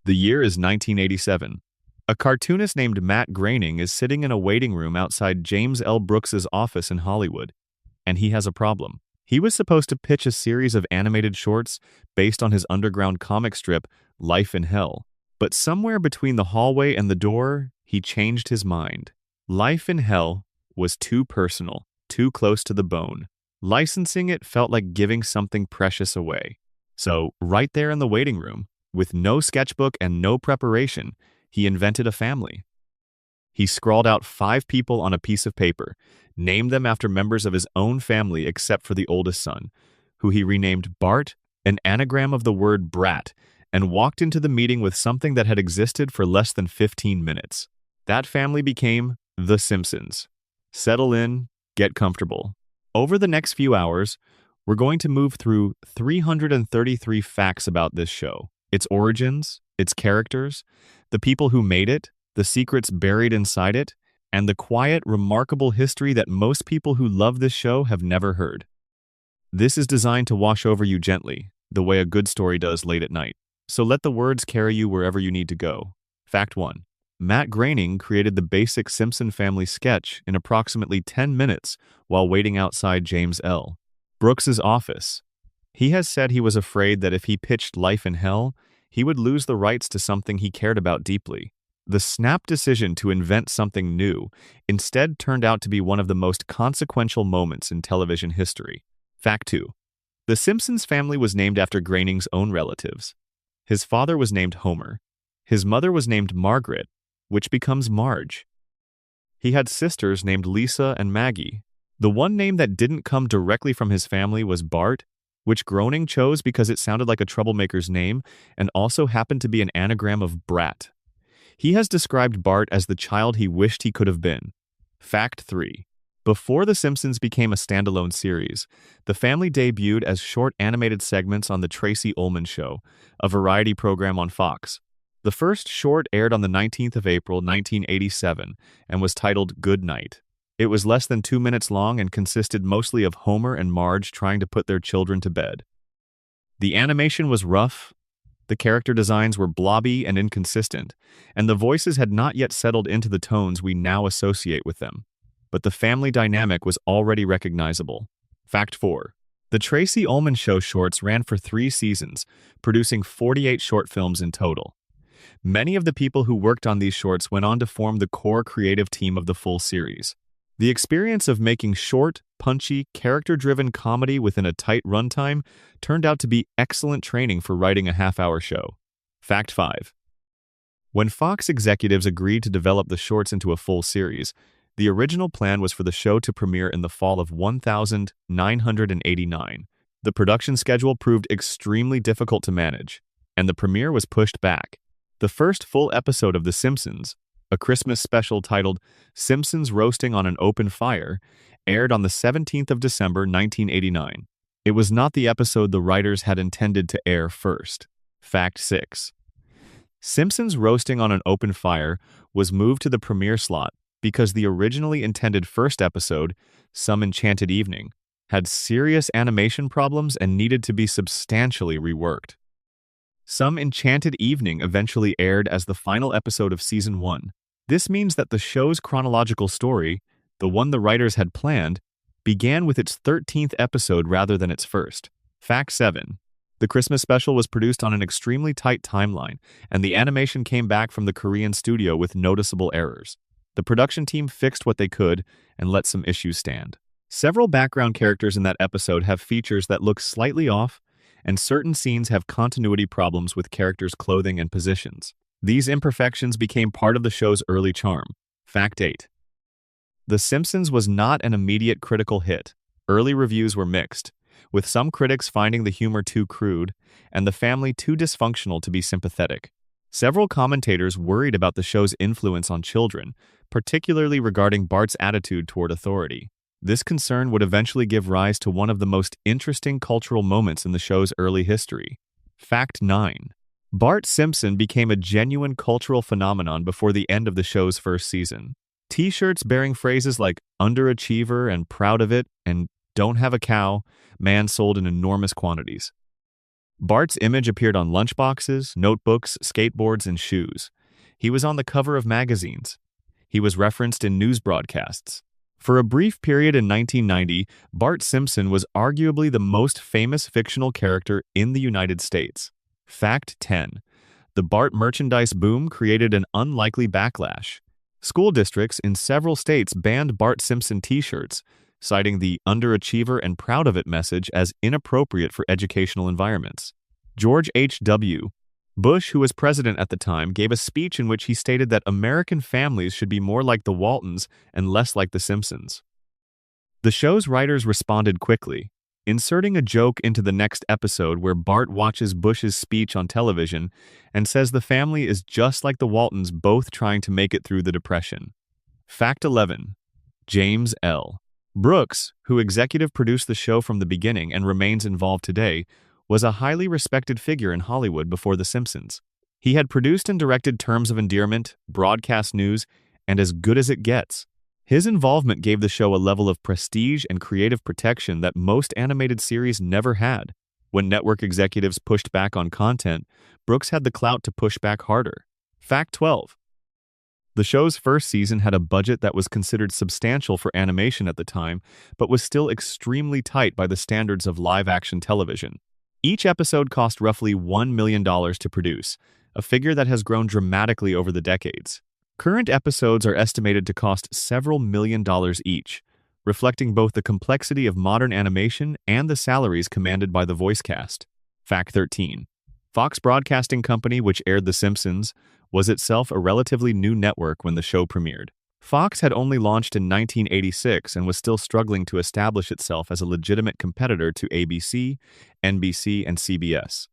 The year is 1987. A cartoonist named Matt Groening is sitting in a waiting room outside James L. Brooks's office in Hollywood, and he has a problem. He was supposed to pitch a series of animated shorts based on his underground comic strip, Life in Hell. But somewhere between the hallway and the door, he changed his mind. Life in Hell was too personal, too close to the bone. Licensing it felt like giving something precious away. So, right there in the waiting room, with no sketchbook and no preparation, he invented a family. He scrawled out 5 people on a piece of paper, named them after members of his own family except for the oldest son, who he renamed Bart, an anagram of the word brat, and walked into the meeting with something that had existed for less than 15 minutes. That family became The Simpsons. Settle in, get comfortable. Over the next few hours, we're going to move through 333 facts about this show. Its origins, its characters, the people who made it, the secrets buried inside it, and the quiet, remarkable history that most people who love this show have never heard. This is designed to wash over you gently, the way a good story does late at night. So let the words carry you wherever you need to go. Fact 1. Matt Groening created the basic Simpson family sketch in approximately 10 minutes while waiting outside James L. Brooks's office. He has said he was afraid that if he pitched Life in Hell, he would lose the rights to something he cared about deeply. The snap decision to invent something new instead turned out to be one of the most consequential moments in television history. Fact 2. The Simpsons family was named after Groening's own relatives. His father was named Homer. His mother was named Margaret, which becomes Marge. He had sisters named Lisa and Maggie. The one name that didn't come directly from his family was Bart, which Groening chose because it sounded like a troublemaker's name and also happened to be an anagram of brat. He has described Bart as the child he wished he could have been. Fact 3. Before The Simpsons became a standalone series, the family debuted as short animated segments on The Tracy Ullman Show, a variety program on Fox. The first short aired on the 19th of April, 1987, and was titled Good Night. It was less than 2 minutes long and consisted mostly of Homer and Marge trying to put their children to bed. The animation was rough, the character designs were blobby and inconsistent, and the voices had not yet settled into the tones we now associate with them. But the family dynamic was already recognizable. Fact 4. The Tracy Ullman Show shorts ran for 3 seasons, producing 48 short films in total. Many of the people who worked on these shorts went on to form the core creative team of the full series. The experience of making short, punchy, character-driven comedy within a tight runtime turned out to be excellent training for writing a half-hour show. Fact 5. When Fox executives agreed to develop the shorts into a full series, the original plan was for the show to premiere in the fall of 1989. The production schedule proved extremely difficult to manage, and the premiere was pushed back. The first full episode of The Simpsons, a Christmas special titled Simpsons Roasting on an Open Fire, aired on the 17th of December, 1989. It was not the episode the writers had intended to air first. Fact 6. Simpsons Roasting on an Open Fire was moved to the premiere slot because the originally intended first episode, Some Enchanted Evening, had serious animation problems and needed to be substantially reworked. Some Enchanted Evening eventually aired as the final episode of Season 1. This means that the show's chronological story, the one the writers had planned, began with its 13th episode rather than its first. Fact 7. The Christmas special was produced on an extremely tight timeline, and the animation came back from the Korean studio with noticeable errors. The production team fixed what they could and let some issues stand. Several background characters in that episode have features that look slightly off, and certain scenes have continuity problems with characters' clothing and positions. These imperfections became part of the show's early charm. Fact 8. The Simpsons was not an immediate critical hit. Early reviews were mixed, with some critics finding the humor too crude and the family too dysfunctional to be sympathetic. Several commentators worried about the show's influence on children, particularly regarding Bart's attitude toward authority. This concern would eventually give rise to one of the most interesting cultural moments in the show's early history. Fact 9. Bart Simpson became a genuine cultural phenomenon before the end of the show's first season. T-shirts bearing phrases like underachiever and proud of it and don't have a cow, man sold in enormous quantities. Bart's image appeared on lunchboxes, notebooks, skateboards, and shoes. He was on the cover of magazines. He was referenced in news broadcasts. For a brief period in 1990, Bart Simpson was arguably the most famous fictional character in the United States. Fact 10. The Bart merchandise boom created an unlikely backlash. School districts in several states banned Bart Simpson t-shirts, citing the underachiever and proud of it message as inappropriate for educational environments. George H.W. Bush, who was president at the time, gave a speech in which he stated that American families should be more like the Waltons and less like the Simpsons. The show's writers responded quickly, inserting a joke into the next episode where Bart watches Bush's speech on television and says the family is just like the Waltons, both trying to make it through the Depression. Fact 11. James L. Brooks, who executive produced the show from the beginning and remains involved today, was a highly respected figure in Hollywood before The Simpsons. He had produced and directed Terms of Endearment, Broadcast News, and As Good as It Gets. His involvement gave the show a level of prestige and creative protection that most animated series never had. When network executives pushed back on content, Brooks had the clout to push back harder. Fact 12. The show's first season had a budget that was considered substantial for animation at the time, but was still extremely tight by the standards of live-action television. Each episode cost roughly $1 million to produce, a figure that has grown dramatically over the decades. Current episodes are estimated to cost several $1,000,000 each, reflecting both the complexity of modern animation and the salaries commanded by the voice cast. Fact 13. Fox Broadcasting Company, which aired The Simpsons, was itself a relatively new network when the show premiered. Fox had only launched in 1986 and was still struggling to establish itself as a legitimate competitor to ABC, NBC, and CBS.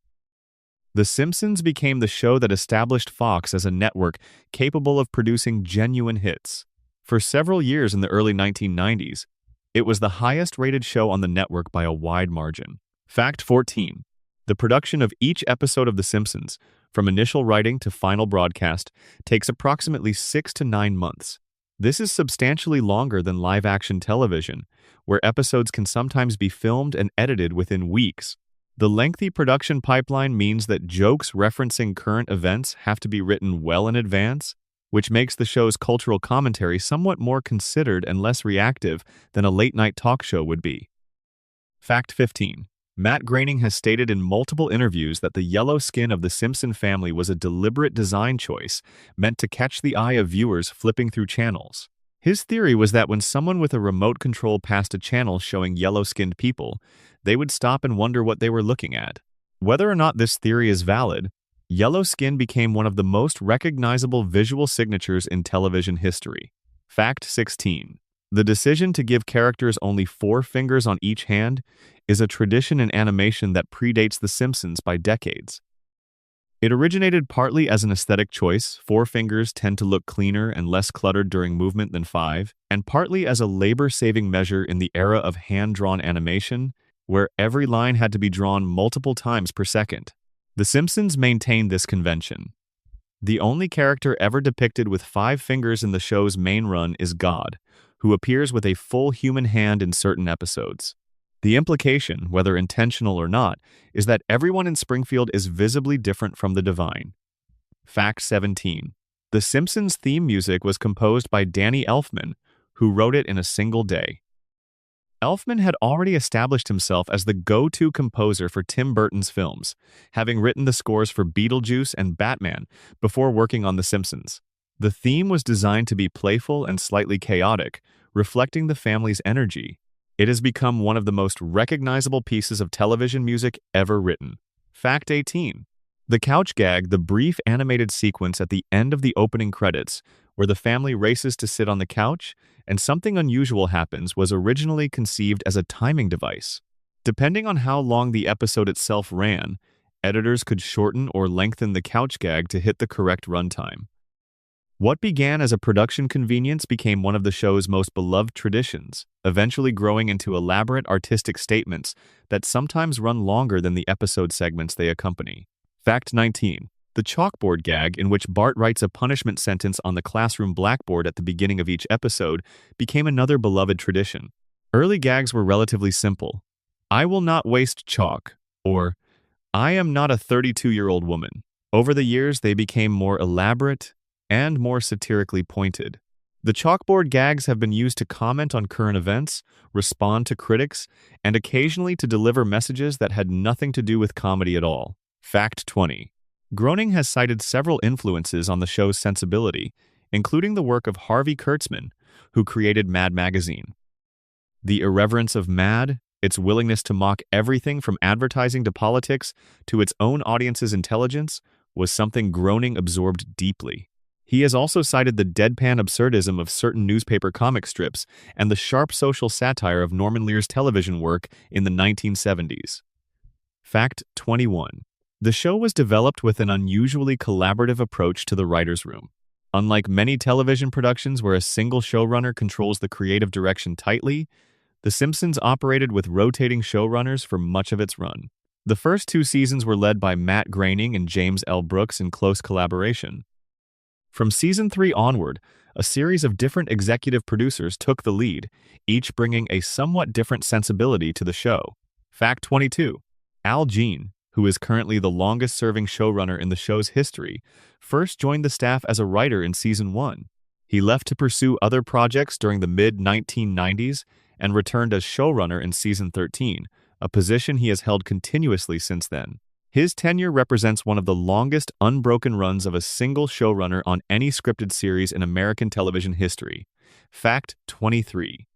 The Simpsons became the show that established Fox as a network capable of producing genuine hits. For several years in the early 1990s, it was the highest-rated show on the network by a wide margin. Fact 14. The production of each episode of The Simpsons, from initial writing to final broadcast, takes approximately 6 to 9 months. This is substantially longer than live-action television, where episodes can sometimes be filmed and edited within weeks. The lengthy production pipeline means that jokes referencing current events have to be written well in advance, which makes the show's cultural commentary somewhat more considered and less reactive than a late-night talk show would be. Fact 15. Matt Groening has stated in multiple interviews that the yellow skin of the Simpson family was a deliberate design choice meant to catch the eye of viewers flipping through channels. His theory was that when someone with a remote control passed a channel showing yellow-skinned people, they would stop and wonder what they were looking at. Whether or not this theory is valid, yellow skin became one of the most recognizable visual signatures in television history. Fact 16. The decision to give characters only 4 fingers on each hand is a tradition in animation that predates The Simpsons by decades. It originated partly as an aesthetic choice. 4 fingers tend to look cleaner and less cluttered during movement than 5, and partly as a labor-saving measure in the era of hand-drawn animation, where every line had to be drawn multiple times per second. The Simpsons maintained this convention. The only character ever depicted with 5 fingers in the show's main run is God, who appears with a full human hand in certain episodes. The implication, whether intentional or not, is that everyone in Springfield is visibly different from the divine. Fact 17. The Simpsons theme music was composed by Danny Elfman, who wrote it in a single day. Elfman had already established himself as the go-to composer for Tim Burton's films, having written the scores for Beetlejuice and Batman before working on The Simpsons. The theme was designed to be playful and slightly chaotic, reflecting the family's energy. It has become one of the most recognizable pieces of television music ever written. Fact 18. The couch gag, the brief animated sequence at the end of the opening credits, where the family races to sit on the couch and something unusual happens, was originally conceived as a timing device. Depending on how long the episode itself ran, editors could shorten or lengthen the couch gag to hit the correct runtime. What began as a production convenience became one of the show's most beloved traditions, eventually growing into elaborate artistic statements that sometimes run longer than the episode segments they accompany. Fact 19. The chalkboard gag, in which Bart writes a punishment sentence on the classroom blackboard at the beginning of each episode, became another beloved tradition. Early gags were relatively simple. "I will not waste chalk," or I Am Not a 32-Year-Old Woman. Over the years, they became more elaborate and more satirically pointed. The chalkboard gags have been used to comment on current events, respond to critics, and occasionally to deliver messages that had nothing to do with comedy at all. Fact 20. Groening has cited several influences on the show's sensibility, including the work of Harvey Kurtzman, who created Mad Magazine. The irreverence of Mad, its willingness to mock everything from advertising to politics to its own audience's intelligence, was something Groening absorbed deeply. He has also cited the deadpan absurdism of certain newspaper comic strips and the sharp social satire of Norman Lear's television work in the 1970s. Fact 21. The show was developed with an unusually collaborative approach to the writer's room. Unlike many television productions where a single showrunner controls the creative direction tightly, The Simpsons operated with rotating showrunners for much of its run. The first two seasons were led by Matt Groening and James L. Brooks in close collaboration. From season 3 onward, a series of different executive producers took the lead, each bringing a somewhat different sensibility to the show. Fact 22. Al Jean, who is currently the longest-serving showrunner in the show's history, first joined the staff as a writer in season 1. He left to pursue other projects during the mid-1990s and returned as showrunner in season 13, a position he has held continuously since then. His tenure represents one of the longest unbroken runs of a single showrunner on any scripted series in American television history. Fact 23.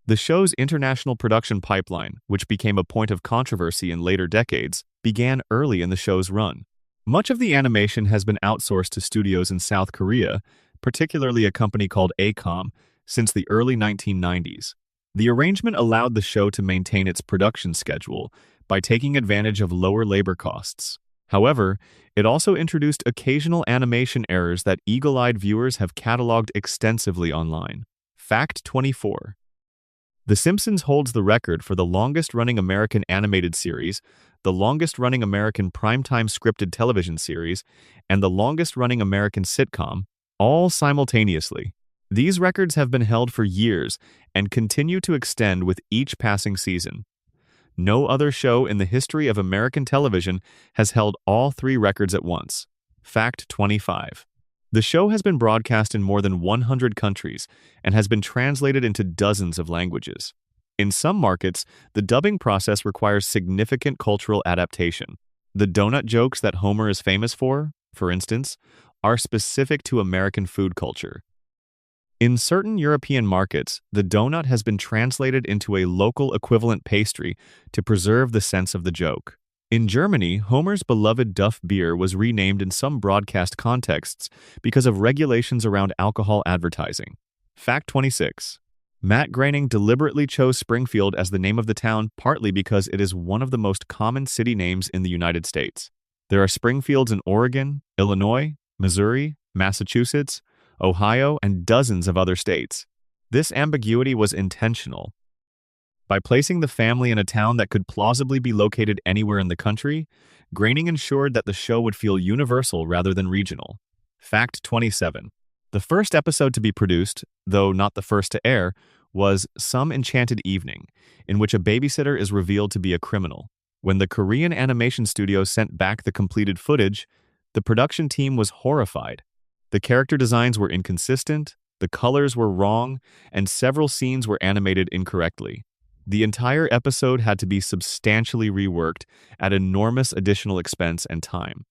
The show's international production pipeline, which became a point of controversy in later decades, began early in the show's run. Much of the animation has been outsourced to studios in South Korea, particularly a company called ACOM, since the early 1990s. The arrangement allowed the show to maintain its production schedule by taking advantage of lower labor costs. However, it also introduced occasional animation errors that eagle-eyed viewers have cataloged extensively online. Fact 24. The Simpsons holds the record for the longest-running American animated series, the longest-running American primetime scripted television series, and the longest-running American sitcom, all simultaneously. These records have been held for years and continue to extend with each passing season. No other show in the history of American television has held all three records at once. Fact 25. The show has been broadcast in more than 100 countries and has been translated into dozens of languages. In some markets, the dubbing process requires significant cultural adaptation. The donut jokes that Homer is famous for instance, are specific to American food culture. In certain European markets, the donut has been translated into a local equivalent pastry to preserve the sense of the joke. In Germany, Homer's beloved Duff beer was renamed in some broadcast contexts because of regulations around alcohol advertising. Fact 26. Matt Groening deliberately chose Springfield as the name of the town partly because it is one of the most common city names in the United States. There are Springfields in Oregon, Illinois, Missouri, Massachusetts, Ohio, and dozens of other states. This ambiguity was intentional. By placing the family in a town that could plausibly be located anywhere in the country, Groening ensured that the show would feel universal rather than regional. Fact 27. The first episode to be produced, though not the first to air, was Some Enchanted Evening, in which a babysitter is revealed to be a criminal. When the Korean animation studio sent back the completed footage, the production team was horrified. The character designs were inconsistent, the colors were wrong, and several scenes were animated incorrectly. The entire episode had to be substantially reworked at enormous additional expense and time.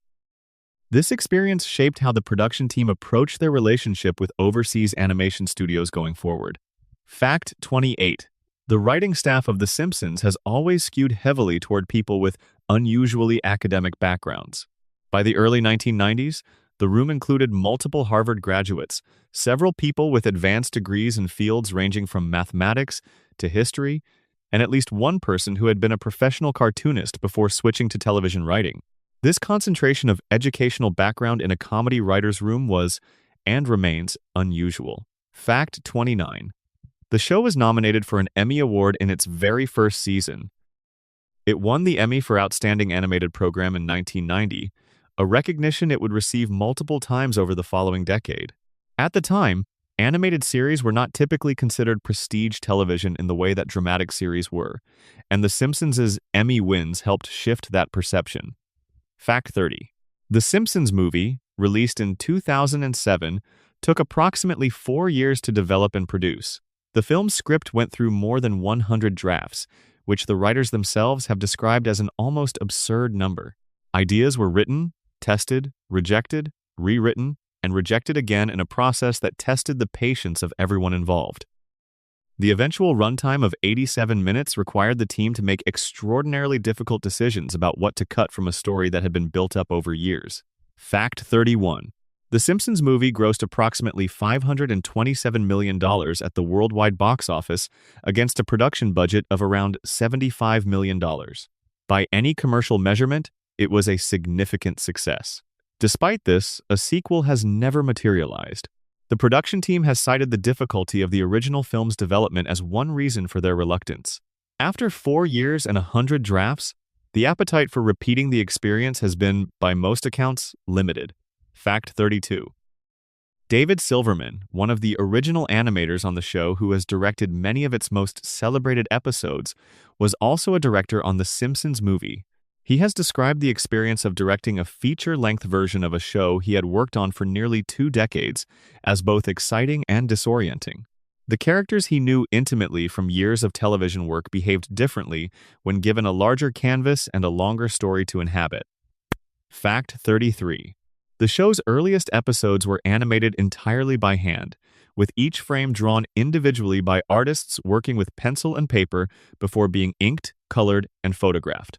This experience shaped how the production team approached their relationship with overseas animation studios going forward. Fact 28. The writing staff of The Simpsons has always skewed heavily toward people with unusually academic backgrounds. By the early 1990s, the room included multiple Harvard graduates, several people with advanced degrees in fields ranging from mathematics to history, and at least one person who had been a professional cartoonist before switching to television writing. This concentration of educational background in a comedy writer's room was, and remains, unusual. Fact 29. The show was nominated for an Emmy Award in its very first season. It won the Emmy for Outstanding Animated Program in 1990, a recognition it would receive multiple times over the following decade. At the time, Animated series were not typically considered prestige television in the way that dramatic series were, and The Simpsons' Emmy wins helped shift that perception. Fact 30. The Simpsons movie, released in 2007, took approximately 4 years to develop and produce. The film's script went through more than 100 drafts, which the writers themselves have described as an almost absurd number. Ideas were written, tested, rejected, rewritten, and rejected again in a process that tested the patience of everyone involved. The eventual runtime of 87 minutes required the team to make extraordinarily difficult decisions about what to cut from a story that had been built up over years. Fact 31. The Simpsons movie grossed approximately $527 million at the worldwide box office against a production budget of around $75 million. By any commercial measurement, it was a significant success. Despite this, a sequel has never materialized. The production team has cited the difficulty of the original film's development as one reason for their reluctance. After 4 years and 100 drafts, the appetite for repeating the experience has been, by most accounts, limited. Fact 32. David Silverman, one of the original animators on the show who has directed many of its most celebrated episodes, was also a director on The Simpsons movie. He has described the experience of directing a feature-length version of a show he had worked on for nearly 2 decades as both exciting and disorienting. The characters he knew intimately from years of television work behaved differently when given a larger canvas and a longer story to inhabit. Fact 33. The show's earliest episodes were animated entirely by hand, with each frame drawn individually by artists working with pencil and paper before being inked, colored, and photographed.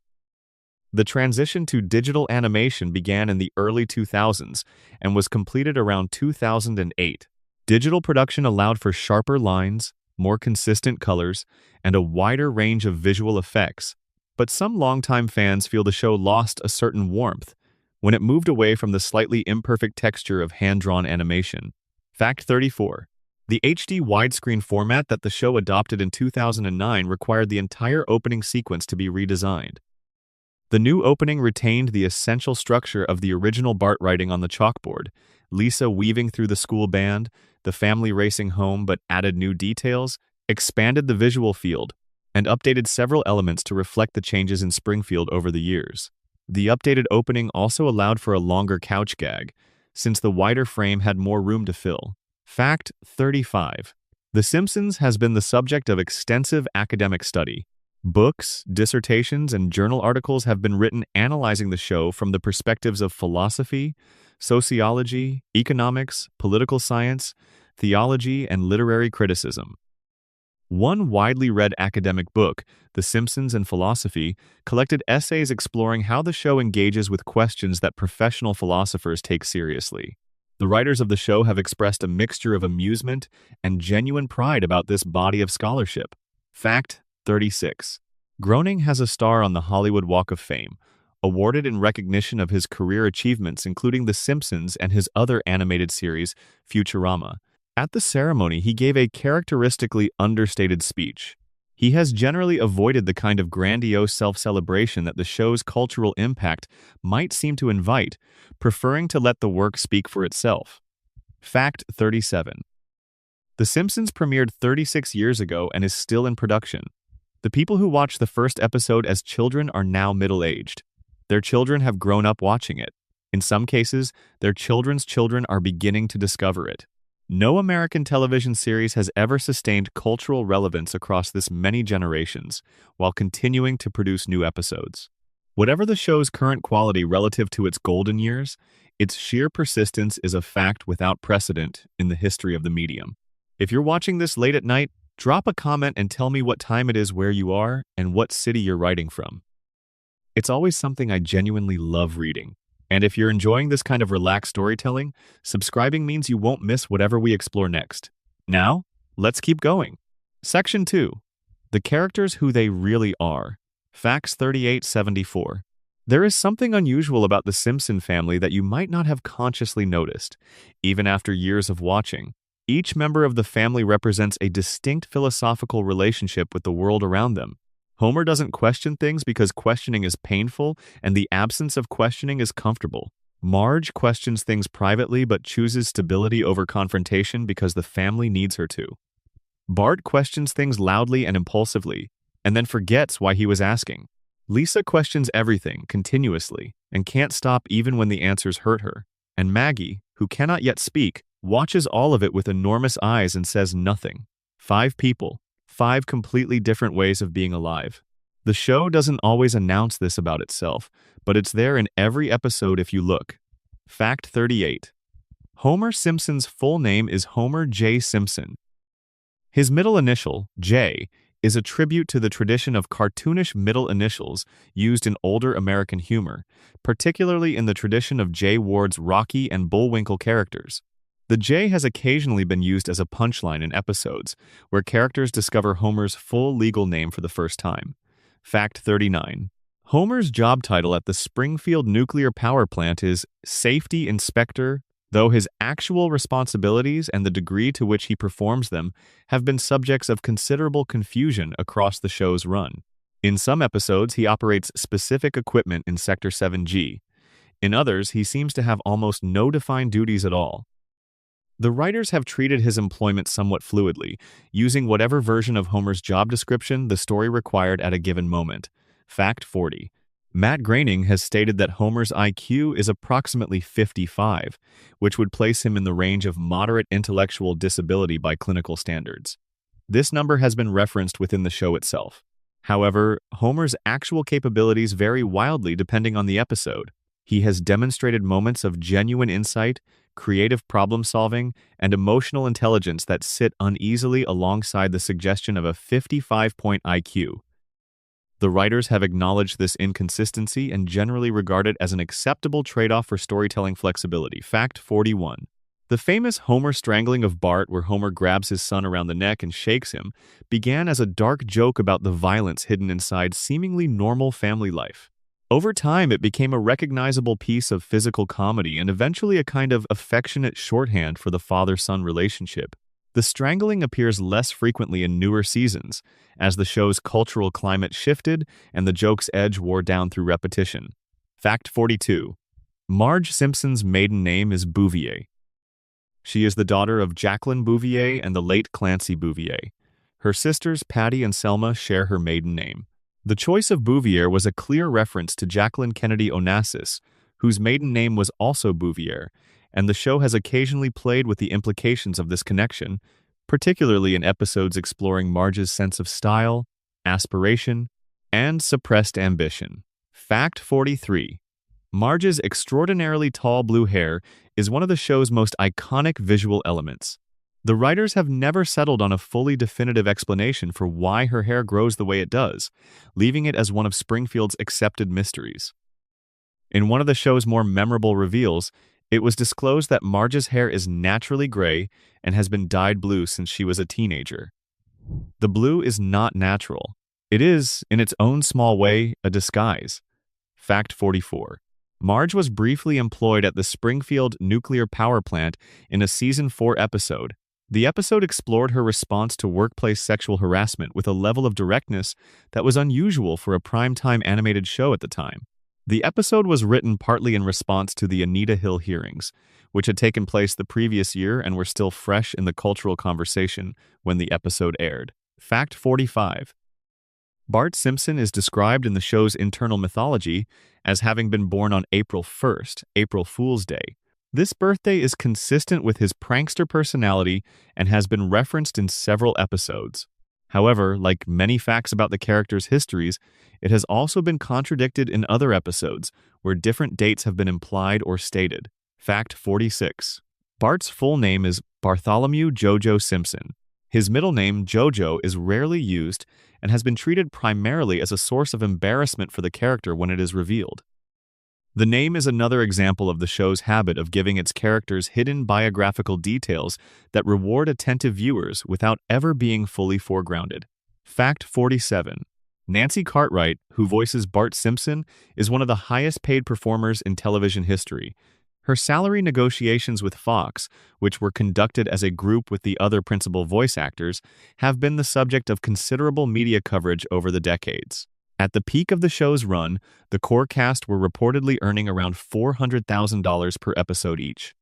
The transition to digital animation began in the early 2000s and was completed around 2008. Digital production allowed for sharper lines, more consistent colors, and a wider range of visual effects, but some longtime fans feel the show lost a certain warmth when it moved away from the slightly imperfect texture of hand-drawn animation. Fact 34. The HD widescreen format that the show adopted in 2009 required the entire opening sequence to be redesigned. The new opening retained the essential structure of the original Bart writing on the chalkboard, Lisa weaving through the school band, the family racing home but added new details, expanded the visual field, and updated several elements to reflect the changes in Springfield over the years. The updated opening also allowed for a longer couch gag, since the wider frame had more room to fill. Fact 35. The Simpsons has been the subject of extensive academic study. Books, dissertations, and journal articles have been written analyzing the show from the perspectives of philosophy, sociology, economics, political science, theology, and literary criticism. One widely read academic book, The Simpsons and Philosophy, collected essays exploring how the show engages with questions that professional philosophers take seriously. The writers of the show have expressed a mixture of amusement and genuine pride about this body of scholarship. Fact 36. Groening has a star on the Hollywood Walk of Fame, awarded in recognition of his career achievements including The Simpsons and his other animated series, Futurama. At the ceremony, he gave a characteristically understated speech. He has generally avoided the kind of grandiose self-celebration that the show's cultural impact might seem to invite, preferring to let the work speak for itself. Fact 37. The Simpsons premiered 36 years ago and is still in production. The people who watched the first episode as children are now middle-aged. Their children have grown up watching it. In some cases, their children's children are beginning to discover it. No American television series has ever sustained cultural relevance across this many generations, while continuing to produce new episodes. Whatever the show's current quality relative to its golden years, its sheer persistence is a fact without precedent in the history of the medium. If you're watching this late at night, drop a comment and tell me what time it is where you are and what city you're writing from. It's always something I genuinely love reading. And if you're enjoying this kind of relaxed storytelling, subscribing means you won't miss whatever we explore next. Now, let's keep going. Section 2. The characters who they really are. Facts 3874. There is something unusual about the Simpson family that you might not have consciously noticed, even after years of watching. Each member of the family represents a distinct philosophical relationship with the world around them. Homer doesn't question things because questioning is painful and the absence of questioning is comfortable. Marge questions things privately but chooses stability over confrontation because the family needs her to. Bart questions things loudly and impulsively, and then forgets why he was asking. Lisa questions everything continuously and can't stop even when the answers hurt her. And Maggie, who cannot yet speak, watches all of it with enormous eyes and says nothing. 5 people, 5 completely different ways of being alive. The show doesn't always announce this about itself, but it's there in every episode if you look. Fact 38. Homer Simpson's full name is Homer J. Simpson. His middle initial, J, is a tribute to the tradition of cartoonish middle initials used in older American humor, particularly in the tradition of J. Ward's Rocky and Bullwinkle characters. The J has occasionally been used as a punchline in episodes, where characters discover Homer's full legal name for the first time. Fact 39. Homer's job title at the Springfield nuclear power plant is Safety Inspector, though his actual responsibilities and the degree to which he performs them have been subjects of considerable confusion across the show's run. In some episodes, he operates specific equipment in Sector 7G. In others, he seems to have almost no defined duties at all. The writers have treated his employment somewhat fluidly, using whatever version of Homer's job description the story required at a given moment. Fact 40. Matt Groening has stated that Homer's IQ is approximately 55, which would place him in the range of moderate intellectual disability by clinical standards. This number has been referenced within the show itself. However, Homer's actual capabilities vary wildly depending on the episode. He has demonstrated moments of genuine insight, creative problem-solving, and emotional intelligence that sit uneasily alongside the suggestion of a 55-point IQ. The writers have acknowledged this inconsistency and generally regard it as an acceptable trade-off for storytelling flexibility. Fact 41. The famous Homer strangling of Bart, where Homer grabs his son around the neck and shakes him, began as a dark joke about the violence hidden inside seemingly normal family life. Over time, it became a recognizable piece of physical comedy and eventually a kind of affectionate shorthand for the father-son relationship. The strangling appears less frequently in newer seasons, as the show's cultural climate shifted and the joke's edge wore down through repetition. Fact 42. Marge Simpson's maiden name is Bouvier. She is the daughter of Jacqueline Bouvier and the late Clancy Bouvier. Her sisters Patty and Selma share her maiden name. The choice of Bouvier was a clear reference to Jacqueline Kennedy Onassis, whose maiden name was also Bouvier, and the show has occasionally played with the implications of this connection, particularly in episodes exploring Marge's sense of style, aspiration, and suppressed ambition. Fact 43. Marge's extraordinarily tall blue hair is one of the show's most iconic visual elements. The writers have never settled on a fully definitive explanation for why her hair grows the way it does, leaving it as one of Springfield's accepted mysteries. In one of the show's more memorable reveals, it was disclosed that Marge's hair is naturally gray and has been dyed blue since she was a teenager. The blue is not natural. It is, in its own small way, a disguise. Fact 44. Marge was briefly employed at the Springfield nuclear power plant in a Season 4 episode. The episode explored her response to workplace sexual harassment with a level of directness that was unusual for a primetime animated show at the time. The episode was written partly in response to the Anita Hill hearings, which had taken place the previous year and were still fresh in the cultural conversation when the episode aired. Fact 45. Bart Simpson is described in the show's internal mythology as having been born on April 1st, April Fool's Day. This birthday is consistent with his prankster personality and has been referenced in several episodes. However, like many facts about the characters' histories, it has also been contradicted in other episodes, where different dates have been implied or stated. Fact 46. Bart's full name is Bartholomew Jojo Simpson. His middle name, Jojo, is rarely used and has been treated primarily as a source of embarrassment for the character when it is revealed. The name is another example of the show's habit of giving its characters hidden biographical details that reward attentive viewers without ever being fully foregrounded. Fact 47. Nancy Cartwright, who voices Bart Simpson, is one of the highest-paid performers in television history. Her salary negotiations with Fox, which were conducted as a group with the other principal voice actors, have been the subject of considerable media coverage over the decades. At the peak of the show's run, the core cast were reportedly earning around $400,000 per episode each.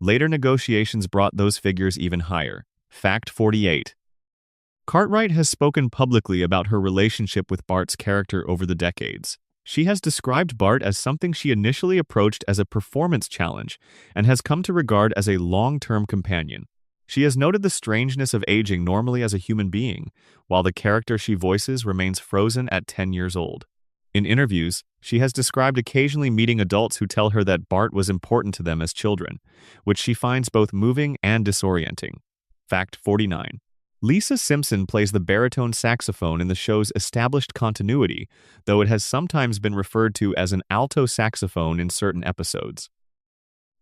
Later negotiations brought those figures even higher. Fact 48. Cartwright has spoken publicly about her relationship with Bart's character over the decades. She has described Bart as something she initially approached as a performance challenge and has come to regard as a long-term companion. She has noted the strangeness of aging normally as a human being, while the character she voices remains frozen at 10 years old. In interviews, she has described occasionally meeting adults who tell her that Bart was important to them as children, which she finds both moving and disorienting. Fact 49. Lisa Simpson plays the baritone saxophone in the show's established continuity, though it has sometimes been referred to as an alto saxophone in certain episodes.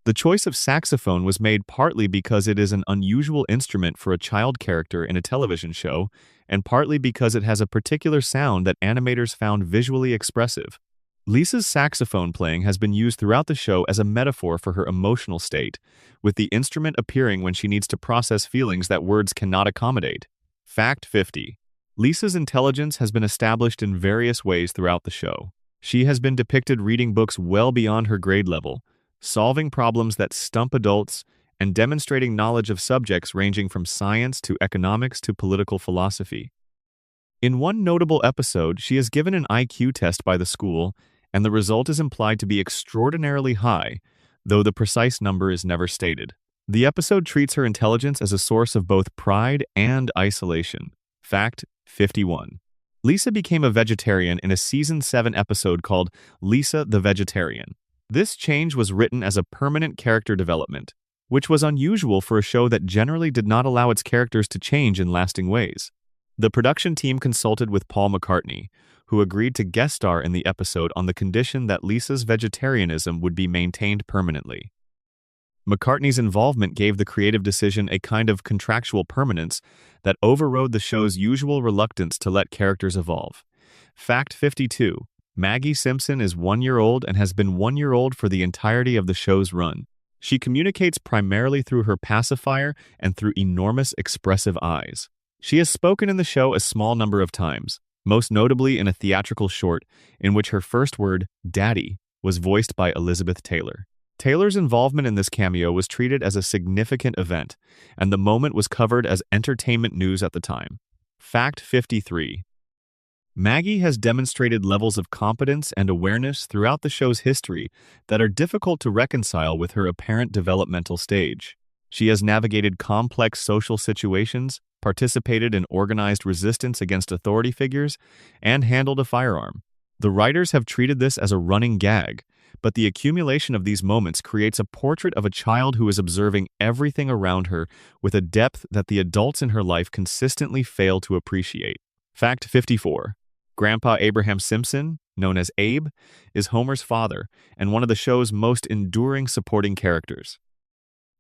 The choice of saxophone was made partly because it is an unusual instrument for a child character in a television show, and partly because it has a particular sound that animators found visually expressive. Lisa's saxophone playing has been used throughout the show as a metaphor for her emotional state, with the instrument appearing when she needs to process feelings that words cannot accommodate. Fact 50. Lisa's intelligence has been established in various ways throughout the show. She has been depicted reading books well beyond her grade level, solving problems that stump adults, and demonstrating knowledge of subjects ranging from science to economics to political philosophy. In one notable episode, she is given an IQ test by the school, and the result is implied to be extraordinarily high, though the precise number is never stated. The episode treats her intelligence as a source of both pride and isolation. Fact 51. Lisa became a vegetarian in a Season 7 episode called Lisa the Vegetarian. This change was written as a permanent character development, which was unusual for a show that generally did not allow its characters to change in lasting ways. The production team consulted with Paul McCartney, who agreed to guest star in the episode on the condition that Lisa's vegetarianism would be maintained permanently. McCartney's involvement gave the creative decision a kind of contractual permanence that overrode the show's usual reluctance to let characters evolve. Fact 52. Maggie Simpson is 1 year old and has been 1 year old for the entirety of the show's run. She communicates primarily through her pacifier and through enormous expressive eyes. She has spoken in the show a small number of times, most notably in a theatrical short in which her first word, Daddy, was voiced by Elizabeth Taylor. Taylor's involvement in this cameo was treated as a significant event, and the moment was covered as entertainment news at the time. Fact 53. Maggie has demonstrated levels of competence and awareness throughout the show's history that are difficult to reconcile with her apparent developmental stage. She has navigated complex social situations, participated in organized resistance against authority figures, and handled a firearm. The writers have treated this as a running gag, but the accumulation of these moments creates a portrait of a child who is observing everything around her with a depth that the adults in her life consistently fail to appreciate. Fact 54. Grandpa Abraham Simpson, known as Abe, is Homer's father and one of the show's most enduring supporting characters.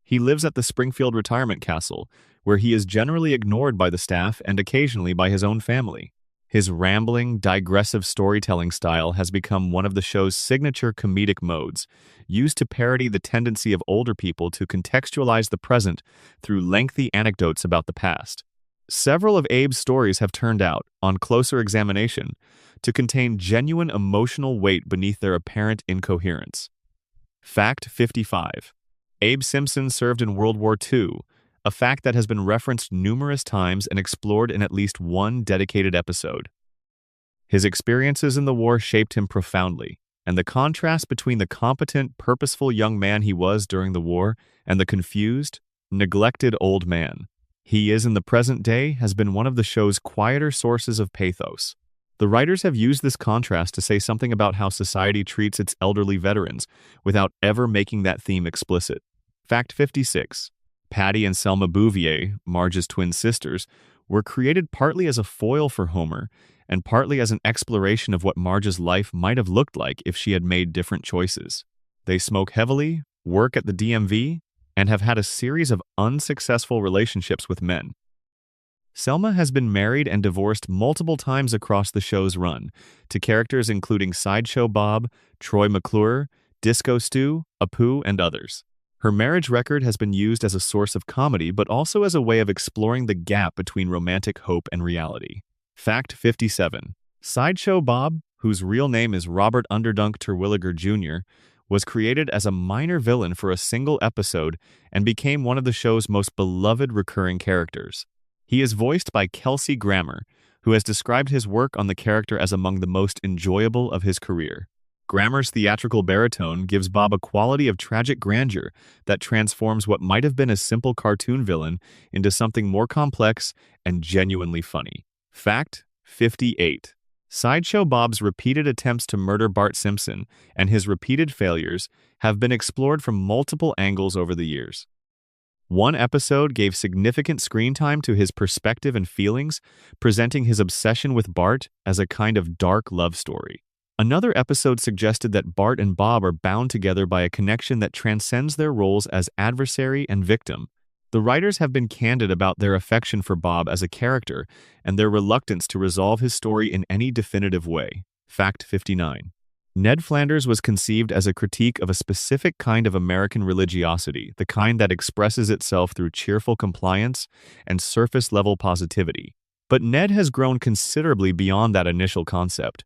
He lives at the Springfield retirement castle, where he is generally ignored by the staff and occasionally by his own family. His rambling, digressive storytelling style has become one of the show's signature comedic modes, used to parody the tendency of older people to contextualize the present through lengthy anecdotes about the past. Several of Abe's stories have turned out, on closer examination, to contain genuine emotional weight beneath their apparent incoherence. Fact 55. Abe Simpson served in World War II, a fact that has been referenced numerous times and explored in at least one dedicated episode. His experiences in the war shaped him profoundly, and the contrast between the competent, purposeful young man he was during the war and the confused, neglected old man he is in the present day has been one of the show's quieter sources of pathos. The writers have used this contrast to say something about how society treats its elderly veterans without ever making that theme explicit. Fact 56. Patty and Selma Bouvier, Marge's twin sisters, were created partly as a foil for Homer and partly as an exploration of what Marge's life might have looked like if she had made different choices. They smoke heavily, work at the DMV, and have had a series of unsuccessful relationships with men. Selma has been married and divorced multiple times across the show's run, to characters including Sideshow Bob, Troy McClure, Disco Stew, Apu, and others. Her marriage record has been used as a source of comedy, but also as a way of exploring the gap between romantic hope and reality. Fact 57. Sideshow Bob, whose real name is Robert Underdunk Terwilliger Jr., was created as a minor villain for a single episode and became one of the show's most beloved recurring characters. He is voiced by Kelsey Grammer, who has described his work on the character as among the most enjoyable of his career. Grammer's theatrical baritone gives Bob a quality of tragic grandeur that transforms what might have been a simple cartoon villain into something more complex and genuinely funny. Fact 58. Sideshow Bob's repeated attempts to murder Bart Simpson and his repeated failures have been explored from multiple angles over the years. One episode gave significant screen time to his perspective and feelings, presenting his obsession with Bart as a kind of dark love story. Another episode suggested that Bart and Bob are bound together by a connection that transcends their roles as adversary and victim. The writers have been candid about their affection for Bob as a character and their reluctance to resolve his story in any definitive way. Fact 59. Ned Flanders was conceived as a critique of a specific kind of American religiosity, the kind that expresses itself through cheerful compliance and surface-level positivity. But Ned has grown considerably beyond that initial concept.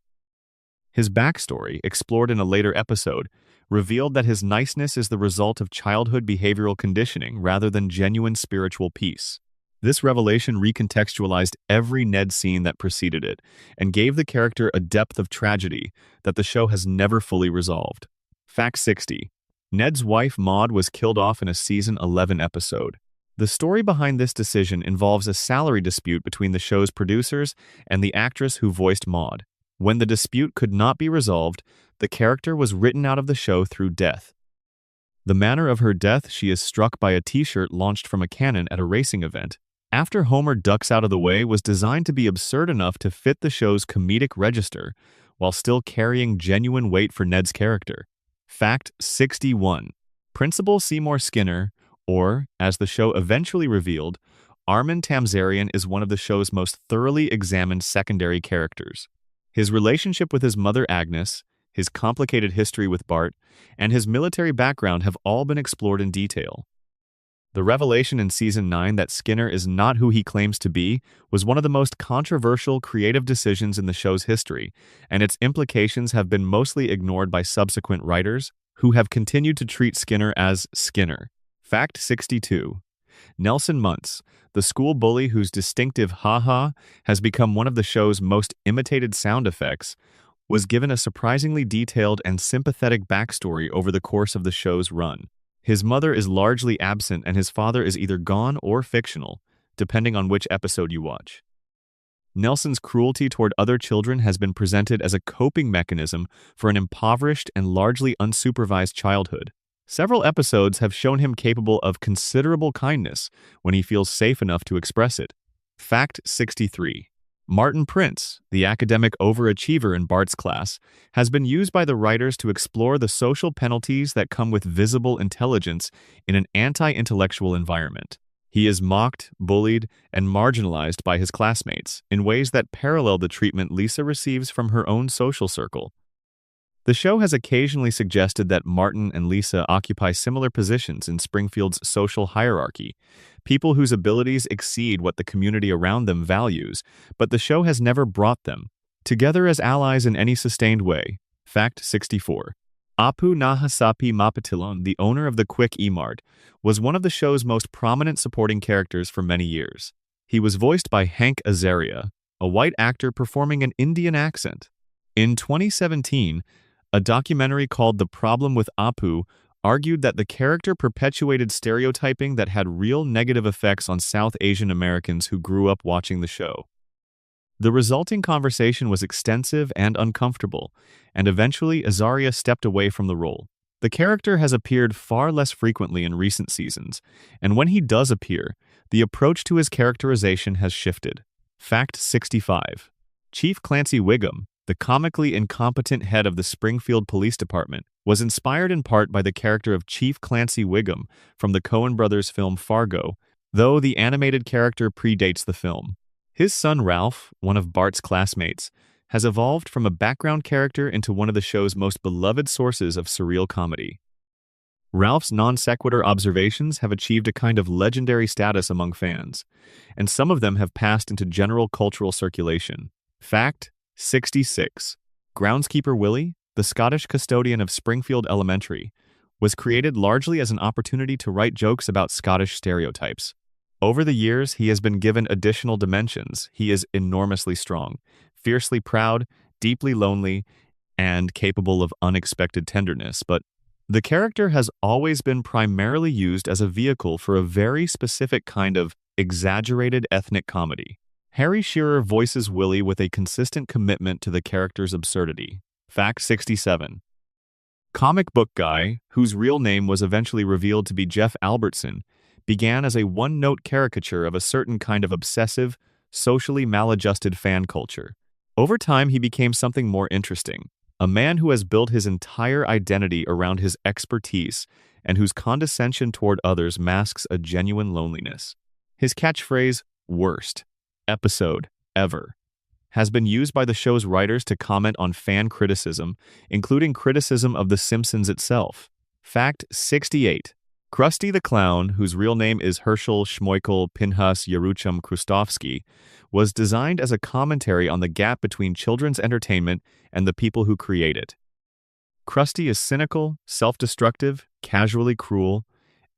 His backstory, explored in a later episode, revealed that his niceness is the result of childhood behavioral conditioning rather than genuine spiritual peace. This revelation recontextualized every Ned scene that preceded it and gave the character a depth of tragedy that the show has never fully resolved. Fact 60. Ned's wife Maud was killed off in a season 11 episode. The story behind this decision involves a salary dispute between the show's producers and the actress who voiced Maud. When the dispute could not be resolved, the character was written out of the show through death. The manner of her death, she is struck by a t-shirt launched from a cannon at a racing event. After Homer ducks out of the way was designed to be absurd enough to fit the show's comedic register, while still carrying genuine weight for Ned's character. Fact 61. Principal Seymour Skinner, or, as the show eventually revealed, Armin Tamzarian is one of the show's most thoroughly examined secondary characters. His relationship with his mother Agnes, his complicated history with Bart, and his military background have all been explored in detail. The revelation in Season 9 that Skinner is not who he claims to be was one of the most controversial creative decisions in the show's history, and its implications have been mostly ignored by subsequent writers, who have continued to treat Skinner as Skinner. Fact 62. Nelson Muntz, the school bully whose distinctive ha-ha has become one of the show's most imitated sound effects, was given a surprisingly detailed and sympathetic backstory over the course of the show's run. His mother is largely absent and his father is either gone or fictional, depending on which episode you watch. Nelson's cruelty toward other children has been presented as a coping mechanism for an impoverished and largely unsupervised childhood. Several episodes have shown him capable of considerable kindness when he feels safe enough to express it. Fact 63. Martin Prince, the academic overachiever in Bart's class, has been used by the writers to explore the social penalties that come with visible intelligence in an anti-intellectual environment. He is mocked, bullied, and marginalized by his classmates in ways that parallel the treatment Lisa receives from her own social circle. The show has occasionally suggested that Martin and Lisa occupy similar positions in Springfield's social hierarchy, people whose abilities exceed what the community around them values, but the show has never brought them together as allies in any sustained way. Fact 64. Apu Nahasapi Mapatilon, the owner of the Quick E-Mart, was one of the show's most prominent supporting characters for many years. He was voiced by Hank Azaria, a white actor performing an Indian accent. In 2017, a documentary called The Problem with Apu argued that the character perpetuated stereotyping that had real negative effects on South Asian Americans who grew up watching the show. The resulting conversation was extensive and uncomfortable, and eventually Azaria stepped away from the role. The character has appeared far less frequently in recent seasons, and when he does appear, the approach to his characterization has shifted. Fact 65. Chief Clancy Wiggum, the comically incompetent head of the Springfield Police Department, was inspired in part by the character of Chief Clancy Wiggum from the Coen brothers' film Fargo, though the animated character predates the film. His son Ralph, one of Bart's classmates, has evolved from a background character into one of the show's most beloved sources of surreal comedy. Ralph's non-sequitur observations have achieved a kind of legendary status among fans, and some of them have passed into general cultural circulation. Fact 66. Groundskeeper Willie, the Scottish custodian of Springfield Elementary, was created largely as an opportunity to write jokes about Scottish stereotypes. Over the years, he has been given additional dimensions. He is enormously strong, fiercely proud, deeply lonely, and capable of unexpected tenderness, but the character has always been primarily used as a vehicle for a very specific kind of exaggerated ethnic comedy. Harry Shearer voices Willie with a consistent commitment to the character's absurdity. Fact 67. Comic book guy, whose real name was eventually revealed to be Jeff Albertson, began as a one-note caricature of a certain kind of obsessive, socially maladjusted fan culture. Over time, he became something more interesting, a man who has built his entire identity around his expertise and whose condescension toward others masks a genuine loneliness. His catchphrase, "worst episode ever," has been used by the show's writers to comment on fan criticism, including criticism of The Simpsons itself. Fact 68. Krusty the Clown, whose real name is Herschel Schmoikel Pinhas Yerucham Krustovsky, was designed as a commentary on the gap between children's entertainment and the people who create it. Krusty is cynical, self-destructive, casually cruel,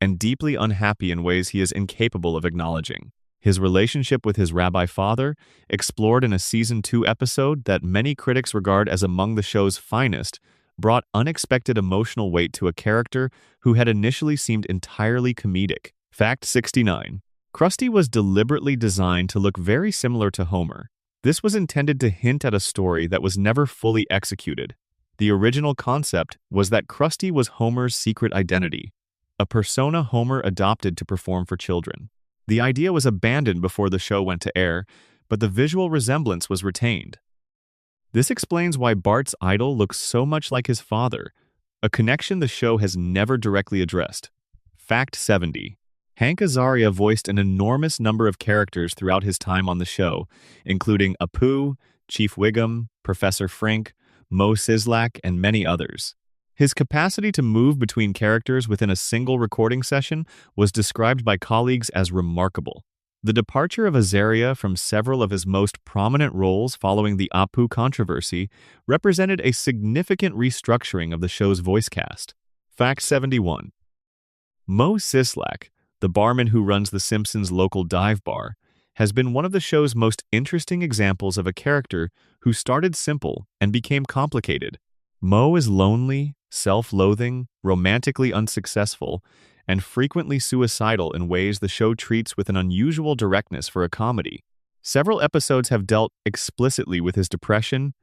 and deeply unhappy in ways he is incapable of acknowledging. His relationship with his rabbi father, explored in a Season 2 episode that many critics regard as among the show's finest, brought unexpected emotional weight to a character who had initially seemed entirely comedic. Fact 69. Krusty was deliberately designed to look very similar to Homer. This was intended to hint at a story that was never fully executed. The original concept was that Krusty was Homer's secret identity, a persona Homer adopted to perform for children. The idea was abandoned before the show went to air, but the visual resemblance was retained. This explains why Bart's idol looks so much like his father, a connection the show has never directly addressed. Fact 70. Hank Azaria voiced an enormous number of characters throughout his time on the show, including Apu, Chief Wiggum, Professor Frink, Mo Sislak, and many others. His capacity to move between characters within a single recording session was described by colleagues as remarkable. The departure of Azaria from several of his most prominent roles following the Apu controversy represented a significant restructuring of the show's voice cast. Fact 71. Mo Sislak, the barman who runs The Simpsons' local dive bar, has been one of the show's most interesting examples of a character who started simple and became complicated. Mo is lonely, self-loathing, romantically unsuccessful, and frequently suicidal in ways the show treats with an unusual directness for a comedy. Several episodes have dealt explicitly with his depression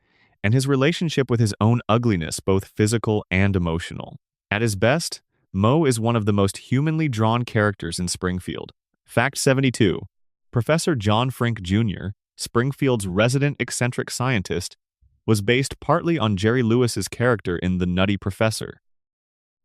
and his relationship with his own ugliness, both physical and emotional. At his best, Mo is one of the most humanly drawn characters in Springfield. Fact 72. Professor John Frink Jr., Springfield's resident eccentric scientist, was based partly on Jerry Lewis's character in The Nutty Professor.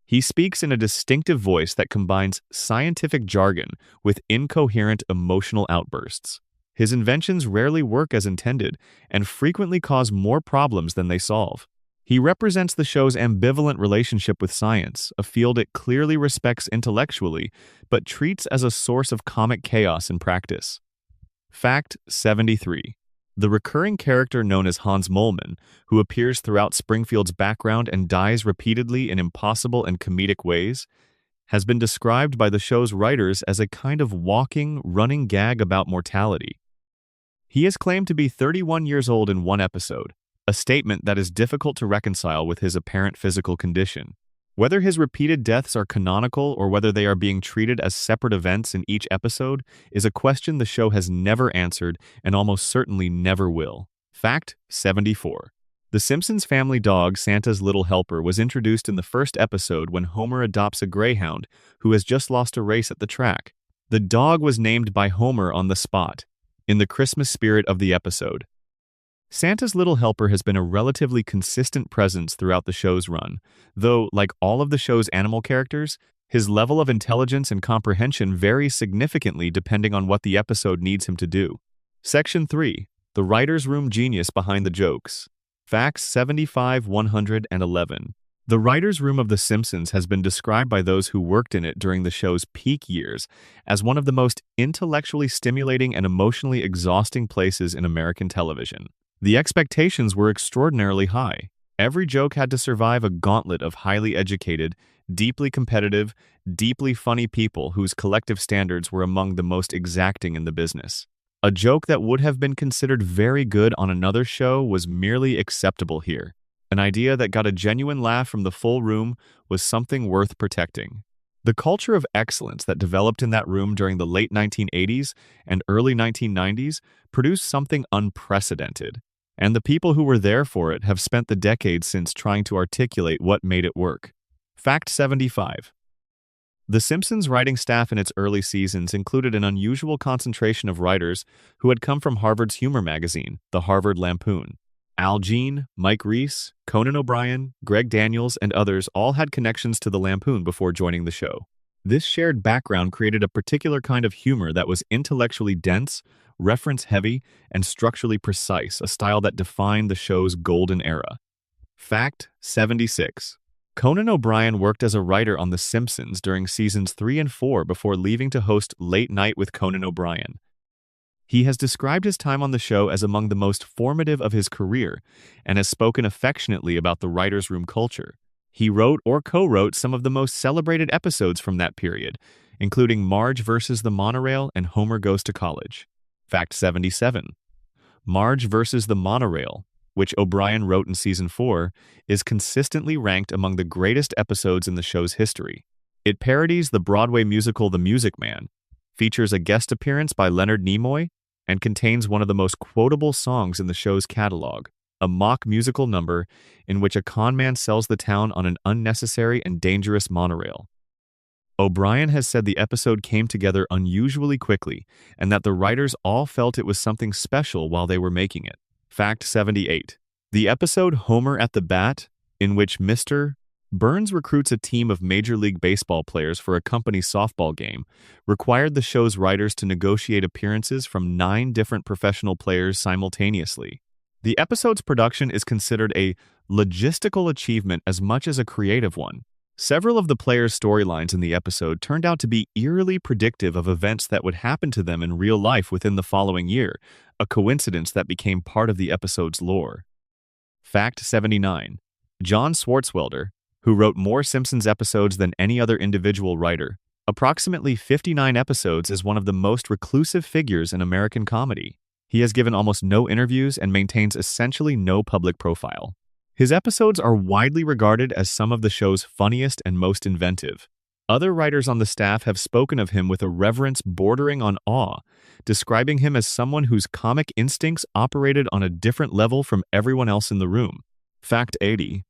He speaks in a distinctive voice that combines scientific jargon with incoherent emotional outbursts. His inventions rarely work as intended and frequently cause more problems than they solve. He represents the show's ambivalent relationship with science, a field it clearly respects intellectually, but treats as a source of comic chaos in practice. Fact 73. The recurring character known as Hans Moleman, who appears throughout Springfield's background and dies repeatedly in impossible and comedic ways, has been described by the show's writers as a kind of walking, running gag about mortality. He is claimed to be 31 years old in one episode, a statement that is difficult to reconcile with his apparent physical condition. Whether his repeated deaths are canonical or whether they are being treated as separate events in each episode is a question the show has never answered and almost certainly never will. Fact 74. The Simpsons family dog Santa's Little Helper was introduced in the first episode when Homer adopts a greyhound who has just lost a race at the track. The dog was named by Homer on the spot, in the Christmas spirit of the episode. Santa's Little Helper has been a relatively consistent presence throughout the show's run, though, like all of the show's animal characters, his level of intelligence and comprehension varies significantly depending on what the episode needs him to do. Section 3. The Writer's Room Genius Behind the Jokes. Facts 75, 111. The writer's room of The Simpsons has been described by those who worked in it during the show's peak years as one of the most intellectually stimulating and emotionally exhausting places in American television. The expectations were extraordinarily high. Every joke had to survive a gauntlet of highly educated, deeply competitive, deeply funny people whose collective standards were among the most exacting in the business. A joke that would have been considered very good on another show was merely acceptable here. An idea that got a genuine laugh from the full room was something worth protecting. The culture of excellence that developed in that room during the late 1980s and early 1990s produced something unprecedented, and the people who were there for it have spent the decades since trying to articulate what made it work. Fact 75. The Simpsons writing staff in its early seasons included an unusual concentration of writers who had come from Harvard's humor magazine, the Harvard Lampoon. Al Jean, Mike Reiss, Conan O'Brien, Greg Daniels, and others all had connections to the Lampoon before joining the show. This shared background created a particular kind of humor that was intellectually dense, reference-heavy, and structurally precise, a style that defined the show's golden era. Fact 76. Conan O'Brien worked as a writer on The Simpsons during seasons 3 and 4 before leaving to host Late Night with Conan O'Brien. He has described his time on the show as among the most formative of his career and has spoken affectionately about the writer's room culture. He wrote or co-wrote some of the most celebrated episodes from that period, including Marge versus the Monorail and Homer Goes to College. Fact 77. Marge versus the Monorail, which O'Brien wrote in Season 4, is consistently ranked among the greatest episodes in the show's history. It parodies the Broadway musical The Music Man, features a guest appearance by Leonard Nimoy, and contains one of the most quotable songs in the show's catalog, a mock musical number in which a con man sells the town on an unnecessary and dangerous monorail. O'Brien has said the episode came together unusually quickly and that the writers all felt it was something special while they were making it. Fact 78. The episode Homer at the Bat, in which Mr. Burns recruits a team of Major League Baseball players for a company softball game, required the show's writers to negotiate appearances from 9 different professional players simultaneously. The episode's production is considered a logistical achievement as much as a creative one. Several of the players' storylines in the episode turned out to be eerily predictive of events that would happen to them in real life within the following year, a coincidence that became part of the episode's lore. Fact 79. John Swartzwelder, who wrote more Simpsons episodes than any other individual writer, approximately 59 episodes, is one of the most reclusive figures in American comedy. He has given almost no interviews and maintains essentially no public profile. His episodes are widely regarded as some of the show's funniest and most inventive. Other writers on the staff have spoken of him with a reverence bordering on awe, describing him as someone whose comic instincts operated on a different level from everyone else in the room. Fact 80.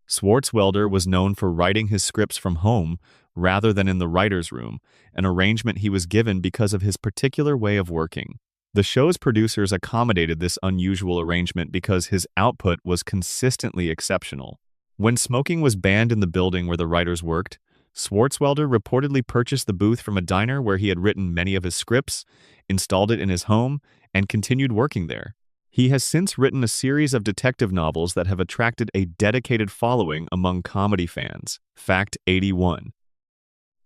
Swartzwelder was known for writing his scripts from home rather than in the writer's room, an arrangement he was given because of his particular way of working. The show's producers accommodated this unusual arrangement because his output was consistently exceptional. When smoking was banned in the building where the writers worked, Swartzwelder reportedly purchased the booth from a diner where he had written many of his scripts, installed it in his home, and continued working there. He has since written a series of detective novels that have attracted a dedicated following among comedy fans. Fact 81.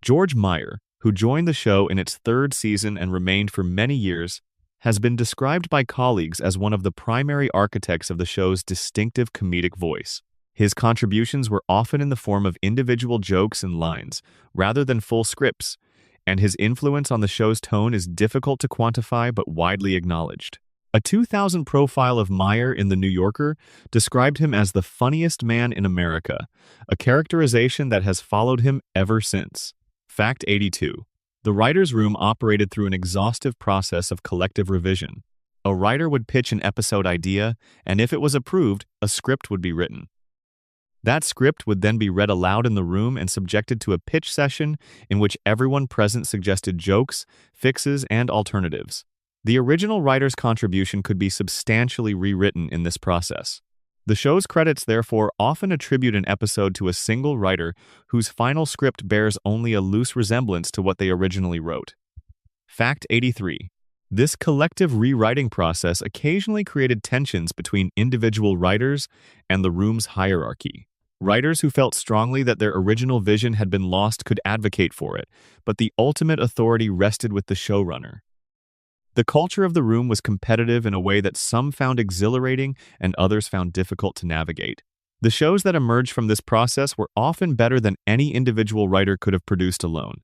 George Meyer, who joined the show in its 3rd season and remained for many years, has been described by colleagues as one of the primary architects of the show's distinctive comedic voice. His contributions were often in the form of individual jokes and lines, rather than full scripts, and his influence on the show's tone is difficult to quantify but widely acknowledged. A 2000 profile of Meyer in The New Yorker described him as the funniest man in America, a characterization that has followed him ever since. Fact 82. The writer's room operated through an exhaustive process of collective revision. A writer would pitch an episode idea, and if it was approved, a script would be written. That script would then be read aloud in the room and subjected to a pitch session in which everyone present suggested jokes, fixes, and alternatives. The original writer's contribution could be substantially rewritten in this process. The show's credits therefore often attribute an episode to a single writer whose final script bears only a loose resemblance to what they originally wrote. Fact 83. This collective rewriting process occasionally created tensions between individual writers and the room's hierarchy. Writers who felt strongly that their original vision had been lost could advocate for it, but the ultimate authority rested with the showrunner. The culture of the room was competitive in a way that some found exhilarating and others found difficult to navigate. The shows that emerged from this process were often better than any individual writer could have produced alone.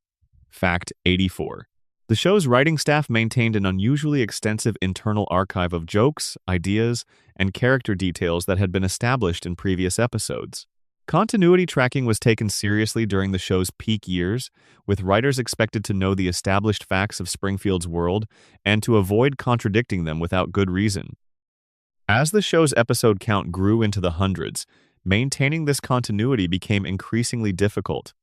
Fact 84. The show's writing staff maintained an unusually extensive internal archive of jokes, ideas, and character details that had been established in previous episodes. Continuity tracking was taken seriously during the show's peak years, with writers expected to know the established facts of Springfield's world and to avoid contradicting them without good reason. As the show's episode count grew into the hundreds, maintaining this continuity became increasingly difficult.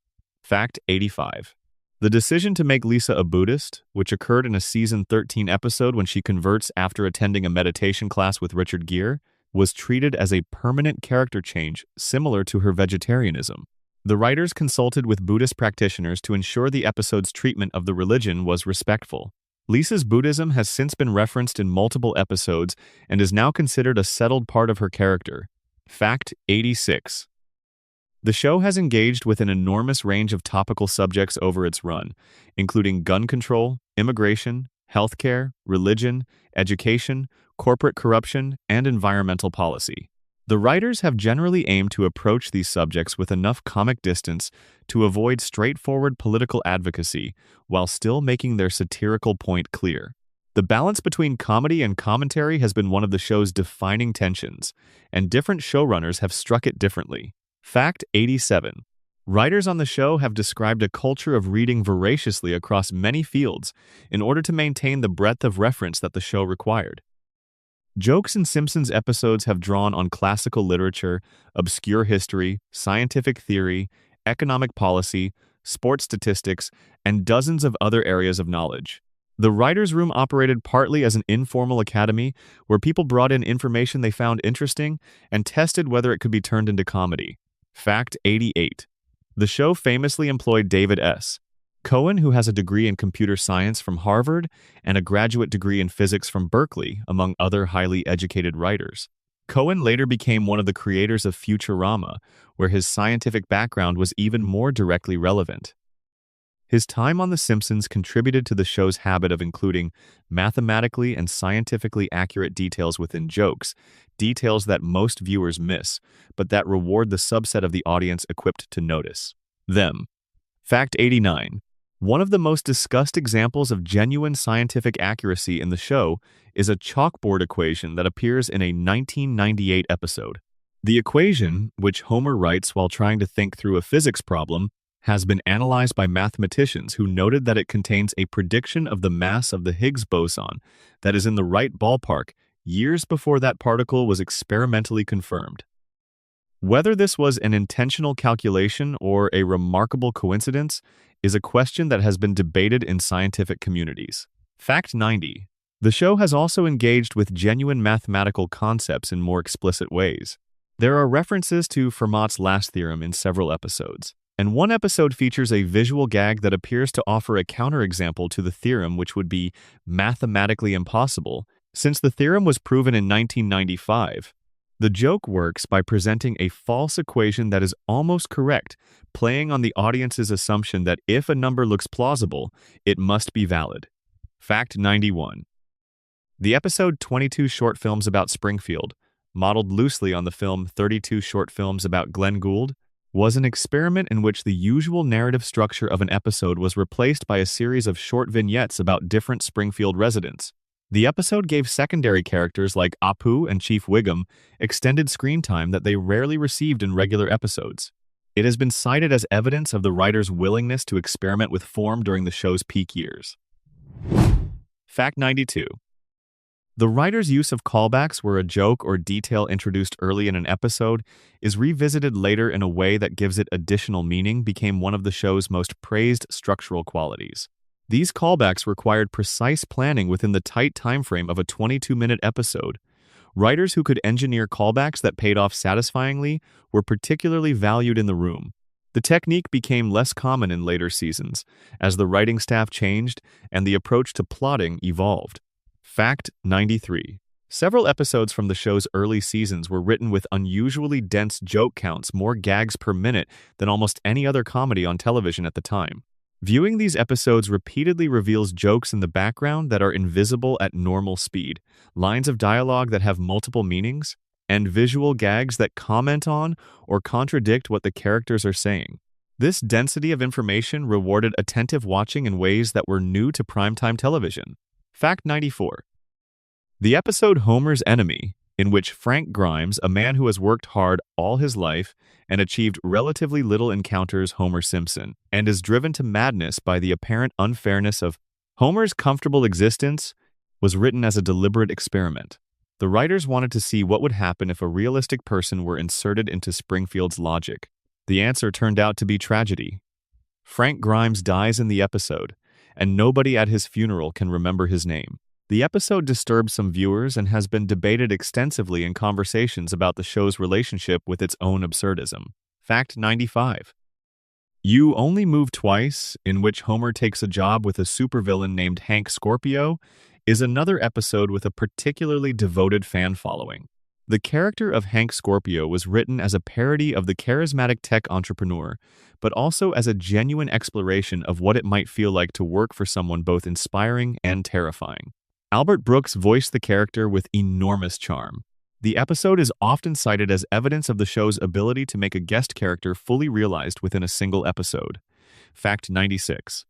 Fact 85. The decision to make Lisa a Buddhist, which occurred in a season 13 episode when she converts after attending a meditation class with Richard Gere, was treated as a permanent character change similar to her vegetarianism. The writers consulted with Buddhist practitioners to ensure the episode's treatment of the religion was respectful. Lisa's Buddhism has since been referenced in multiple episodes and is now considered a settled part of her character. Fact 86. The show has engaged with an enormous range of topical subjects over its run, including gun control, immigration, healthcare, religion, education, corporate corruption, and environmental policy. The writers have generally aimed to approach these subjects with enough comic distance to avoid straightforward political advocacy while still making their satirical point clear. The balance between comedy and commentary has been one of the show's defining tensions, and different showrunners have struck it differently. Fact 87. Writers on the show have described a culture of reading voraciously across many fields in order to maintain the breadth of reference that the show required. Jokes in Simpsons episodes have drawn on classical literature, obscure history, scientific theory, economic policy, sports statistics, and dozens of other areas of knowledge. The writers' room operated partly as an informal academy where people brought in information they found interesting and tested whether it could be turned into comedy. Fact 88. The show famously employed David S. Cohen, who has a degree in computer science from Harvard and a graduate degree in physics from Berkeley, among other highly educated writers. Cohen later became one of the creators of Futurama, where his scientific background was even more directly relevant. His time on The Simpsons contributed to the show's habit of including mathematically and scientifically accurate details within jokes, details that most viewers miss, but that reward the subset of the audience equipped to notice them. Fact 89. One of the most discussed examples of genuine scientific accuracy in the show is a chalkboard equation that appears in a 1998 episode. The equation, which Homer writes while trying to think through a physics problem, has been analyzed by mathematicians who noted that it contains a prediction of the mass of the Higgs boson that is in the right ballpark years before that particle was experimentally confirmed. Whether this was an intentional calculation or a remarkable coincidence is a question that has been debated in scientific communities. Fact 90. The show has also engaged with genuine mathematical concepts in more explicit ways. There are references to Fermat's last theorem in several episodes, and one episode features a visual gag that appears to offer a counterexample to the theorem, which would be mathematically impossible, since the theorem was proven in 1995. The joke works by presenting a false equation that is almost correct, playing on the audience's assumption that if a number looks plausible, it must be valid. Fact 91. The episode 22 Short Films About Springfield, modeled loosely on the film 32 Short Films About Glenn Gould, was an experiment in which the usual narrative structure of an episode was replaced by a series of short vignettes about different Springfield residents. The episode gave secondary characters like Apu and Chief Wiggum extended screen time that they rarely received in regular episodes. It has been cited as evidence of the writer's willingness to experiment with form during the show's peak years. Fact 92. The writer's use of callbacks where a joke or detail introduced early in an episode is revisited later in a way that gives it additional meaning became one of the show's most praised structural qualities. These callbacks required precise planning within the tight time frame of a 22-minute episode. Writers who could engineer callbacks that paid off satisfyingly were particularly valued in the room. The technique became less common in later seasons, as the writing staff changed and the approach to plotting evolved. Fact 93. Several episodes from the show's early seasons were written with unusually dense joke counts, more gags per minute than almost any other comedy on television at the time. Viewing these episodes repeatedly reveals jokes in the background that are invisible at normal speed, lines of dialogue that have multiple meanings, and visual gags that comment on or contradict what the characters are saying. This density of information rewarded attentive watching in ways that were new to primetime television. Fact 94. The episode Homer's Enemy, in which Frank Grimes, a man who has worked hard all his life and achieved relatively little, encounters Homer Simpson and is driven to madness by the apparent unfairness of Homer's comfortable existence, was written as a deliberate experiment. The writers wanted to see what would happen if a realistic person were inserted into Springfield's logic. The answer turned out to be tragedy. Frank Grimes dies in the episode, and nobody at his funeral can remember his name. The episode disturbed some viewers and has been debated extensively in conversations about the show's relationship with its own absurdism. Fact 95. You Only Move Twice, in which Homer takes a job with a supervillain named Hank Scorpio, is another episode with a particularly devoted fan following. The character of Hank Scorpio was written as a parody of the charismatic tech entrepreneur, but also as a genuine exploration of what it might feel like to work for someone both inspiring and terrifying. Albert Brooks voiced the character with enormous charm. The episode is often cited as evidence of the show's ability to make a guest character fully realized within a single episode. Fact 96.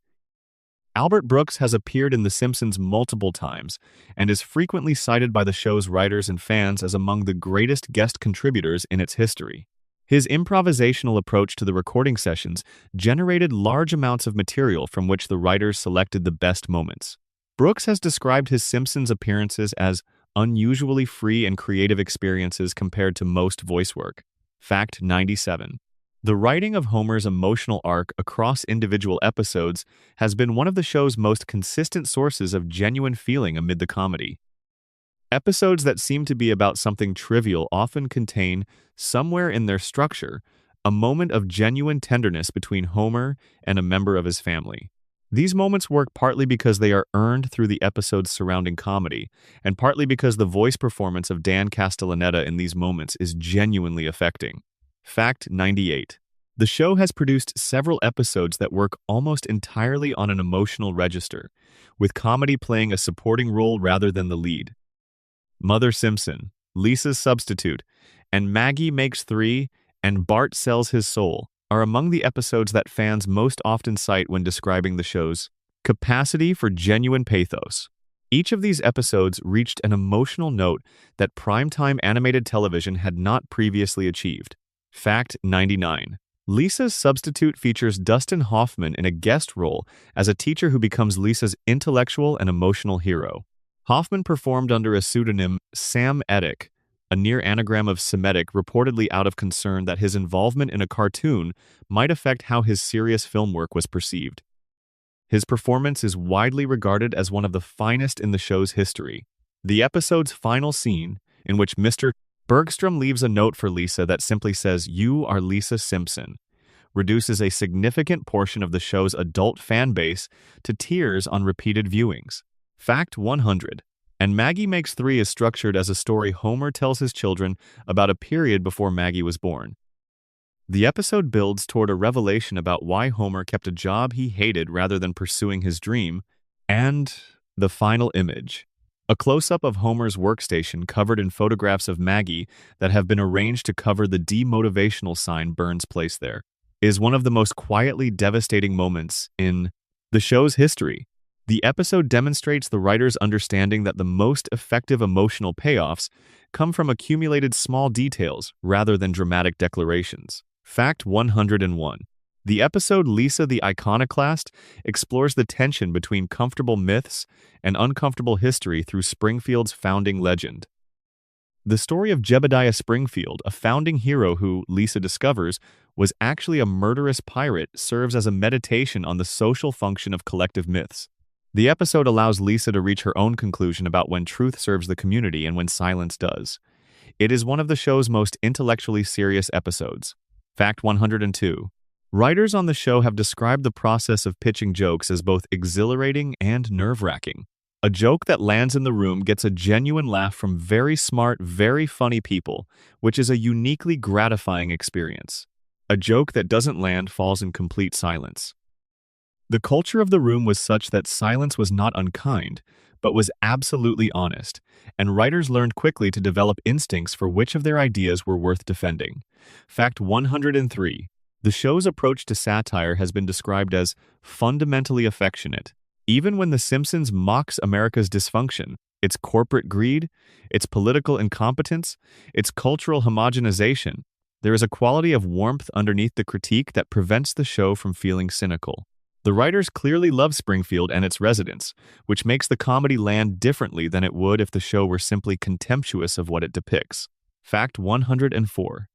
Albert Brooks has appeared in The Simpsons multiple times and is frequently cited by the show's writers and fans as among the greatest guest contributors in its history. His improvisational approach to the recording sessions generated large amounts of material from which the writers selected the best moments. Brooks has described his Simpsons appearances as unusually free and creative experiences compared to most voice work. Fact 97. The writing of Homer's emotional arc across individual episodes has been one of the show's most consistent sources of genuine feeling amid the comedy. Episodes that seem to be about something trivial often contain, somewhere in their structure, a moment of genuine tenderness between Homer and a member of his family. These moments work partly because they are earned through the episodes surrounding comedy, and partly because the voice performance of Dan Castellaneta in these moments is genuinely affecting. Fact 98. The show has produced several episodes that work almost entirely on an emotional register, with comedy playing a supporting role rather than the lead. Mother Simpson, Lisa's Substitute, and Maggie Makes Three, and Bart Sells His Soul are among the episodes that fans most often cite when describing the show's capacity for genuine pathos. Each of these episodes reached an emotional note that primetime animated television had not previously achieved. Fact 99. Lisa's Substitute features Dustin Hoffman in a guest role as a teacher who becomes Lisa's intellectual and emotional hero. Hoffman performed under a pseudonym Sam Edick, a near anagram of Semitic, reportedly out of concern that his involvement in a cartoon might affect how his serious film work was perceived. His performance is widely regarded as one of the finest in the show's history. The episode's final scene, in which Mr. Bergstrom leaves a note for Lisa that simply says, "You are Lisa Simpson," reduces a significant portion of the show's adult fan base to tears on repeated viewings. Fact 100. And Maggie Makes Three is structured as a story Homer tells his children about a period before Maggie was born. The episode builds toward a revelation about why Homer kept a job he hated rather than pursuing his dream, and the final image. A close-up of Homer's workstation covered in photographs of Maggie that have been arranged to cover the demotivational sign Burns placed there, is one of the most quietly devastating moments in the show's history. The episode demonstrates the writer's understanding that the most effective emotional payoffs come from accumulated small details rather than dramatic declarations. Fact 101. The episode Lisa the Iconoclast explores the tension between comfortable myths and uncomfortable history through Springfield's founding legend. The story of Jebediah Springfield, a founding hero who, Lisa discovers, was actually a murderous pirate, serves as a meditation on the social function of collective myths. The episode allows Lisa to reach her own conclusion about when truth serves the community and when silence does. It is one of the show's most intellectually serious episodes. Fact 102. Writers on the show have described the process of pitching jokes as both exhilarating and nerve-wracking. A joke that lands in the room gets a genuine laugh from very smart, very funny people, which is a uniquely gratifying experience. A joke that doesn't land falls in complete silence. The culture of the room was such that silence was not unkind, but was absolutely honest, and writers learned quickly to develop instincts for which of their ideas were worth defending. Fact 103. The show's approach to satire has been described as fundamentally affectionate. Even when The Simpsons mocks America's dysfunction, its corporate greed, its political incompetence, its cultural homogenization, there is a quality of warmth underneath the critique that prevents the show from feeling cynical. The writers clearly love Springfield and its residents, which makes the comedy land differently than it would if the show were simply contemptuous of what it depicts. Fact 104.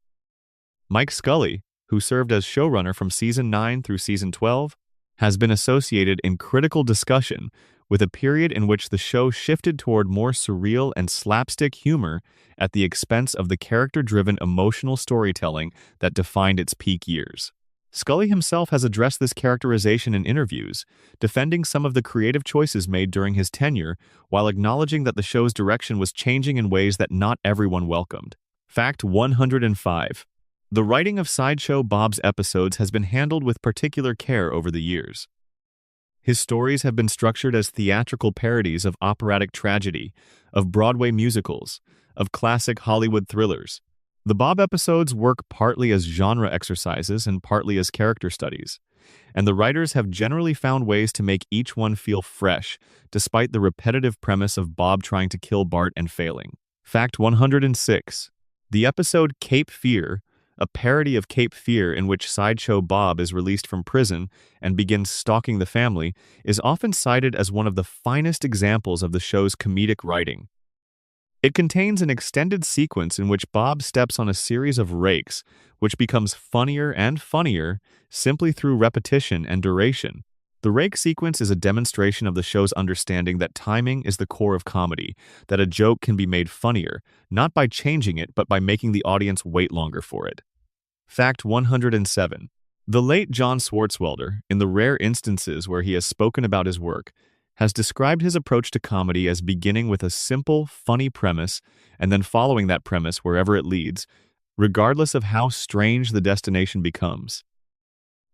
Mike Scully, who served as showrunner from Season 9 through Season 12, has been associated in critical discussion with a period in which the show shifted toward more surreal and slapstick humor at the expense of the character-driven emotional storytelling that defined its peak years. Scully himself has addressed this characterization in interviews, defending some of the creative choices made during his tenure while acknowledging that the show's direction was changing in ways that not everyone welcomed. Fact 105. The writing of Sideshow Bob's episodes has been handled with particular care over the years. His stories have been structured as theatrical parodies of operatic tragedy, of Broadway musicals, of classic Hollywood thrillers. The Bob episodes work partly as genre exercises and partly as character studies, and the writers have generally found ways to make each one feel fresh, despite the repetitive premise of Bob trying to kill Bart and failing. Fact 106. The episode Cape Fear, a parody of Cape Fear in which Sideshow Bob is released from prison and begins stalking the family, is often cited as one of the finest examples of the show's comedic writing. It contains an extended sequence in which Bob steps on a series of rakes, which becomes funnier and funnier simply through repetition and duration. The rake sequence is a demonstration of the show's understanding that timing is the core of comedy, that a joke can be made funnier, not by changing it, but by making the audience wait longer for it. Fact 107. The late John Swartzwelder, in the rare instances where he has spoken about his work, has described his approach to comedy as beginning with a simple, funny premise and then following that premise wherever it leads, regardless of how strange the destination becomes.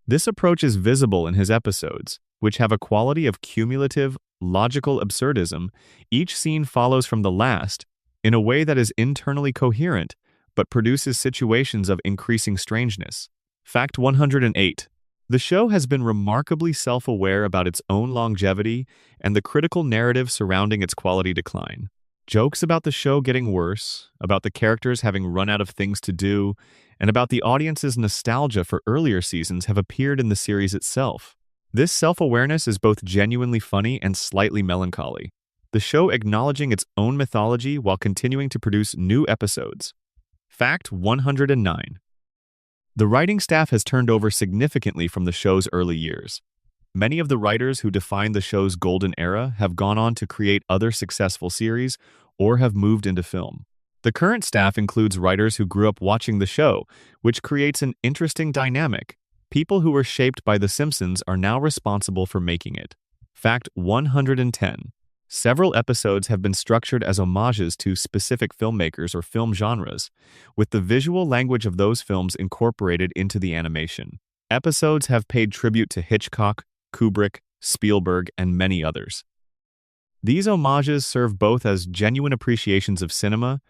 This approach is visible in his episodes, which have a quality of cumulative, logical absurdism. Each scene follows from the last in a way that is internally coherent, but produces situations of increasing strangeness. Fact 108. The show has been remarkably self-aware about its own longevity and the critical narrative surrounding its quality decline. Jokes about the show getting worse, about the characters having run out of things to do, and about the audience's nostalgia for earlier seasons have appeared in the series itself. This self-awareness is both genuinely funny and slightly melancholy, the show acknowledging its own mythology while continuing to produce new episodes. Fact 109. The writing staff has turned over significantly from the show's early years. Many of the writers who defined the show's golden era have gone on to create other successful series or have moved into film. The current staff includes writers who grew up watching the show, which creates an interesting dynamic. People who were shaped by The Simpsons are now responsible for making it. Fact 110. Several episodes have been structured as homages to specific filmmakers or film genres, with the visual language of those films incorporated into the animation. Episodes have paid tribute to Hitchcock, Kubrick, Spielberg, and many others. These homages serve both as genuine appreciations of cinema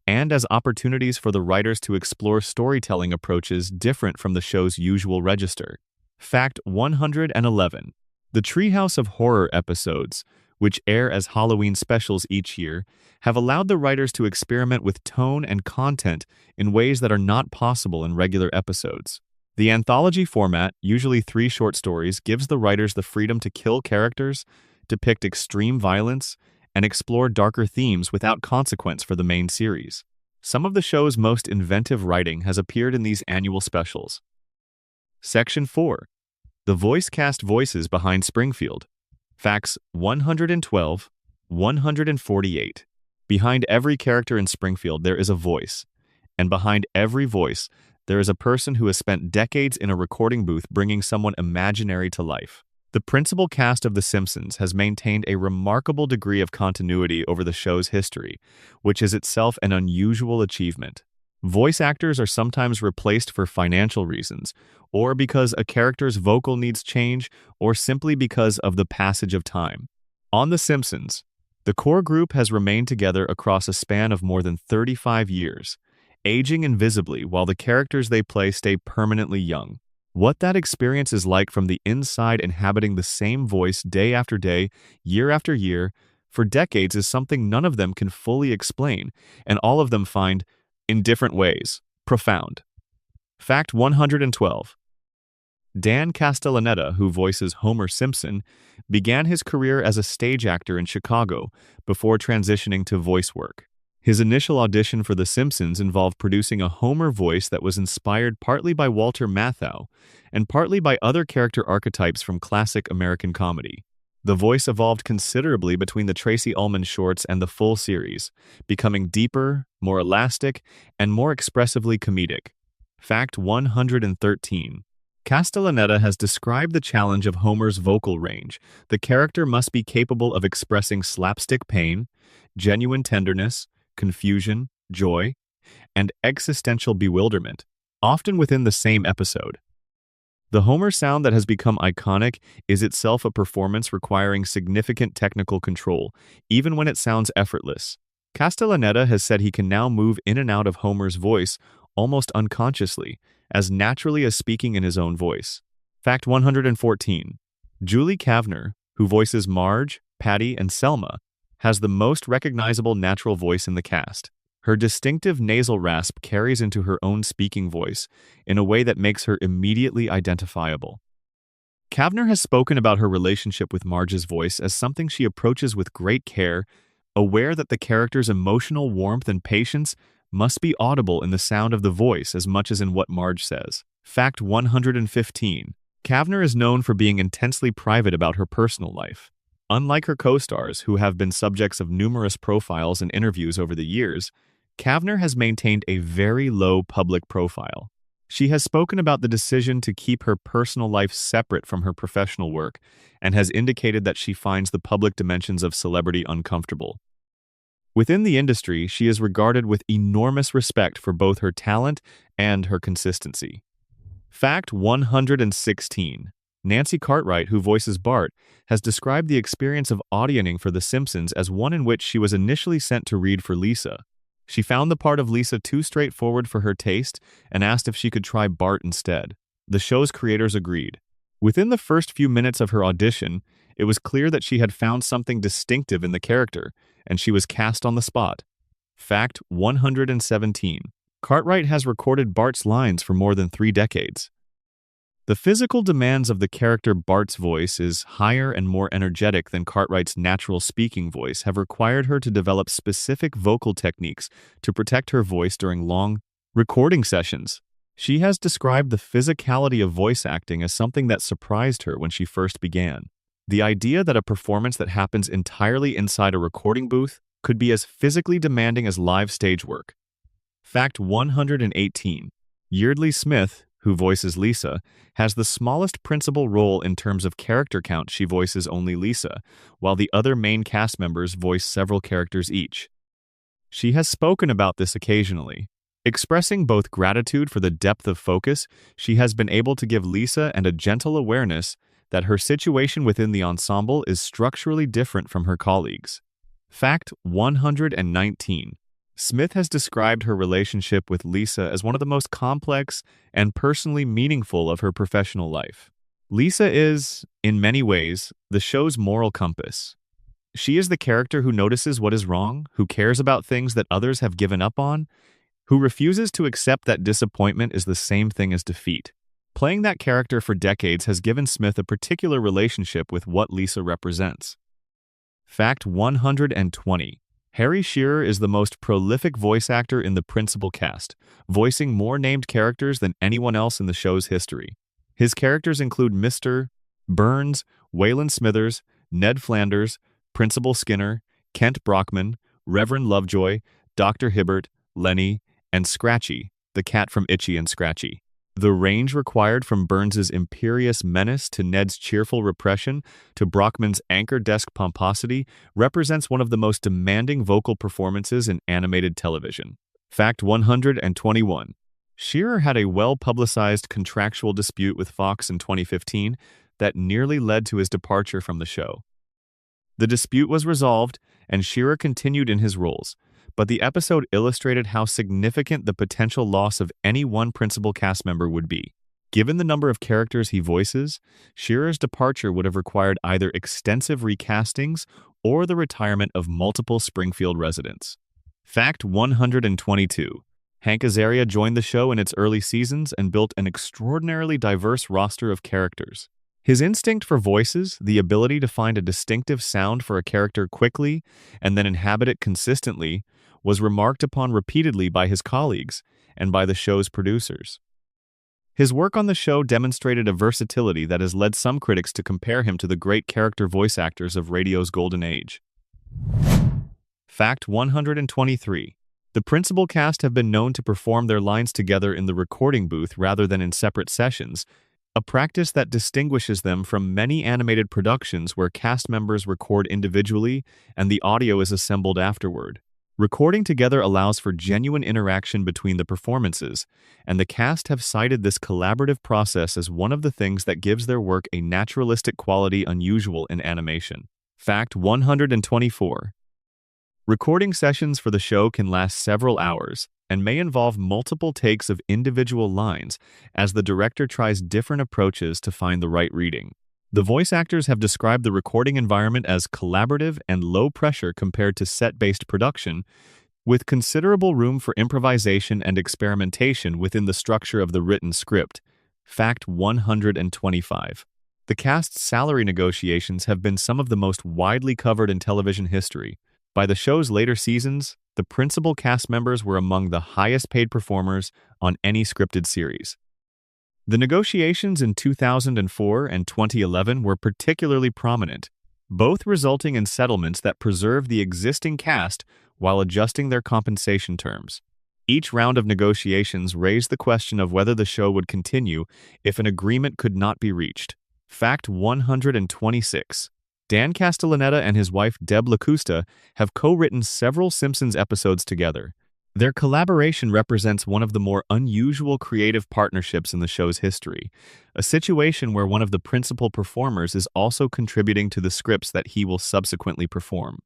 and as opportunities for the writers to explore storytelling approaches different from the show's usual register. Fact 111. The Treehouse of Horror episodes, which air as Halloween specials each year, have allowed the writers to experiment with tone and content in ways that are not possible in regular episodes. The anthology format, usually 3 short stories, gives the writers the freedom to kill characters, depict extreme violence, and explore darker themes without consequence for the main series. Some of the show's most inventive writing has appeared in these annual specials. Section 4. The voice cast voices behind Springfield. Facts 112, 148. Behind every character in Springfield there is a voice, and behind every voice there is a person who has spent decades in a recording booth bringing someone imaginary to life. The principal cast of The Simpsons has maintained a remarkable degree of continuity over the show's history, which is itself an unusual achievement. Voice actors are sometimes replaced for financial reasons, or because a character's vocal needs change, or simply because of the passage of time. On The Simpsons, the core group has remained together across a span of more than 35 years, aging invisibly while the characters they play stay permanently young. What that experience is like from the inside, inhabiting the same voice day after day, year after year, for decades, is something none of them can fully explain, and all of them find, in different ways, profound. Fact 112. Dan Castellaneta, who voices Homer Simpson, began his career as a stage actor in Chicago before transitioning to voice work. His initial audition for The Simpsons involved producing a Homer voice that was inspired partly by Walter Matthau and partly by other character archetypes from classic American comedy. The voice evolved considerably between the Tracy Ullman shorts and the full series, becoming deeper, more elastic, and more expressively comedic. Fact 113. Castellaneta has described the challenge of Homer's vocal range. The character must be capable of expressing slapstick pain, genuine tenderness, confusion, joy, and existential bewilderment, often within the same episode. The Homer sound that has become iconic is itself a performance requiring significant technical control, even when it sounds effortless. Castellaneta has said he can now move in and out of Homer's voice almost unconsciously, as naturally as speaking in his own voice. Fact 114. Julie Kavner, who voices Marge, Patty, and Selma, has the most recognizable natural voice in the cast. Her distinctive nasal rasp carries into her own speaking voice in a way that makes her immediately identifiable. Kavner has spoken about her relationship with Marge's voice as something she approaches with great care, aware that the character's emotional warmth and patience must be audible in the sound of the voice as much as in what Marge says. Fact 115. Kavner is known for being intensely private about her personal life. Unlike her co-stars, who have been subjects of numerous profiles and interviews over the years, Kavner has maintained a very low public profile. She has spoken about the decision to keep her personal life separate from her professional work and has indicated that she finds the public dimensions of celebrity uncomfortable. Within the industry, she is regarded with enormous respect for both her talent and her consistency. Fact 116. Nancy Cartwright, who voices Bart, has described the experience of auditioning for The Simpsons as one in which she was initially sent to read for Lisa. She found the part of Lisa too straightforward for her taste and asked if she could try Bart instead. The show's creators agreed. Within the first few minutes of her audition, it was clear that she had found something distinctive in the character, and she was cast on the spot. Fact 117. Cartwright has recorded Bart's lines for more than 3 decades. The physical demands of the character Bart's voice is higher and more energetic than Cartwright's natural speaking voice have required her to develop specific vocal techniques to protect her voice during long recording sessions. She has described the physicality of voice acting as something that surprised her when she first began. The idea that a performance that happens entirely inside a recording booth could be as physically demanding as live stage work. Fact 118. Yeardley Smith, who voices Lisa, has the smallest principal role in terms of character count. She voices only Lisa, while the other main cast members voice several characters each. She has spoken about this occasionally. Expressing both gratitude for the depth of focus she has been able to give Lisa and a gentle awareness that her situation within the ensemble is structurally different from her colleagues. Fact 119. Smith has described her relationship with Lisa as one of the most complex and personally meaningful of her professional life. Lisa is, in many ways, the show's moral compass. She is the character who notices what is wrong, who cares about things that others have given up on, who refuses to accept that disappointment is the same thing as defeat. Playing that character for decades has given Smith a particular relationship with what Lisa represents. Fact 120. Harry Shearer is the most prolific voice actor in the principal cast, voicing more named characters than anyone else in the show's history. His characters include Mr. Burns, Waylon Smithers, Ned Flanders, Principal Skinner, Kent Brockman, Reverend Lovejoy, Dr. Hibbert, Lenny, and Scratchy, the cat from Itchy and Scratchy. The range required from Burns's imperious menace to Ned's cheerful repression to Brockman's anchor desk pomposity represents one of the most demanding vocal performances in animated television. Fact 121. Shearer had a well-publicized contractual dispute with Fox in 2015 that nearly led to his departure from the show. The dispute was resolved, and Shearer continued in his roles, but the episode illustrated how significant the potential loss of any one principal cast member would be. Given the number of characters he voices, Shearer's departure would have required either extensive recastings or the retirement of multiple Springfield residents. Fact 122. Hank Azaria joined the show in its early seasons and built an extraordinarily diverse roster of characters. His instinct for voices, the ability to find a distinctive sound for a character quickly and then inhabit it consistently, was remarked upon repeatedly by his colleagues and by the show's producers. His work on the show demonstrated a versatility that has led some critics to compare him to the great character voice actors of radio's golden age. Fact 123. The principal cast have been known to perform their lines together in the recording booth rather than in separate sessions, a practice that distinguishes them from many animated productions where cast members record individually and the audio is assembled afterward. Recording together allows for genuine interaction between the performances, and the cast have cited this collaborative process as one of the things that gives their work a naturalistic quality unusual in animation. Fact 124. Recording sessions for the show can last several hours and may involve multiple takes of individual lines as the director tries different approaches to find the right reading. The voice actors have described the recording environment as collaborative and low pressure compared to set-based production, with considerable room for improvisation and experimentation within the structure of the written script. Fact 125. The cast's salary negotiations have been some of the most widely covered in television history. By the show's later seasons, the principal cast members were among the highest-paid performers on any scripted series. The negotiations in 2004 and 2011 were particularly prominent, both resulting in settlements that preserved the existing cast while adjusting their compensation terms. Each round of negotiations raised the question of whether the show would continue if an agreement could not be reached. Fact 126. Dan Castellaneta and his wife Deb LaCusta have co-written several Simpsons episodes together. Their collaboration represents one of the more unusual creative partnerships in the show's history, a situation where one of the principal performers is also contributing to the scripts that he will subsequently perform.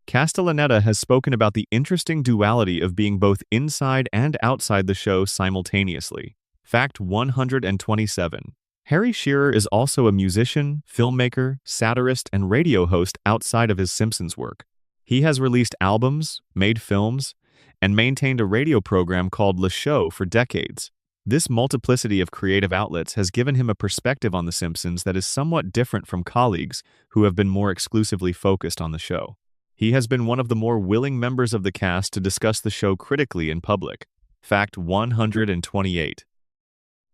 Castellaneta has spoken about the interesting duality of being both inside and outside the show simultaneously. Fact 127. Harry Shearer is also a musician, filmmaker, satirist, and radio host outside of his Simpsons work. He has released albums, made films, and maintained a radio program called Le Show for decades. This multiplicity of creative outlets has given him a perspective on The Simpsons that is somewhat different from colleagues who have been more exclusively focused on the show. He has been one of the more willing members of the cast to discuss the show critically in public. Fact 128.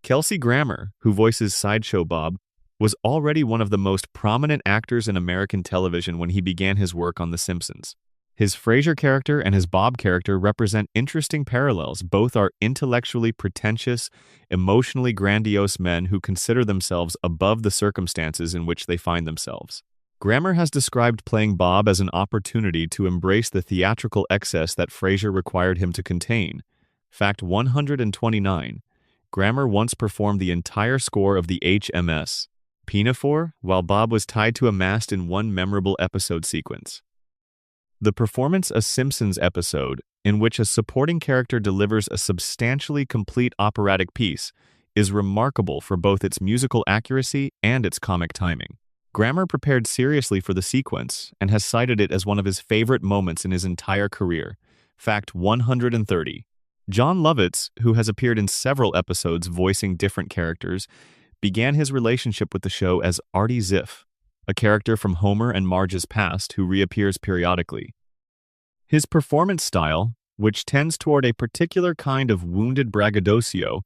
Kelsey Grammer, who voices Sideshow Bob, was already one of the most prominent actors in American television when he began his work on The Simpsons. His Frasier character and his Bob character represent interesting parallels. Both are intellectually pretentious, emotionally grandiose men who consider themselves above the circumstances in which they find themselves. Grammer has described playing Bob as an opportunity to embrace the theatrical excess that Frasier required him to contain. Fact 129. Grammer once performed the entire score of the HMS Pinafore while Bob was tied to a mast in one memorable episode sequence. The performance A Simpsons episode, in which a supporting character delivers a substantially complete operatic piece, is remarkable for both its musical accuracy and its comic timing. Grammer prepared seriously for the sequence and has cited it as one of his favorite moments in his entire career. Fact 130. John Lovitz, who has appeared in several episodes voicing different characters, began his relationship with the show as Artie Ziff, a character from Homer and Marge's past who reappears periodically. His performance style, which tends toward a particular kind of wounded braggadocio,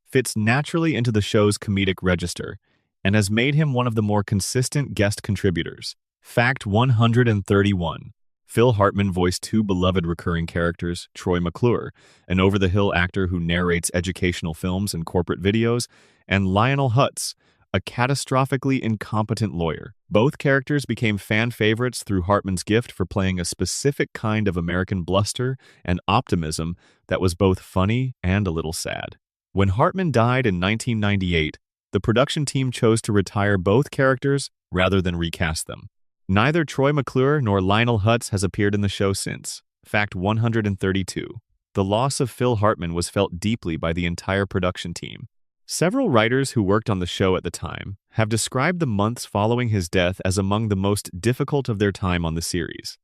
fits naturally into the show's comedic register and has made him one of the more consistent guest contributors. Fact 131. Phil Hartman voiced two beloved recurring characters, Troy McClure, an over-the-hill actor who narrates educational films and corporate videos, and Lionel Hutz, a catastrophically incompetent lawyer. Both characters became fan favorites through Hartman's gift for playing a specific kind of American bluster and optimism that was both funny and a little sad. When Hartman died in 1998, the production team chose to retire both characters rather than recast them. Neither Troy McClure nor Lionel Hutz has appeared in the show since. Fact 132. The loss of Phil Hartman was felt deeply by the entire production team. Several writers who worked on the show at the time have described the months following his death as among the most difficult of their time on the series.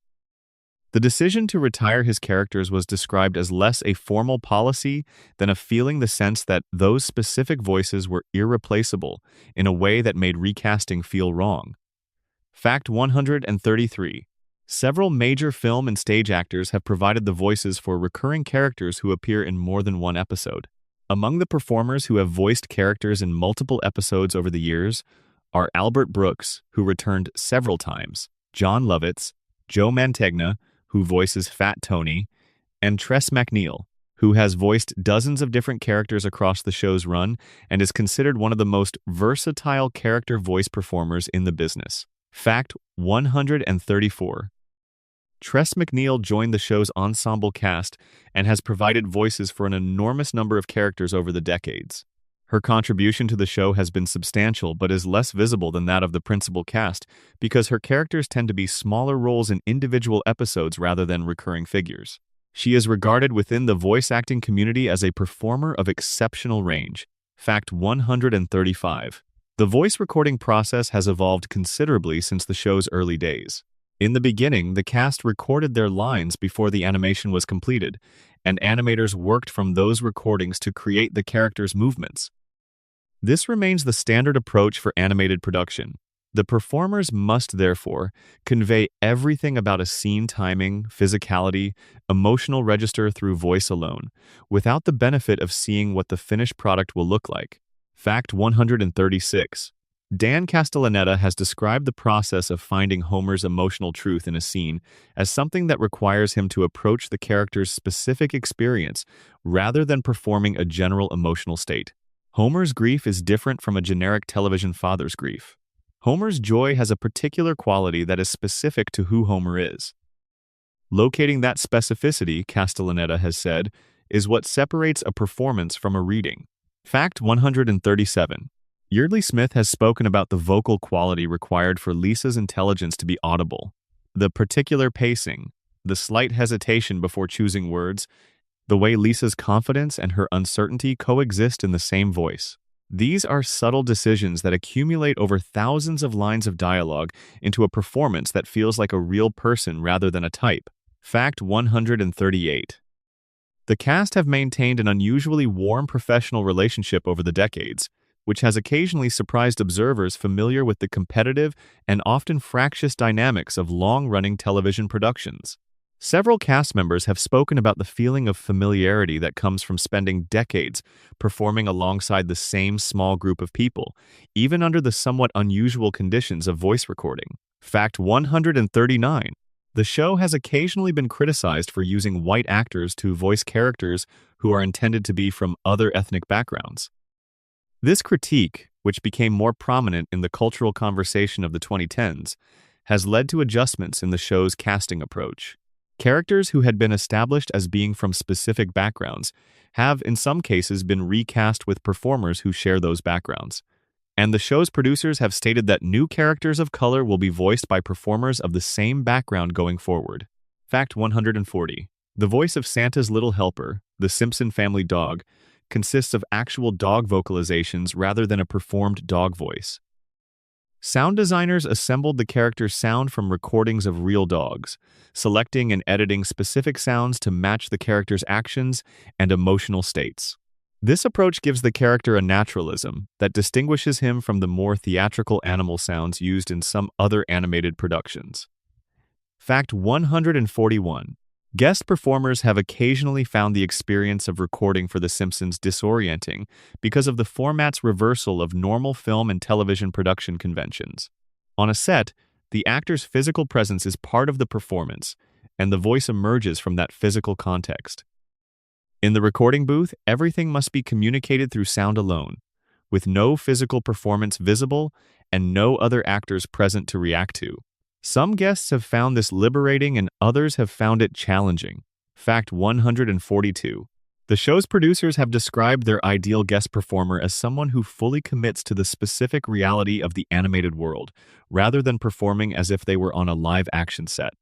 The decision to retire his characters was described as less a formal policy than a feeling the sense that those specific voices were irreplaceable in a way that made recasting feel wrong. Fact 133. Several major film and stage actors have provided the voices for recurring characters who appear in more than one episode. Among the performers who have voiced characters in multiple episodes over the years are Albert Brooks, who returned several times, John Lovitz, Joe Mantegna, who voices Fat Tony, and Tress MacNeille, who has voiced dozens of different characters across the show's run and is considered one of the most versatile character voice performers in the business. Fact 134. Tress MacNeille joined the show's ensemble cast and has provided voices for an enormous number of characters over the decades. Her contribution to the show has been substantial but is less visible than that of the principal cast because her characters tend to be smaller roles in individual episodes rather than recurring figures. She is regarded within the voice acting community as a performer of exceptional range. Fact 135. The voice recording process has evolved considerably since the show's early days. In the beginning, the cast recorded their lines before the animation was completed, and animators worked from those recordings to create the characters' movements. This remains the standard approach for animated production. The performers must, therefore, convey everything about a scene timing, physicality, emotional register through voice alone, without the benefit of seeing what the finished product will look like. Fact 136. Dan Castellaneta has described the process of finding Homer's emotional truth in a scene as something that requires him to approach the character's specific experience rather than performing a general emotional state. Homer's grief is different from a generic television father's grief. Homer's joy has a particular quality that is specific to who Homer is. Locating that specificity, Castellaneta has said, is what separates a performance from a reading. Fact 137. Yeardley Smith has spoken about the vocal quality required for Lisa's intelligence to be audible. The particular pacing, the slight hesitation before choosing words, the way Lisa's confidence and her uncertainty coexist in the same voice. These are subtle decisions that accumulate over thousands of lines of dialogue into a performance that feels like a real person rather than a type. Fact 138. The cast have maintained an unusually warm professional relationship over the decades, which has occasionally surprised observers familiar with the competitive and often fractious dynamics of long-running television productions. Several cast members have spoken about the feeling of familiarity that comes from spending decades performing alongside the same small group of people, even under the somewhat unusual conditions of voice recording. Fact 139. The show has occasionally been criticized for using white actors to voice characters who are intended to be from other ethnic backgrounds. This critique, which became more prominent in the cultural conversation of the 2010s, has led to adjustments in the show's casting approach. Characters who had been established as being from specific backgrounds have, in some cases, been recast with performers who share those backgrounds. And the show's producers have stated that new characters of color will be voiced by performers of the same background going forward. Fact 140. The voice of Santa's little helper, the Simpson family dog, consists of actual dog vocalizations rather than a performed dog voice. Sound designers assembled the character's sound from recordings of real dogs, selecting and editing specific sounds to match the character's actions and emotional states. This approach gives the character a naturalism that distinguishes him from the more theatrical animal sounds used in some other animated productions. Fact 141. Guest performers have occasionally found the experience of recording for The Simpsons disorienting because of the format's reversal of normal film and television production conventions. On a set, the actor's physical presence is part of the performance, and the voice emerges from that physical context. In the recording booth, everything must be communicated through sound alone. with no physical performance visible and no other actors present to react to. Some guests have found this liberating and others have found it challenging. Fact 142. The show's producers have described their ideal guest performer as someone who fully commits to the specific reality of the animated world, rather than performing as if they were on a live-action set.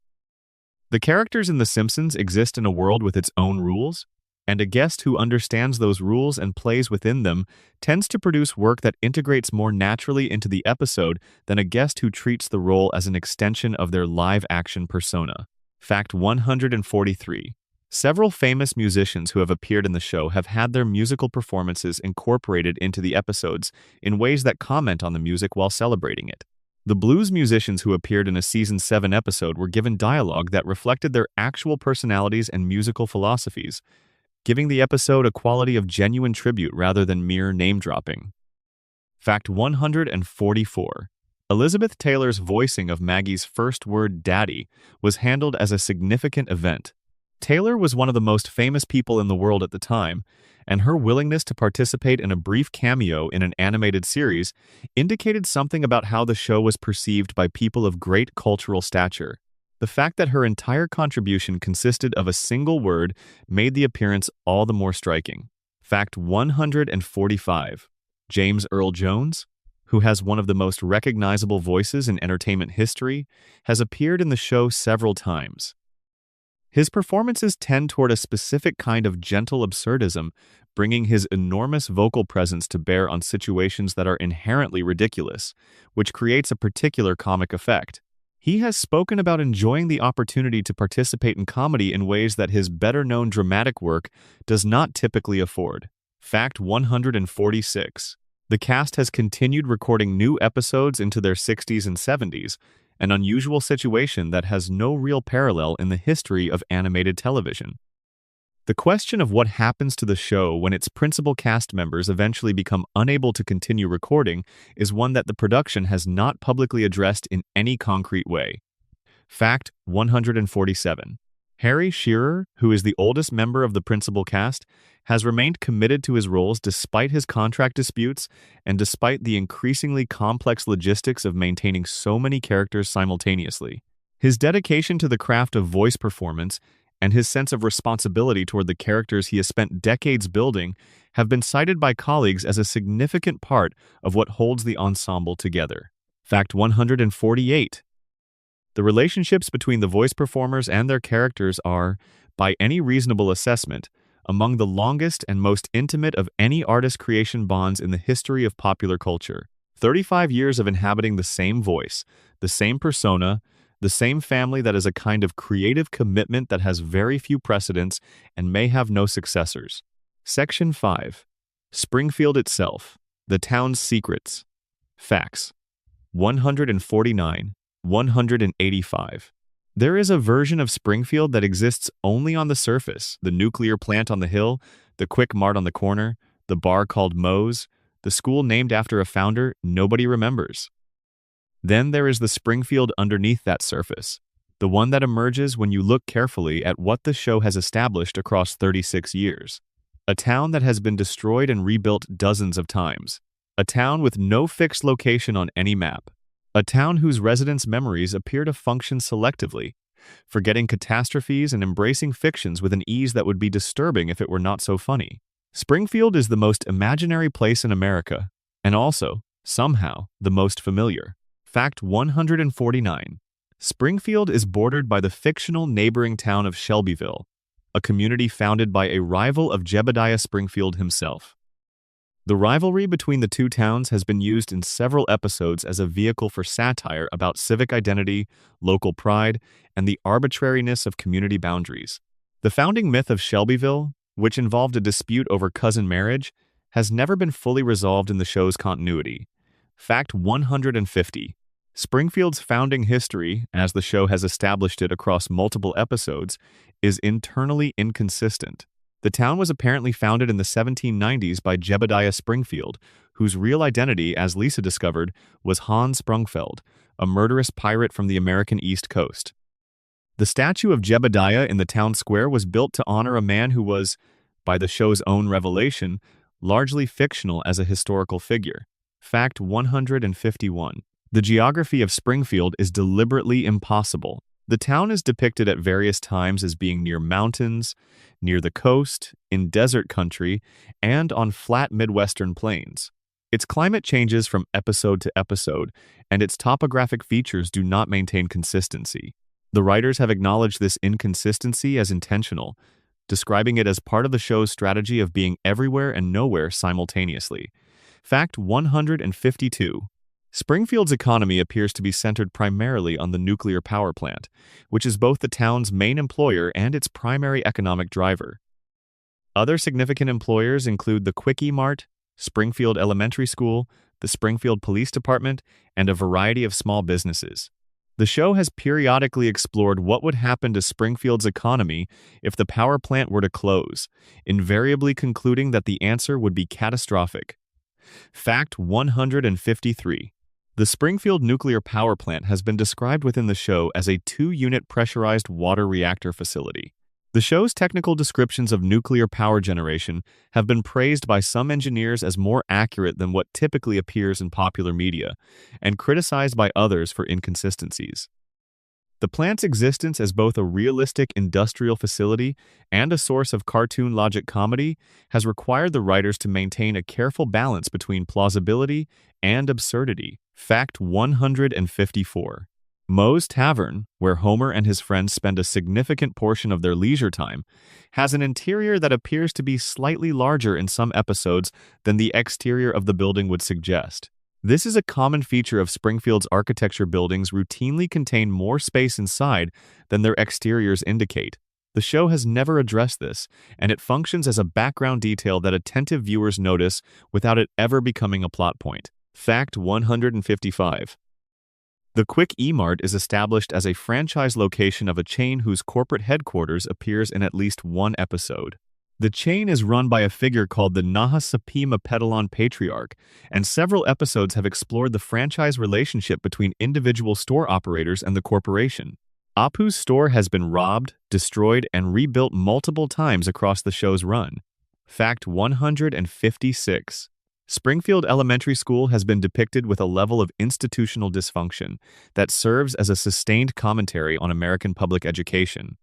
The characters in The Simpsons exist in a world with its own rules, and a guest who understands those rules and plays within them tends to produce work that integrates more naturally into the episode than a guest who treats the role as an extension of their live-action persona. Fact 143. Several famous musicians who have appeared in the show have had their musical performances incorporated into the episodes in ways that comment on the music while celebrating it. The blues musicians who appeared in a Season 7 episode were given dialogue that reflected their actual personalities and musical philosophies, giving the episode a quality of genuine tribute rather than mere name-dropping. Fact 144. Elizabeth Taylor's voicing of Maggie's first word, Daddy, was handled as a significant event. Taylor was one of the most famous people in the world at the time, and her willingness to participate in a brief cameo in an animated series indicated something about how the show was perceived by people of great cultural stature. The fact that her entire contribution consisted of a single word made the appearance all the more striking. Fact 145. James Earl Jones, who has one of the most recognizable voices in entertainment history, has appeared in the show several times. His performances tend toward a specific kind of gentle absurdism, bringing his enormous vocal presence to bear on situations that are inherently ridiculous, which creates a particular comic effect. He has spoken about enjoying the opportunity to participate in comedy in ways that his better-known dramatic work does not typically afford. Fact 146. The cast has continued recording new episodes into their 60s and 70s, an unusual situation that has no real parallel in the history of animated television. The question of what happens to the show when its principal cast members eventually become unable to continue recording is one that the production has not publicly addressed in any concrete way. Fact 147. Harry Shearer, who is the oldest member of the principal cast, has remained committed to his roles despite his contract disputes and despite the increasingly complex logistics of maintaining so many characters simultaneously. His dedication to the craft of voice performance and his sense of responsibility toward the characters he has spent decades building have been cited by colleagues as a significant part of what holds the ensemble together. Fact 148. The relationships between the voice performers and their characters are, by any reasonable assessment, among the longest and most intimate of any artist creation bonds in the history of popular culture. 35 years of inhabiting the same voice, the same persona, the same family that is a kind of creative commitment that has very few precedents and may have no successors. Section 5. Springfield itself, the town's secrets. Facts. 149. 185. There is a version of Springfield that exists only on the surface: the nuclear plant on the hill, the Quick Mart on the corner, the bar called Moe's, the school named after a founder nobody remembers. Then there is the Springfield underneath that surface, the one that emerges when you look carefully at what the show has established across 36 years. A town that has been destroyed and rebuilt dozens of times. A town with no fixed location on any map. A town whose residents' memories appear to function selectively, forgetting catastrophes and embracing fictions with an ease that would be disturbing if it were not so funny. Springfield is the most imaginary place in America, and also, somehow, the most familiar. Fact 149. Springfield is bordered by the fictional neighboring town of Shelbyville, a community founded by a rival of Jebediah Springfield himself. The rivalry between the two towns has been used in several episodes as a vehicle for satire about civic identity, local pride, and the arbitrariness of community boundaries. The founding myth of Shelbyville, which involved a dispute over cousin marriage, has never been fully resolved in the show's continuity. Fact 150. Springfield's founding history, as the show has established it across multiple episodes, is internally inconsistent. The town was apparently founded in the 1790s by Jebediah Springfield, whose real identity, as Lisa discovered, was Hans Sprungfeld, a murderous pirate from the American East Coast. The statue of Jebediah in the town square was built to honor a man who was, by the show's own revelation, largely fictional as a historical figure. Fact 151. The geography of Springfield is deliberately impossible. The town is depicted at various times as being near mountains, near the coast, in desert country, and on flat Midwestern plains. Its climate changes from episode to episode, and its topographic features do not maintain consistency. The writers have acknowledged this inconsistency as intentional, describing it as part of the show's strategy of being everywhere and nowhere simultaneously. Fact 152. Springfield's economy appears to be centered primarily on the nuclear power plant, which is both the town's main employer and its primary economic driver. Other significant employers include the Quickie Mart, Springfield Elementary School, the Springfield Police Department, and a variety of small businesses. The show has periodically explored what would happen to Springfield's economy if the power plant were to close, invariably concluding that the answer would be catastrophic. Fact 153. The Springfield nuclear power plant has been described within the show as a 2-unit pressurized water reactor facility. The show's technical descriptions of nuclear power generation have been praised by some engineers as more accurate than what typically appears in popular media, and criticized by others for inconsistencies. The plant's existence as both a realistic industrial facility and a source of cartoon logic comedy has required the writers to maintain a careful balance between plausibility and absurdity. Fact 154. Moe's Tavern, where Homer and his friends spend a significant portion of their leisure time, has an interior that appears to be slightly larger in some episodes than the exterior of the building would suggest. This is a common feature of Springfield's architecture. Buildings routinely contain more space inside than their exteriors indicate. The show has never addressed this, and it functions as a background detail that attentive viewers notice without it ever becoming a plot point. Fact 155. The Quickie Mart is established as a franchise location of a chain whose corporate headquarters appears in at least one episode. The chain is run by a figure called the Nahasapima Petalon Patriarch, and several episodes have explored the franchise relationship between individual store operators and the corporation. Apu's store has been robbed, destroyed, and rebuilt multiple times across the show's run. Fact 156. Springfield Elementary School has been depicted with a level of institutional dysfunction that serves as a sustained commentary on American public education.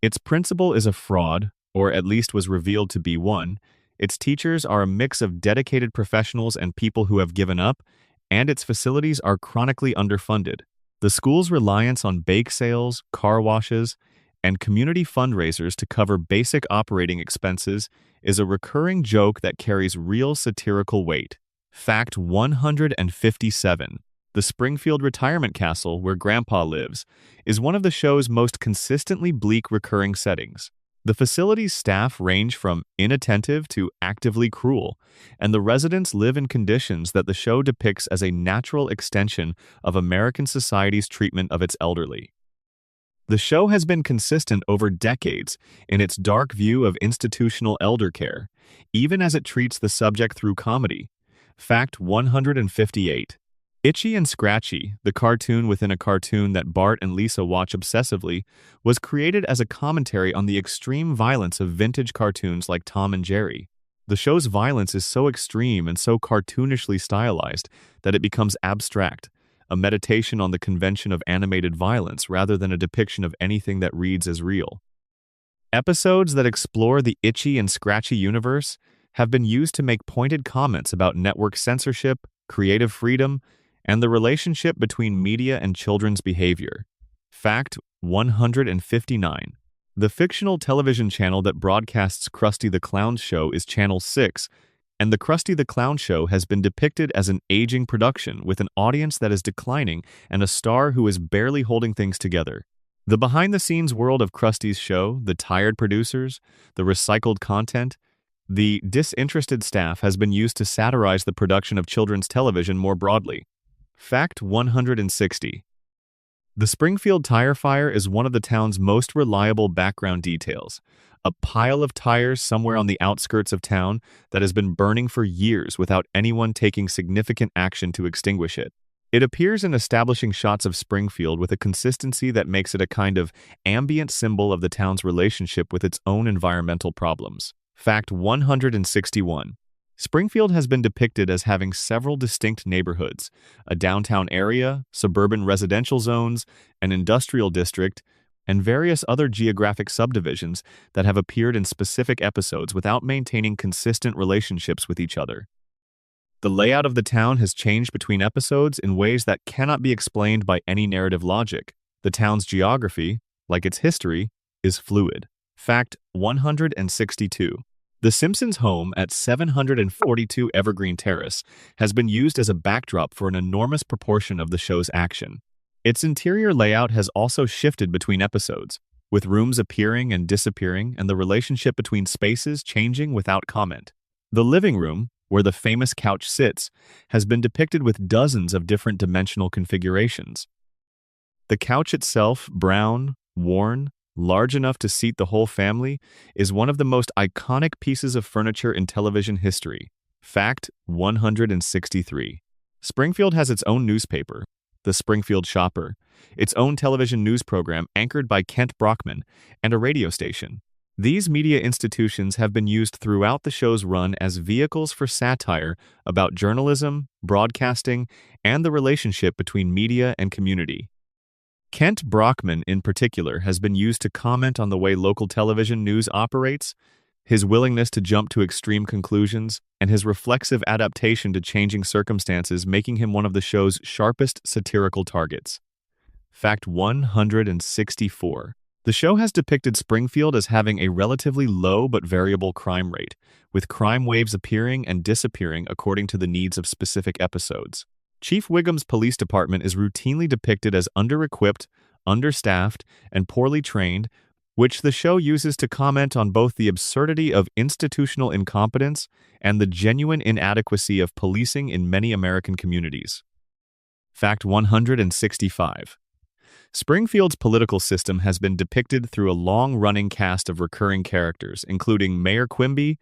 Its principal is a fraud, or at least was revealed to be one. Its teachers are a mix of dedicated professionals and people who have given up, and its facilities are chronically underfunded. The school's reliance on bake sales, car washes, and community fundraisers to cover basic operating expenses is a recurring joke that carries real satirical weight. Fact 157. The Springfield Retirement Castle, where Grandpa lives, is one of the show's most consistently bleak recurring settings. The facility's staff range from inattentive to actively cruel, and the residents live in conditions that the show depicts as a natural extension of American society's treatment of its elderly. The show has been consistent over decades in its dark view of institutional elder care, even as it treats the subject through comedy. Fact 158. Itchy and Scratchy, the cartoon within a cartoon that Bart and Lisa watch obsessively, was created as a commentary on the extreme violence of vintage cartoons like Tom and Jerry. The show's violence is so extreme and so cartoonishly stylized that it becomes abstract, a meditation on the convention of animated violence rather than a depiction of anything that reads as real. Episodes that explore the Itchy and Scratchy universe have been used to make pointed comments about network censorship, creative freedom, and the relationship between media and children's behavior. Fact 159. The fictional television channel that broadcasts Krusty the Clown's show is Channel 6, and the Krusty the Clown show has been depicted as an aging production with an audience that is declining and a star who is barely holding things together. The behind-the-scenes world of Krusty's show, the tired producers, the recycled content, the disinterested staff has been used to satirize the production of children's television more broadly. Fact 160. The Springfield tire fire is one of the town's most reliable background details. A pile of tires somewhere on the outskirts of town that has been burning for years without anyone taking significant action to extinguish it. It appears in establishing shots of Springfield with a consistency that makes it a kind of ambient symbol of the town's relationship with its own environmental problems. Fact 161. Springfield has been depicted as having several distinct neighborhoods: a downtown area, suburban residential zones, an industrial district, and various other geographic subdivisions that have appeared in specific episodes without maintaining consistent relationships with each other. The layout of the town has changed between episodes in ways that cannot be explained by any narrative logic. The town's geography, like its history, is fluid. Fact 162. The Simpsons' home at 742 Evergreen Terrace has been used as a backdrop for an enormous proportion of the show's action. Its interior layout has also shifted between episodes, with rooms appearing and disappearing and the relationship between spaces changing without comment. The living room, where the famous couch sits, has been depicted with dozens of different dimensional configurations. The couch itself, brown, worn, large enough to seat the whole family, is one of the most iconic pieces of furniture in television history. Fact 163. Springfield has its own newspaper, the Springfield Shopper, its own television news program anchored by Kent Brockman, and a radio station. These media institutions have been used throughout the show's run as vehicles for satire about journalism, broadcasting, and the relationship between media and community. Kent Brockman, in particular, has been used to comment on the way local television news operates, his willingness to jump to extreme conclusions, and his reflexive adaptation to changing circumstances, making him one of the show's sharpest satirical targets. Fact 164. The show has depicted Springfield as having a relatively low but variable crime rate, with crime waves appearing and disappearing according to the needs of specific episodes. Chief Wiggum's police department is routinely depicted as under-equipped, understaffed, and poorly trained, which the show uses to comment on both the absurdity of institutional incompetence and the genuine inadequacy of policing in many American communities. Fact 165. Springfield's political system has been depicted through a long-running cast of recurring characters, including Mayor Quimby,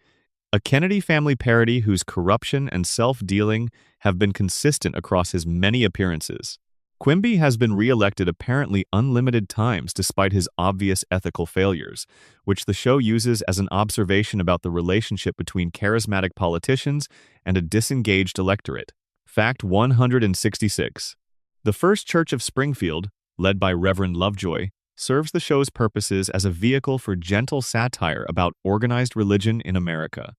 a Kennedy family parody whose corruption and self-dealing have been consistent across his many appearances. Quimby has been re-elected apparently unlimited times despite his obvious ethical failures, which the show uses as an observation about the relationship between charismatic politicians and a disengaged electorate. Fact 166. The First Church of Springfield, led by Reverend Lovejoy, serves the show's purposes as a vehicle for gentle satire about organized religion in America.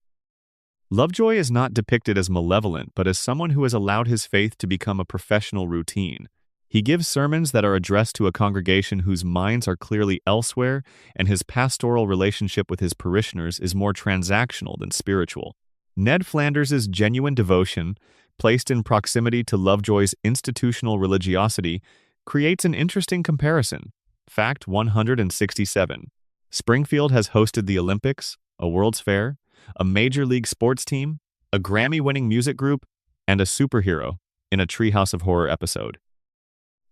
Lovejoy is not depicted as malevolent, but as someone who has allowed his faith to become a professional routine. He gives sermons that are addressed to a congregation whose minds are clearly elsewhere, and his pastoral relationship with his parishioners is more transactional than spiritual. Ned Flanders's genuine devotion, placed in proximity to Lovejoy's institutional religiosity, creates an interesting comparison. Fact 167. Springfield has hosted the Olympics, a World's Fair, a Major League sports team, a Grammy-winning music group, and a superhero in a Treehouse of Horror episode.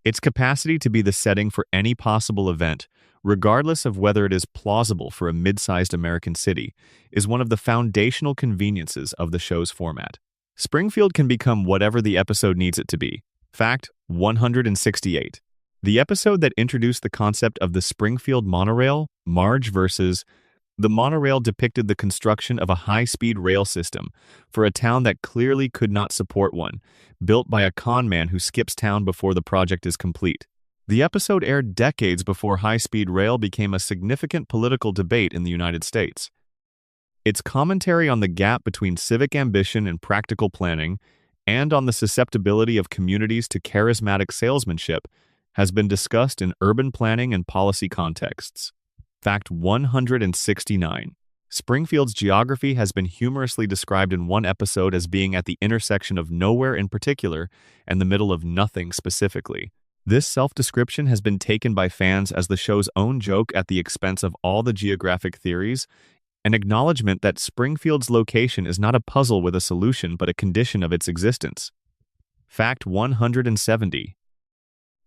Its capacity to be the setting for any possible event, regardless of whether it is plausible for a mid-sized American city, is one of the foundational conveniences of the show's format. Springfield can become whatever the episode needs it to be. Fact 168. The episode that introduced the concept of the Springfield monorail, Marge vs. The monorail, depicted the construction of a high-speed rail system for a town that clearly could not support one, built by a con man who skips town before the project is complete. The episode aired decades before high-speed rail became a significant political debate in the United States. Its commentary on the gap between civic ambition and practical planning, and on the susceptibility of communities to charismatic salesmanship, has been discussed in urban planning and policy contexts. Fact 169. Springfield's geography has been humorously described in one episode as being at the intersection of nowhere in particular and the middle of nothing specifically. This self-description has been taken by fans as the show's own joke at the expense of all the geographic theories, an acknowledgement that Springfield's location is not a puzzle with a solution but a condition of its existence. Fact 170.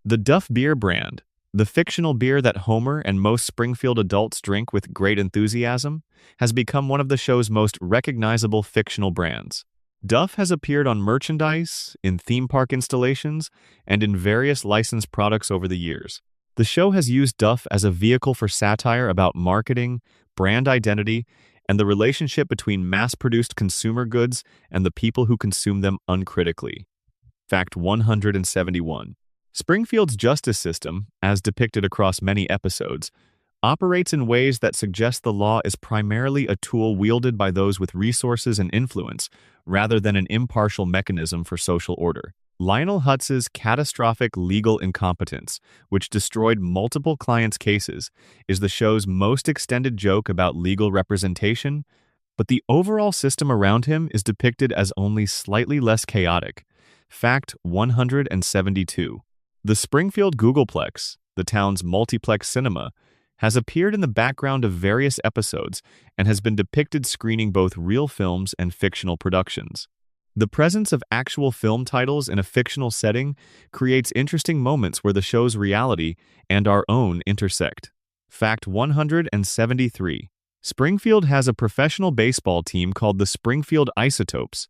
The Duff beer brand, the fictional beer that Homer and most Springfield adults drink with great enthusiasm, has become one of the show's most recognizable fictional brands. Duff has appeared on merchandise, in theme park installations, and in various licensed products over the years. The show has used Duff as a vehicle for satire about marketing, brand identity, and the relationship between mass-produced consumer goods and the people who consume them uncritically. Fact 171. Springfield's justice system, as depicted across many episodes, operates in ways that suggest the law is primarily a tool wielded by those with resources and influence, rather than an impartial mechanism for social order. Lionel Hutz's catastrophic legal incompetence, which destroyed multiple clients' cases, is the show's most extended joke about legal representation, but the overall system around him is depicted as only slightly less chaotic. Fact 172. The Springfield Googleplex, the town's multiplex cinema, has appeared in the background of various episodes and has been depicted screening both real films and fictional productions. The presence of actual film titles in a fictional setting creates interesting moments where the show's reality and our own intersect. Fact 173. Springfield has a professional baseball team called the Springfield Isotopes.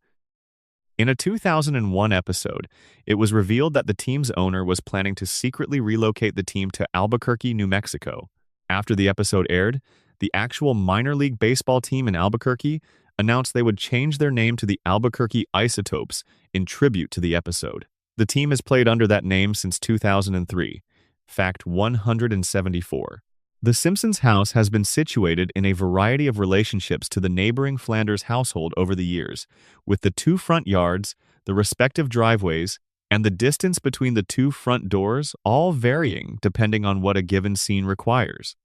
In a 2001 episode, it was revealed that the team's owner was planning to secretly relocate the team to Albuquerque, New Mexico. After the episode aired, the actual minor league baseball team in Albuquerque announced they would change their name to the Albuquerque Isotopes in tribute to the episode. The team has played under that name since 2003. Fact 174. The Simpsons house has been situated in a variety of relationships to the neighboring Flanders household over the years, with the two front yards, the respective driveways, and the distance between the two front doors all varying depending on what a given scene requires.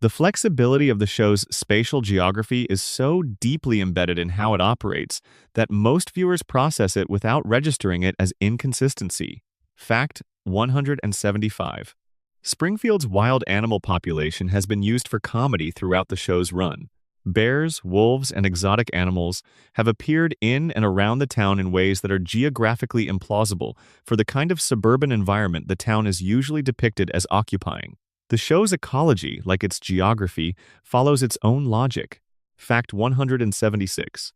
The flexibility of the show's spatial geography is so deeply embedded in how it operates that most viewers process it without registering it as inconsistency. Fact 175. Springfield's wild animal population has been used for comedy throughout the show's run. Bears, wolves, and exotic animals have appeared in and around the town in ways that are geographically implausible for the kind of suburban environment the town is usually depicted as occupying. The show's ecology, like its geography, follows its own logic. Fact 176.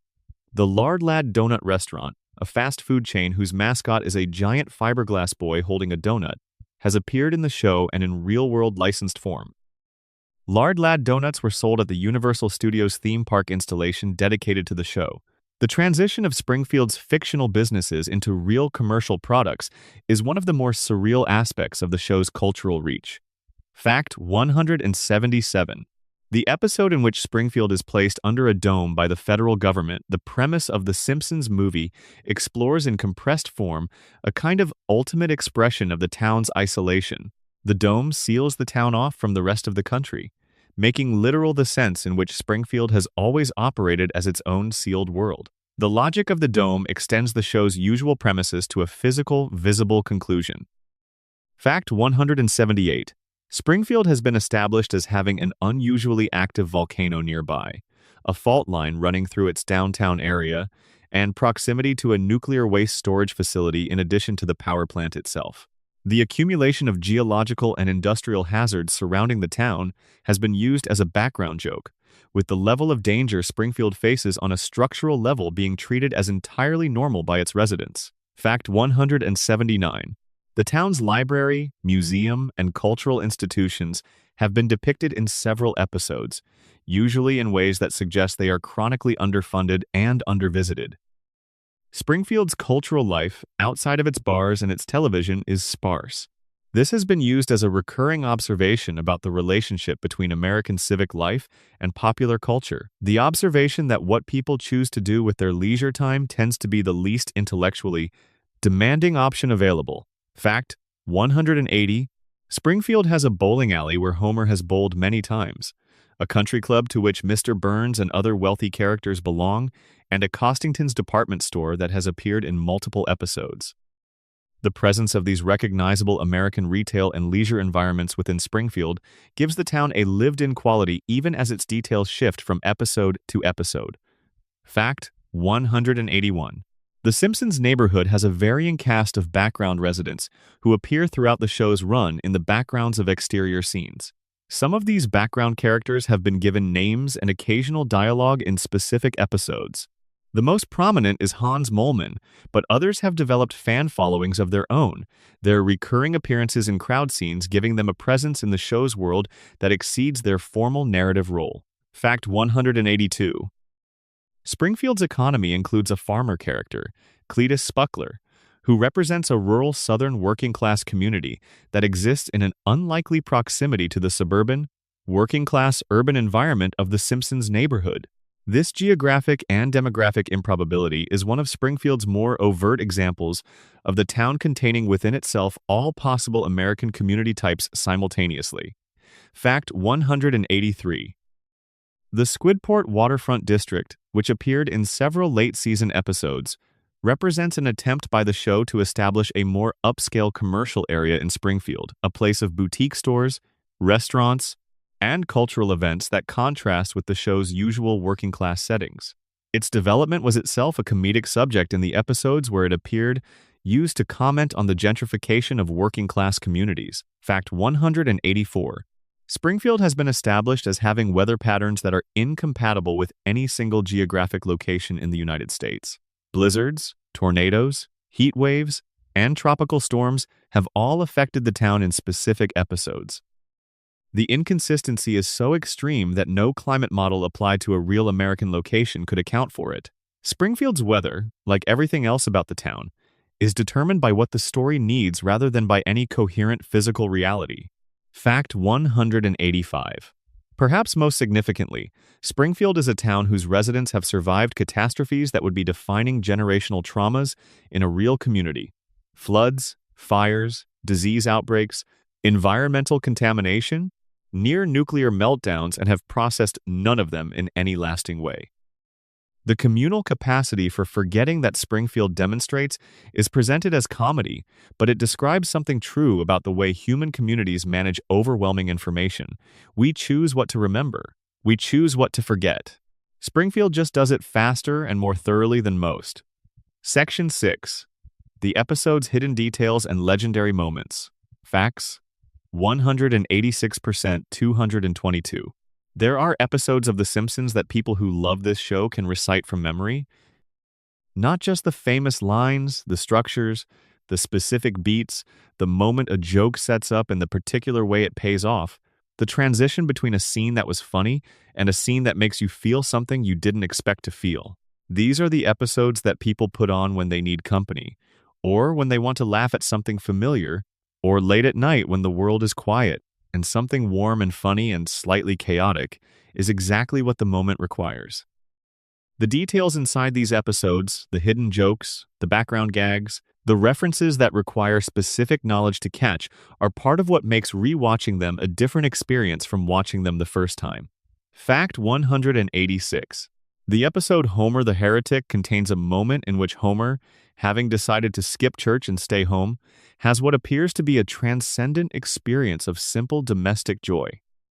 The Lard Lad Donut Restaurant, a fast food chain whose mascot is a giant fiberglass boy holding a donut, has appeared in the show and in real-world licensed form. Lard Lad donuts were sold at the Universal Studios theme park installation dedicated to the show. The transition of Springfield's fictional businesses into real commercial products is one of the more surreal aspects of the show's cultural reach. Fact 177. The episode in which Springfield is placed under a dome by the federal government, the premise of the Simpsons movie, explores in compressed form a kind of ultimate expression of the town's isolation. The dome seals the town off from the rest of the country, making literal the sense in which Springfield has always operated as its own sealed world. The logic of the dome extends the show's usual premises to a physical, visible conclusion. Fact 178. Springfield has been established as having an unusually active volcano nearby, a fault line running through its downtown area, and proximity to a nuclear waste storage facility in addition to the power plant itself. The accumulation of geological and industrial hazards surrounding the town has been used as a background joke, with the level of danger Springfield faces on a structural level being treated as entirely normal by its residents. Fact 179. The town's library, museum, and cultural institutions have been depicted in several episodes, usually in ways that suggest they are chronically underfunded and undervisited. Springfield's cultural life, outside of its bars and its television, is sparse. This has been used as a recurring observation about the relationship between American civic life and popular culture. The observation that what people choose to do with their leisure time tends to be the least intellectually demanding option available. Fact 180. Springfield has a bowling alley where Homer has bowled many times, a country club to which Mr. Burns and other wealthy characters belong, and a Costington's department store that has appeared in multiple episodes. The presence of these recognizable American retail and leisure environments within Springfield gives the town a lived-in quality even as its details shift from episode to episode. Fact 181. The Simpsons neighborhood has a varying cast of background residents who appear throughout the show's run in the backgrounds of exterior scenes. Some of these background characters have been given names and occasional dialogue in specific episodes. The most prominent is Hans Moleman, but others have developed fan followings of their own, their recurring appearances in crowd scenes giving them a presence in the show's world that exceeds their formal narrative role. Fact 182. Springfield's economy includes a farmer character, Cletus Spuckler, who represents a rural southern working-class community that exists in an unlikely proximity to the suburban, working-class urban environment of the Simpsons neighborhood. This geographic and demographic improbability is one of Springfield's more overt examples of the town containing within itself all possible American community types simultaneously. Fact 183. The Squidport Waterfront District, which appeared in several late-season episodes, represents an attempt by the show to establish a more upscale commercial area in Springfield, a place of boutique stores, restaurants, and cultural events that contrast with the show's usual working-class settings. Its development was itself a comedic subject in the episodes where it appeared, used to comment on the gentrification of working-class communities. Fact 184. Springfield has been established as having weather patterns that are incompatible with any single geographic location in the United States. Blizzards, tornadoes, heat waves, and tropical storms have all affected the town in specific episodes. The inconsistency is so extreme that no climate model applied to a real American location could account for it. Springfield's weather, like everything else about the town, is determined by what the story needs rather than by any coherent physical reality. Fact 185. Perhaps most significantly, Springfield is a town whose residents have survived catastrophes that would be defining generational traumas in a real community. Floods, fires, disease outbreaks, environmental contamination, near-nuclear meltdowns, and have processed none of them in any lasting way. The communal capacity for forgetting that Springfield demonstrates is presented as comedy, but it describes something true about the way human communities manage overwhelming information. We choose what to remember. We choose what to forget. Springfield just does it faster and more thoroughly than most. Section 6. The episode's hidden details and legendary moments. Facts 186%, 222. There are episodes of The Simpsons that people who love this show can recite from memory. Not just the famous lines, the structures, the specific beats, the moment a joke sets up and the particular way it pays off, the transition between a scene that was funny and a scene that makes you feel something you didn't expect to feel. These are the episodes that people put on when they need company, or when they want to laugh at something familiar, or late at night when the world is quiet, and something warm and funny and slightly chaotic is exactly what the moment requires. The details inside these episodes, the hidden jokes, the background gags, the references that require specific knowledge to catch, are part of what makes rewatching them a different experience from watching them the first time. Fact 186. The episode Homer the Heretic contains a moment in which Homer, having decided to skip church and stay home, has what appears to be a transcendent experience of simple domestic joy.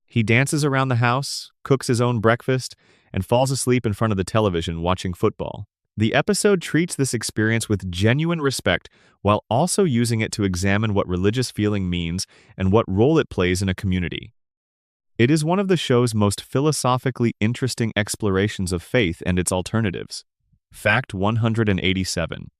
He dances around the house, cooks his own breakfast, and falls asleep in front of the television watching football. The episode treats this experience with genuine respect while also using it to examine what religious feeling means and what role it plays in a community. It is one of the show's most philosophically interesting explorations of faith and its alternatives. Fact 187.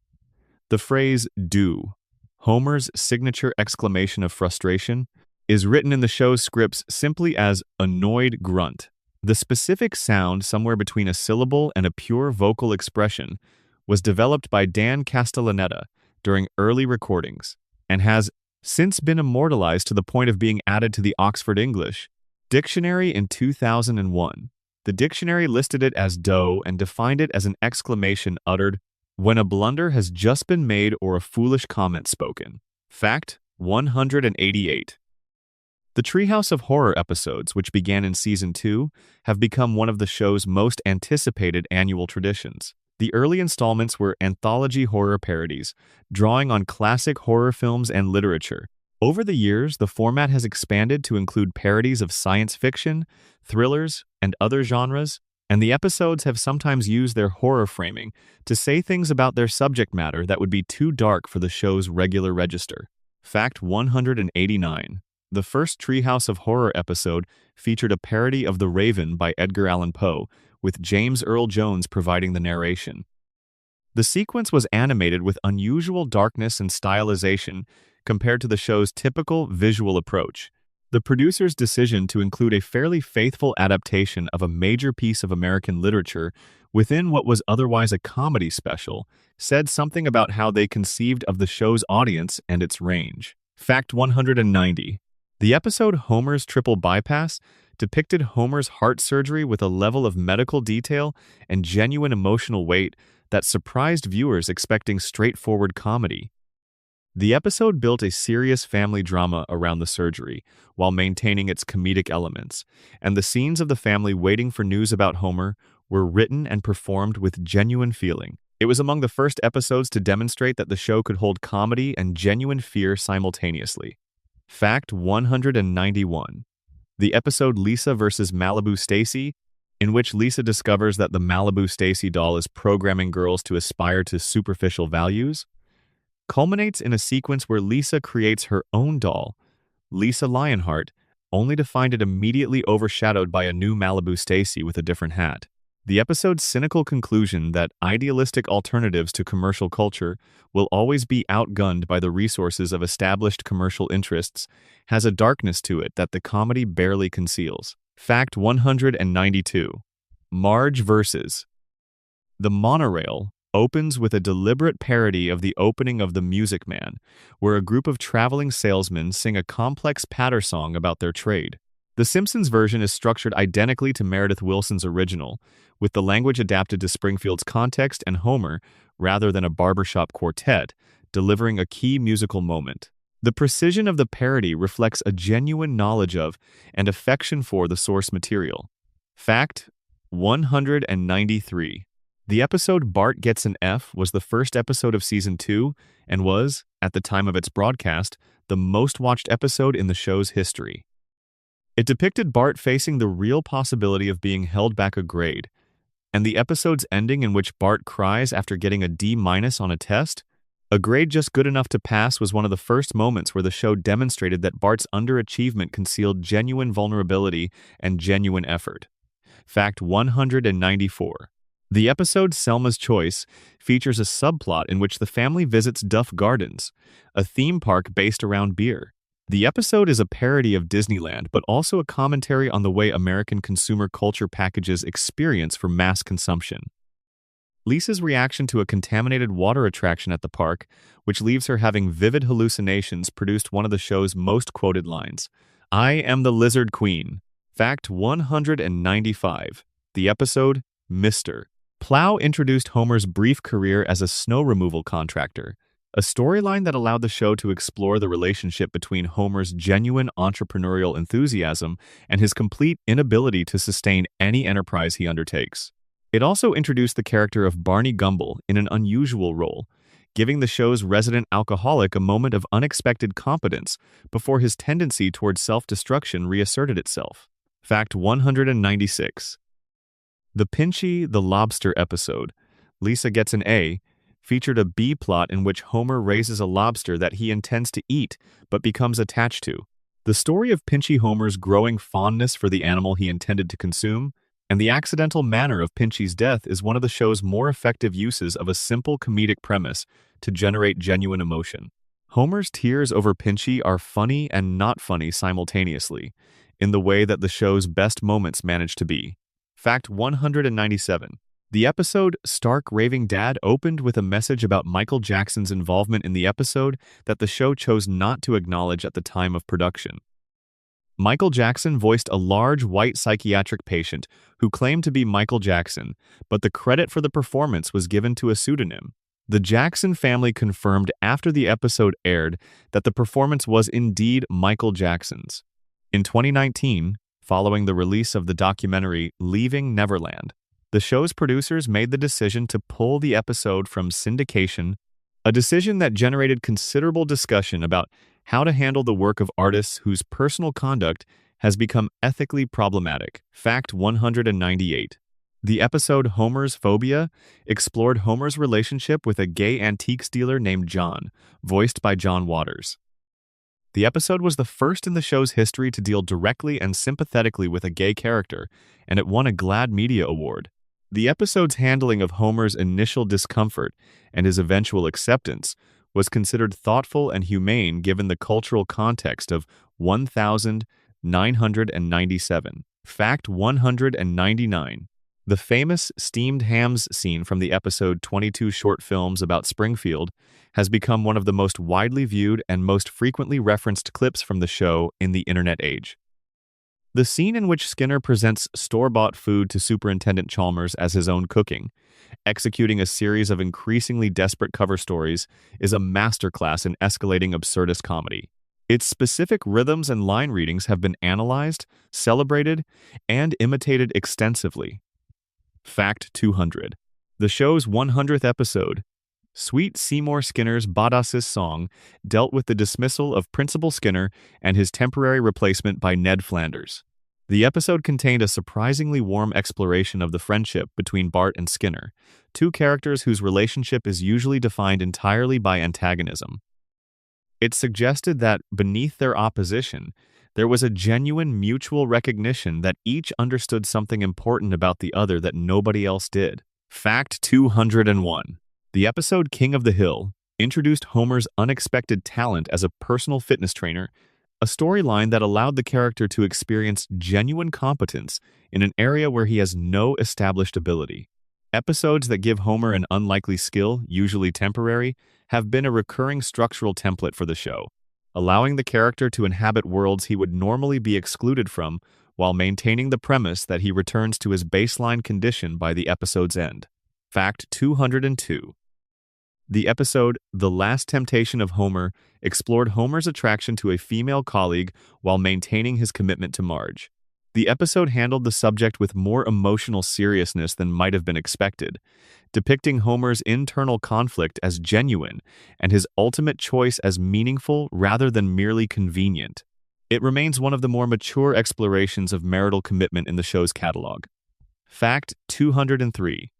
The phrase, "do," Homer's signature exclamation of frustration, is written in the show's scripts simply as annoyed grunt. The specific sound, somewhere between a syllable and a pure vocal expression, was developed by Dan Castellaneta during early recordings and has since been immortalized to the point of being added to the Oxford English Dictionary in 2001. The dictionary listed it as dough and defined it as an exclamation uttered when a blunder has just been made or a foolish comment spoken. Fact 188. The Treehouse of Horror episodes, which began in Season 2, have become one of the show's most anticipated annual traditions. The early installments were anthology horror parodies, drawing on classic horror films and literature. Over the years, the format has expanded to include parodies of science fiction, thrillers, and other genres, and the episodes have sometimes used their horror framing to say things about their subject matter that would be too dark for the show's regular register. Fact 189. The first Treehouse of Horror episode featured a parody of The Raven by Edgar Allan Poe, with James Earl Jones providing the narration. The sequence was animated with unusual darkness and stylization compared to the show's typical visual approach. The producer's decision to include a fairly faithful adaptation of a major piece of American literature within what was otherwise a comedy special said something about how they conceived of the show's audience and its range. Fact 190. The episode Homer's Triple Bypass depicted Homer's heart surgery with a level of medical detail and genuine emotional weight that surprised viewers expecting straightforward comedy. The episode built a serious family drama around the surgery, while maintaining its comedic elements, and the scenes of the family waiting for news about Homer were written and performed with genuine feeling. It was among the first episodes to demonstrate that the show could hold comedy and genuine fear simultaneously. Fact 191. The episode Lisa vs. Malibu Stacy, in which Lisa discovers that the Malibu Stacy doll is programming girls to aspire to superficial values, culminates in a sequence where Lisa creates her own doll, Lisa Lionheart, only to find it immediately overshadowed by a new Malibu Stacy with a different hat. The episode's cynical conclusion that idealistic alternatives to commercial culture will always be outgunned by the resources of established commercial interests has a darkness to it that the comedy barely conceals. Fact 192. Marge vs. The Monorail opens with a deliberate parody of the opening of The Music Man, where a group of traveling salesmen sing a complex patter song about their trade. The Simpsons version is structured identically to Meredith Willson's original, with the language adapted to Springfield's context and Homer, rather than a barbershop quartet, delivering a key musical moment. The precision of the parody reflects a genuine knowledge of and affection for the source material. Fact 193. The episode Bart Gets an F was the first episode of Season 2 and was, at the time of its broadcast, the most-watched episode in the show's history. It depicted Bart facing the real possibility of being held back a grade, and the episode's ending in which Bart cries after getting a D- on a test, a grade just good enough to pass, was one of the first moments where the show demonstrated that Bart's underachievement concealed genuine vulnerability and genuine effort. Fact 194. The episode Selma's Choice features a subplot in which the family visits Duff Gardens, a theme park based around beer. The episode is a parody of Disneyland, but also a commentary on the way American consumer culture packages experience for mass consumption. Lisa's reaction to a contaminated water attraction at the park, which leaves her having vivid hallucinations, produced one of the show's most quoted lines. "I am the Lizard Queen." Fact 195. The episode Mr. Plow introduced Homer's brief career as a snow removal contractor, a storyline that allowed the show to explore the relationship between Homer's genuine entrepreneurial enthusiasm and his complete inability to sustain any enterprise he undertakes. It also introduced the character of Barney Gumble in an unusual role, giving the show's resident alcoholic a moment of unexpected competence before his tendency towards self-destruction reasserted itself. Fact 196. The Pinchy the Lobster episode, Lisa Gets an A, featured a B-plot in which Homer raises a lobster that he intends to eat but becomes attached to. The story of Pinchy Homer's growing fondness for the animal he intended to consume, and the accidental manner of Pinchy's death is one of the show's more effective uses of a simple comedic premise to generate genuine emotion. Homer's tears over Pinchy are funny and not funny simultaneously, in the way that the show's best moments manage to be. Fact 197. The episode Stark Raving Dad opened with a message about Michael Jackson's involvement in the episode that the show chose not to acknowledge at the time of production. Michael Jackson voiced a large white psychiatric patient who claimed to be Michael Jackson, but the credit for the performance was given to a pseudonym. The Jackson family confirmed after the episode aired that the performance was indeed Michael Jackson's. In 2019, following the release of the documentary Leaving Neverland, the show's producers made the decision to pull the episode from syndication, a decision that generated considerable discussion about how to handle the work of artists whose personal conduct has become ethically problematic. Fact 198. The episode Homer's Phobia explored Homer's relationship with a gay antiques dealer named John, voiced by John Waters. The episode was the first in the show's history to deal directly and sympathetically with a gay character, and it won a GLAAD Media Award. The episode's handling of Homer's initial discomfort and his eventual acceptance was considered thoughtful and humane given the cultural context of 1,000 997. Fact 199. The famous steamed hams scene from the episode 22 short films about Springfield has become one of the most widely viewed and most frequently referenced clips from the show in the internet age. The scene in which Skinner presents store-bought food to Superintendent Chalmers as his own cooking, executing a series of increasingly desperate cover stories, is a masterclass in escalating absurdist comedy. Its specific rhythms and line readings have been analyzed, celebrated, and imitated extensively. Fact 200. The show's 100th episode, Sweet Seymour Skinner's Badasses song, dealt with the dismissal of Principal Skinner and his temporary replacement by Ned Flanders. The episode contained a surprisingly warm exploration of the friendship between Bart and Skinner, two characters whose relationship is usually defined entirely by antagonism. It suggested that, beneath their opposition, there was a genuine mutual recognition that each understood something important about the other that nobody else did. Fact 201. The episode King of the Hill introduced Homer's unexpected talent as a personal fitness trainer, a storyline that allowed the character to experience genuine competence in an area where he has no established ability. Episodes that give Homer an unlikely skill, usually temporary, have been a recurring structural template for the show, allowing the character to inhabit worlds he would normally be excluded from while maintaining the premise that he returns to his baseline condition by the episode's end. Fact 202. The episode The Last Temptation of Homer explored Homer's attraction to a female colleague while maintaining his commitment to Marge. The episode handled the subject with more emotional seriousness than might have been expected, depicting Homer's internal conflict as genuine and his ultimate choice as meaningful rather than merely convenient. It remains one of the more mature explorations of marital commitment in the show's catalog. Fact 203.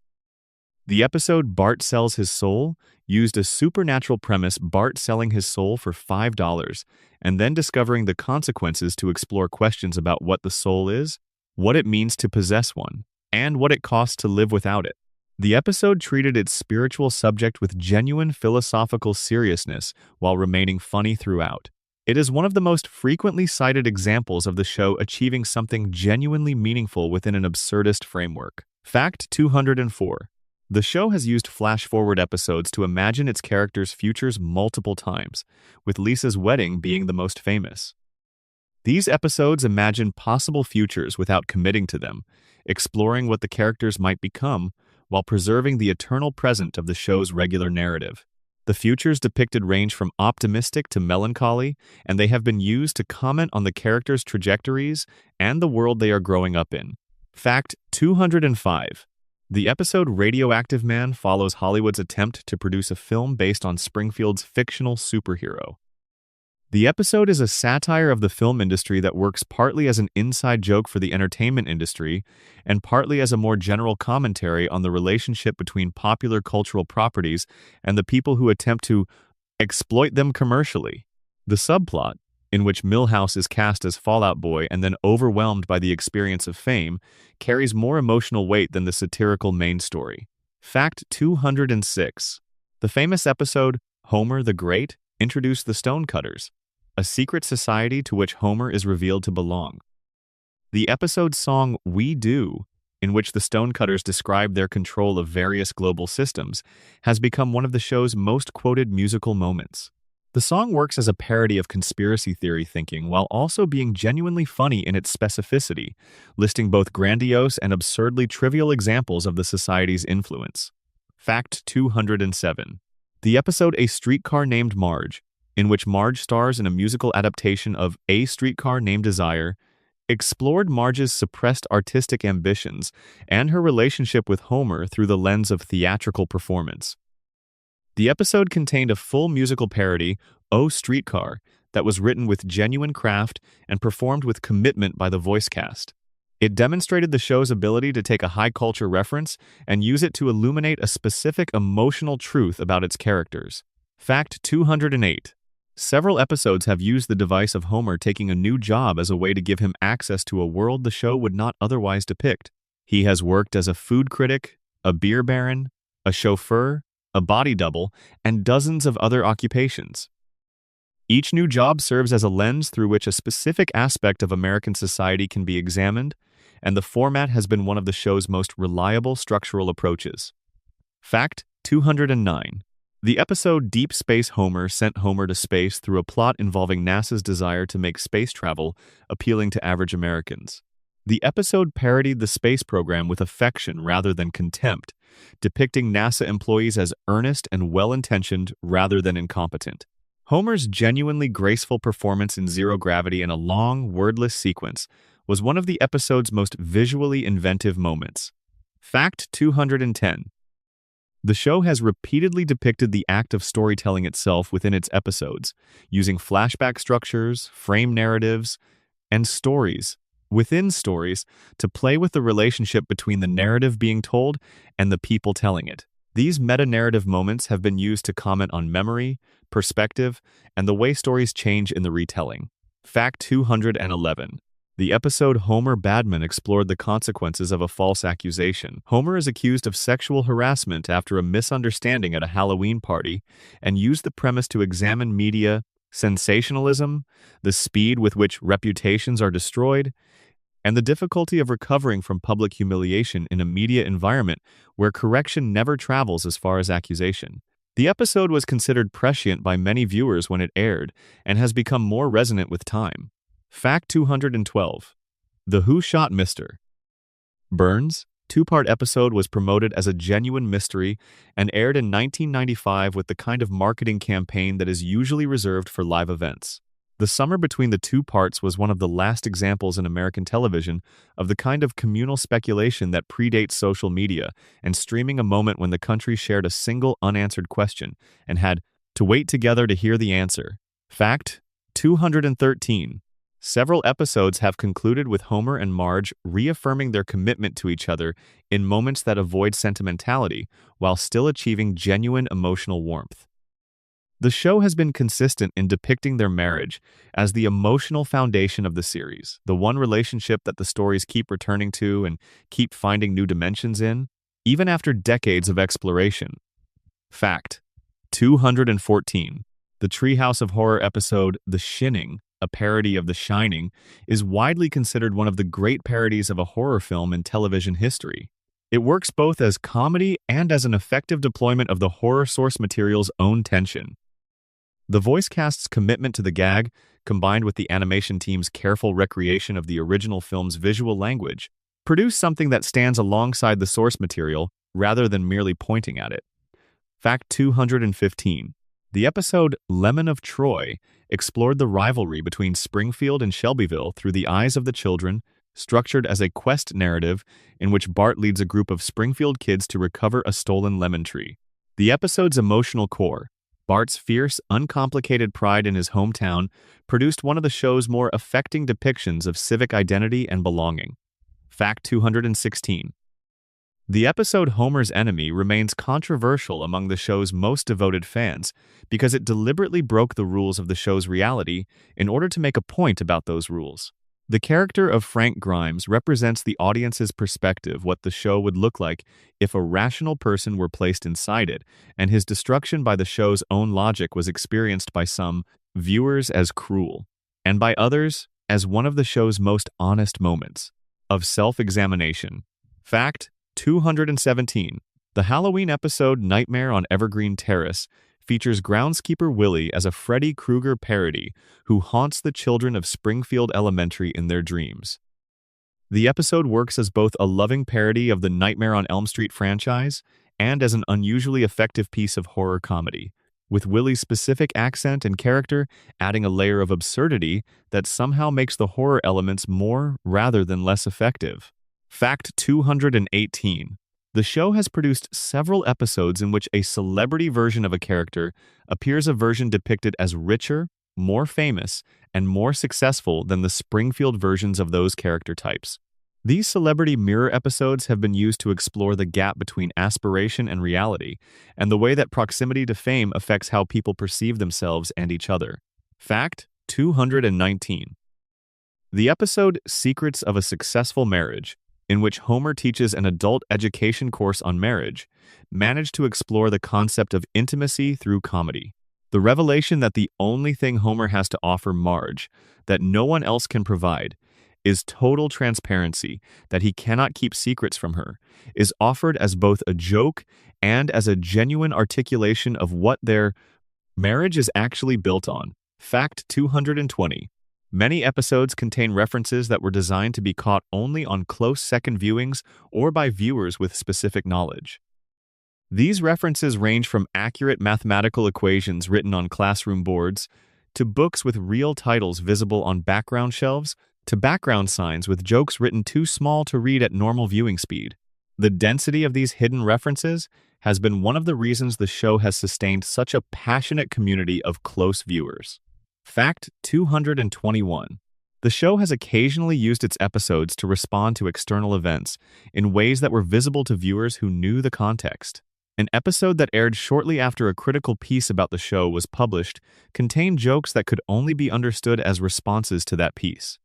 The episode Bart Sells His Soul used a supernatural premise, Bart selling his soul for $5 and then discovering the consequences to explore questions about what the soul is, what it means to possess one, and what it costs to live without it. The episode treated its spiritual subject with genuine philosophical seriousness while remaining funny throughout. It is one of the most frequently cited examples of the show achieving something genuinely meaningful within an absurdist framework. Fact 204. The show has used flash-forward episodes to imagine its characters' futures multiple times, with Lisa's wedding being the most famous. These episodes imagine possible futures without committing to them, exploring what the characters might become while preserving the eternal present of the show's regular narrative. The futures depicted range from optimistic to melancholy, and they have been used to comment on the characters' trajectories and the world they are growing up in. Fact 205. The episode Radioactive Man follows Hollywood's attempt to produce a film based on Springfield's fictional superhero. The episode is a satire of the film industry that works partly as an inside joke for the entertainment industry and partly as a more general commentary on the relationship between popular cultural properties and the people who attempt to exploit them commercially. The subplot, in which Milhouse is cast as Fallout Boy and then overwhelmed by the experience of fame, carries more emotional weight than the satirical main story. Fact 206. The famous episode Homer the Great introduced the Stonecutters, a secret society to which Homer is revealed to belong. The episode's song We Do, in which the Stonecutters describe their control of various global systems, has become one of the show's most quoted musical moments. The song works as a parody of conspiracy theory thinking while also being genuinely funny in its specificity, listing both grandiose and absurdly trivial examples of the society's influence. Fact 207. The episode A Streetcar Named Marge, in which Marge stars in a musical adaptation of A Streetcar Named Desire, explored Marge's suppressed artistic ambitions and her relationship with Homer through the lens of theatrical performance. The episode contained a full musical parody, Oh Streetcar, that was written with genuine craft and performed with commitment by the voice cast. It demonstrated the show's ability to take a high-culture reference and use it to illuminate a specific emotional truth about its characters. Fact 208. Several episodes have used the device of Homer taking a new job as a way to give him access to a world the show would not otherwise depict. He has worked as a food critic, a beer baron, a chauffeur, a body double, and dozens of other occupations. Each new job serves as a lens through which a specific aspect of American society can be examined, and the format has been one of the show's most reliable structural approaches. Fact 209. The episode Deep Space Homer sent Homer to space through a plot involving NASA's desire to make space travel appealing to average Americans. The episode parodied the space program with affection rather than contempt, depicting NASA employees as earnest and well-intentioned rather than incompetent. Homer's genuinely graceful performance in zero gravity in a long, wordless sequence was one of the episode's most visually inventive moments. Fact 210. The show has repeatedly depicted the act of storytelling itself within its episodes, using flashback structures, frame narratives, and stories within stories to play with the relationship between the narrative being told and the people telling it. These meta-narrative moments have been used to comment on memory, perspective, and the way stories change in the retelling. Fact 211. The episode Homer Badman explored the consequences of a false accusation. Homer is accused of sexual harassment after a misunderstanding at a Halloween party and used the premise to examine media sensationalism, the speed with which reputations are destroyed, and the difficulty of recovering from public humiliation in a media environment where correction never travels as far as accusation. The episode was considered prescient by many viewers when it aired and has become more resonant with time. Fact 212. The Who Shot Mr. Burns two-part episode was promoted as a genuine mystery and aired in 1995 with the kind of marketing campaign that is usually reserved for live events. The summer between the two parts was one of the last examples in American television of the kind of communal speculation that predates social media and streaming, a moment when the country shared a single unanswered question and had to wait together to hear the answer. Fact 213. Several episodes have concluded with Homer and Marge reaffirming their commitment to each other in moments that avoid sentimentality while still achieving genuine emotional warmth. The show has been consistent in depicting their marriage as the emotional foundation of the series, the one relationship that the stories keep returning to and keep finding new dimensions in, even after decades of exploration. Fact 214. The Treehouse of Horror episode The Shinning, a parody of The Shining, is widely considered one of the great parodies of a horror film in television history. It works both as comedy and as an effective deployment of the horror source material's own tension. The voice cast's commitment to the gag, combined with the animation team's careful recreation of the original film's visual language, produce something that stands alongside the source material rather than merely pointing at it. Fact 215. The episode Lemon of Troy explored the rivalry between Springfield and Shelbyville through the eyes of the children, structured as a quest narrative in which Bart leads a group of Springfield kids to recover a stolen lemon tree. The episode's emotional core, Bart's fierce, uncomplicated pride in his hometown, produced one of the show's more affecting depictions of civic identity and belonging. Fact 216. The episode Homer's Enemy remains controversial among the show's most devoted fans because it deliberately broke the rules of the show's reality in order to make a point about those rules. The character of Frank Grimes represents the audience's perspective what the show would look like if a rational person were placed inside it, and his destruction by the show's own logic was experienced by some viewers as cruel, and by others as one of the show's most honest moments of self-examination. Fact 217. The Halloween episode Nightmare on Evergreen Terrace features groundskeeper Willie as a Freddy Krueger parody who haunts the children of Springfield Elementary in their dreams. The episode works as both a loving parody of the Nightmare on Elm Street franchise and as an unusually effective piece of horror comedy, with Willie's specific accent and character adding a layer of absurdity that somehow makes the horror elements more rather than less effective. Fact 218. The show has produced several episodes in which a celebrity version of a character appears, a version depicted as richer, more famous, and more successful than the Springfield versions of those character types. These celebrity mirror episodes have been used to explore the gap between aspiration and reality, and the way that proximity to fame affects how people perceive themselves and each other. Fact 219. The episode Secrets of a Successful Marriage, in which Homer teaches an adult education course on marriage, managed to explore the concept of intimacy through comedy. The revelation that the only thing Homer has to offer Marge, that no one else can provide, is total transparency, that he cannot keep secrets from her, is offered as both a joke and as a genuine articulation of what their marriage is actually built on. Fact 220. Many episodes contain references that were designed to be caught only on close second viewings or by viewers with specific knowledge. These references range from accurate mathematical equations written on classroom boards, to books with real titles visible on background shelves, to background signs with jokes written too small to read at normal viewing speed. The density of these hidden references has been one of the reasons the show has sustained such a passionate community of close viewers. Fact 221. The show has occasionally used its episodes to respond to external events in ways that were visible to viewers who knew the context. An episode that aired shortly after a critical piece about the show was published contained jokes that could only be understood as responses to that piece.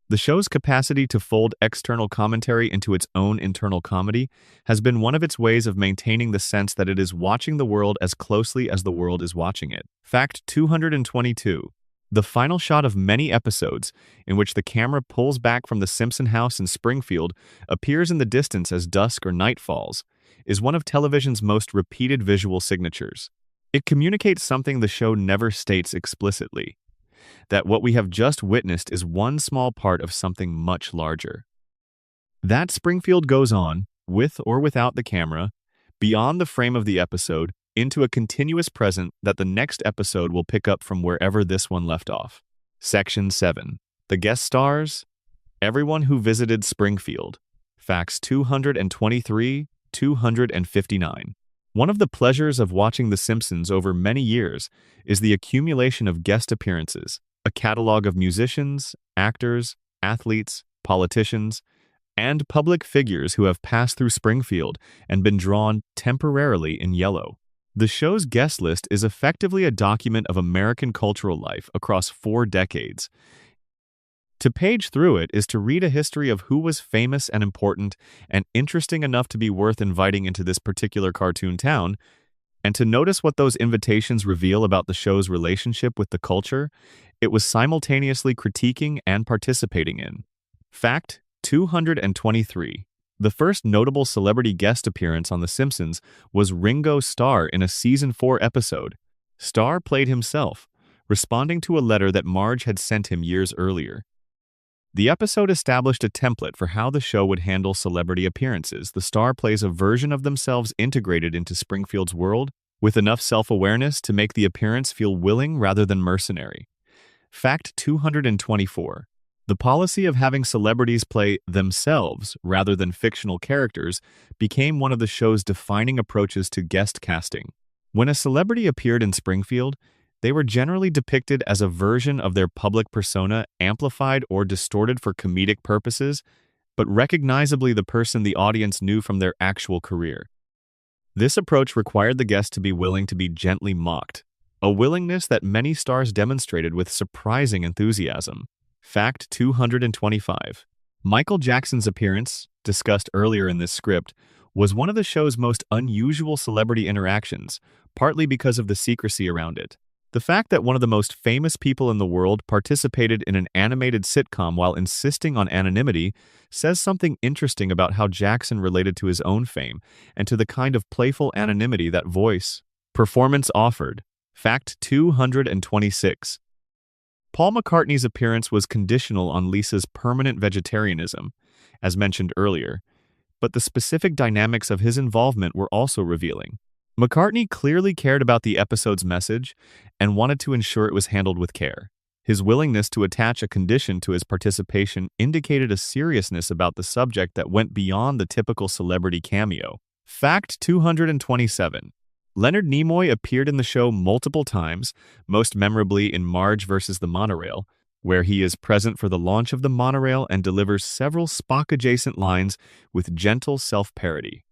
The show's capacity to fold external commentary into its own internal comedy has been one of its ways of maintaining the sense that it is watching the world as closely as the world is watching it. Fact 222. The final shot of many episodes, in which the camera pulls back from the Simpson house in Springfield, appears in the distance as dusk or night falls, is one of television's most repeated visual signatures. It communicates something the show never states explicitly: that what we have just witnessed is one small part of something much larger. That Springfield goes on, with or without the camera, beyond the frame of the episode, into a continuous present that the next episode will pick up from wherever this one left off. Section 7. The guest stars: everyone who visited Springfield. Facts 223, 259. One of the pleasures of watching The Simpsons over many years is the accumulation of guest appearances, a catalog of musicians, actors, athletes, politicians, and public figures who have passed through Springfield and been drawn temporarily in yellow. The show's guest list is effectively a document of American cultural life across 4 decades. To page through it is to read a history of who was famous and important and interesting enough to be worth inviting into this particular cartoon town, and to notice what those invitations reveal about the show's relationship with the culture it was simultaneously critiquing and participating in. Fact 223. The first notable celebrity guest appearance on The Simpsons was Ringo Starr in a Season 4 episode. Starr played himself, responding to a letter that Marge had sent him years earlier. The episode established a template for how the show would handle celebrity appearances. The star plays a version of themselves integrated into Springfield's world, with enough self-awareness to make the appearance feel willing rather than mercenary. Fact 224. The policy of having celebrities play themselves rather than fictional characters became one of the show's defining approaches to guest casting. When a celebrity appeared in Springfield, they were generally depicted as a version of their public persona, amplified or distorted for comedic purposes, but recognizably the person the audience knew from their actual career. This approach required the guest to be willing to be gently mocked, a willingness that many stars demonstrated with surprising enthusiasm. Fact 225. Michael Jackson's appearance, discussed earlier in this script, was one of the show's most unusual celebrity interactions, partly because of the secrecy around it. The fact that one of the most famous people in the world participated in an animated sitcom while insisting on anonymity says something interesting about how Jackson related to his own fame and to the kind of playful anonymity that performance offered. Fact 226. Paul McCartney's appearance was conditional on Lisa's permanent vegetarianism, as mentioned earlier, but the specific dynamics of his involvement were also revealing. McCartney clearly cared about the episode's message and wanted to ensure it was handled with care. His willingness to attach a condition to his participation indicated a seriousness about the subject that went beyond the typical celebrity cameo. Fact 227. Leonard Nimoy appeared in the show multiple times, most memorably in Marge vs. the Monorail, where he is present for the launch of the monorail and delivers several Spock-adjacent lines with gentle self-parody.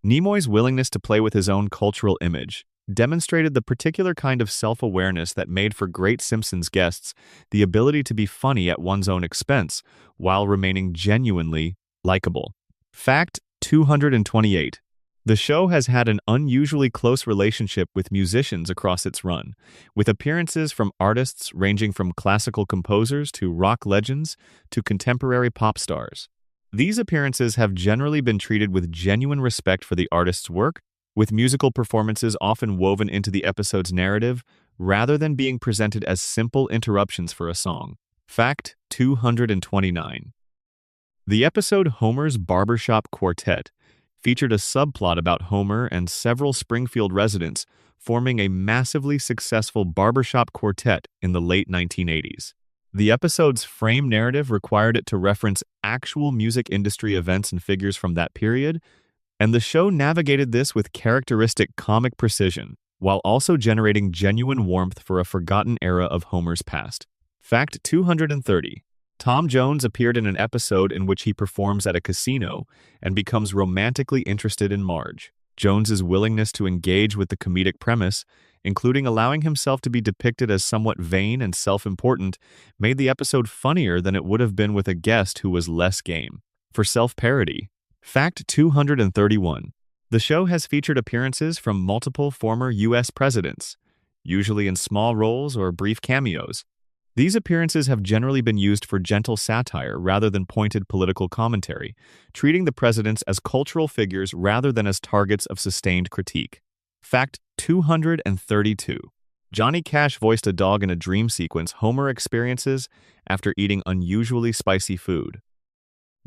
Nimoy's willingness to play with his own cultural image demonstrated the particular kind of self-awareness that made for great Simpsons guests the ability to be funny at one's own expense while remaining genuinely likable. Fact 228. The show has had an unusually close relationship with musicians across its run, with appearances from artists ranging from classical composers to rock legends to contemporary pop stars. These appearances have generally been treated with genuine respect for the artist's work, with musical performances often woven into the episode's narrative rather than being presented as simple interruptions for a song. Fact 229. The episode Homer's Barbershop Quartet featured a subplot about Homer and several Springfield residents forming a massively successful barbershop quartet in the late 1980s. The episode's frame narrative required it to reference actual music industry events and figures from that period, and the show navigated this with characteristic comic precision, while also generating genuine warmth for a forgotten era of Homer's past. Fact 230. Tom Jones appeared in an episode in which he performs at a casino and becomes romantically interested in Marge. Jones's willingness to engage with the comedic premise, including allowing himself to be depicted as somewhat vain and self-important, made the episode funnier than it would have been with a guest who was less game. For self-parody. Fact 231. The show has featured appearances from multiple former U.S. presidents, usually in small roles or brief cameos. These appearances have generally been used for gentle satire rather than pointed political commentary, treating the presidents as cultural figures rather than as targets of sustained critique. Fact 232. Johnny Cash voiced a dog in a dream sequence Homer experiences after eating unusually spicy food.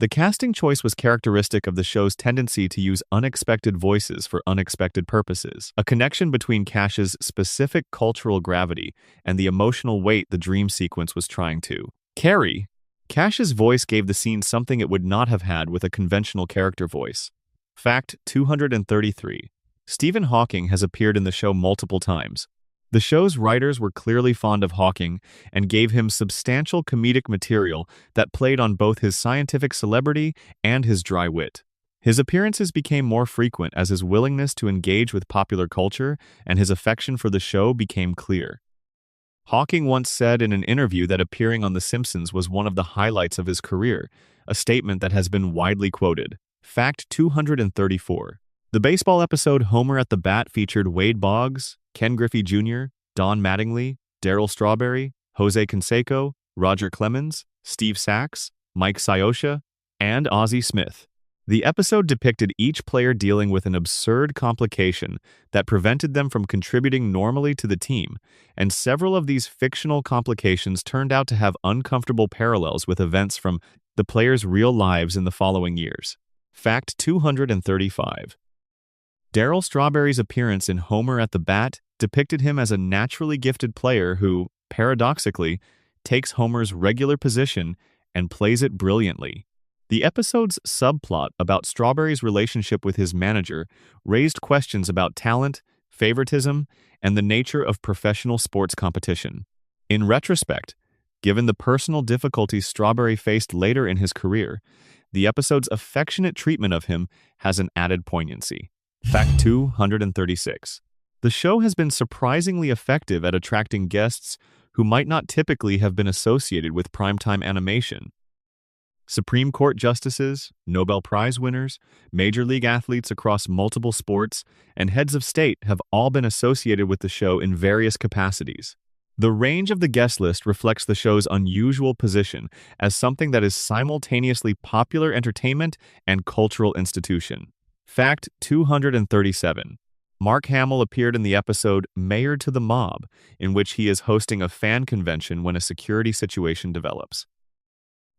The casting choice was characteristic of the show's tendency to use unexpected voices for unexpected purposes, a connection between Cash's specific cultural gravity and the emotional weight the dream sequence was trying to carry. Cash's voice gave the scene something it would not have had with a conventional character voice. Fact 233. Stephen Hawking has appeared in the show multiple times. The show's writers were clearly fond of Hawking and gave him substantial comedic material that played on both his scientific celebrity and his dry wit. His appearances became more frequent as his willingness to engage with popular culture and his affection for the show became clear. Hawking once said in an interview that appearing on The Simpsons was one of the highlights of his career, a statement that has been widely quoted. Fact 234. The baseball episode Homer at the Bat featured Wade Boggs, Ken Griffey Jr., Don Mattingly, Darryl Strawberry, Jose Canseco, Roger Clemens, Steve Sachs, Mike Scioscia, and Ozzie Smith. The episode depicted each player dealing with an absurd complication that prevented them from contributing normally to the team, and several of these fictional complications turned out to have uncomfortable parallels with events from the players' real lives in the following years. Fact 235. Darryl Strawberry's appearance in Homer at the Bat depicted him as a naturally gifted player who, paradoxically, takes Homer's regular position and plays it brilliantly. The episode's subplot about Strawberry's relationship with his manager raised questions about talent, favoritism, and the nature of professional sports competition. In retrospect, given the personal difficulties Strawberry faced later in his career, the episode's affectionate treatment of him has an added poignancy. Fact 236. The show has been surprisingly effective at attracting guests who might not typically have been associated with primetime animation. Supreme Court justices, Nobel Prize winners, major league athletes across multiple sports, and heads of state have all been associated with the show in various capacities. The range of the guest list reflects the show's unusual position as something that is simultaneously popular entertainment and cultural institution. Fact 237. Mark Hamill appeared in the episode Mayor to the Mob, in which he is hosting a fan convention when a security situation develops.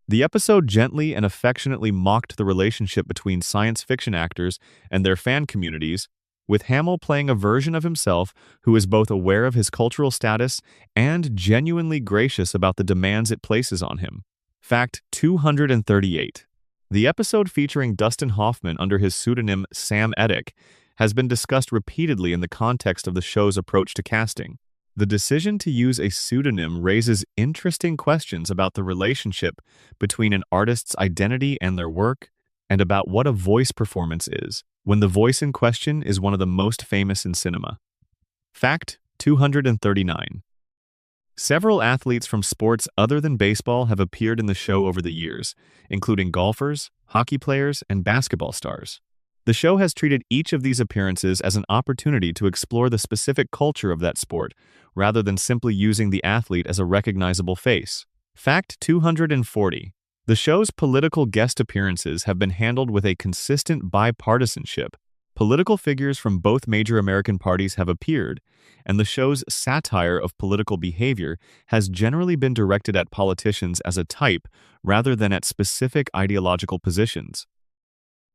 The episode gently and affectionately mocked the relationship between science fiction actors and their fan communities, with Hamill playing a version of himself who is both aware of his cultural status and genuinely gracious about the demands it places on him. Fact 238. The episode featuring Dustin Hoffman under his pseudonym Sam Eddick has been discussed repeatedly in the context of the show's approach to casting. The decision to use a pseudonym raises interesting questions about the relationship between an artist's identity and their work, and about what a voice performance is, when the voice in question is one of the most famous in cinema. Fact 239. Several athletes from sports other than baseball have appeared in the show over the years, including golfers, hockey players, and basketball stars. The show has treated each of these appearances as an opportunity to explore the specific culture of that sport, rather than simply using the athlete as a recognizable face. Fact 240. The show's political guest appearances have been handled with a consistent bipartisanship. Political figures from both major American parties have appeared, and the show's satire of political behavior has generally been directed at politicians as a type rather than at specific ideological positions.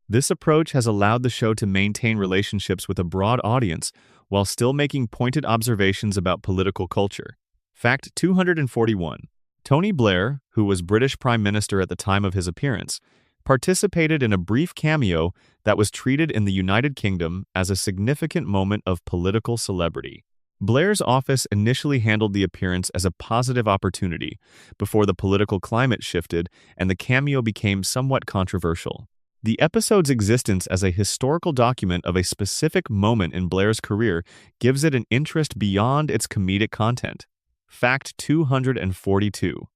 This approach has allowed the show to maintain relationships with a broad audience while still making pointed observations about political culture. Fact 241. Tony Blair, who was British Prime Minister at the time of his appearance, participated in a brief cameo that was treated in the United Kingdom as a significant moment of political celebrity. Blair's office initially handled the appearance as a positive opportunity before the political climate shifted and the cameo became somewhat controversial. The episode's existence as a historical document of a specific moment in Blair's career gives it an interest beyond its comedic content. Fact 242.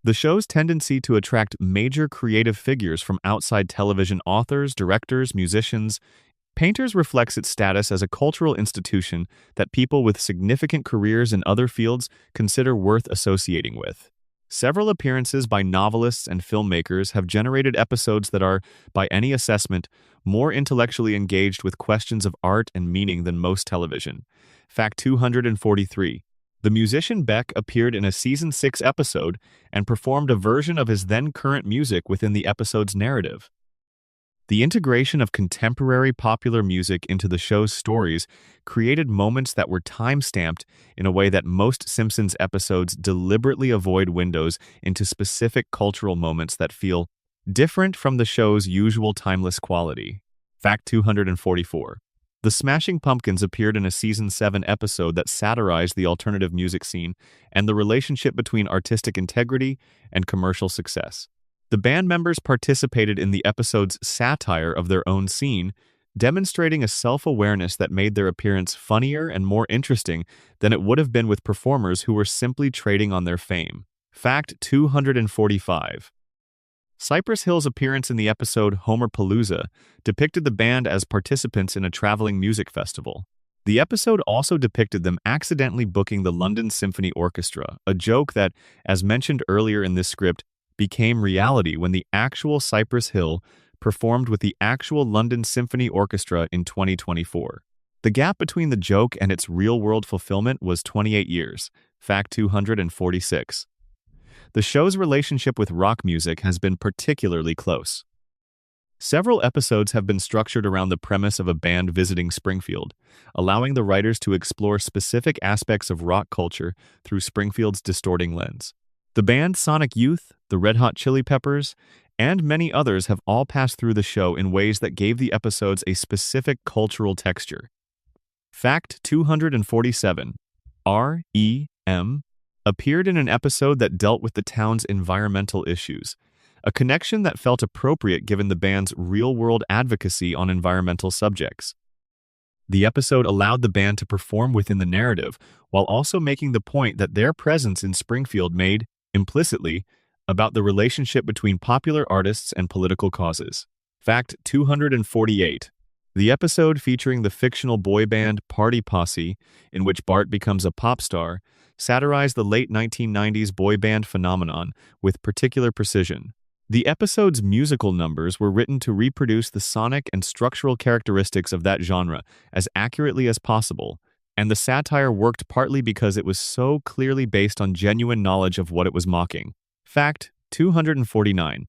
The show's tendency to attract major creative figures from outside television authors, directors, musicians, painters reflects its status as a cultural institution that people with significant careers in other fields consider worth associating with. Several appearances by novelists and filmmakers have generated episodes that are, by any assessment, more intellectually engaged with questions of art and meaning than most television. Fact 243. The musician Beck appeared in a Season 6 episode and performed a version of his then-current music within the episode's narrative. The integration of contemporary popular music into the show's stories created moments that were time-stamped in a way that most Simpsons episodes deliberately avoid windows into specific cultural moments that feel different from the show's usual timeless quality. Fact 244. The Smashing Pumpkins appeared in a Season 7 episode that satirized the alternative music scene and the relationship between artistic integrity and commercial success. The band members participated in the episode's satire of their own scene, demonstrating a self-awareness that made their appearance funnier and more interesting than it would have been with performers who were simply trading on their fame. Fact 245. Cypress Hill's appearance in the episode Homerpalooza depicted the band as participants in a traveling music festival. The episode also depicted them accidentally booking the London Symphony Orchestra, a joke that, as mentioned earlier in this script, became reality when the actual Cypress Hill performed with the actual London Symphony Orchestra in 2024. The gap between the joke and its real-world fulfillment was 28 years. Fact 246. The show's relationship with rock music has been particularly close. Several episodes have been structured around the premise of a band visiting Springfield, allowing the writers to explore specific aspects of rock culture through Springfield's distorting lens. The band Sonic Youth, the Red Hot Chili Peppers, and many others have all passed through the show in ways that gave the episodes a specific cultural texture. Fact 247. R.E.M. appeared in an episode that dealt with the town's environmental issues, a connection that felt appropriate given the band's real-world advocacy on environmental subjects. The episode allowed the band to perform within the narrative while also making the point that their presence in Springfield made, implicitly, about the relationship between popular artists and political causes. Fact 248. The episode featuring the fictional boy band Party Posse, in which Bart becomes a pop star, satirized the late 1990s boy band phenomenon with particular precision. The episode's musical numbers were written to reproduce the sonic and structural characteristics of that genre as accurately as possible, and the satire worked partly because it was so clearly based on genuine knowledge of what it was mocking. Fact 249.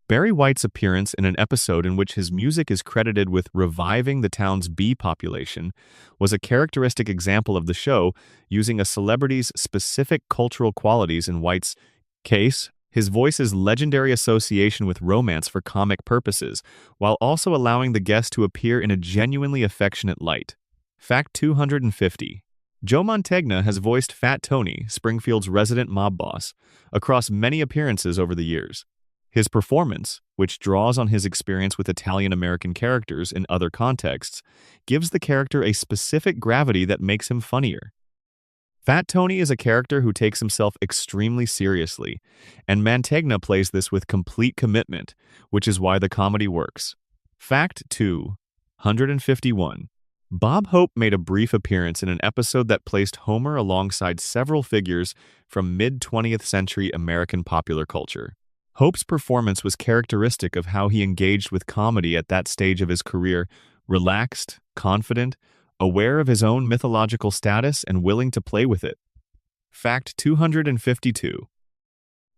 Barry White's appearance in an episode in which his music is credited with reviving the town's bee population was a characteristic example of the show using a celebrity's specific cultural qualities in White's case, his voice's legendary association with romance for comic purposes, while also allowing the guest to appear in a genuinely affectionate light. Fact 250. Joe Mantegna has voiced Fat Tony, Springfield's resident mob boss, across many appearances over the years. His performance, which draws on his experience with Italian-American characters in other contexts, gives the character a specific gravity that makes him funnier. Fat Tony is a character who takes himself extremely seriously, and Mantegna plays this with complete commitment, which is why the comedy works. Fact 251. Bob Hope made a brief appearance in an episode that placed Homer alongside several figures from mid-20th century American popular culture. Hope's performance was characteristic of how he engaged with comedy at that stage of his career, relaxed, confident, aware of his own mythological status, and willing to play with it. Fact 252.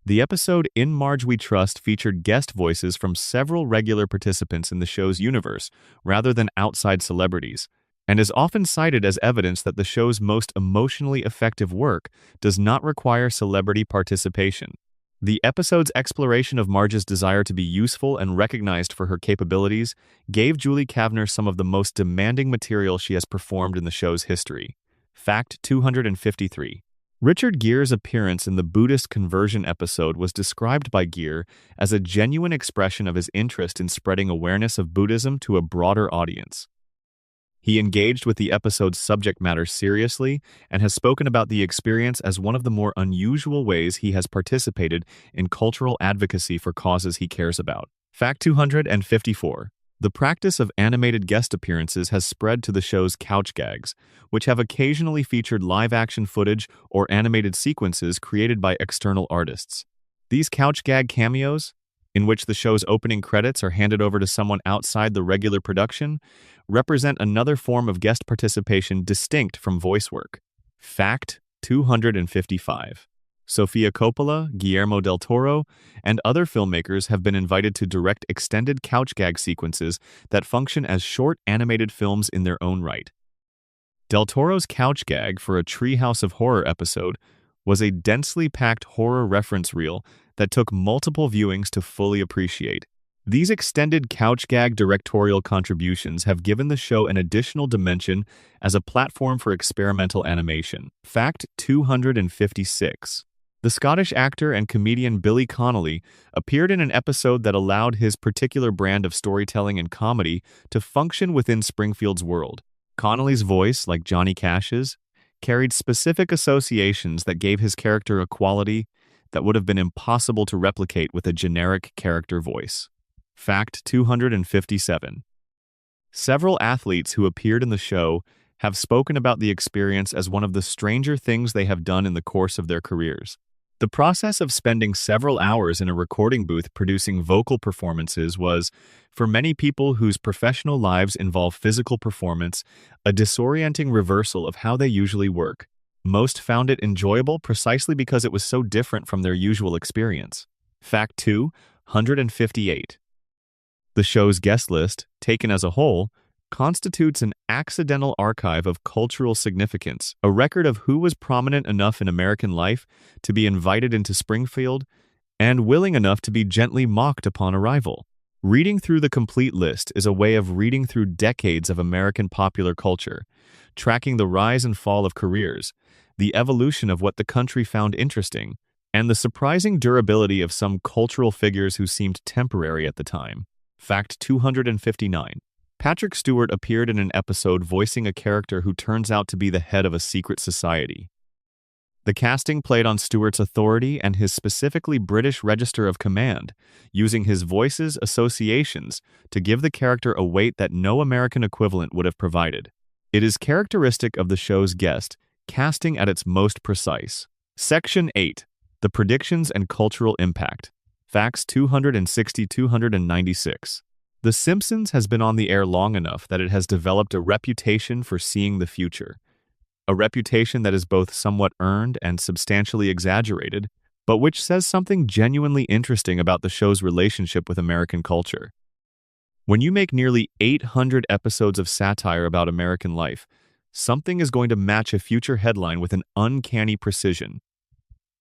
The episode In Marge We Trust featured guest voices from several regular participants in the show's universe, rather than outside celebrities, and is often cited as evidence that the show's most emotionally effective work does not require celebrity participation. The episode's exploration of Marge's desire to be useful and recognized for her capabilities gave Julie Kavner some of the most demanding material she has performed in the show's history. Fact 253. Richard Gere's appearance in the Buddhist conversion episode was described by Gere as a genuine expression of his interest in spreading awareness of Buddhism to a broader audience. He engaged with the episode's subject matter seriously and has spoken about the experience as one of the more unusual ways he has participated in cultural advocacy for causes he cares about. Fact 254. The practice of animated guest appearances has spread to the show's couch gags, which have occasionally featured live-action footage or animated sequences created by external artists. These couch gag cameos, in which the show's opening credits are handed over to someone outside the regular production, represent another form of guest participation distinct from voice work. Fact 255. Sofia Coppola, Guillermo del Toro, and other filmmakers have been invited to direct extended couch gag sequences that function as short animated films in their own right. Del Toro's couch gag for a Treehouse of Horror episode was a densely packed horror reference reel that took multiple viewings to fully appreciate. These extended couch gag directorial contributions have given the show an additional dimension as a platform for experimental animation. Fact 256. The Scottish actor and comedian Billy Connolly appeared in an episode that allowed his particular brand of storytelling and comedy to function within Springfield's world. Connolly's voice, like Johnny Cash's, carried specific associations that gave his character a quality that would have been impossible to replicate with a generic character voice. Fact 257. Several athletes who appeared in the show have spoken about the experience as one of the stranger things they have done in the course of their careers. The process of spending several hours in a recording booth producing vocal performances was, for many people whose professional lives involve physical performance, a disorienting reversal of how they usually work. Most found it enjoyable precisely because it was so different from their usual experience. Fact 258. The show's guest list, taken as a whole, constitutes an accidental archive of cultural significance, a record of who was prominent enough in American life to be invited into Springfield and willing enough to be gently mocked upon arrival. Reading through the complete list is a way of reading through decades of American popular culture, tracking the rise and fall of careers, the evolution of what the country found interesting, and the surprising durability of some cultural figures who seemed temporary at the time. Fact 259. Patrick Stewart appeared in an episode voicing a character who turns out to be the head of a secret society. The casting played on Stewart's authority and his specifically British register of command, using his voice's associations to give the character a weight that no American equivalent would have provided. It is characteristic of the show's guest, casting at its most precise. Section 8. The Predictions and Cultural Impact. Facts 260-296. The Simpsons has been on the air long enough that it has developed a reputation for seeing the future. A reputation that is both somewhat earned and substantially exaggerated, but which says something genuinely interesting about the show's relationship with American culture. When you make nearly 800 episodes of satire about American life, something is going to match a future headline with an uncanny precision.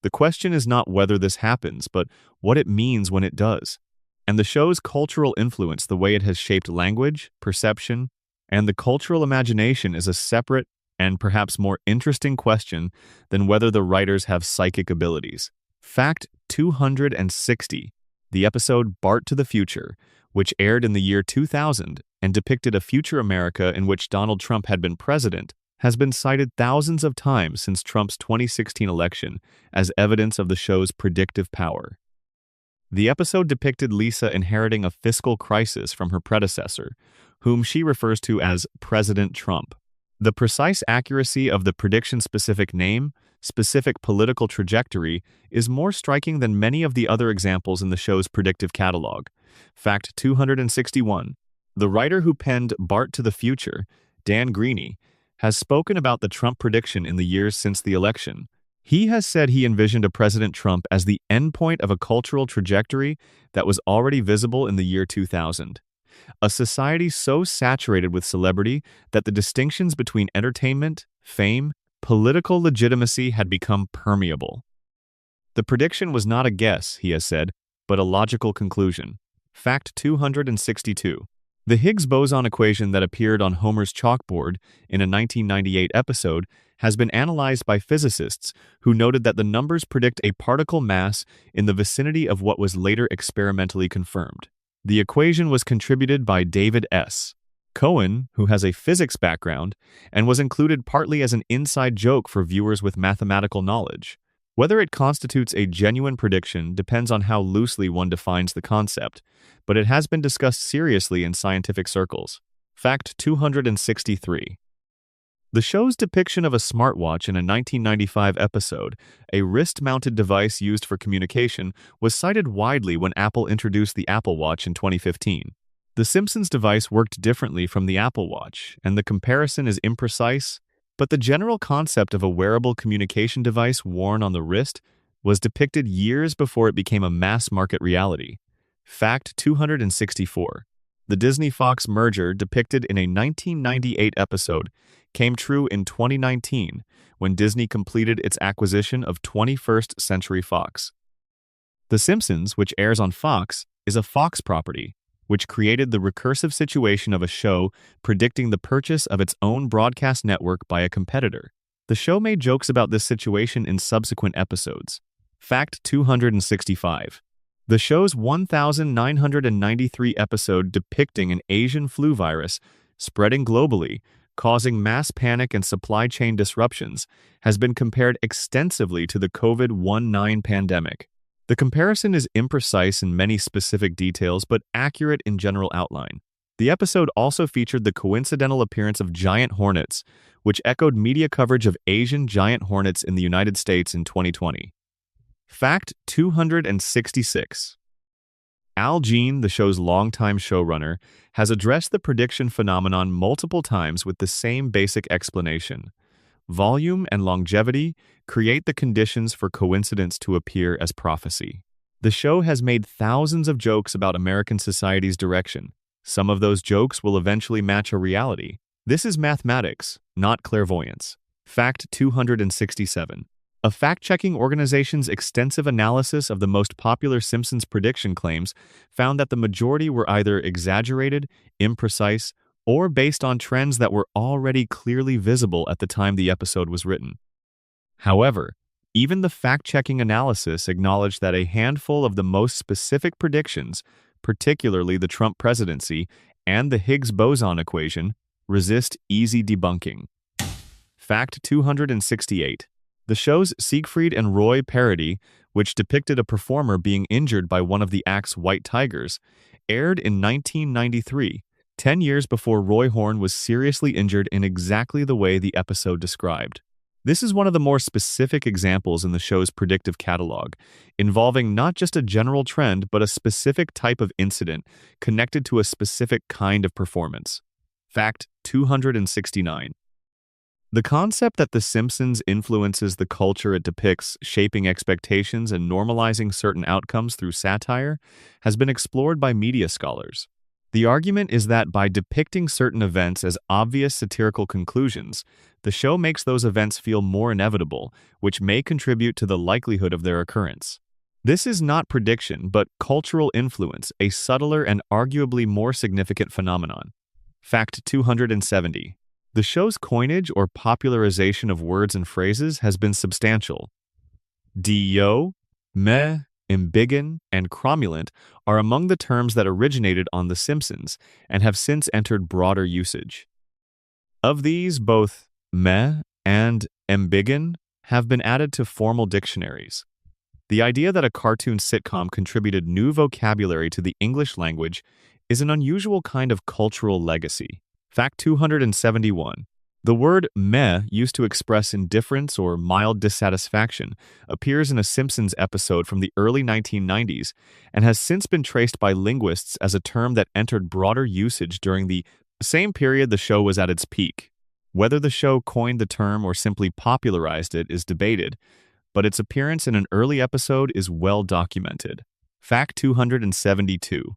The question is not whether this happens, but what it means when it does. And the show's cultural influence, the way it has shaped language, perception, and the cultural imagination is a separate and perhaps more interesting question than whether the writers have psychic abilities. Fact 260. The episode Bart to the Future, which aired in the year 2000 and depicted a future America in which Donald Trump had been president, has been cited thousands of times since Trump's 2016 election as evidence of the show's predictive power. The episode depicted Lisa inheriting a fiscal crisis from her predecessor, whom she refers to as President Trump. The precise accuracy of the prediction-specific name, specific political trajectory, is more striking than many of the other examples in the show's predictive catalog. Fact 261. The writer who penned Bart to the Future, Dan Greaney, has spoken about the Trump prediction in the years since the election. He has said he envisioned a President Trump as the endpoint of a cultural trajectory that was already visible in the year 2000. A society so saturated with celebrity that the distinctions between entertainment, fame, political legitimacy had become permeable. The prediction was not a guess, he has said, but a logical conclusion. Fact 262. The Higgs boson equation that appeared on Homer's chalkboard in a 1998 episode has been analyzed by physicists who noted that the numbers predict a particle mass in the vicinity of what was later experimentally confirmed. The equation was contributed by David S. Cohen, who has a physics background, and was included partly as an inside joke for viewers with mathematical knowledge. Whether it constitutes a genuine prediction depends on how loosely one defines the concept, but it has been discussed seriously in scientific circles. Fact 263. The show's depiction of a smartwatch in a 1995 episode, a wrist-mounted device used for communication, was cited widely when Apple introduced the Apple Watch in 2015. The Simpsons device worked differently from the Apple Watch, and the comparison is imprecise, but the general concept of a wearable communication device worn on the wrist was depicted years before it became a mass-market reality. Fact 264. The Disney-Fox merger depicted in a 1998 episode came true in 2019 when Disney completed its acquisition of 21st Century Fox. The Simpsons, which airs on Fox, is a Fox property, which created the recursive situation of a show predicting the purchase of its own broadcast network by a competitor. The show made jokes about this situation in subsequent episodes. Fact 265. The show's 1993 episode depicting an Asian flu virus spreading globally, causing mass panic and supply chain disruptions, has been compared extensively to the COVID-19 pandemic. The comparison is imprecise in many specific details but accurate in general outline. The episode also featured the coincidental appearance of giant hornets, which echoed media coverage of Asian giant hornets in the United States in 2020. Fact 266. Al Jean, the show's longtime showrunner, has addressed the prediction phenomenon multiple times with the same basic explanation. Volume and longevity create the conditions for coincidence to appear as prophecy. The show has made thousands of jokes about American society's direction. Some of those jokes will eventually match a reality. This is mathematics, not clairvoyance. Fact 267. A fact-checking organization's extensive analysis of the most popular Simpsons prediction claims found that the majority were either exaggerated, imprecise, or based on trends that were already clearly visible at the time the episode was written. However, even the fact-checking analysis acknowledged that a handful of the most specific predictions, particularly the Trump presidency and the Higgs boson equation, resist easy debunking. Fact 268. The show's Siegfried and Roy parody, which depicted a performer being injured by one of the act's white tigers, aired in 1993, 10 years before Roy Horn was seriously injured in exactly the way the episode described. This is one of the more specific examples in the show's predictive catalog, involving not just a general trend but a specific type of incident connected to a specific kind of performance. Fact 269. The concept that The Simpsons influences the culture it depicts, shaping expectations and normalizing certain outcomes through satire, has been explored by media scholars. The argument is that by depicting certain events as obvious satirical conclusions, the show makes those events feel more inevitable, which may contribute to the likelihood of their occurrence. This is not prediction, but cultural influence, a subtler and arguably more significant phenomenon. Fact 270. The show's coinage or popularization of words and phrases has been substantial. Dio, meh, embiggen, and cromulent are among the terms that originated on The Simpsons and have since entered broader usage. Of these, both meh and embiggen have been added to formal dictionaries. The idea that a cartoon sitcom contributed new vocabulary to the English language is an unusual kind of cultural legacy. Fact 271. The word meh, used to express indifference or mild dissatisfaction, appears in a Simpsons episode from the early 1990s and has since been traced by linguists as a term that entered broader usage during the same period the show was at its peak. Whether the show coined the term or simply popularized it is debated, but its appearance in an early episode is well documented. Fact 272.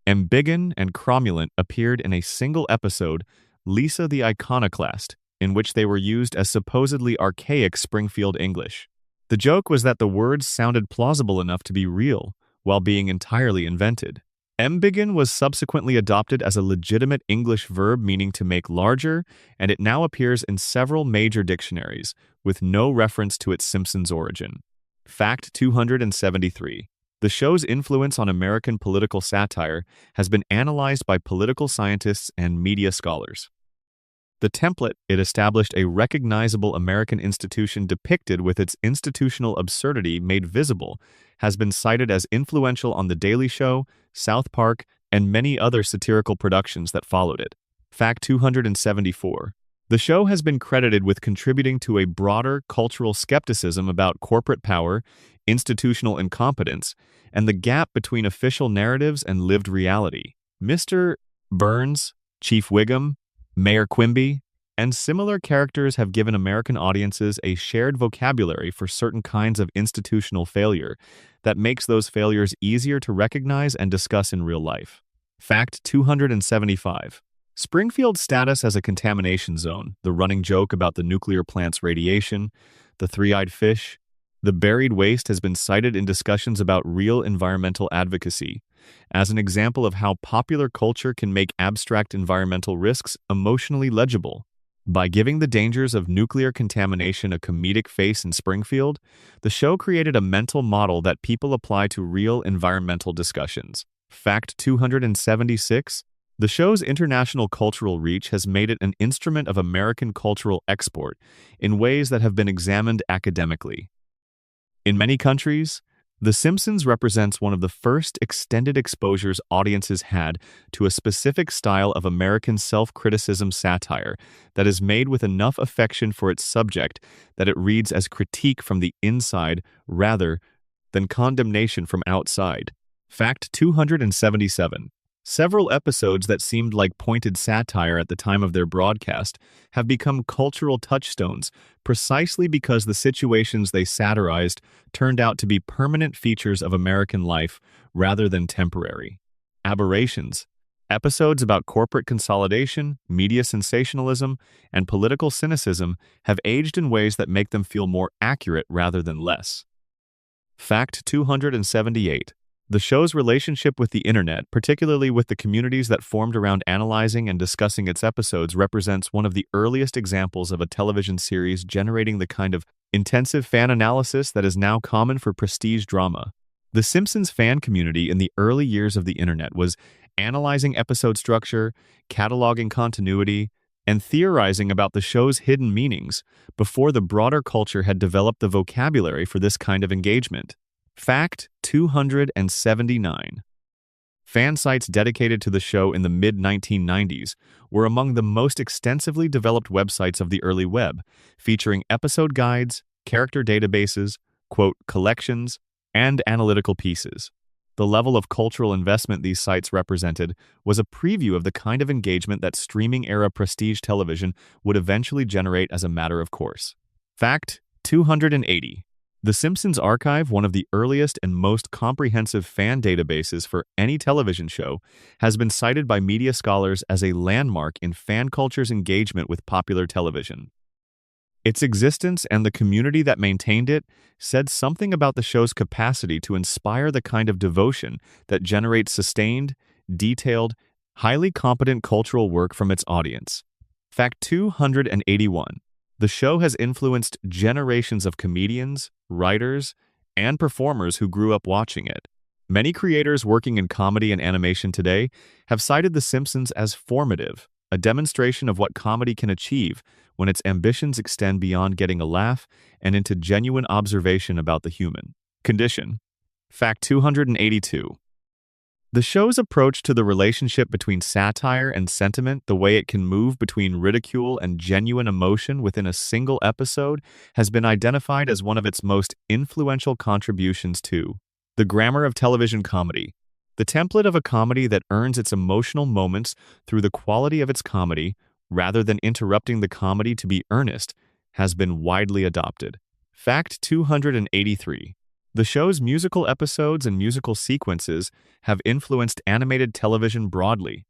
Embiggen and Cromulent appeared in a single episode, Lisa the Iconoclast, in which they were used as supposedly archaic Springfield English. The joke was that the words sounded plausible enough to be real, while being entirely invented. Embiggen was subsequently adopted as a legitimate English verb meaning to make larger, and it now appears in several major dictionaries, with no reference to its Simpsons origin. Fact 273. The show's influence on American political satire has been analyzed by political scientists and media scholars. The template it established a recognizable American institution depicted with its institutional absurdity made visible has been cited as influential on The Daily Show, South Park, and many other satirical productions that followed it. Fact 274. The show has been credited with contributing to a broader cultural skepticism about corporate power, institutional incompetence, and the gap between official narratives and lived reality. Mr. Burns, Chief Wiggum, Mayor Quimby, and similar characters have given American audiences a shared vocabulary for certain kinds of institutional failure that makes those failures easier to recognize and discuss in real life. Fact 275. Springfield's status as a contamination zone, the running joke about the nuclear plant's radiation, the three-eyed fish, the buried waste has been cited in discussions about real environmental advocacy as an example of how popular culture can make abstract environmental risks emotionally legible. By giving the dangers of nuclear contamination a comedic face in Springfield, the show created a mental model that people apply to real environmental discussions. Fact 276. The show's international cultural reach has made it an instrument of American cultural export in ways that have been examined academically. In many countries, The Simpsons represents one of the first extended exposures audiences had to a specific style of American self-criticism satire that is made with enough affection for its subject that it reads as critique from the inside rather than condemnation from outside. Fact 277. Several episodes that seemed like pointed satire at the time of their broadcast have become cultural touchstones precisely because the situations they satirized turned out to be permanent features of American life rather than temporary aberrations. Episodes about corporate consolidation, media sensationalism, and political cynicism have aged in ways that make them feel more accurate rather than less. Fact 278. The show's relationship with the internet, particularly with the communities that formed around analyzing and discussing its episodes, represents one of the earliest examples of a television series generating the kind of intensive fan analysis that is now common for prestige drama. The Simpsons fan community in the early years of the internet was analyzing episode structure, cataloging continuity, and theorizing about the show's hidden meanings before the broader culture had developed the vocabulary for this kind of engagement. Fact 279. Fan sites dedicated to the show in the mid-1990s were among the most extensively developed websites of the early web, featuring episode guides, character databases, quote, collections, and analytical pieces. The level of cultural investment these sites represented was a preview of the kind of engagement that streaming-era prestige television would eventually generate as a matter of course. Fact 280. The Simpsons Archive, one of the earliest and most comprehensive fan databases for any television show, has been cited by media scholars as a landmark in fan culture's engagement with popular television. Its existence and the community that maintained it said something about the show's capacity to inspire the kind of devotion that generates sustained, detailed, highly competent cultural work from its audience. Fact 281. The show has influenced generations of comedians, writers, and performers who grew up watching it. Many creators working in comedy and animation today have cited The Simpsons as formative, a demonstration of what comedy can achieve when its ambitions extend beyond getting a laugh and into genuine observation about the human. Condition. Fact 282. The show's approach to the relationship between satire and sentiment, the way it can move between ridicule and genuine emotion within a single episode, has been identified as one of its most influential contributions to the grammar of television comedy. The template of a comedy that earns its emotional moments through the quality of its comedy, rather than interrupting the comedy to be earnest, has been widely adopted. Fact 283. The show's musical episodes and musical sequences have influenced animated television broadly.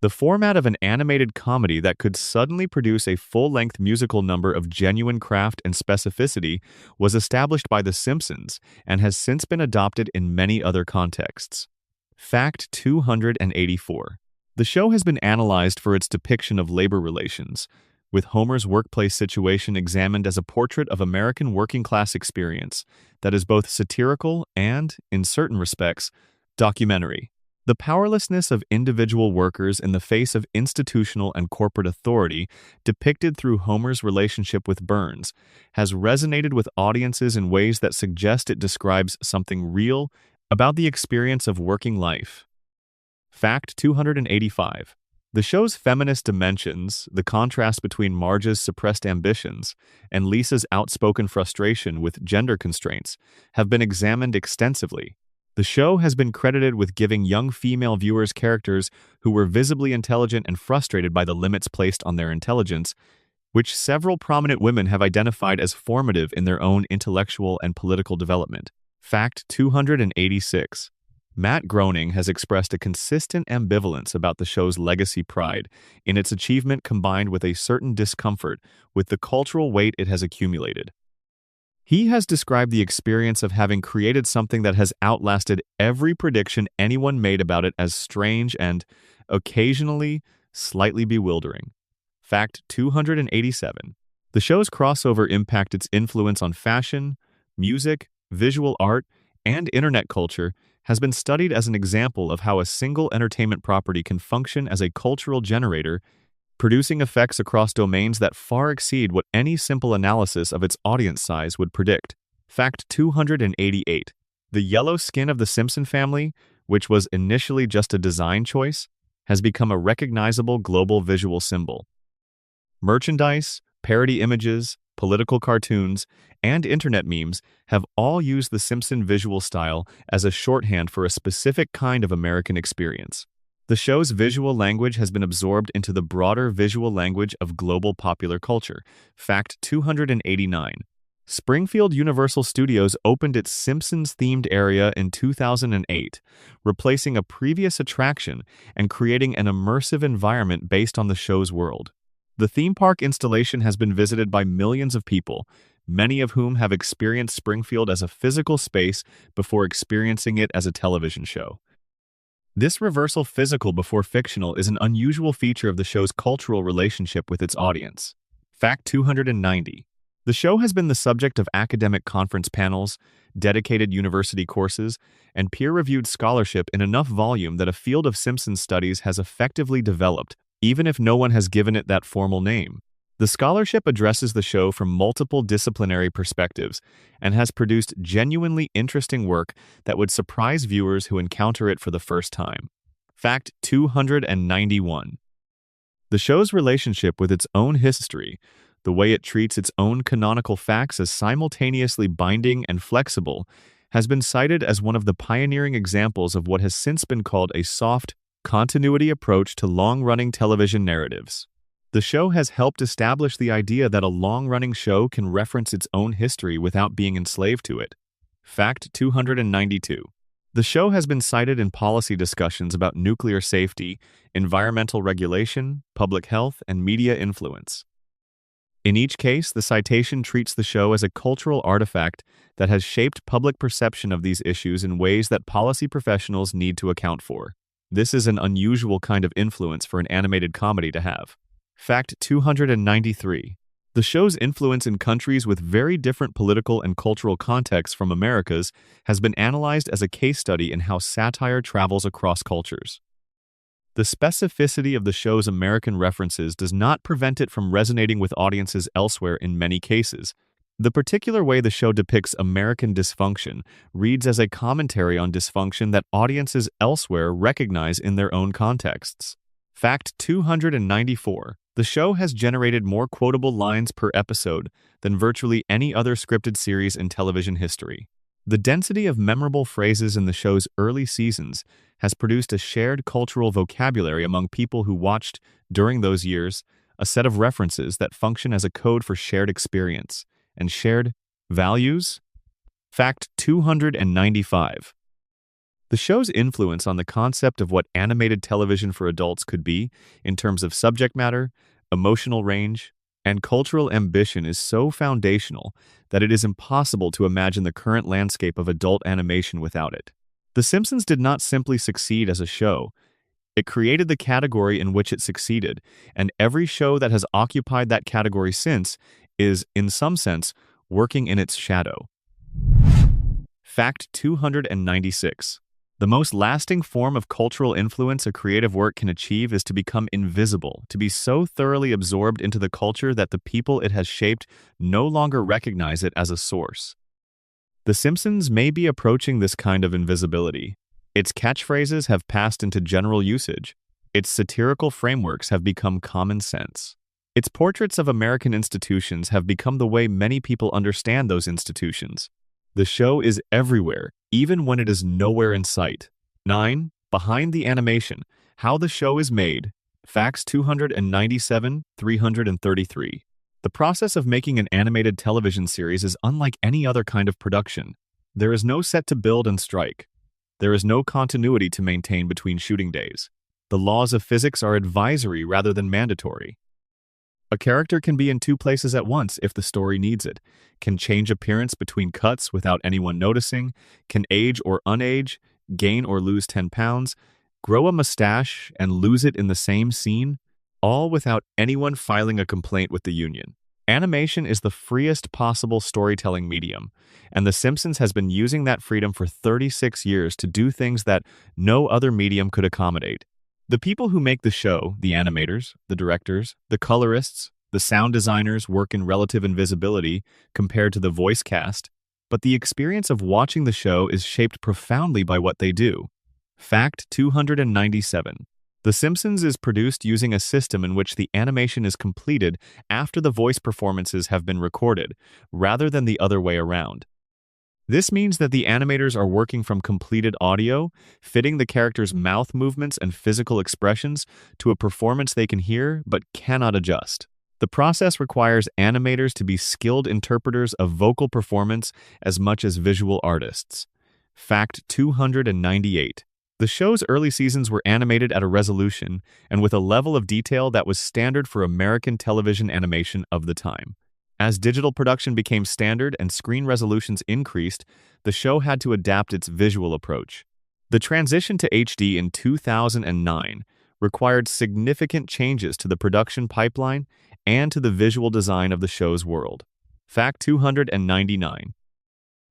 The format of an animated comedy that could suddenly produce a full-length musical number of genuine craft and specificity was established by The Simpsons and has since been adopted in many other contexts. Fact 284. The show has been analyzed for its depiction of labor relations, with Homer's workplace situation examined as a portrait of American working-class experience that is both satirical and, in certain respects, documentary. The powerlessness of individual workers in the face of institutional and corporate authority, depicted through Homer's relationship with Burns, has resonated with audiences in ways that suggest it describes something real about the experience of working life. Fact 285. The show's feminist dimensions, the contrast between Marge's suppressed ambitions and Lisa's outspoken frustration with gender constraints, have been examined extensively. The show has been credited with giving young female viewers characters who were visibly intelligent and frustrated by the limits placed on their intelligence, which several prominent women have identified as formative in their own intellectual and political development. Fact 286. Matt Groening has expressed a consistent ambivalence about the show's legacy pride in its achievement combined with a certain discomfort with the cultural weight it has accumulated. He has described the experience of having created something that has outlasted every prediction anyone made about it as strange and, occasionally, slightly bewildering. Fact 287. The show's crossover impact, its influence on fashion, music, visual art, and internet culture has been studied as an example of how a single entertainment property can function as a cultural generator, producing effects across domains that far exceed what any simple analysis of its audience size would predict. Fact 288. The yellow skin of the Simpson family, which was initially just a design choice, has become a recognizable global visual symbol. Merchandise, parody images, political cartoons, and internet memes have all used the Simpson visual style as a shorthand for a specific kind of American experience. The show's visual language has been absorbed into the broader visual language of global popular culture. Fact 289. Springfield Universal Studios opened its Simpsons-themed area in 2008, replacing a previous attraction and creating an immersive environment based on the show's world. The theme park installation has been visited by millions of people, many of whom have experienced Springfield as a physical space before experiencing it as a television show. This reversal, physical before fictional, is an unusual feature of the show's cultural relationship with its audience. Fact 290. The show has been the subject of academic conference panels, dedicated university courses, and peer-reviewed scholarship in enough volume that a field of Simpsons studies has effectively developed, even if no one has given it that formal name. The scholarship addresses the show from multiple disciplinary perspectives and has produced genuinely interesting work that would surprise viewers who encounter it for the first time. Fact 291. The show's relationship with its own history, the way it treats its own canonical facts as simultaneously binding and flexible, has been cited as one of the pioneering examples of what has since been called a soft continuity approach to long-running television narratives. The show has helped establish the idea that a long-running show can reference its own history without being enslaved to it. Fact 292. The show has been cited in policy discussions about nuclear safety, environmental regulation, public health, and media influence. In each case, the citation treats the show as a cultural artifact that has shaped public perception of these issues in ways that policy professionals need to account for. This is an unusual kind of influence for an animated comedy to have. Fact 293. The show's influence in countries with very different political and cultural contexts from America's has been analyzed as a case study in how satire travels across cultures. The specificity of the show's American references does not prevent it from resonating with audiences elsewhere in many cases. The particular way the show depicts American dysfunction reads as a commentary on dysfunction that audiences elsewhere recognize in their own contexts. Fact 294. The show has generated more quotable lines per episode than virtually any other scripted series in television history. The density of memorable phrases in the show's early seasons has produced a shared cultural vocabulary among people who watched during those years, a set of references that function as a code for shared experience and shared values. Fact 295. The show's influence on the concept of what animated television for adults could be, in terms of subject matter, emotional range, and cultural ambition is so foundational that it is impossible to imagine the current landscape of adult animation without it. The Simpsons did not simply succeed as a show, it created the category in which it succeeded, and every show that has occupied that category since is, in some sense, working in its shadow. Fact 296. The most lasting form of cultural influence a creative work can achieve is to become invisible, to be so thoroughly absorbed into the culture that the people it has shaped no longer recognize it as a source. The Simpsons may be approaching this kind of invisibility. Its catchphrases have passed into general usage. Its satirical frameworks have become common sense. Its portraits of American institutions have become the way many people understand those institutions. The show is everywhere, even when it is nowhere in sight. 9. Behind the animation. How the show is made. Facts 297, 333. The process of making an animated television series is unlike any other kind of production. There is no set to build and strike. There is no continuity to maintain between shooting days. The laws of physics are advisory rather than mandatory. A character can be in two places at once if the story needs it, can change appearance between cuts without anyone noticing, can age or unage, gain or lose 10 pounds, grow a mustache and lose it in the same scene, all without anyone filing a complaint with the union. Animation is the freest possible storytelling medium, and The Simpsons has been using that freedom for 36 years to do things that no other medium could accommodate. The people who make the show, the animators, the directors, the colorists, the sound designers work in relative invisibility compared to the voice cast, but the experience of watching the show is shaped profoundly by what they do. Fact 297. The Simpsons is produced using a system in which the animation is completed after the voice performances have been recorded, rather than the other way around. This means that the animators are working from completed audio, fitting the characters' mouth movements and physical expressions to a performance they can hear but cannot adjust. The process requires animators to be skilled interpreters of vocal performance as much as visual artists. Fact 298. The show's early seasons were animated at a resolution and with a level of detail that was standard for American television animation of the time. As digital production became standard and screen resolutions increased, the show had to adapt its visual approach. The transition to HD in 2009 required significant changes to the production pipeline and to the visual design of the show's world. Fact 299.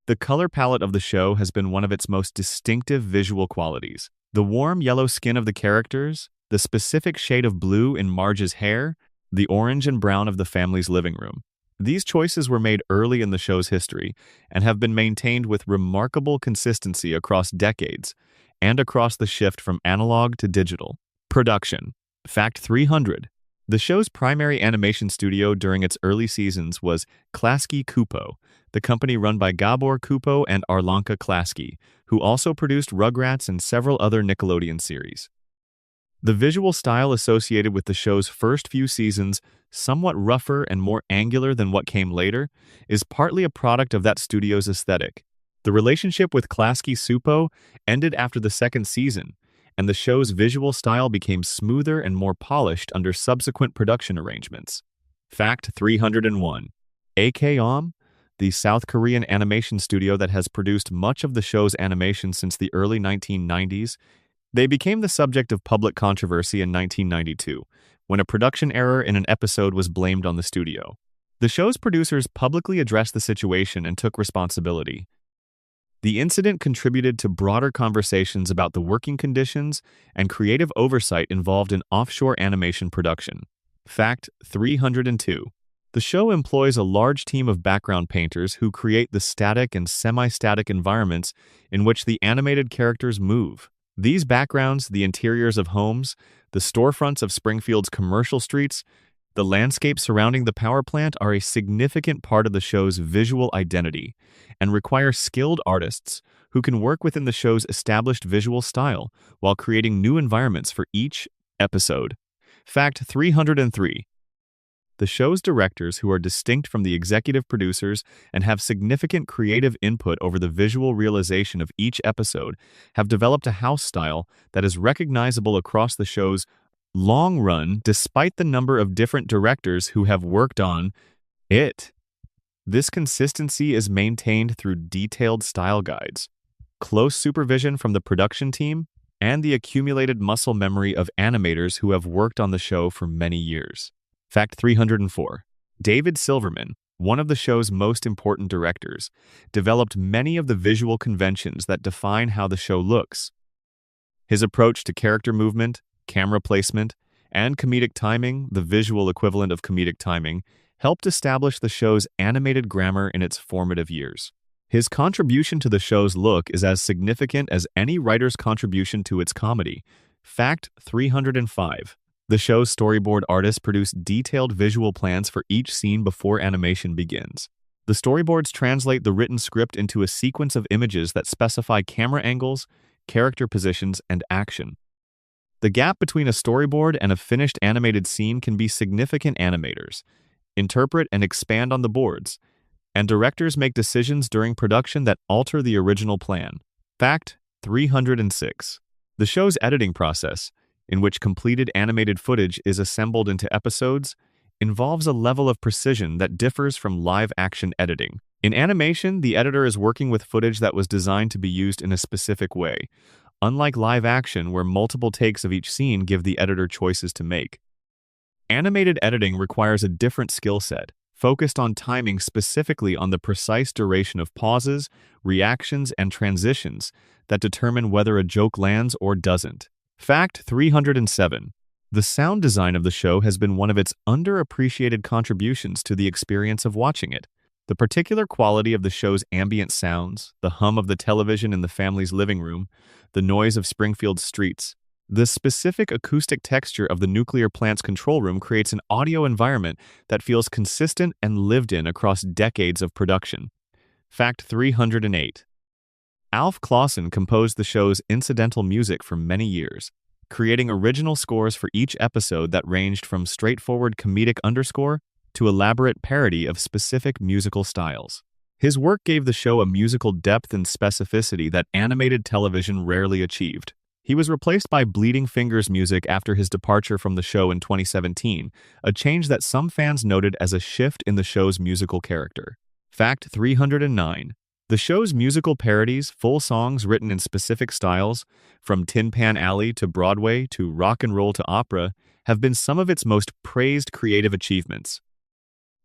The color palette of the show has been one of its most distinctive visual qualities. The warm yellow skin of the characters, the specific shade of blue in Marge's hair, the orange and brown of the family's living room. These choices were made early in the show's history and have been maintained with remarkable consistency across decades and across the shift from analog to digital. Production. Fact 300. The show's primary animation studio during its early seasons was Klasky Csupo, the company run by Gabor Csupo and Arlanka Klasky, who also produced Rugrats and several other Nickelodeon series. The visual style associated with the show's first few seasons, somewhat rougher and more angular than what came later, is partly a product of that studio's aesthetic. The relationship with Klasky Csupo ended after the second season, and the show's visual style became smoother and more polished under subsequent production arrangements. Fact 301. AKOM, the South Korean animation studio that has produced much of the show's animation since the early 1990s, they became the subject of public controversy in 1992, when a production error in an episode was blamed on the studio. The show's producers publicly addressed the situation and took responsibility. The incident contributed to broader conversations about the working conditions and creative oversight involved in offshore animation production. Fact 302. The show employs a large team of background painters who create the static and semi-static environments in which the animated characters move. These backgrounds, the interiors of homes, the storefronts of Springfield's commercial streets, the landscape surrounding the power plant are a significant part of the show's visual identity and require skilled artists who can work within the show's established visual style while creating new environments for each episode. Fact 303. The show's directors, who are distinct from the executive producers and have significant creative input over the visual realization of each episode, have developed a house style that is recognizable across the show's long run despite the number of different directors who have worked on it. This consistency is maintained through detailed style guides, close supervision from the production team, and the accumulated muscle memory of animators who have worked on the show for many years. Fact 304. David Silverman, one of the show's most important directors, developed many of the visual conventions that define how the show looks. His approach to character movement, camera placement, and comedic timing, the visual equivalent of comedic timing, helped establish the show's animated grammar in its formative years. His contribution to the show's look is as significant as any writer's contribution to its comedy. Fact 305. The show's storyboard artists produce detailed visual plans for each scene before animation begins. The storyboards translate the written script into a sequence of images that specify camera angles, character positions, and action. The gap between a storyboard and a finished animated scene can be significant. Animators interpret and expand on the boards, and directors make decisions during production that alter the original plan. Fact 306. The show's editing process, in which completed animated footage is assembled into episodes, involves a level of precision that differs from live-action editing. In animation, the editor is working with footage that was designed to be used in a specific way, unlike live action where multiple takes of each scene give the editor choices to make. Animated editing requires a different skill set, focused on timing specifically on the precise duration of pauses, reactions, and transitions that determine whether a joke lands or doesn't. Fact 307. The sound design of the show has been one of its underappreciated contributions to the experience of watching it. The particular quality of the show's ambient sounds, the hum of the television in the family's living room, the noise of Springfield's streets, the specific acoustic texture of the nuclear plant's control room creates an audio environment that feels consistent and lived in across decades of production. Fact 308. Alf Clausen composed the show's incidental music for many years, creating original scores for each episode that ranged from straightforward comedic underscore to elaborate parody of specific musical styles. His work gave the show a musical depth and specificity that animated television rarely achieved. He was replaced by Bleeding Fingers music after his departure from the show in 2017, a change that some fans noted as a shift in the show's musical character. Fact 309. The show's musical parodies, full songs written in specific styles, from Tin Pan Alley to Broadway to rock and roll to opera, have been some of its most praised creative achievements.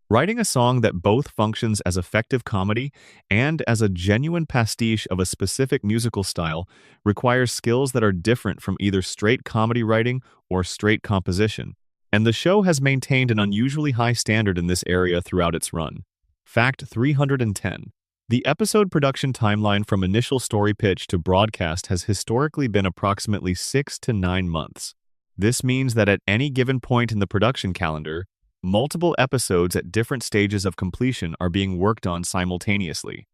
Writing a song that both functions as effective comedy and as a genuine pastiche of a specific musical style requires skills that are different from either straight comedy writing or straight composition, and the show has maintained an unusually high standard in this area throughout its run. Fact 310. The episode production timeline from initial story pitch to broadcast has historically been approximately 6 to 9 months. This means that at any given point in the production calendar, multiple episodes at different stages of completion are being worked on simultaneously.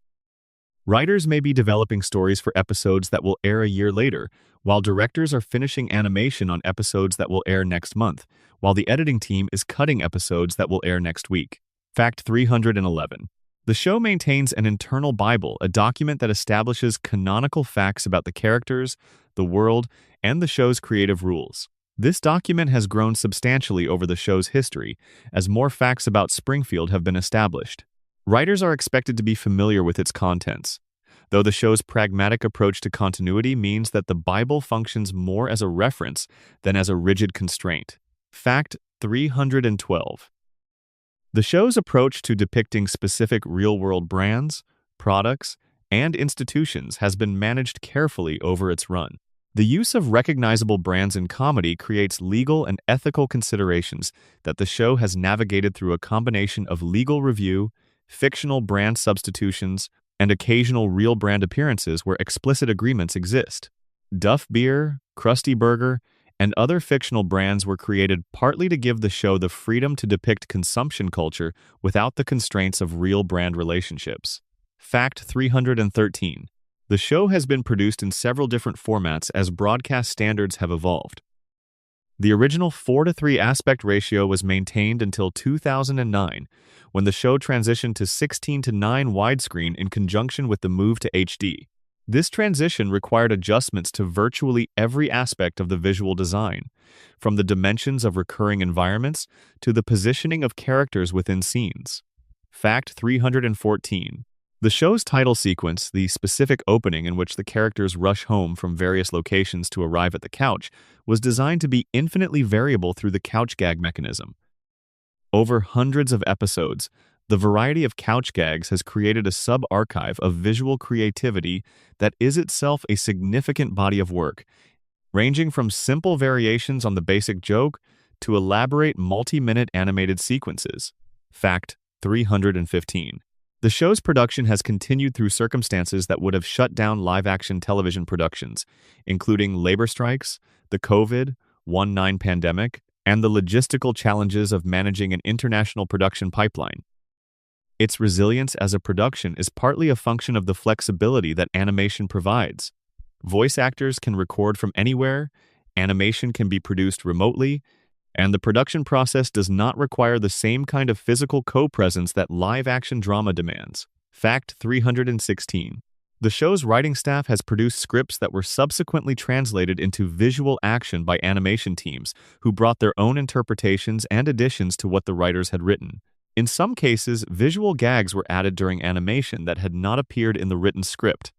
Writers may be developing stories for episodes that will air a year later, while directors are finishing animation on episodes that will air next month, while the editing team is cutting episodes that will air next week. Fact 311. The show maintains an internal Bible, a document that establishes canonical facts about the characters, the world, and the show's creative rules. This document has grown substantially over the show's history, as more facts about Springfield have been established. Writers are expected to be familiar with its contents, though the show's pragmatic approach to continuity means that the Bible functions more as a reference than as a rigid constraint. Fact 312. The show's approach to depicting specific real-world brands, products, and institutions has been managed carefully over its run. The use of recognizable brands in comedy creates legal and ethical considerations that the show has navigated through a combination of legal review, fictional brand substitutions, and occasional real brand appearances where explicit agreements exist. Duff Beer, Krusty Burger, and other fictional brands were created partly to give the show the freedom to depict consumption culture without the constraints of real brand relationships. Fact 313. The show has been produced in several different formats as broadcast standards have evolved. The original 4:3 aspect ratio was maintained until 2009, when the show transitioned to 16:9 widescreen in conjunction with the move to HD. This transition required adjustments to virtually every aspect of the visual design, from the dimensions of recurring environments to the positioning of characters within scenes. Fact 314. The show's title sequence, the specific opening in which the characters rush home from various locations to arrive at the couch, was designed to be infinitely variable through the couch gag mechanism. Over hundreds of episodes, the variety of couch gags has created a sub-archive of visual creativity that is itself a significant body of work, ranging from simple variations on the basic joke to elaborate multi-minute animated sequences. Fact 315. The show's production has continued through circumstances that would have shut down live-action television productions, including labor strikes, the COVID-19 pandemic, and the logistical challenges of managing an international production pipeline. Its resilience as a production is partly a function of the flexibility that animation provides. Voice actors can record from anywhere, animation can be produced remotely, and the production process does not require the same kind of physical co-presence that live-action drama demands. Fact 316. The show's writing staff has produced scripts that were subsequently translated into visual action by animation teams who brought their own interpretations and additions to what the writers had written. In some cases, visual gags were added during animation that had not appeared in the written script.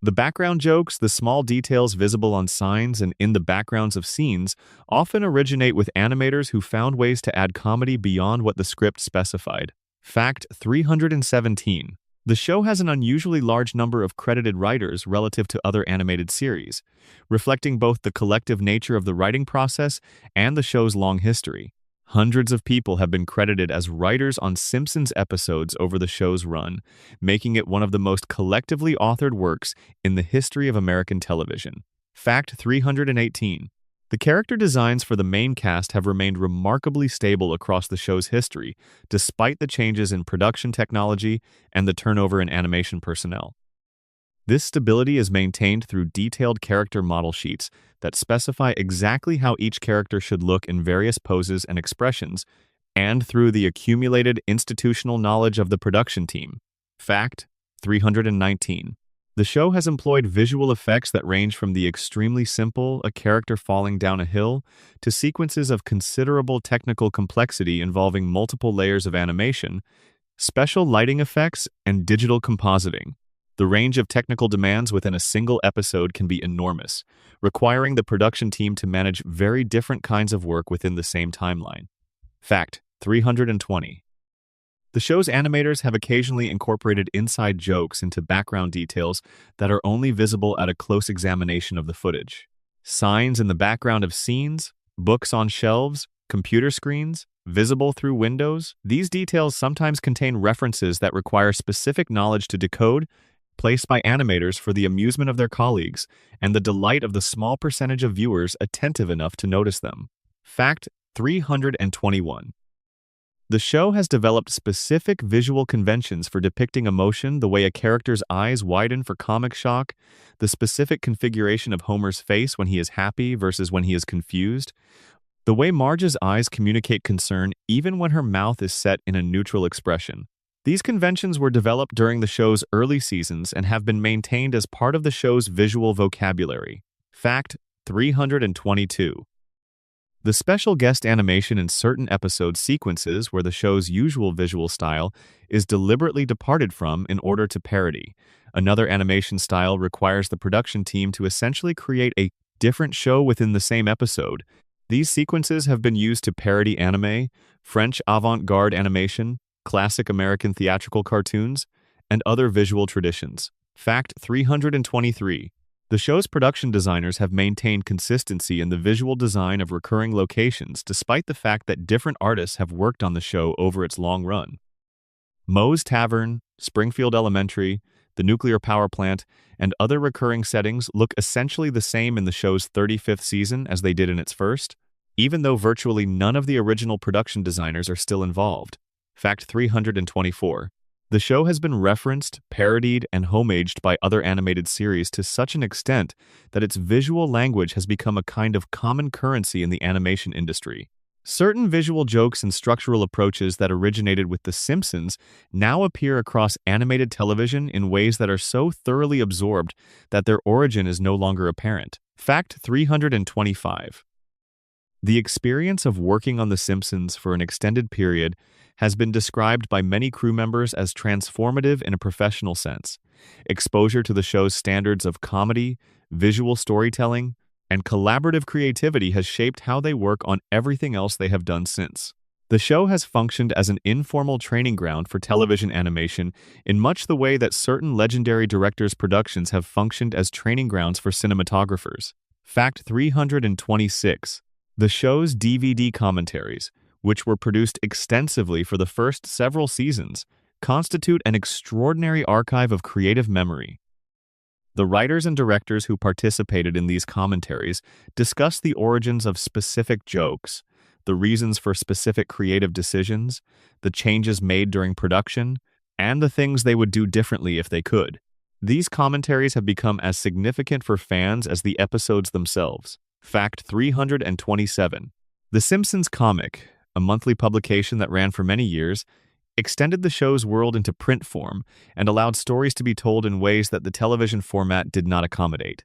The background jokes, the small details visible on signs and in the backgrounds of scenes, often originate with animators who found ways to add comedy beyond what the script specified. Fact 317. The show has an unusually large number of credited writers relative to other animated series, reflecting both the collective nature of the writing process and the show's long history. Hundreds of people have been credited as writers on Simpsons episodes over the show's run, making it one of the most collectively authored works in the history of American television. Fact 318. The character designs for the main cast have remained remarkably stable across the show's history, despite the changes in production technology and the turnover in animation personnel. This stability is maintained through detailed character model sheets that specify exactly how each character should look in various poses and expressions, and through the accumulated institutional knowledge of the production team. Fact 319. The show has employed visual effects that range from the extremely simple, a character falling down a hill, to sequences of considerable technical complexity involving multiple layers of animation, special lighting effects, and digital compositing. The range of technical demands within a single episode can be enormous, requiring the production team to manage very different kinds of work within the same timeline. Fact 320. The show's animators have occasionally incorporated inside jokes into background details that are only visible at a close examination of the footage. Signs in the background of scenes, books on shelves, computer screens, visible through windows. These details sometimes contain references that require specific knowledge to decode, placed by animators for the amusement of their colleagues and the delight of the small percentage of viewers attentive enough to notice them. Fact 321. The show has developed specific visual conventions for depicting emotion, the way a character's eyes widen for comic shock, the specific configuration of Homer's face when he is happy versus when he is confused, the way Marge's eyes communicate concern even when her mouth is set in a neutral expression. These conventions were developed during the show's early seasons and have been maintained as part of the show's visual vocabulary. Fact 322. The special guest animation in certain episode sequences where the show's usual visual style is deliberately departed from in order to parody. Another animation style requires the production team to essentially create a different show within the same episode. These sequences have been used to parody anime, French avant-garde animation, classic American theatrical cartoons, and other visual traditions. Fact 323. The show's production designers have maintained consistency in the visual design of recurring locations despite the fact that different artists have worked on the show over its long run. Moe's Tavern, Springfield Elementary, the nuclear power plant, and other recurring settings look essentially the same in the show's 35th season as they did in its first, even though virtually none of the original production designers are still involved. Fact 324. The show has been referenced, parodied, and homaged by other animated series to such an extent that its visual language has become a kind of common currency in the animation industry. Certain visual jokes and structural approaches that originated with The Simpsons now appear across animated television in ways that are so thoroughly absorbed that their origin is no longer apparent. Fact 325. The experience of working on The Simpsons for an extended period has been described by many crew members as transformative in a professional sense. Exposure to the show's standards of comedy, visual storytelling, and collaborative creativity has shaped how they work on everything else they have done since. The show has functioned as an informal training ground for television animation in much the way that certain legendary directors' productions have functioned as training grounds for cinematographers. Fact 326. The show's DVD commentaries, which were produced extensively for the first several seasons, constitute an extraordinary archive of creative memory. The writers and directors who participated in these commentaries discuss the origins of specific jokes, the reasons for specific creative decisions, the changes made during production, and the things they would do differently if they could. These commentaries have become as significant for fans as the episodes themselves. Fact 327. The Simpsons comic, a monthly publication that ran for many years, extended the show's world into print form and allowed stories to be told in ways that the television format did not accommodate.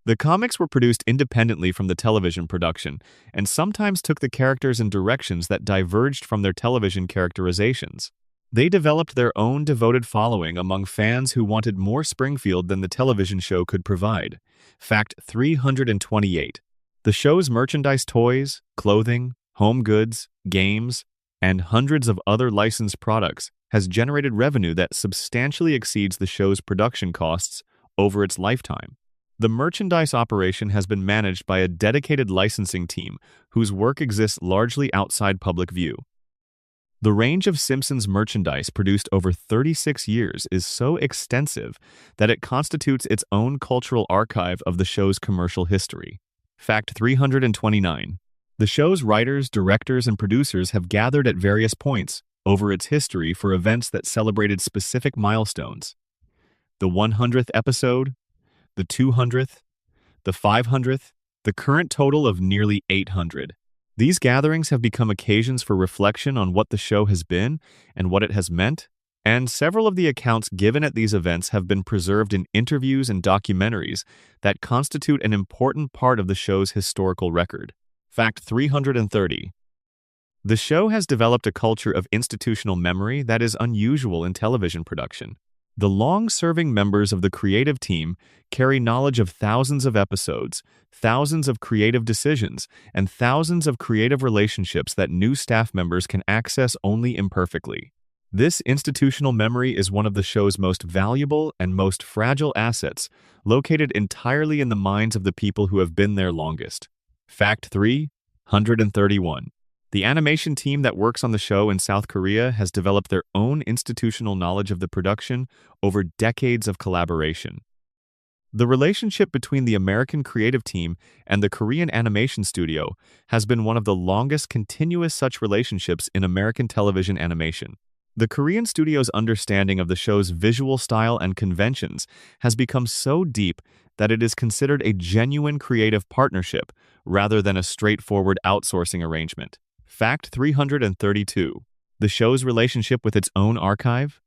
The comics were produced independently from the television production and sometimes took the characters in directions that diverged from their television characterizations. They developed their own devoted following among fans who wanted more Springfield than the television show could provide. Fact 328. The show's merchandise, toys, clothing, home goods, games, and hundreds of other licensed products has generated revenue that substantially exceeds the show's production costs over its lifetime. The merchandise operation has been managed by a dedicated licensing team whose work exists largely outside public view. The range of Simpsons merchandise produced over 36 years is so extensive that it constitutes its own cultural archive of the show's commercial history. Fact 329. The show's writers, directors, and producers have gathered at various points over its history for events that celebrated specific milestones. The 100th episode, the 200th, the 500th, the current total of nearly 800. These gatherings have become occasions for reflection on what the show has been and what it has meant, and several of the accounts given at these events have been preserved in interviews and documentaries that constitute an important part of the show's historical record. Fact 330. The show has developed a culture of institutional memory that is unusual in television production. The long-serving members of the creative team carry knowledge of thousands of episodes, thousands of creative decisions, and thousands of creative relationships that new staff members can access only imperfectly. This institutional memory is one of the show's most valuable and most fragile assets, located entirely in the minds of the people who have been there longest. Fact 331. The animation team that works on the show in South Korea has developed their own institutional knowledge of the production over decades of collaboration. The relationship between the American creative team and the Korean animation studio has been one of the longest continuous such relationships in American television animation. The Korean studio's understanding of the show's visual style and conventions has become so deep that it is considered a genuine creative partnership rather than a straightforward outsourcing arrangement. Fact 332. The show's relationship with its own archive,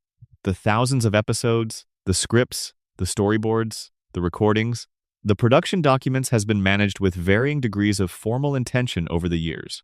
the thousands of episodes, the scripts, the storyboards, the recordings, the production documents has been managed with varying degrees of formal intention over the years.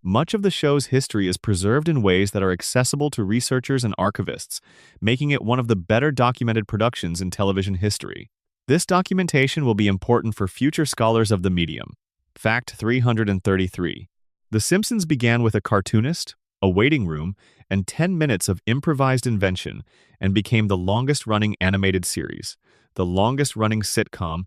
Much of the show's history is preserved in ways that are accessible to researchers and archivists, making it one of the better documented productions in television history. This documentation will be important for future scholars of the medium. Fact 333. The Simpsons began with a cartoonist, a waiting room, and 10 minutes of improvised invention, and became the longest-running animated series, the longest-running sitcom,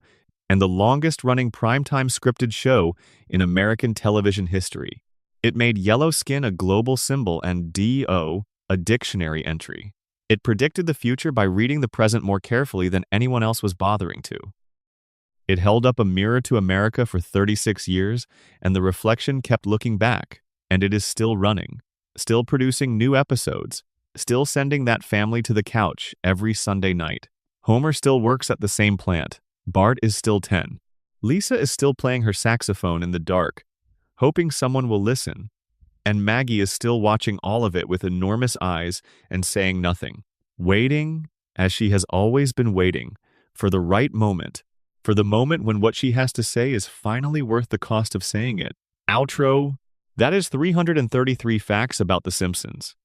and the longest-running primetime scripted show in American television history. It made yellow skin a global symbol and D.O. a dictionary entry. It predicted the future by reading the present more carefully than anyone else was bothering to. It held up a mirror to America for 36 years, and the reflection kept looking back, and it is still running, still producing new episodes, still sending that family to the couch every Sunday night. Homer still works at the same plant. Bart is still 10. Lisa is still playing her saxophone in the dark, hoping someone will listen. And Maggie is still watching all of it with enormous eyes and saying nothing, waiting, as she has always been waiting, for the right moment, for the moment when what she has to say is finally worth the cost of saying it. Outro. That is 333 facts about The Simpsons.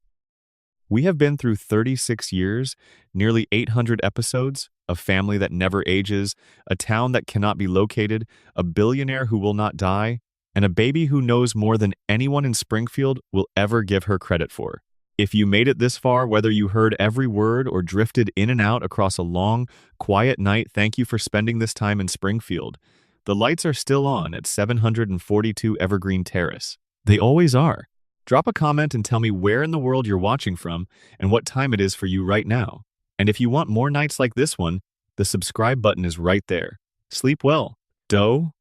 We have been through 36 years, nearly 800 episodes, a family that never ages, a town that cannot be located, a billionaire who will not die, and a baby who knows more than anyone in Springfield will ever give her credit for. If you made it this far, whether you heard every word or drifted in and out across a long, quiet night, thank you for spending this time in Springfield. The lights are still on at 742 Evergreen Terrace. They always are. Drop a comment and tell me where in the world you're watching from and what time it is for you right now. And if you want more nights like this one, the subscribe button is right there. Sleep well. Doe.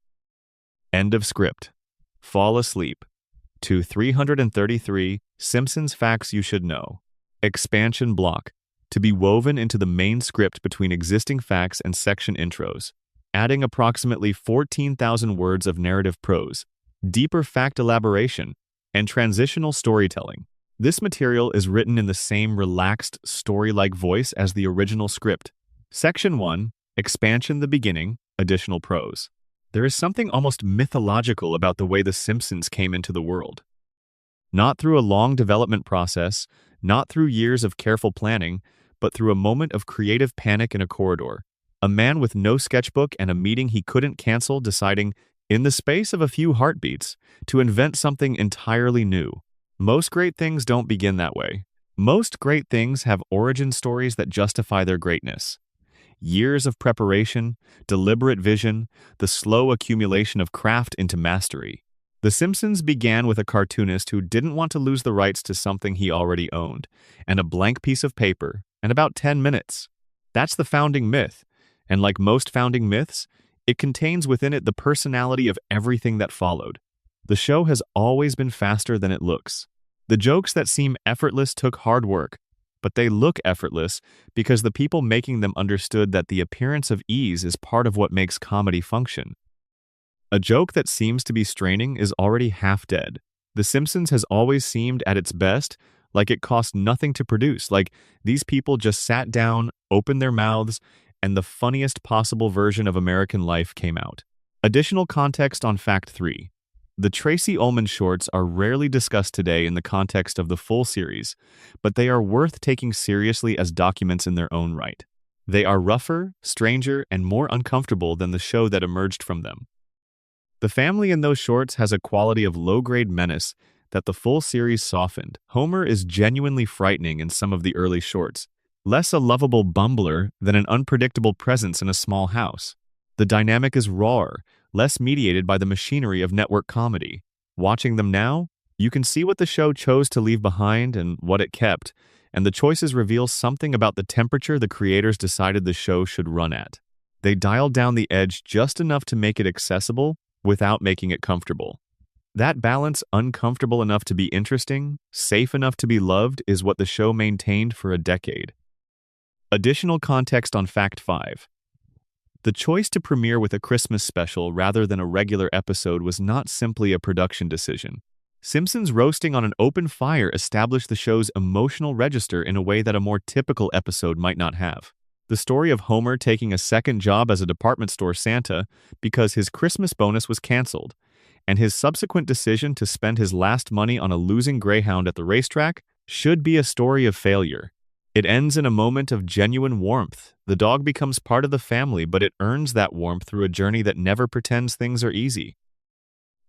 End of script. Fall asleep. To 333 Simpsons Facts You Should Know. Expansion block. To be woven into the main script between existing facts and section intros, adding approximately 14,000 words of narrative prose, deeper fact elaboration, and transitional storytelling. This material is written in the same relaxed, story-like voice as the original script. Section 1, Expansion the Beginning, Additional Prose. There is something almost mythological about the way The Simpsons came into the world. Not through a long development process, not through years of careful planning, but through a moment of creative panic in a corridor. A man with no sketchbook and a meeting he couldn't cancel deciding, in the space of a few heartbeats, to invent something entirely new. Most great things don't begin that way. Most great things have origin stories that justify their greatness. Years of preparation, deliberate vision, the slow accumulation of craft into mastery. The Simpsons began with a cartoonist who didn't want to lose the rights to something he already owned, and a blank piece of paper, and about 10 minutes. That's the founding myth, and like most founding myths, it contains within it the personality of everything that followed. The show has always been faster than it looks. The jokes that seem effortless took hard work, but they look effortless because the people making them understood that the appearance of ease is part of what makes comedy function. A joke that seems to be straining is already half dead. The Simpsons has always seemed at its best like it cost nothing to produce, like these people just sat down, opened their mouths, and the funniest possible version of American life came out. Additional context on Fact 3. The Tracy Ullman shorts are rarely discussed today in the context of the full series, but they are worth taking seriously as documents in their own right. They are rougher, stranger, and more uncomfortable than the show that emerged from them. The family in those shorts has a quality of low-grade menace that the full series softened. Homer is genuinely frightening in some of the early shorts, less a lovable bumbler than an unpredictable presence in a small house. The dynamic is rawer, less mediated by the machinery of network comedy. Watching them now, you can see what the show chose to leave behind and what it kept, and the choices reveal something about the temperature the creators decided the show should run at. They dialed down the edge just enough to make it accessible without making it comfortable. That balance, uncomfortable enough to be interesting, safe enough to be loved, is what the show maintained for a decade. Additional context on Fact 5. The choice to premiere with a Christmas special rather than a regular episode was not simply a production decision. Simpsons roasting on an open fire established the show's emotional register in a way that a more typical episode might not have. The story of Homer taking a second job as a department store Santa because his Christmas bonus was canceled, and his subsequent decision to spend his last money on a losing greyhound at the racetrack should be a story of failure. It ends in a moment of genuine warmth. The dog becomes part of the family, but it earns that warmth through a journey that never pretends things are easy.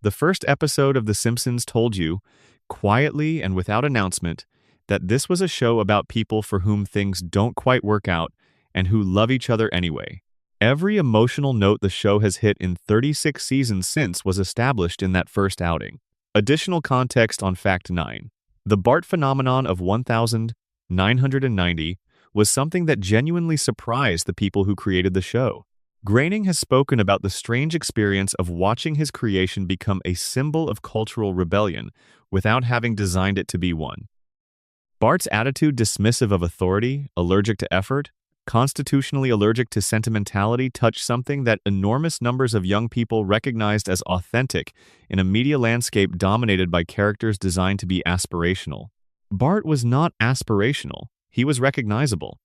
The first episode of The Simpsons told you, quietly and without announcement, that this was a show about people for whom things don't quite work out and who love each other anyway. Every emotional note the show has hit in 36 seasons since was established in that first outing. Additional context on Fact 9. The Bart phenomenon of 1990 was something that genuinely surprised the people who created the show. Groening has spoken about the strange experience of watching his creation become a symbol of cultural rebellion without having designed it to be one. Bart's attitude, dismissive of authority, allergic to effort, constitutionally allergic to sentimentality, touched something that enormous numbers of young people recognized as authentic in a media landscape dominated by characters designed to be aspirational. Bart was not aspirational. He was recognizable.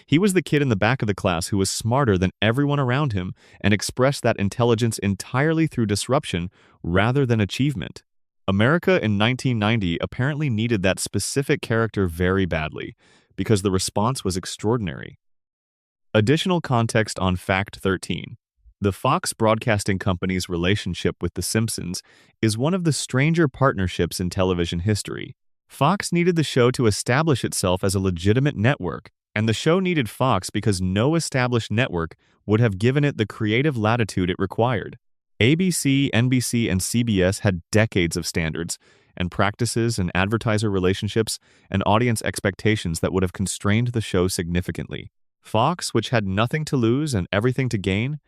He was the kid in the back of the class who was smarter than everyone around him and expressed that intelligence entirely through disruption rather than achievement. America in 1990 apparently needed that specific character very badly, because the response was extraordinary. Additional context on Fact 13. The Fox Broadcasting Company's relationship with The Simpsons is one of the stranger partnerships in television history. Fox needed the show to establish itself as a legitimate network, and the show needed Fox because no established network would have given it the creative latitude it required. ABC, NBC, and CBS had decades of standards and practices and advertiser relationships and audience expectations that would have constrained the show significantly. Fox, which had nothing to lose and everything to gain,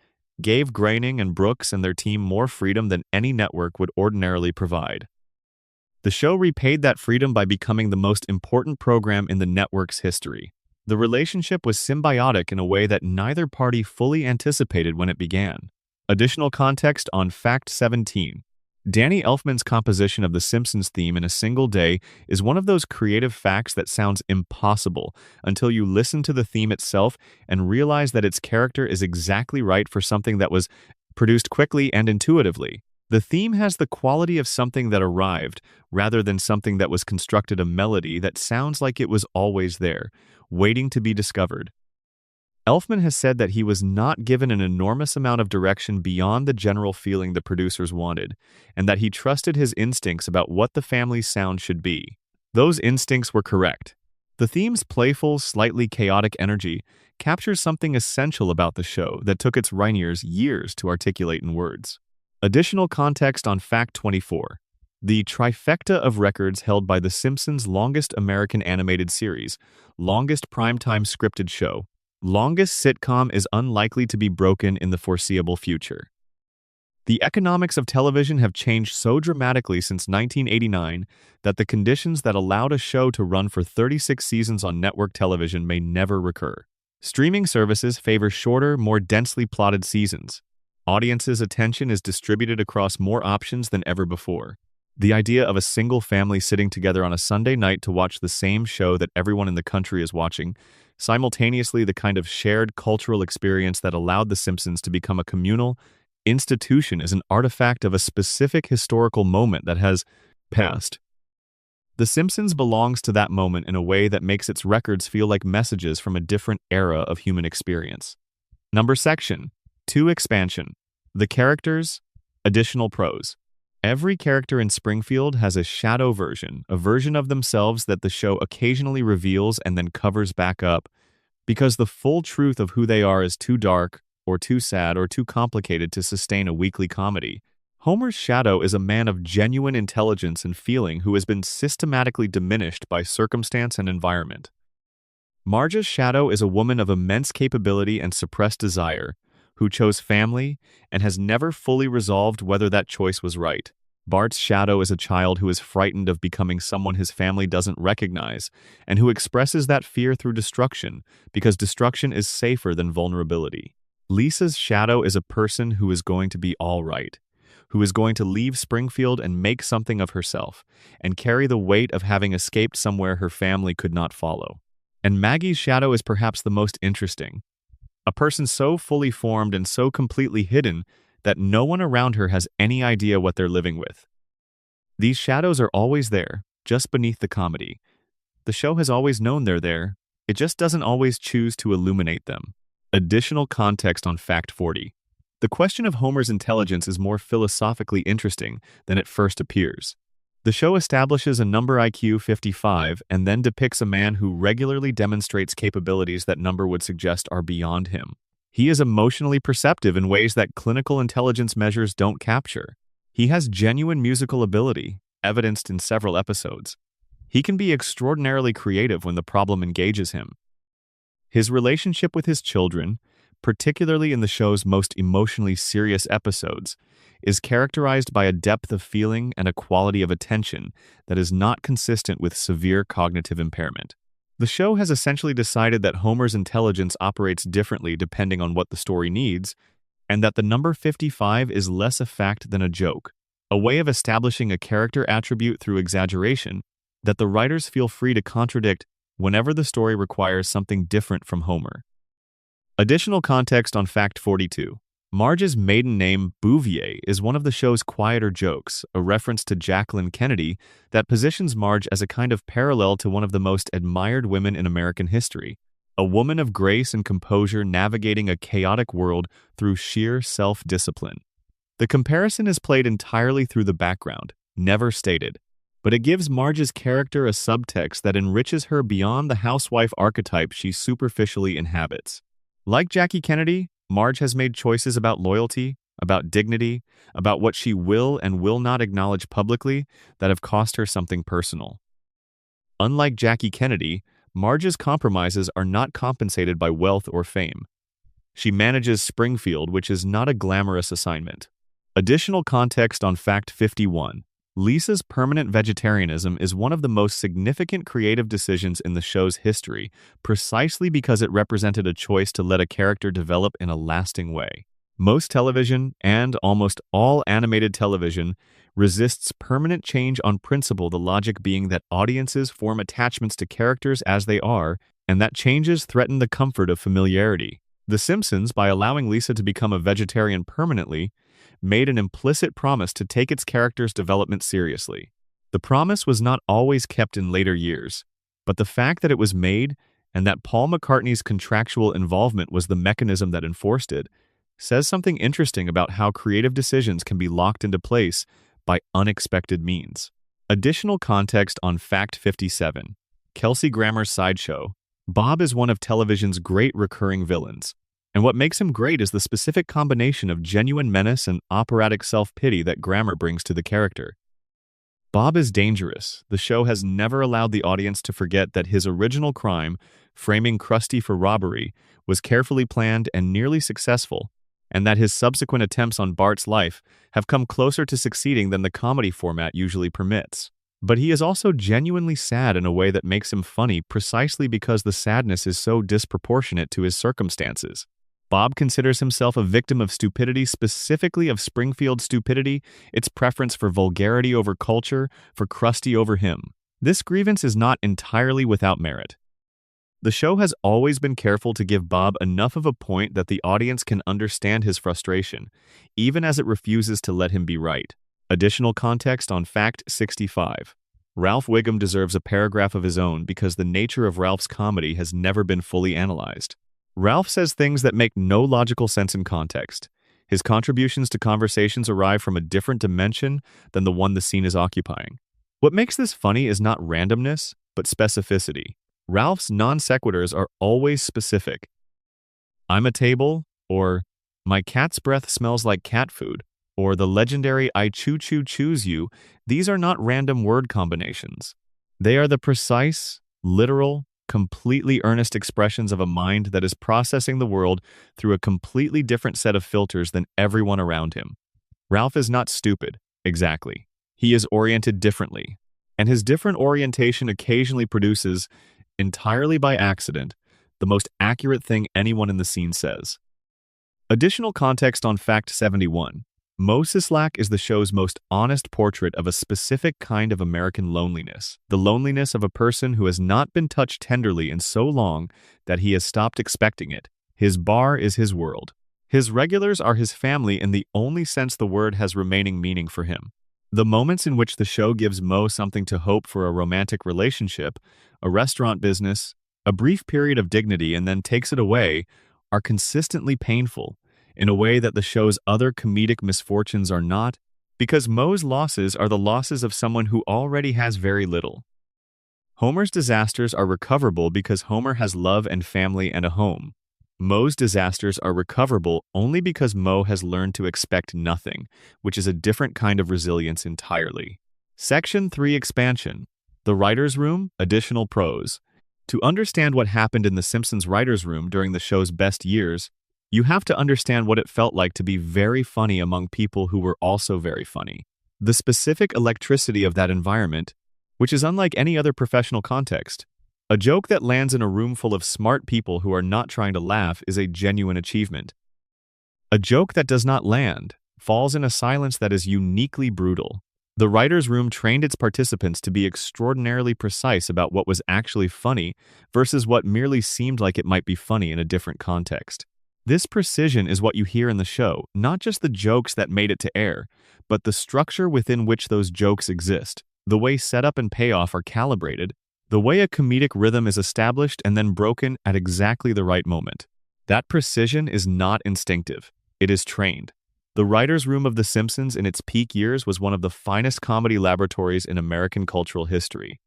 gave Groening and Brooks and their team more freedom than any network would ordinarily provide. The show repaid that freedom by becoming the most important program in the network's history. The relationship was symbiotic in a way that neither party fully anticipated when it began. Additional context on Fact 17. Danny Elfman's composition of the Simpsons theme in a single day is one of those creative facts that sounds impossible until you listen to the theme itself and realize that its character is exactly right for something that was produced quickly and intuitively. The theme has the quality of something that arrived, rather than something that was constructed, a melody that sounds like it was always there, waiting to be discovered. Elfman has said that he was not given an enormous amount of direction beyond the general feeling the producers wanted, and that he trusted his instincts about what the family's sound should be. Those instincts were correct. The theme's playful, slightly chaotic energy captures something essential about the show that took its writers years to articulate in words. Additional context on Fact 24. The trifecta of records held by The Simpsons' longest American animated series, longest primetime scripted show, longest sitcom is unlikely to be broken in the foreseeable future. The economics of television have changed so dramatically since 1989 that the conditions that allowed a show to run for 36 seasons on network television may never recur. Streaming services favor shorter, more densely plotted seasons. Audiences' attention is distributed across more options than ever before. The idea of a single family sitting together on a Sunday night to watch the same show that everyone in the country is watching, simultaneously the kind of shared cultural experience that allowed The Simpsons to become a communal institution, is an artifact of a specific historical moment that has passed. The Simpsons belongs to that moment in a way that makes its records feel like messages from a different era of human experience. Number section 2 expansion. The characters, additional prose. Every character in Springfield has a shadow version, a version of themselves that the show occasionally reveals and then covers back up, because the full truth of who they are is too dark, or too sad, or too complicated to sustain a weekly comedy. Homer's shadow is a man of genuine intelligence and feeling who has been systematically diminished by circumstance and environment. Marge's shadow is a woman of immense capability and suppressed desire, who chose family and has never fully resolved whether that choice was right. Bart's shadow is a child who is frightened of becoming someone his family doesn't recognize and who expresses that fear through destruction because destruction is safer than vulnerability. Lisa's shadow is a person who is going to be all right, who is going to leave Springfield and make something of herself and carry the weight of having escaped somewhere her family could not follow. And Maggie's shadow is perhaps the most interesting. A person so fully formed and so completely hidden that no one around her has any idea what they're living with. These shadows are always there, just beneath the comedy. The show has always known they're there, it just doesn't always choose to illuminate them. Additional context on Fact 40. The question of Homer's intelligence is more philosophically interesting than it first appears. The show establishes a number IQ 55 and then depicts a man who regularly demonstrates capabilities that number would suggest are beyond him. He is emotionally perceptive in ways that clinical intelligence measures don't capture. He has genuine musical ability, evidenced in several episodes. He can be extraordinarily creative when the problem engages him. His relationship with his children, particularly in the show's most emotionally serious episodes, is characterized by a depth of feeling and a quality of attention that is not consistent with severe cognitive impairment. The show has essentially decided that Homer's intelligence operates differently depending on what the story needs, and that the number 55 is less a fact than a joke, a way of establishing a character attribute through exaggeration that the writers feel free to contradict whenever the story requires something different from Homer. Additional context on Fact 42. Marge's maiden name, Bouvier, is one of the show's quieter jokes, a reference to Jacqueline Kennedy that positions Marge as a kind of parallel to one of the most admired women in American history, a woman of grace and composure navigating a chaotic world through sheer self-discipline. The comparison is played entirely through the background, never stated, but it gives Marge's character a subtext that enriches her beyond the housewife archetype she superficially inhabits. Like Jackie Kennedy, Marge has made choices about loyalty, about dignity, about what she will and will not acknowledge publicly that have cost her something personal. Unlike Jackie Kennedy, Marge's compromises are not compensated by wealth or fame. She manages Springfield, which is not a glamorous assignment. Additional context on Fact 51. Lisa's permanent vegetarianism is one of the most significant creative decisions in the show's history, precisely because it represented a choice to let a character develop in a lasting way. Most television, and almost all animated television, resists permanent change on principle, the logic being that audiences form attachments to characters as they are, and that changes threaten the comfort of familiarity. The Simpsons, by allowing Lisa to become a vegetarian permanently, made an implicit promise to take its character's development seriously. The promise was not always kept in later years, but the fact that it was made and that Paul McCartney's contractual involvement was the mechanism that enforced it says something interesting about how creative decisions can be locked into place by unexpected means. Additional context on Fact 57. Kelsey Grammer's sideshow. Bob is one of television's great recurring villains. And what makes him great is the specific combination of genuine menace and operatic self-pity that Grammer brings to the character. Bob is dangerous. The show has never allowed the audience to forget that his original crime, framing Krusty for robbery, was carefully planned and nearly successful, and that his subsequent attempts on Bart's life have come closer to succeeding than the comedy format usually permits. But he is also genuinely sad in a way that makes him funny precisely because the sadness is so disproportionate to his circumstances. Bob considers himself a victim of stupidity, specifically of Springfield stupidity, its preference for vulgarity over culture, for Krusty over him. This grievance is not entirely without merit. The show has always been careful to give Bob enough of a point that the audience can understand his frustration, even as it refuses to let him be right. Additional context on Fact 65. Ralph Wiggum deserves a paragraph of his own because the nature of Ralph's comedy has never been fully analyzed. Ralph says things that make no logical sense in context. His contributions to conversations arrive from a different dimension than the one the scene is occupying. What makes this funny is not randomness, but specificity. Ralph's non-sequiturs are always specific. I'm a table, or my cat's breath smells like cat food, or the legendary I choo-choo choose you. These are not random word combinations. They are the precise, literal, completely earnest expressions of a mind that is processing the world through a completely different set of filters than everyone around him. Ralph is not stupid, exactly. He is oriented differently, and his different orientation occasionally produces, entirely by accident, the most accurate thing anyone in the scene says. Additional context on Fact 71. Mo Sislak is the show's most honest portrait of a specific kind of American loneliness, the loneliness of a person who has not been touched tenderly in so long that he has stopped expecting it. His bar is his world. His regulars are his family in the only sense the word has remaining meaning for him. The moments in which the show gives Mo something to hope for, a romantic relationship, a restaurant business, a brief period of dignity, and then takes it away, are consistently painful, in a way that the show's other comedic misfortunes are not, Because Moe's losses are the losses of someone who already has very little. Homer's disasters are recoverable because Homer has love and family and a home. Moe's disasters are recoverable only because Moe has learned to expect nothing, which is a different kind of resilience entirely. Section 3 Expansion. The Writer's Room, Additional Prose. To understand what happened in The Simpsons writer's room during the show's best years, you have to understand what it felt like to be very funny among people who were also very funny. The specific electricity of that environment, which is unlike any other professional context. A joke that lands in a room full of smart people who are not trying to laugh is a genuine achievement. A joke that does not land falls in a silence that is uniquely brutal. The writer's room trained its participants to be extraordinarily precise about what was actually funny versus what merely seemed like it might be funny in a different context. This precision is what you hear in the show, not just the jokes that made it to air, but the structure within which those jokes exist, the way setup and payoff are calibrated, the way a comedic rhythm is established and then broken at exactly the right moment. That precision is not instinctive. It is trained. The writer's room of The Simpsons in its peak years was one of the finest comedy laboratories in American cultural history.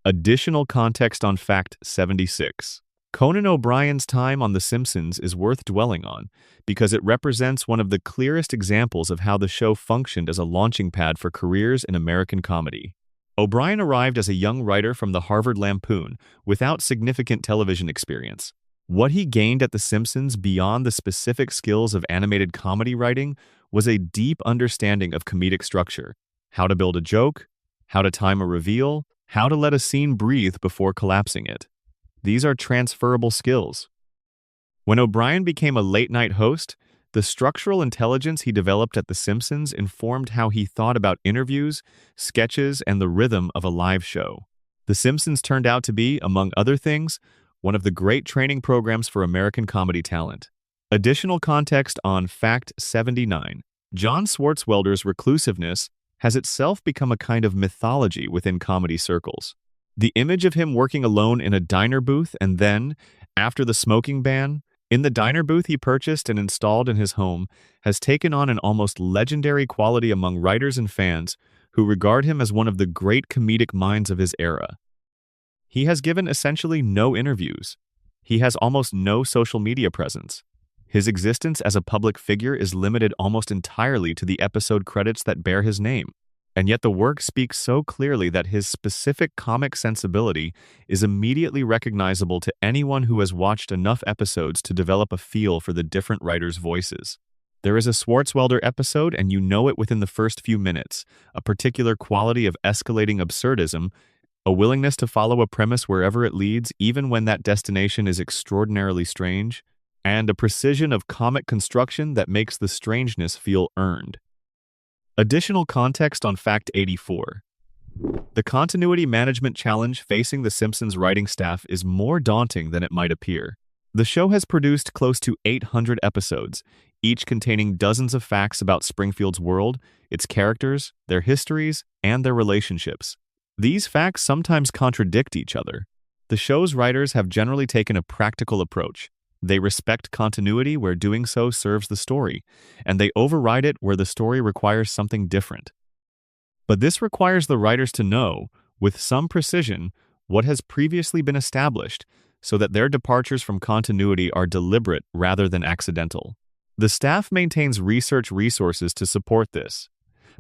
Additional context on Fact 76. Conan O'Brien's time on The Simpsons is worth dwelling on because it represents one of the clearest examples of how the show functioned as a launching pad for careers in American comedy. O'Brien arrived as a young writer from the Harvard Lampoon without significant television experience. What he gained at The Simpsons beyond the specific skills of animated comedy writing was a deep understanding of comedic structure, how to build a joke, how to time a reveal, how to let a scene breathe before collapsing it. These are transferable skills. When O'Brien became a late-night host, the structural intelligence he developed at The Simpsons informed how he thought about interviews, sketches, and the rhythm of a live show. The Simpsons turned out to be, among other things, one of the great training programs for American comedy talent. Additional context on Fact 79. John Swartzwelder's reclusiveness has itself become a kind of mythology within comedy circles. The image of him working alone in a diner booth and then, after the smoking ban, in the diner booth he purchased and installed in his home has taken on an almost legendary quality among writers and fans who regard him as one of the great comedic minds of his era. He has given essentially no interviews. He has almost no social media presence. His existence as a public figure is limited almost entirely to the episode credits that bear his name. And yet the work speaks so clearly that his specific comic sensibility is immediately recognizable to anyone who has watched enough episodes to develop a feel for the different writers' voices. There is a Swartzwelder episode and you know it within the first few minutes, a particular quality of escalating absurdism, a willingness to follow a premise wherever it leads even when that destination is extraordinarily strange, and a precision of comic construction that makes the strangeness feel earned. Additional context on Fact 84. The continuity management challenge facing The Simpsons writing staff is more daunting than it might appear. The show has produced close to 800 episodes, each containing dozens of facts about Springfield's world, its characters, their histories, and their relationships. These facts sometimes contradict each other. The show's writers have generally taken a practical approach. They respect continuity where doing so serves the story, and they override it where the story requires something different. But this requires the writers to know, with some precision, what has previously been established, so that their departures from continuity are deliberate rather than accidental. The staff maintains research resources to support this,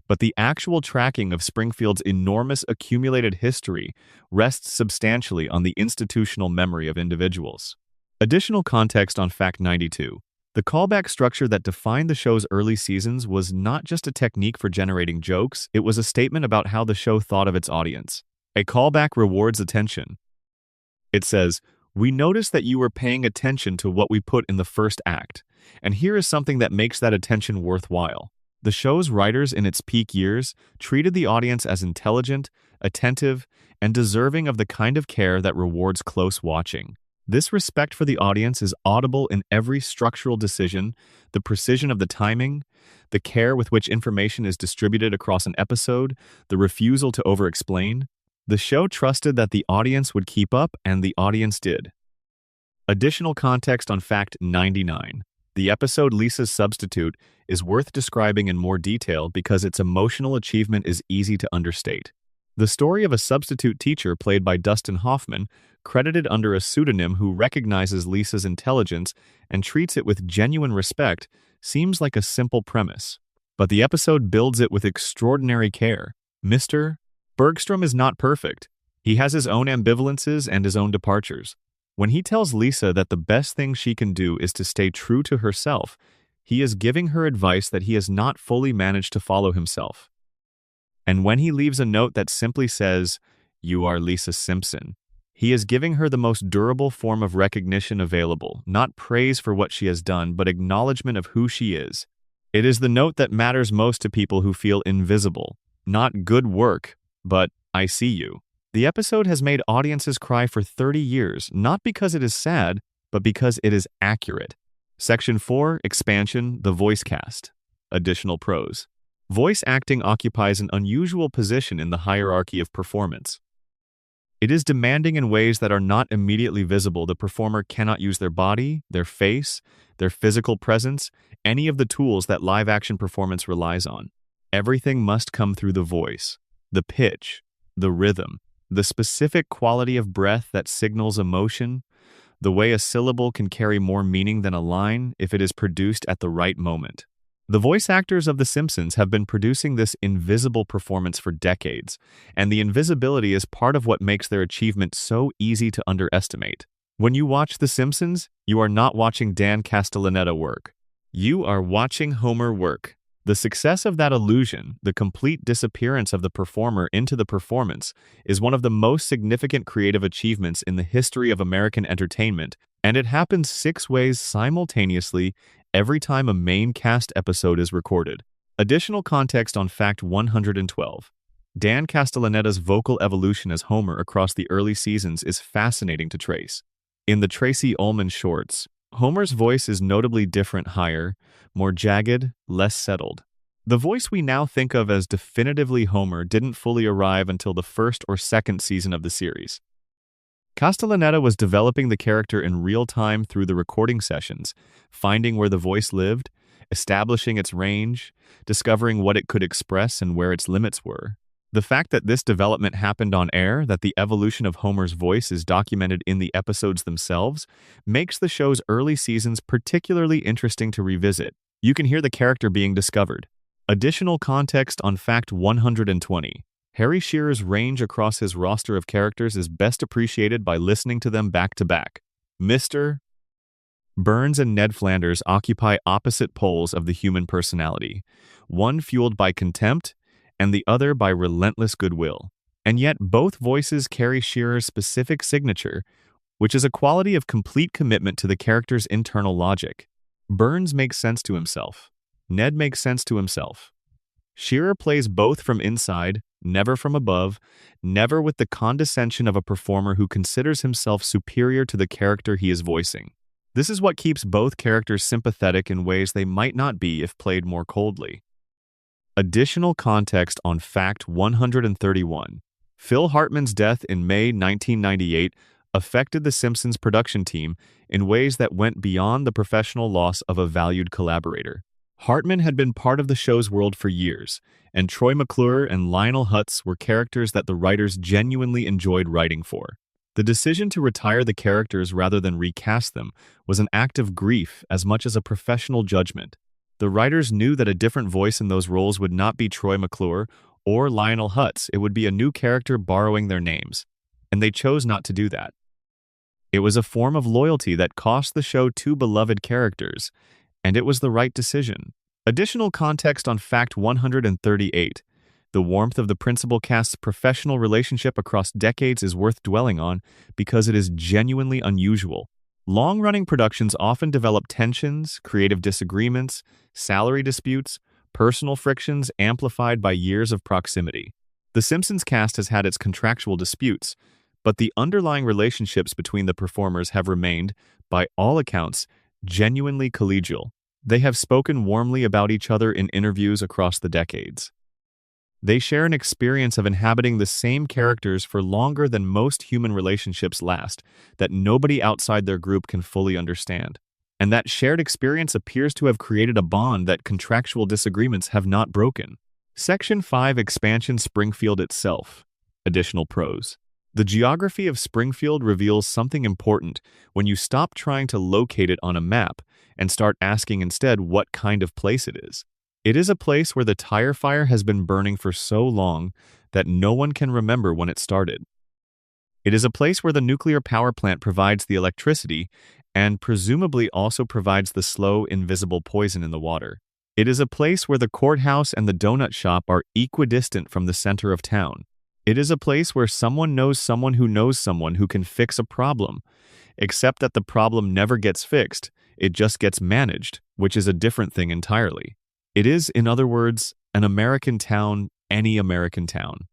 but the actual tracking of Springfield's enormous accumulated history rests substantially on the institutional memory of individuals. Additional context on Fact 92. The callback structure that defined the show's early seasons was not just a technique for generating jokes, it was a statement about how the show thought of its audience. A callback rewards attention. It says, "We noticed that you were paying attention to what we put in the first act, and here is something that makes that attention worthwhile." The show's writers in its peak years treated the audience as intelligent, attentive, and deserving of the kind of care that rewards close watching. This respect for the audience is audible in every structural decision, the precision of the timing, the care with which information is distributed across an episode, the refusal to over-explain. The show trusted that the audience would keep up, and the audience did. Additional context on Fact 99. The episode Lisa's Substitute is worth describing in more detail because its emotional achievement is easy to understate. The story of a substitute teacher played by Dustin Hoffman, credited under a pseudonym, who recognizes Lisa's intelligence and treats it with genuine respect, seems like a simple premise. But the episode builds it with extraordinary care. Mr. Bergstrom is not perfect. He has his own ambivalences and his own departures. When he tells Lisa that the best thing she can do is to stay true to herself, he is giving her advice that he has not fully managed to follow himself. And when he leaves a note that simply says, "You are Lisa Simpson," he is giving her the most durable form of recognition available, not praise for what she has done, but acknowledgement of who she is. It is the note that matters most to people who feel invisible. Not "good work," but "I see you." The episode has made audiences cry for 30 years, not because it is sad, but because it is accurate. Section 4, Expansion, the Voice Cast. Additional pros. Voice acting occupies an unusual position in the hierarchy of performance. It is demanding in ways that are not immediately visible. The performer cannot use their body, their face, their physical presence, any of the tools that live-action performance relies on. Everything must come through the voice, the pitch, the rhythm, the specific quality of breath that signals emotion, the way a syllable can carry more meaning than a line if it is produced at the right moment. The voice actors of The Simpsons have been producing this invisible performance for decades, and the invisibility is part of what makes their achievement so easy to underestimate. When you watch The Simpsons, you are not watching Dan Castellaneta work. You are watching Homer work. The success of that illusion, the complete disappearance of the performer into the performance, is one of the most significant creative achievements in the history of American entertainment, and it happens 6 ways simultaneously every time a main cast episode is recorded. Additional context on Fact 112. Dan Castellaneta's vocal evolution as Homer across the early seasons is fascinating to trace. In the Tracy Ullman shorts, Homer's voice is notably different, higher, more jagged, less settled. The voice we now think of as definitively Homer didn't fully arrive until the 1st or 2nd season of the series. Castellaneta was developing the character in real time through the recording sessions, finding where the voice lived, establishing its range, discovering what it could express and where its limits were. The fact that this development happened on air, that the evolution of Homer's voice is documented in the episodes themselves, makes the show's early seasons particularly interesting to revisit. You can hear the character being discovered. Additional context on Fact 120. Harry Shearer's range across his roster of characters is best appreciated by listening to them back to back. Mr. Burns and Ned Flanders occupy opposite poles of the human personality, one fueled by contempt and the other by relentless goodwill. And yet both voices carry Shearer's specific signature, which is a quality of complete commitment to the character's internal logic. Burns makes sense to himself. Ned makes sense to himself. Shearer plays both from inside, never from above, never with the condescension of a performer who considers himself superior to the character he is voicing. This is what keeps both characters sympathetic in ways they might not be if played more coldly. Additional context on Fact 131. Phil Hartman's death in May 1998 affected The Simpsons production team in ways that went beyond the professional loss of a valued collaborator. Hartman had been part of the show's world for years, and Troy McClure and Lionel Hutz were characters that the writers genuinely enjoyed writing for. The decision to retire the characters rather than recast them was an act of grief as much as a professional judgment. The writers knew that a different voice in those roles would not be Troy McClure or Lionel Hutz. It would be a new character borrowing their names, and they chose not to do that. It was a form of loyalty that cost the show 2 beloved characters, and it was the right decision. Additional context on Fact 138. The warmth of the principal cast's professional relationship across decades is worth dwelling on because it is genuinely unusual. Long-running productions often develop tensions, creative disagreements, salary disputes, personal frictions amplified by years of proximity. The Simpsons cast has had its contractual disputes, but the underlying relationships between the performers have remained, by all accounts, genuinely collegial. They have spoken warmly about each other in interviews across the decades. They share an experience of inhabiting the same characters for longer than most human relationships last, that nobody outside their group can fully understand. and that shared experience appears to have created a bond that contractual disagreements have not broken. Section 5 Expansion Springfield itself. Additional pros. The geography of Springfield reveals something important when you stop trying to locate it on a map and start asking instead what kind of place it is. It is a place where the tire fire has been burning for so long that no one can remember when it started. It is a place where the nuclear power plant provides the electricity and presumably also provides the slow, invisible poison in the water. It is a place where the courthouse and the donut shop are equidistant from the center of town. It is a place where someone knows someone who can fix a problem, except that the problem never gets fixed, it just gets managed, which is a different thing entirely. It is, in other words, an American town, any American town.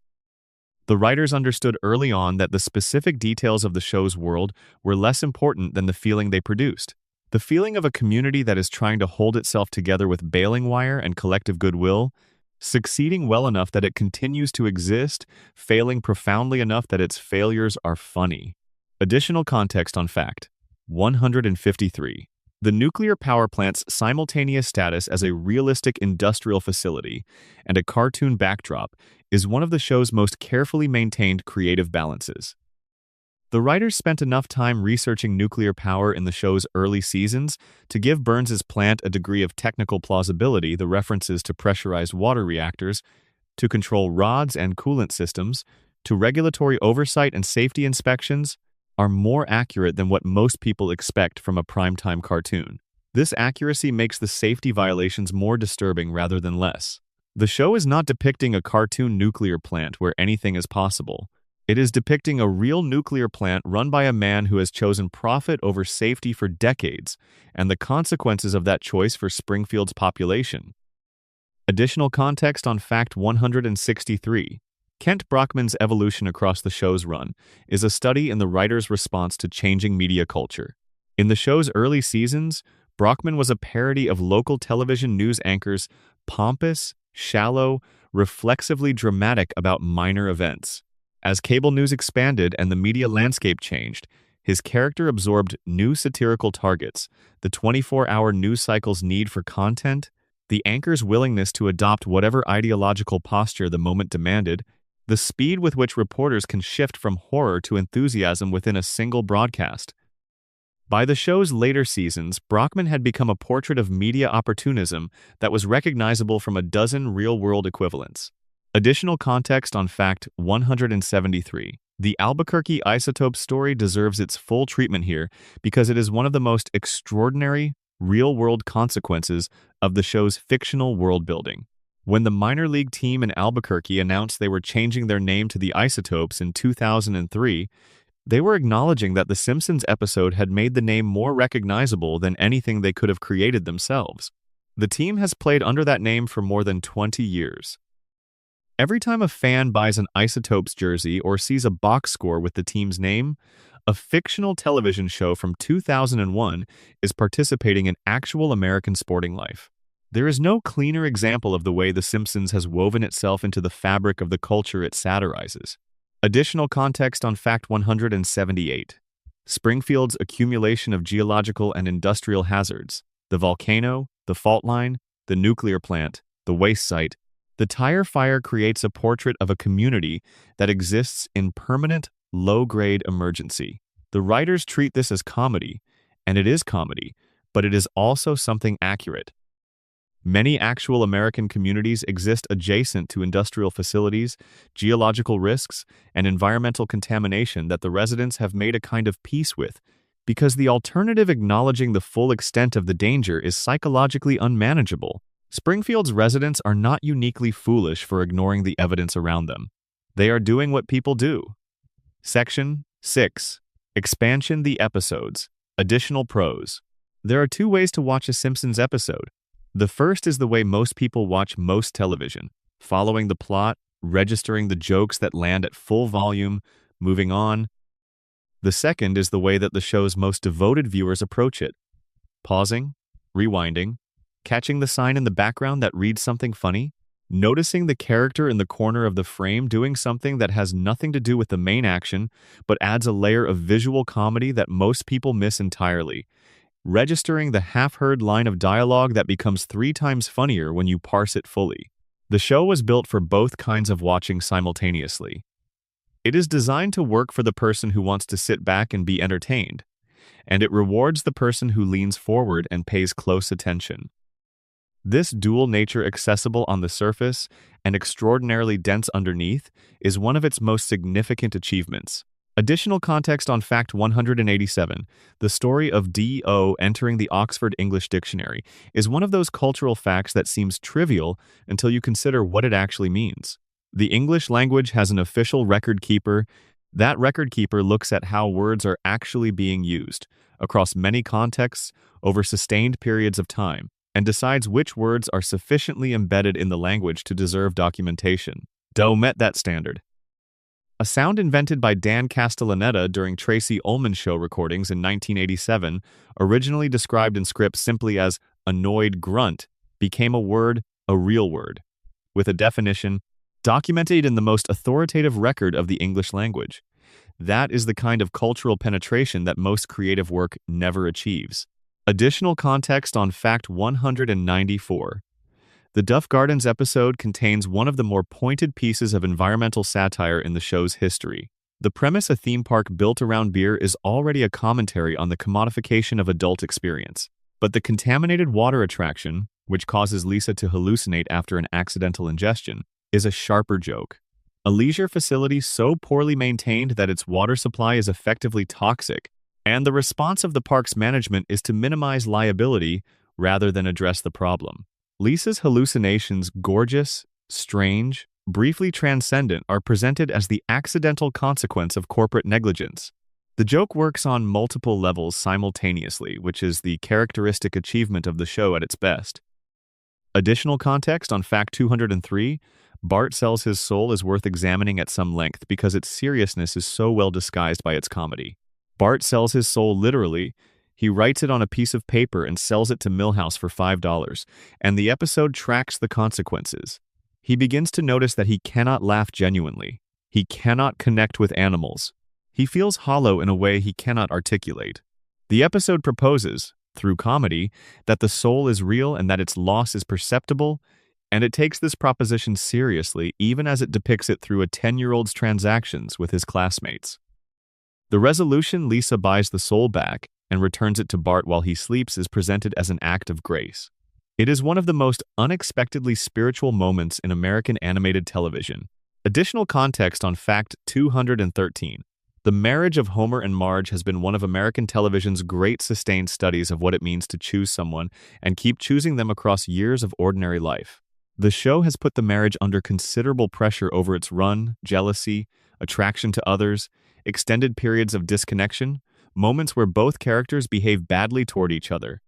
The writers understood early on that the specific details of the show's world were less important than the feeling they produced. The feeling of a community that is trying to hold itself together with baling wire and collective goodwill, succeeding well enough that it continues to exist, failing profoundly enough that its failures are funny. Additional context on fact. 153. The nuclear power plant's simultaneous status as a realistic industrial facility and a cartoon backdrop is one of the show's most carefully maintained creative balances. The writers spent enough time researching nuclear power in the show's early seasons to give Burns's plant a degree of technical plausibility. The references to pressurized water reactors, to control rods and coolant systems, to regulatory oversight and safety inspections are more accurate than what most people expect from a primetime cartoon. This accuracy makes the safety violations more disturbing rather than less. The show is not depicting a cartoon nuclear plant where anything is possible. It is depicting a real nuclear plant run by a man who has chosen profit over safety for decades, and the consequences of that choice for Springfield's population. Additional context on Fact 163. Kent Brockman's evolution across the show's run is a study in the writer's response to changing media culture. In the show's early seasons, Brockman was a parody of local television news anchors, pompous, shallow, reflexively dramatic about minor events. As cable news expanded and the media landscape changed, his character absorbed new satirical targets, the 24-hour news cycle's need for content, the anchor's willingness to adopt whatever ideological posture the moment demanded, the speed with which reporters can shift from horror to enthusiasm within a single broadcast. By the show's later seasons, Brockman had become a portrait of media opportunism that was recognizable from a dozen real-world equivalents. Additional context on Fact 173. The Albuquerque isotope story deserves its full treatment here because it is one of the most extraordinary, real-world consequences of the show's fictional world-building. When the minor league team in Albuquerque announced they were changing their name to the Isotopes in 2003, they were acknowledging that the Simpsons episode had made the name more recognizable than anything they could have created themselves. The team has played under that name for more than 20 years. Every time a fan buys an Isotopes jersey or sees a box score with the team's name, a fictional television show from 2001 is participating in actual American sporting life. There is no cleaner example of the way The Simpsons has woven itself into the fabric of the culture it satirizes. Additional context on Fact 178. Springfield's accumulation of geological and industrial hazards, the volcano, the fault line, the nuclear plant, the waste site. The tire fire creates a portrait of a community that exists in permanent, low-grade emergency. The writers treat this as comedy, and it is comedy, but it is also something accurate. Many actual American communities exist adjacent to industrial facilities, geological risks, and environmental contamination that the residents have made a kind of peace with, because the alternative acknowledging the full extent of the danger is psychologically unmanageable. Springfield's residents are not uniquely foolish for ignoring the evidence around them. They are doing what people do. Section 6. Expansion the episodes. Additional pros. There are two ways to watch a Simpsons episode. The first is the way most people watch most television, following the plot, registering the jokes that land at full volume, moving on. The second is the way that the show's most devoted viewers approach it, pausing, rewinding, catching the sign in the background that reads something funny, noticing the character in the corner of the frame doing something that has nothing to do with the main action but adds a layer of visual comedy that most people miss entirely, registering the half-heard line of dialogue that becomes 3 times funnier when you parse it fully. The show was built for both kinds of watching simultaneously. It is designed to work for the person who wants to sit back and be entertained, and it rewards the person who leans forward and pays close attention. This dual nature, accessible on the surface and extraordinarily dense underneath, is one of its most significant achievements. Additional context on Fact 187, the story of D.O. entering the Oxford English Dictionary, is one of those cultural facts that seems trivial until you consider what it actually means. The English language has an official record keeper. That record keeper looks at how words are actually being used, across many contexts, over sustained periods of time, and decides which words are sufficiently embedded in the language to deserve documentation. Doe met that standard. A sound invented by Dan Castellaneta during Tracy Ullman Show recordings in 1987, originally described in scripts simply as annoyed grunt, became a real word, with a definition documented in the most authoritative record of the English language. That is the kind of cultural penetration that most creative work never achieves. Additional context on Fact 194. The Duff Gardens episode contains one of the more pointed pieces of environmental satire in the show's history. The premise, a theme park built around beer, is already a commentary on the commodification of adult experience. But the contaminated water attraction, which causes Lisa to hallucinate after an accidental ingestion, is a sharper joke. A leisure facility so poorly maintained that its water supply is effectively toxic, and the response of the park's management is to minimize liability rather than address the problem. Lisa's hallucinations, gorgeous, strange, briefly transcendent, are presented as the accidental consequence of corporate negligence. The joke works on multiple levels simultaneously, which is the characteristic achievement of the show at its best. Additional context on Fact 203, Bart Sells His Soul is worth examining at some length because its seriousness is so well disguised by its comedy. Bart sells his soul literally. He writes it on a piece of paper and sells it to Milhouse for $5, and the episode tracks the consequences. He begins to notice that he cannot laugh genuinely. He cannot connect with animals. He feels hollow in a way he cannot articulate. The episode proposes, through comedy, that the soul is real and that its loss is perceptible, and it takes this proposition seriously even as it depicts it through a 10-year-old's transactions with his classmates. The resolution, Lisa buys the soul back and returns it to Bart while he sleeps, is presented as an act of grace. It is one of the most unexpectedly spiritual moments in American animated television. Additional context on Fact 213. The marriage of Homer and Marge has been one of American television's great sustained studies of what it means to choose someone and keep choosing them across years of ordinary life. The show has put the marriage under considerable pressure over its run, jealousy, attraction to others, extended periods of disconnection, moments where both characters behave badly toward each other.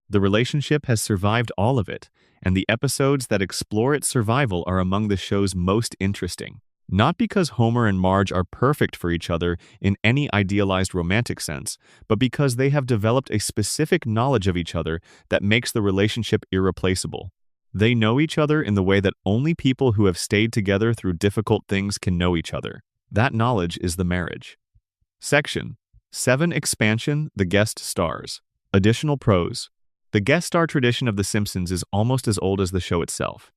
The relationship has survived all of it, and the episodes that explore its survival are among the show's most interesting. Not because Homer and Marge are perfect for each other in any idealized romantic sense, but because they have developed a specific knowledge of each other that makes the relationship irreplaceable. They know each other in the way that only people who have stayed together through difficult things can know each other. That knowledge is the marriage. Section 7. Expansion, the guest stars. Additional prose. The guest star tradition of The Simpsons is almost as old as the show itself.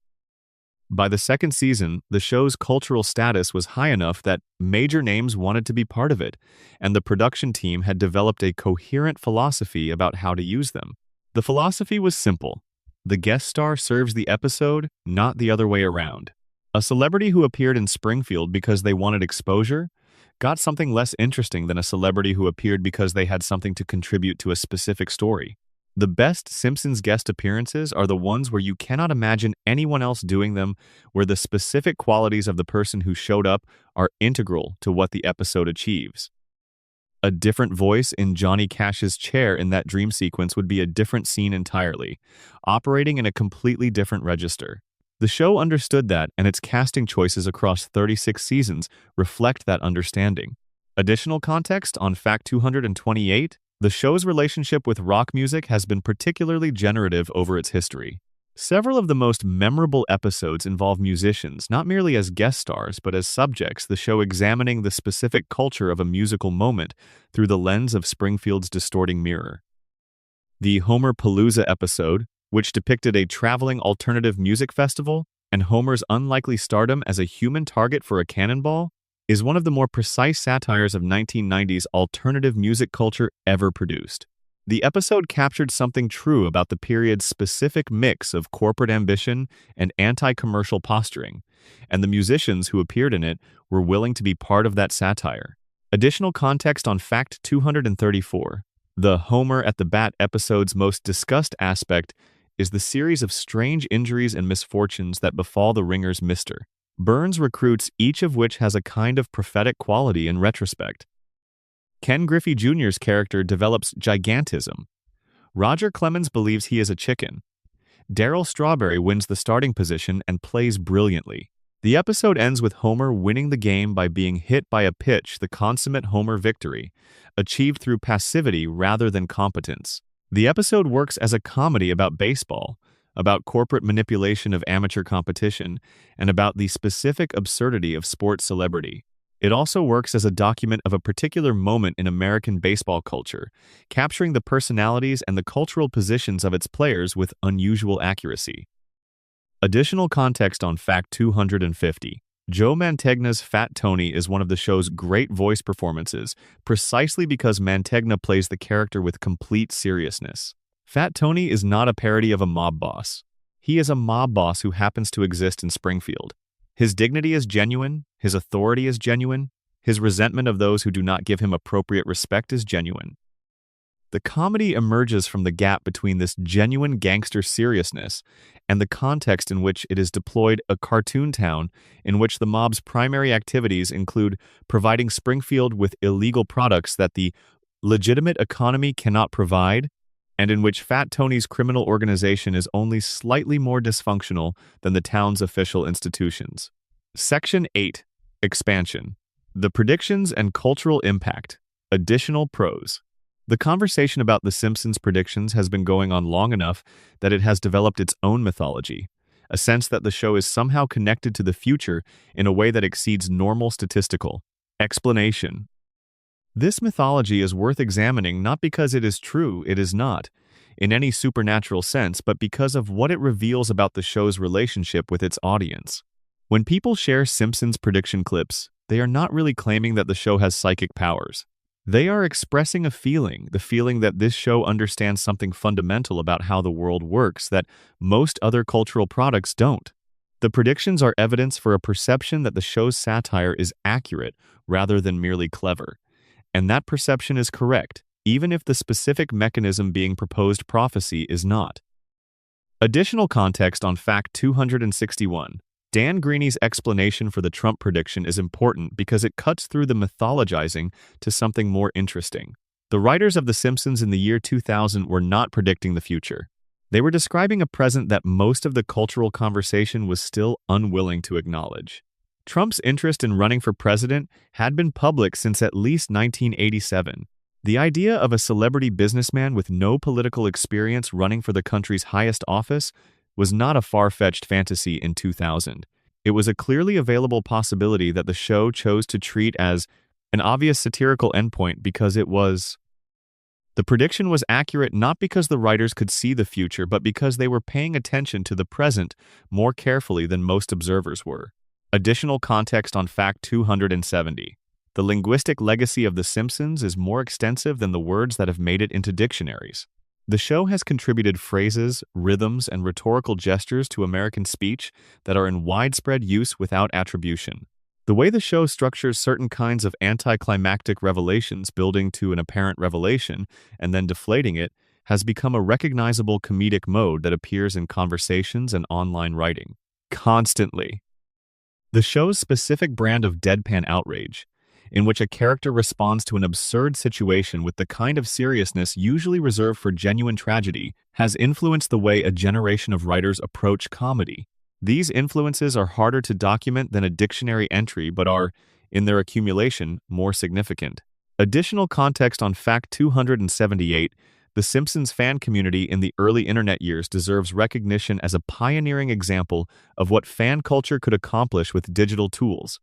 By the second season, the show's cultural status was high enough that major names wanted to be part of it, and the production team had developed a coherent philosophy about how to use them. The philosophy was simple. The guest star serves the episode, not the other way around. A celebrity who appeared in Springfield because they wanted exposure got something less interesting than a celebrity who appeared because they had something to contribute to a specific story. The best Simpsons guest appearances are the ones where you cannot imagine anyone else doing them, where the specific qualities of the person who showed up are integral to what the episode achieves. A different voice in Johnny Cash's chair in that dream sequence would be a different scene entirely, operating in a completely different register. The show understood that, and its casting choices across 36 seasons reflect that understanding. Additional context on Fact 228. The show's relationship with rock music has been particularly generative over its history. Several of the most memorable episodes involve musicians, not merely as guest stars, but as subjects, the show examining the specific culture of a musical moment through the lens of Springfield's distorting mirror. the Homer Palooza episode, which depicted a traveling alternative music festival and Homer's unlikely stardom as a human target for a cannonball, is one of the more precise satires of 1990s alternative music culture ever produced. The episode captured something true about the period's specific mix of corporate ambition and anti-commercial posturing, and the musicians who appeared in it were willing to be part of that satire. Additional context on Fact 234. The Homer at the Bat episode's most discussed aspect is the series of strange injuries and misfortunes that befall the ringer's Mr. Burns recruits, each of which has a kind of prophetic quality in retrospect. Ken Griffey Jr.'s character develops gigantism. Roger Clemens believes he is a chicken. Darryl Strawberry wins the starting position and plays brilliantly. The episode ends with Homer winning the game by being hit by a pitch, the consummate Homer victory, achieved through passivity rather than competence. The episode works as a comedy about baseball, about corporate manipulation of amateur competition, and about the specific absurdity of sports celebrity. It also works as a document of a particular moment in American baseball culture, capturing the personalities and the cultural positions of its players with unusual accuracy. Additional context on Fact 250. Joe Mantegna's Fat Tony is one of the show's great voice performances, precisely because Mantegna plays the character with complete seriousness. Fat Tony is not a parody of a mob boss. He is a mob boss who happens to exist in Springfield. His dignity is genuine, his authority is genuine, his resentment of those who do not give him appropriate respect is genuine. The comedy emerges from the gap between this genuine gangster seriousness and the context in which it is deployed, a cartoon town in which the mob's primary activities include providing Springfield with illegal products that the legitimate economy cannot provide, and in which Fat Tony's criminal organization is only slightly more dysfunctional than the town's official institutions. Section 8. Expansion. The predictions and cultural impact. Additional prose. The conversation about The Simpsons predictions has been going on long enough that it has developed its own mythology, a sense that the show is somehow connected to the future in a way that exceeds normal statistical explanation. This mythology is worth examining not because it is true, it is not, in any supernatural sense, but because of what it reveals about the show's relationship with its audience. When people share Simpsons prediction clips, they are not really claiming that the show has psychic powers. They are expressing a feeling, the feeling that this show understands something fundamental about how the world works that most other cultural products don't. The predictions are evidence for a perception that the show's satire is accurate rather than merely clever. And that perception is correct, even if the specific mechanism being proposed prophecy is not. Additional context on Fact 261. Dan Greeny's explanation for the Trump prediction is important because it cuts through the mythologizing to something more interesting. The writers of The Simpsons in the year 2000 were not predicting the future. They were describing a present that most of the cultural conversation was still unwilling to acknowledge. Trump's interest in running for president had been public since at least 1987. The idea of a celebrity businessman with no political experience running for the country's highest office was not a far-fetched fantasy in 2000. It was a clearly available possibility that the show chose to treat as an obvious satirical endpoint because it was. The prediction was accurate not because the writers could see the future, but because they were paying attention to the present more carefully than most observers were. Additional context on Fact 270. The linguistic legacy of The Simpsons is more extensive than the words that have made it into dictionaries. The show has contributed phrases, rhythms, and rhetorical gestures to American speech that are in widespread use without attribution. The way the show structures certain kinds of anticlimactic revelations, building to an apparent revelation and then deflating it, has become a recognizable comedic mode that appears in conversations and online writing. Constantly. The show's specific brand of deadpan outrage, in which a character responds to an absurd situation with the kind of seriousness usually reserved for genuine tragedy, has influenced the way a generation of writers approach comedy. These influences are harder to document than a dictionary entry, but are, in their accumulation, more significant. Additional context on Fact 278. The Simpsons fan community in the early internet years deserves recognition as a pioneering example of what fan culture could accomplish with digital tools.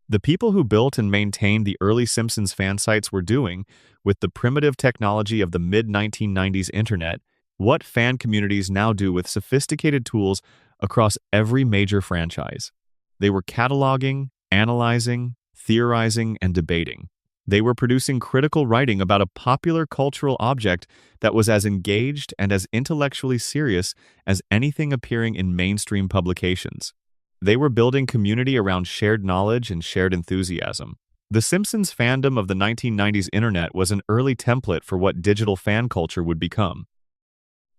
The people who built and maintained the early Simpsons fan sites were doing, with the primitive technology of the mid-1990s internet, what fan communities now do with sophisticated tools across every major franchise. They were cataloging, analyzing, theorizing, and debating. They were producing critical writing about a popular cultural object that was as engaged and as intellectually serious as anything appearing in mainstream publications. They were building community around shared knowledge and shared enthusiasm. The Simpsons fandom of the 1990s internet was an early template for what digital fan culture would become.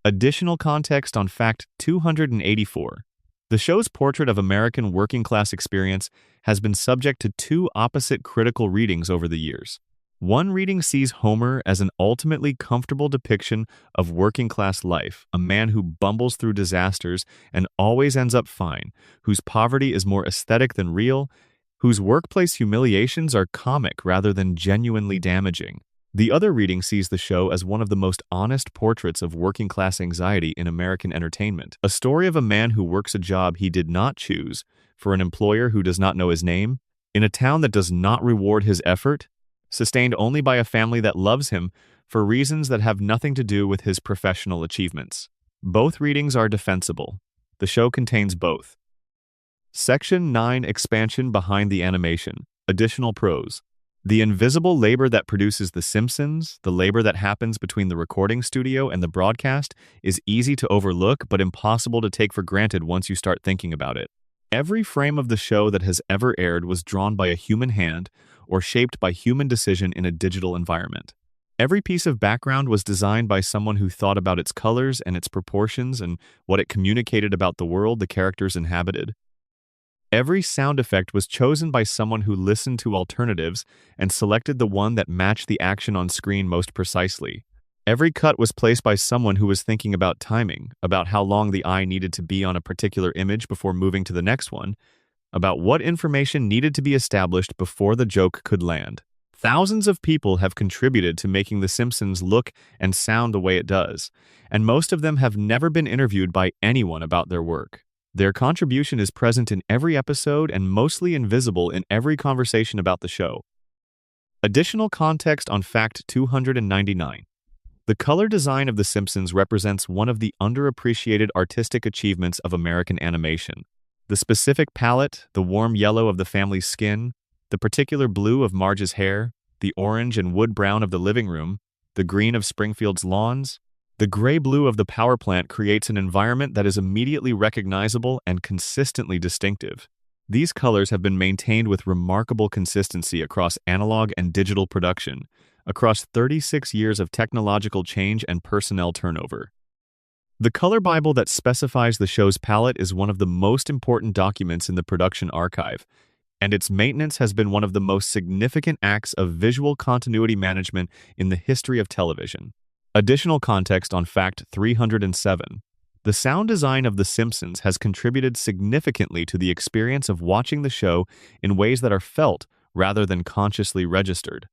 Additional context on Fact 284. The show's portrait of American working-class experience has been subject to two opposite critical readings over the years. One reading sees Homer as an ultimately comfortable depiction of working-class life, a man who bumbles through disasters and always ends up fine, whose poverty is more aesthetic than real, whose workplace humiliations are comic rather than genuinely damaging. The other reading sees the show as one of the most honest portraits of working-class anxiety in American entertainment, a story of a man who works a job he did not choose, for an employer who does not know his name, in a town that does not reward his effort, sustained only by a family that loves him for reasons that have nothing to do with his professional achievements. Both readings are defensible. The show contains both. Section 9 Expansion behind the animation. Additional prose. The invisible labor that produces The Simpsons, the labor that happens between the recording studio and the broadcast, is easy to overlook but impossible to take for granted once you start thinking about it. Every frame of the show that has ever aired was drawn by a human hand or shaped by human decision in a digital environment. Every piece of background was designed by someone who thought about its colors and its proportions and what it communicated about the world the characters inhabited. Every sound effect was chosen by someone who listened to alternatives and selected the one that matched the action on screen most precisely. Every cut was placed by someone who was thinking about timing, about how long the eye needed to be on a particular image before moving to the next one, about what information needed to be established before the joke could land. Thousands of people have contributed to making The Simpsons look and sound the way it does, and most of them have never been interviewed by anyone about their work. Their contribution is present in every episode and mostly invisible in every conversation about the show. Additional context on Fact 299. The color design of The Simpsons represents one of the underappreciated artistic achievements of American animation. The specific palette, the warm yellow of the family's skin, the particular blue of Marge's hair, the orange and wood brown of the living room, the green of Springfield's lawns, the gray-blue of the power plant creates an environment that is immediately recognizable and consistently distinctive. These colors have been maintained with remarkable consistency across analog and digital production, across 36 years of technological change and personnel turnover. The color Bible that specifies the show's palette is one of the most important documents in the production archive, and its maintenance has been one of the most significant acts of visual continuity management in the history of television. Additional context on Fact 307. The sound design of The Simpsons has contributed significantly to the experience of watching the show in ways that are felt rather than consciously registered.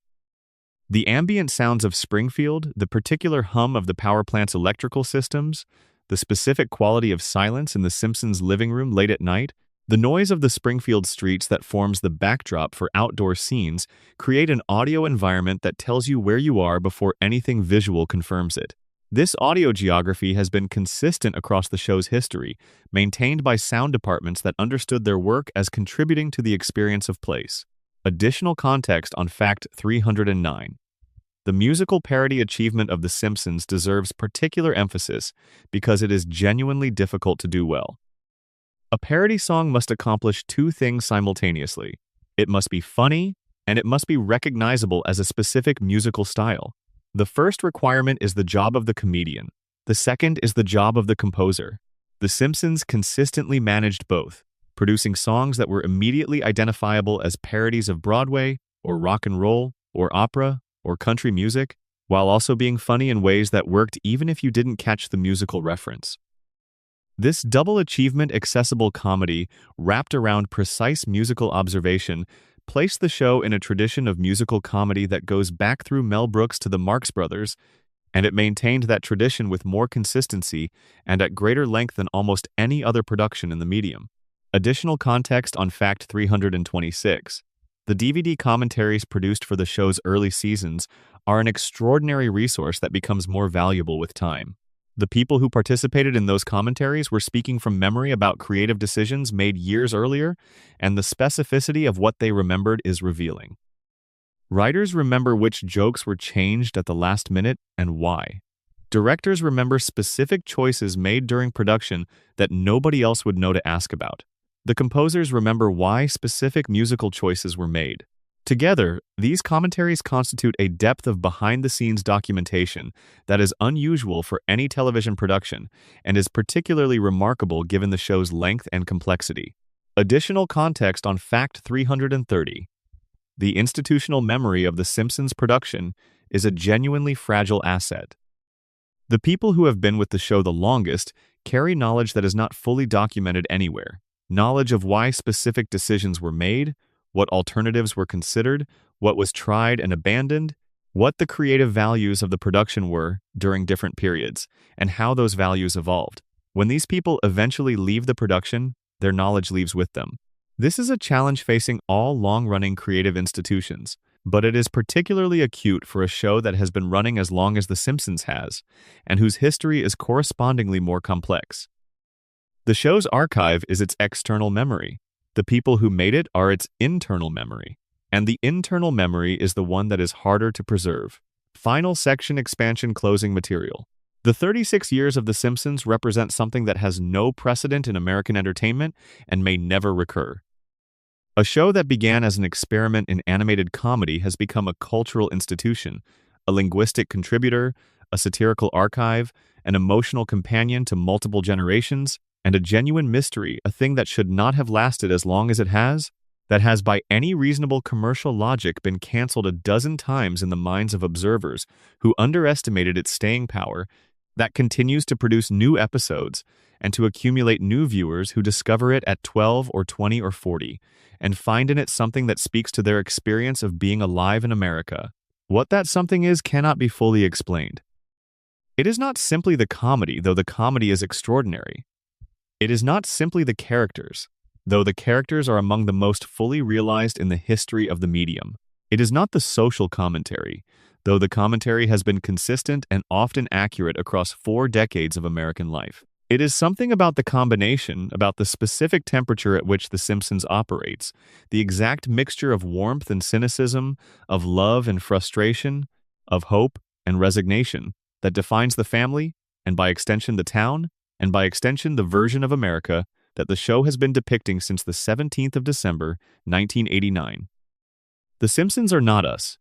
The ambient sounds of Springfield, the particular hum of the power plant's electrical systems, the specific quality of silence in The Simpsons' living room late at night, the noise of the Springfield streets that forms the backdrop for outdoor scenes create an audio environment that tells you where you are before anything visual confirms it. This audio geography has been consistent across the show's history, maintained by sound departments that understood their work as contributing to the experience of place. Additional context on Fact 309. The musical parody achievement of The Simpsons deserves particular emphasis because it is genuinely difficult to do well. A parody song must accomplish two things simultaneously. It must be funny, and it must be recognizable as a specific musical style. The first requirement is the job of the comedian. The second is the job of the composer. The Simpsons consistently managed both, producing songs that were immediately identifiable as parodies of Broadway, or rock and roll, or opera, or country music, while also being funny in ways that worked even if you didn't catch the musical reference. This double achievement accessible comedy, wrapped around precise musical observation, placed the show in a tradition of musical comedy that goes back through Mel Brooks to the Marx Brothers, and it maintained that tradition with more consistency and at greater length than almost any other production in the medium. Additional context on Fact 326. The DVD commentaries produced for the show's early seasons are an extraordinary resource that becomes more valuable with time. The people who participated in those commentaries were speaking from memory about creative decisions made years earlier, and the specificity of what they remembered is revealing. Writers remember which jokes were changed at the last minute and why. Directors remember specific choices made during production that nobody else would know to ask about. The composers remember why specific musical choices were made. Together, these commentaries constitute a depth of behind-the-scenes documentation that is unusual for any television production and is particularly remarkable given the show's length and complexity. Additional context on Fact 330. The institutional memory of The Simpsons production is a genuinely fragile asset. The people who have been with the show the longest carry knowledge that is not fully documented anywhere. Knowledge of why specific decisions were made, what alternatives were considered, what was tried and abandoned, what the creative values of the production were during different periods, and how those values evolved. When these people eventually leave the production, their knowledge leaves with them. This is a challenge facing all long-running creative institutions, but it is particularly acute for a show that has been running as long as The Simpsons has, and whose history is correspondingly more complex. The show's archive is its external memory. The people who made it are its internal memory. And the internal memory is the one that is harder to preserve. Final section expansion closing material. The 36 years of The Simpsons represent something that has no precedent in American entertainment and may never recur. A show that began as an experiment in animated comedy has become a cultural institution, a linguistic contributor, a satirical archive, an emotional companion to multiple generations, and a genuine mystery, a thing that should not have lasted as long as it has, that has by any reasonable commercial logic been canceled a dozen times in the minds of observers who underestimated its staying power, that continues to produce new episodes and to accumulate new viewers who discover it at 12 or 20 or 40 and find in it something that speaks to their experience of being alive in America. What that something is cannot be fully explained. It is not simply the comedy, though the comedy is extraordinary. It is not simply the characters, though the characters are among the most fully realized in the history of the medium. It is not the social commentary, though the commentary has been consistent and often accurate across 4 decades of American life. It is something about the combination, about the specific temperature at which The Simpsons operates, the exact mixture of warmth and cynicism, of love and frustration, of hope and resignation, that defines the family, and by extension the town, and by extension the version of America that the show has been depicting since the 17th of December, 1989. The Simpsons are not us,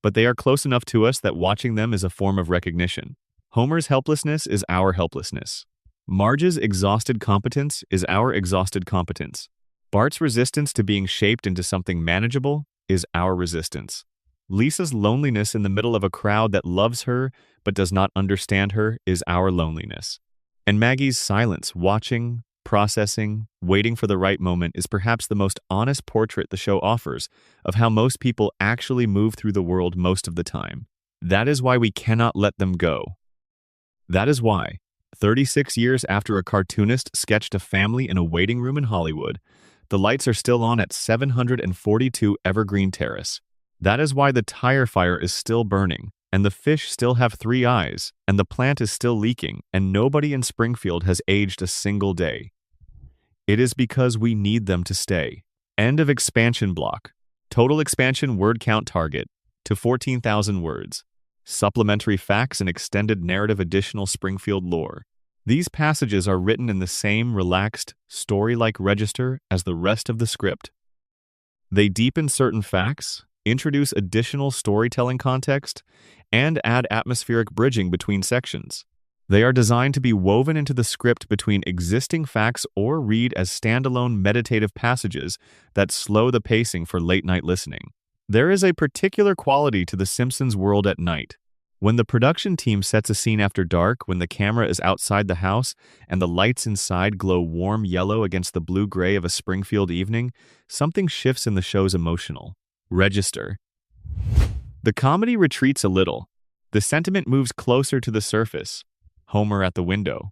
but they are close enough to us that watching them is a form of recognition. Homer's helplessness is our helplessness. Marge's exhausted competence is our exhausted competence. Bart's resistance to being shaped into something manageable is our resistance. Lisa's loneliness in the middle of a crowd that loves her but does not understand her is our loneliness. And Maggie's silence, watching, processing, waiting for the right moment is perhaps the most honest portrait the show offers of how most people actually move through the world most of the time. That is why we cannot let them go. That is why, 36 years after a cartoonist sketched a family in a waiting room in Hollywood, the lights are still on at 742 Evergreen Terrace. That is why the tire fire is still burning, and the fish still have 3 eyes, and the plant is still leaking, and nobody in Springfield has aged a single day. It is because we need them to stay. End of expansion block. Total expansion word count target to 14,000 words. Supplementary facts and extended narrative additional Springfield lore. These passages are written in the same relaxed, story-like register as the rest of the script. They deepen certain facts, introduce additional storytelling context, and add atmospheric bridging between sections. They are designed to be woven into the script between existing facts or read as standalone meditative passages that slow the pacing for late-night listening. There is a particular quality to The Simpsons world at night. When the production team sets a scene after dark, when the camera is outside the house and the lights inside glow warm yellow against the blue-gray of a Springfield evening, something shifts in the show's emotional register. The comedy retreats a little. The sentiment moves closer to the surface. Homer at the window.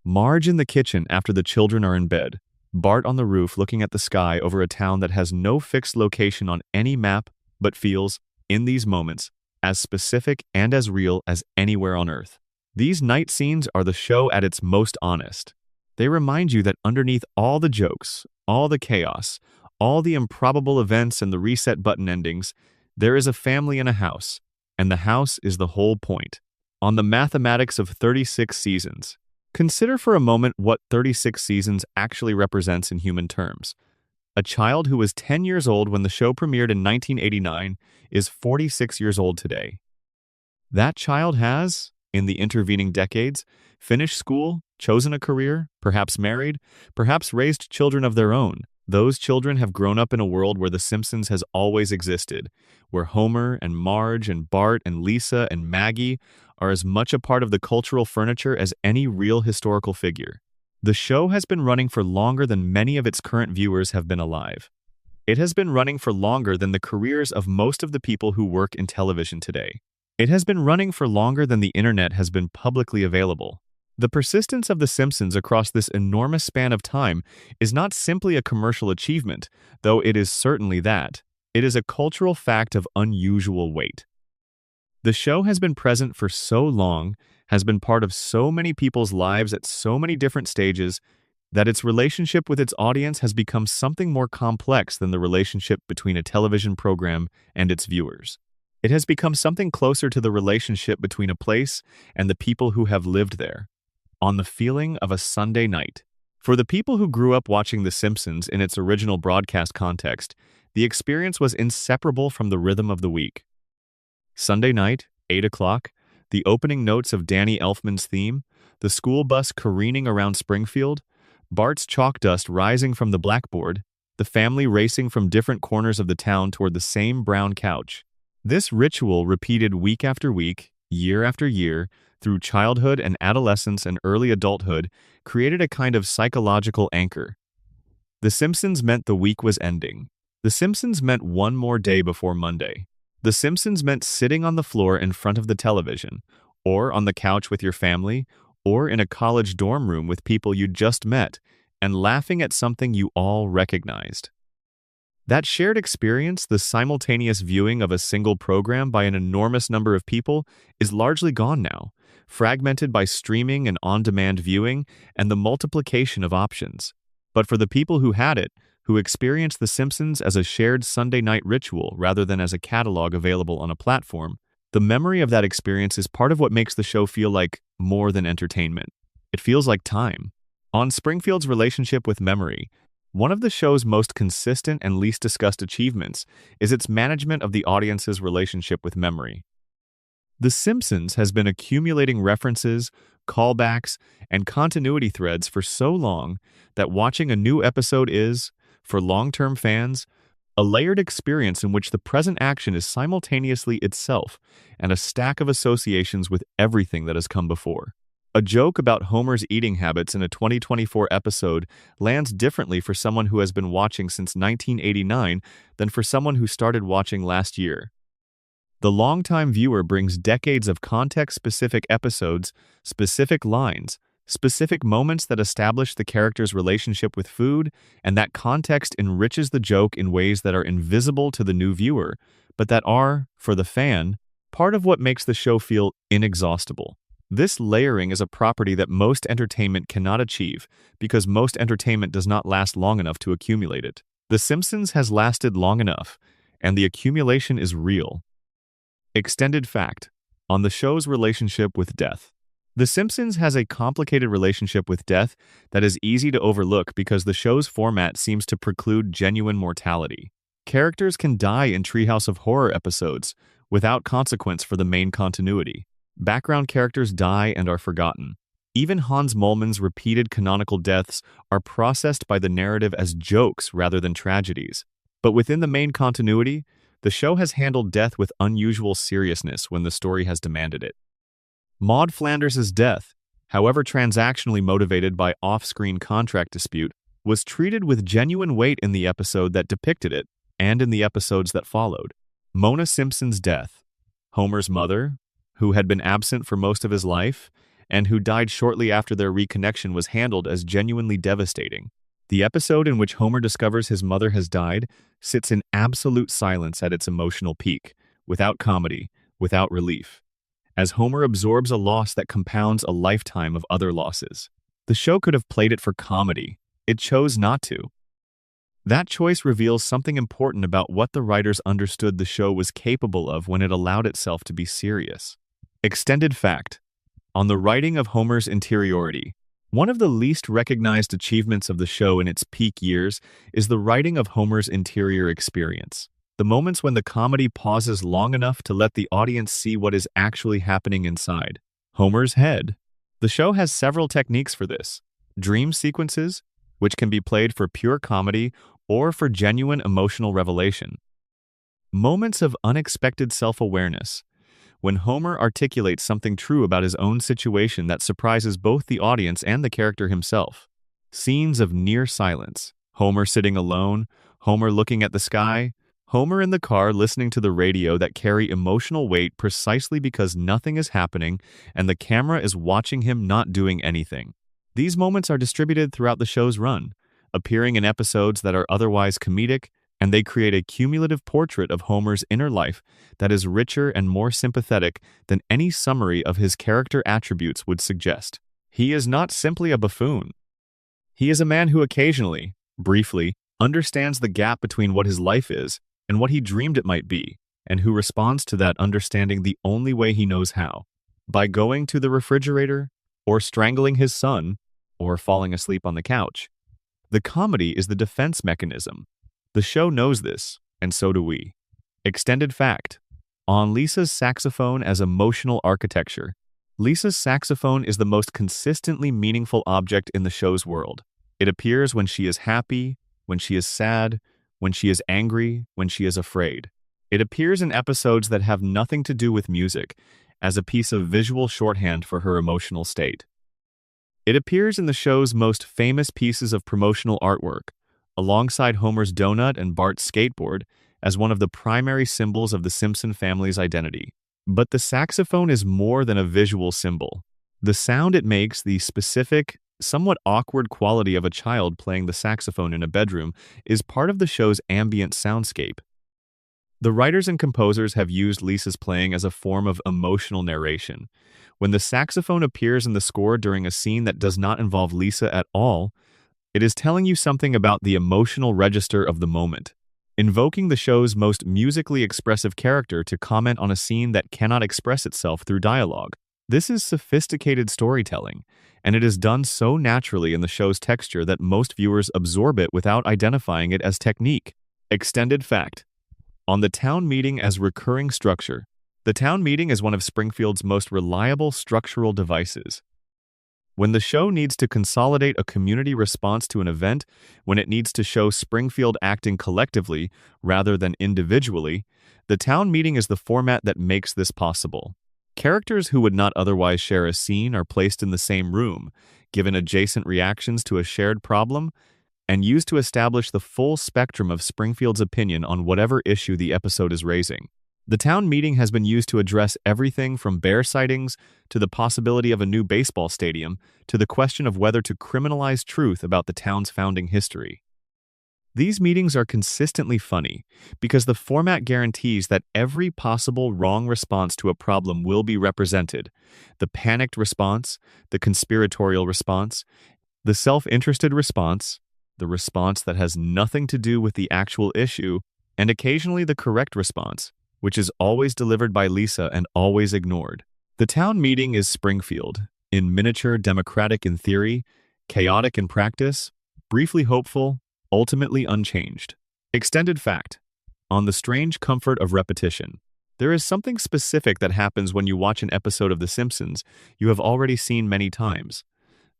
Marge in the kitchen after the children are in bed. Bart on the roof looking at the sky over a town that has no fixed location on any map but feels, in these moments, as specific and as real as anywhere on Earth. These night scenes are the show at its most honest. They remind you that underneath all the jokes, all the chaos, all the improbable events and the reset button endings, there is a family in a house, and the house is the whole point. On the mathematics of 36 seasons, consider for a moment what 36 seasons actually represents in human terms. A child who was 10 years old when the show premiered in 1989 is 46 years old today. That child has, in the intervening decades, finished school, chosen a career, perhaps married, perhaps raised children of their own. Those children have grown up in a world where The Simpsons has always existed, where Homer and Marge and Bart and Lisa and Maggie are as much a part of the cultural furniture as any real historical figure. The show has been running for longer than many of its current viewers have been alive. It has been running for longer than the careers of most of the people who work in television today. It has been running for longer than the internet has been publicly available. The persistence of The Simpsons across this enormous span of time is not simply a commercial achievement, though it is certainly that. It is a cultural fact of unusual weight. The show has been present for so long, has been part of so many people's lives at so many different stages, that its relationship with its audience has become something more complex than the relationship between a television program and its viewers. It has become something closer to the relationship between a place and the people who have lived there, on the feeling of a Sunday night. For the people who grew up watching The Simpsons in its original broadcast context, the experience was inseparable from the rhythm of the week. Sunday night, 8 o'clock, the opening notes of Danny Elfman's theme, the school bus careening around Springfield, Bart's chalk dust rising from the blackboard, the family racing from different corners of the town toward the same brown couch. This ritual repeated week after week, year after year, through childhood and adolescence and early adulthood, created a kind of psychological anchor. The Simpsons meant the week was ending. The Simpsons meant one more day before Monday. The Simpsons meant sitting on the floor in front of the television, or on the couch with your family, or in a college dorm room with people you just met, and laughing at something you all recognized. That shared experience, the simultaneous viewing of a single program by an enormous number of people, is largely gone now, fragmented by streaming and on-demand viewing and the multiplication of options. But for the people who had it, who experienced The Simpsons as a shared Sunday night ritual rather than as a catalog available on a platform, the memory of that experience is part of what makes the show feel like more than entertainment. It feels like time. On Springfield's relationship with memory, one of the show's most consistent and least discussed achievements is its management of the audience's relationship with memory. The Simpsons has been accumulating references, callbacks, and continuity threads for so long that watching a new episode is, for long-term fans, a layered experience in which the present action is simultaneously itself and a stack of associations with everything that has come before. A joke about Homer's eating habits in a 2024 episode lands differently for someone who has been watching since 1989 than for someone who started watching last year. The longtime viewer brings decades of context-specific episodes, specific lines, specific moments that establish the character's relationship with food, and that context enriches the joke in ways that are invisible to the new viewer, but that are, for the fan, part of what makes the show feel inexhaustible. This layering is a property that most entertainment cannot achieve because most entertainment does not last long enough to accumulate it. The Simpsons has lasted long enough, and the accumulation is real. Extended fact on the show's relationship with death. The Simpsons has a complicated relationship with death that is easy to overlook because the show's format seems to preclude genuine mortality. Characters can die in Treehouse of Horror episodes without consequence for the main continuity. Background characters die and are forgotten. Even Hans Moleman's repeated canonical deaths are processed by the narrative as jokes rather than tragedies. But within the main continuity, the show has handled death with unusual seriousness when the story has demanded it. Maud Flanders' death, however transactionally motivated by off-screen contract dispute, was treated with genuine weight in the episode that depicted it and in the episodes that followed. Mona Simpson's death, Homer's mother, who had been absent for most of his life and who died shortly after their reconnection, was handled as genuinely devastating. The episode in which Homer discovers his mother has died sits in absolute silence at its emotional peak, without comedy, without relief, as Homer absorbs a loss that compounds a lifetime of other losses. The show could have played it for comedy. It chose not to. That choice reveals something important about what the writers understood the show was capable of when it allowed itself to be serious. Extended fact: on the writing of Homer's interiority, one of the least recognized achievements of the show in its peak years is the writing of Homer's interior experience. The moments when the comedy pauses long enough to let the audience see what is actually happening inside Homer's head. The show has several techniques for this. Dream sequences, which can be played for pure comedy or for genuine emotional revelation. Moments of unexpected self-awareness, when Homer articulates something true about his own situation that surprises both the audience and the character himself. Scenes of near silence, Homer sitting alone, Homer looking at the sky, Homer in the car listening to the radio that carry emotional weight precisely because nothing is happening and the camera is watching him not doing anything. These moments are distributed throughout the show's run, appearing in episodes that are otherwise comedic, and they create a cumulative portrait of Homer's inner life that is richer and more sympathetic than any summary of his character attributes would suggest. He is not simply a buffoon. He is a man who occasionally, briefly, understands the gap between what his life is and what he dreamed it might be, and who responds to that understanding the only way he knows how: by going to the refrigerator, or strangling his son, or falling asleep on the couch. The comedy is the defense mechanism. The show knows this, and so do we. Extended fact: on Lisa's saxophone as emotional architecture. Lisa's saxophone is the most consistently meaningful object in the show's world. It appears when she is happy, when she is sad, when she is angry, when she is afraid. It appears in episodes that have nothing to do with music, as a piece of visual shorthand for her emotional state. It appears in the show's most famous pieces of promotional artwork, alongside Homer's donut and Bart's skateboard, as one of the primary symbols of the Simpson family's identity. But the saxophone is more than a visual symbol. The sound it makes, the specific, somewhat awkward quality of a child playing the saxophone in a bedroom, is part of the show's ambient soundscape. The writers and composers have used Lisa's playing as a form of emotional narration. When the saxophone appears in the score during a scene that does not involve Lisa at all, it is telling you something about the emotional register of the moment, invoking the show's most musically expressive character to comment on a scene that cannot express itself through dialogue. This is sophisticated storytelling, and it is done so naturally in the show's texture that most viewers absorb it without identifying it as technique. Extended fact: on the town meeting as recurring structure. The town meeting is one of Springfield's most reliable structural devices. When the show needs to consolidate a community response to an event, when it needs to show Springfield acting collectively rather than individually, the town meeting is the format that makes this possible. Characters who would not otherwise share a scene are placed in the same room, given adjacent reactions to a shared problem, and used to establish the full spectrum of Springfield's opinion on whatever issue the episode is raising. The town meeting has been used to address everything from bear sightings to the possibility of a new baseball stadium to the question of whether to criminalize truth about the town's founding history. These meetings are consistently funny because the format guarantees that every possible wrong response to a problem will be represented: the panicked response, the conspiratorial response, the self-interested response, the response that has nothing to do with the actual issue, and occasionally the correct response, which is always delivered by Lisa and always ignored. The town meeting is Springfield, in miniature, democratic in theory, chaotic in practice, briefly hopeful, ultimately unchanged. Extended fact: on the strange comfort of repetition. There is something specific that happens when you watch an episode of The Simpsons you have already seen many times.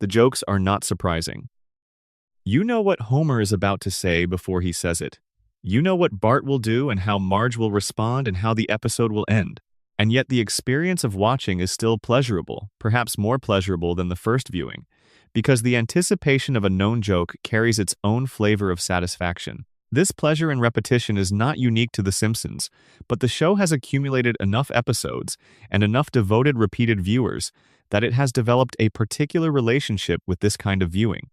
The jokes are not surprising. You know what Homer is about to say before he says it. You know what Bart will do and how Marge will respond and how the episode will end. And yet the experience of watching is still pleasurable, perhaps more pleasurable than the first viewing, because the anticipation of a known joke carries its own flavor of satisfaction. This pleasure in repetition is not unique to The Simpsons, but the show has accumulated enough episodes and enough devoted repeated viewers that it has developed a particular relationship with this kind of viewing.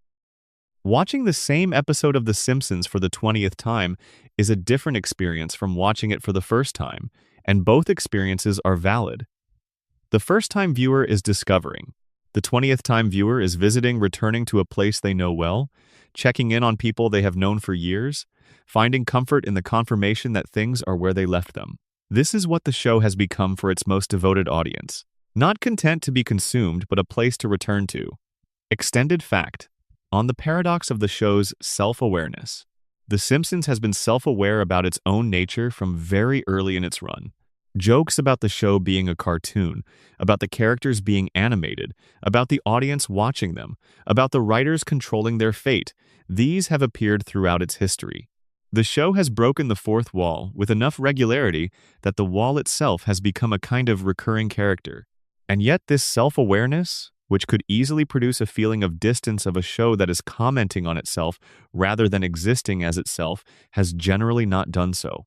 Watching the same episode of The Simpsons for the 20th time is a different experience from watching it for the first time, and both experiences are valid. The first-time viewer is discovering. The 20th time viewer is visiting, returning to a place they know well, checking in on people they have known for years, finding comfort in the confirmation that things are where they left them. This is what the show has become for its most devoted audience. Not content to be consumed, but a place to return to. Extended fact. On the paradox of the show's self-awareness. The Simpsons has been self-aware about its own nature from very early in its run. Jokes about the show being a cartoon, about the characters being animated, about the audience watching them, about the writers controlling their fate, these have appeared throughout its history. The show has broken the fourth wall with enough regularity that the wall itself has become a kind of recurring character. And yet this self-awareness, which could easily produce a feeling of distance of a show that is commenting on itself rather than existing as itself, has generally not done so.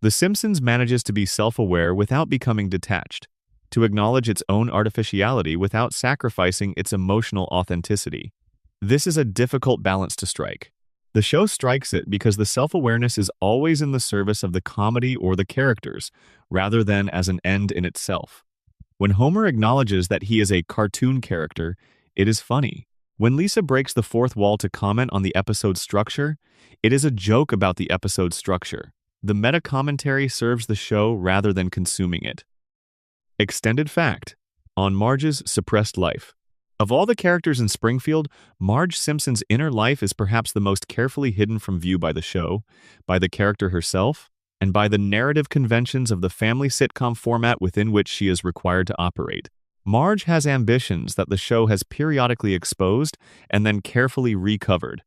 The Simpsons manages to be self-aware without becoming detached, to acknowledge its own artificiality without sacrificing its emotional authenticity. This is a difficult balance to strike. The show strikes it because the self-awareness is always in the service of the comedy or the characters, rather than as an end in itself. When Homer acknowledges that he is a cartoon character, it is funny. When Lisa breaks the fourth wall to comment on the episode's structure, it is a joke about the episode's structure. The meta-commentary serves the show rather than consuming it. Extended fact. On Marge's suppressed life. Of all the characters in Springfield, Marge Simpson's inner life is perhaps the most carefully hidden from view by the show, by the character herself, and by the narrative conventions of the family sitcom format within which she is required to operate. Marge has ambitions that the show has periodically exposed and then carefully recovered.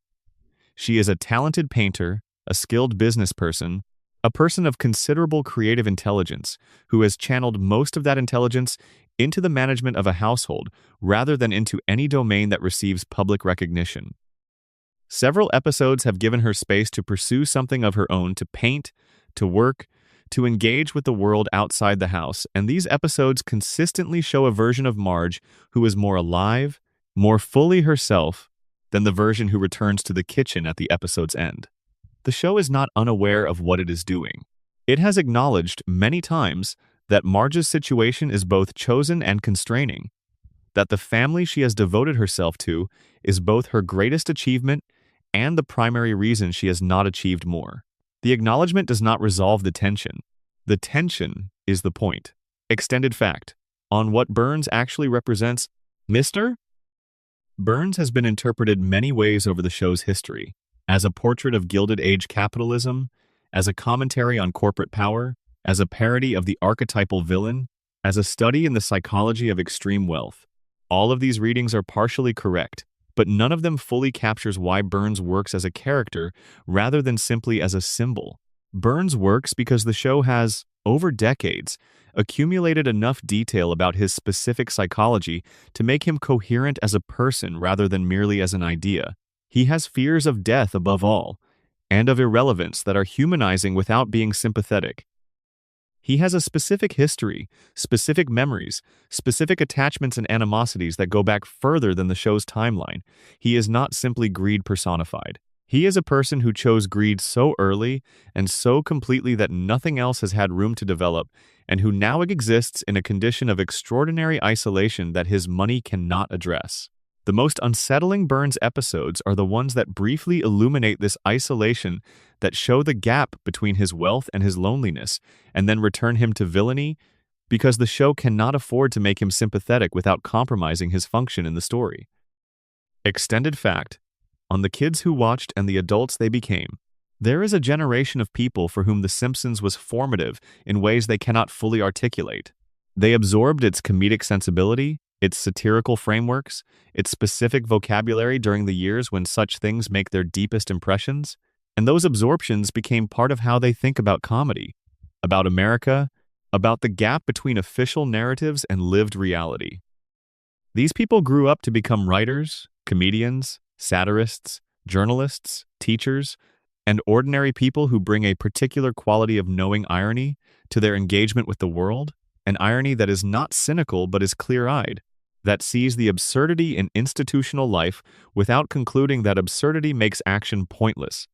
She is a talented painter, a skilled business person, a person of considerable creative intelligence who has channeled most of that intelligence into the management of a household rather than into any domain that receives public recognition. Several episodes have given her space to pursue something of her own, to paint, to work, to engage with the world outside the house, and these episodes consistently show a version of Marge who is more alive, more fully herself, than the version who returns to the kitchen at the episode's end. The show is not unaware of what it is doing. It has acknowledged many times that Marge's situation is both chosen and constraining, that the family she has devoted herself to is both her greatest achievement and the primary reason she has not achieved more. The acknowledgement does not resolve the tension. The tension is the point. Extended fact. On what Burns actually represents, Mr. Burns has been interpreted many ways over the show's history. As a portrait of Gilded Age capitalism, as a commentary on corporate power, as a parody of the archetypal villain, as a study in the psychology of extreme wealth. All of these readings are partially correct, but none of them fully captures why Burns works as a character rather than simply as a symbol. Burns works because the show has, over decades, accumulated enough detail about his specific psychology to make him coherent as a person rather than merely as an idea. He has fears of death above all, and of irrelevance that are humanizing without being sympathetic. He has a specific history, specific memories, specific attachments and animosities that go back further than the show's timeline. He is not simply greed personified. He is a person who chose greed so early and so completely that nothing else has had room to develop, and who now exists in a condition of extraordinary isolation that his money cannot address. The most unsettling Burns episodes are the ones that briefly illuminate this isolation, that show the gap between his wealth and his loneliness, and then return him to villainy, because the show cannot afford to make him sympathetic without compromising his function in the story. Extended fact. On the kids who watched and the adults they became. There is a generation of people for whom The Simpsons was formative in ways they cannot fully articulate. They absorbed its comedic sensibility, its satirical frameworks, its specific vocabulary during the years when such things make their deepest impressions, and those absorptions became part of how they think about comedy, about America, about the gap between official narratives and lived reality. These people grew up to become writers, comedians, satirists, journalists, teachers, and ordinary people who bring a particular quality of knowing irony to their engagement with the world, an irony that is not cynical but is clear-eyed. that sees the absurdity in institutional life without concluding that absurdity makes action pointless.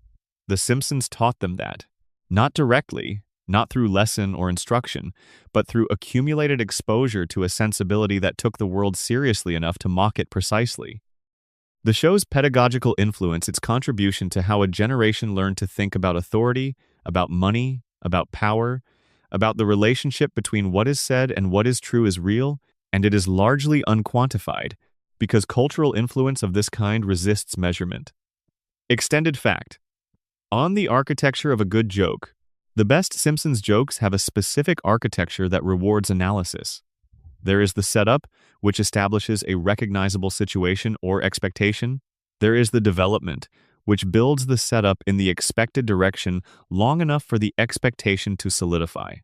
The Simpsons taught them that. Not directly, not through lesson or instruction, but through accumulated exposure to a sensibility that took the world seriously enough to mock it precisely. The show's pedagogical influence, its contribution to how a generation learned to think about authority, about money, about power, about the relationship between what is said and what is true is real, and it is largely unquantified, because cultural influence of this kind resists measurement. Extended fact. On the architecture of a good joke, the best Simpsons jokes have a specific architecture that rewards analysis. There is the setup, which establishes a recognizable situation or expectation. There is the development, which builds the setup in the expected direction long enough for the expectation to solidify.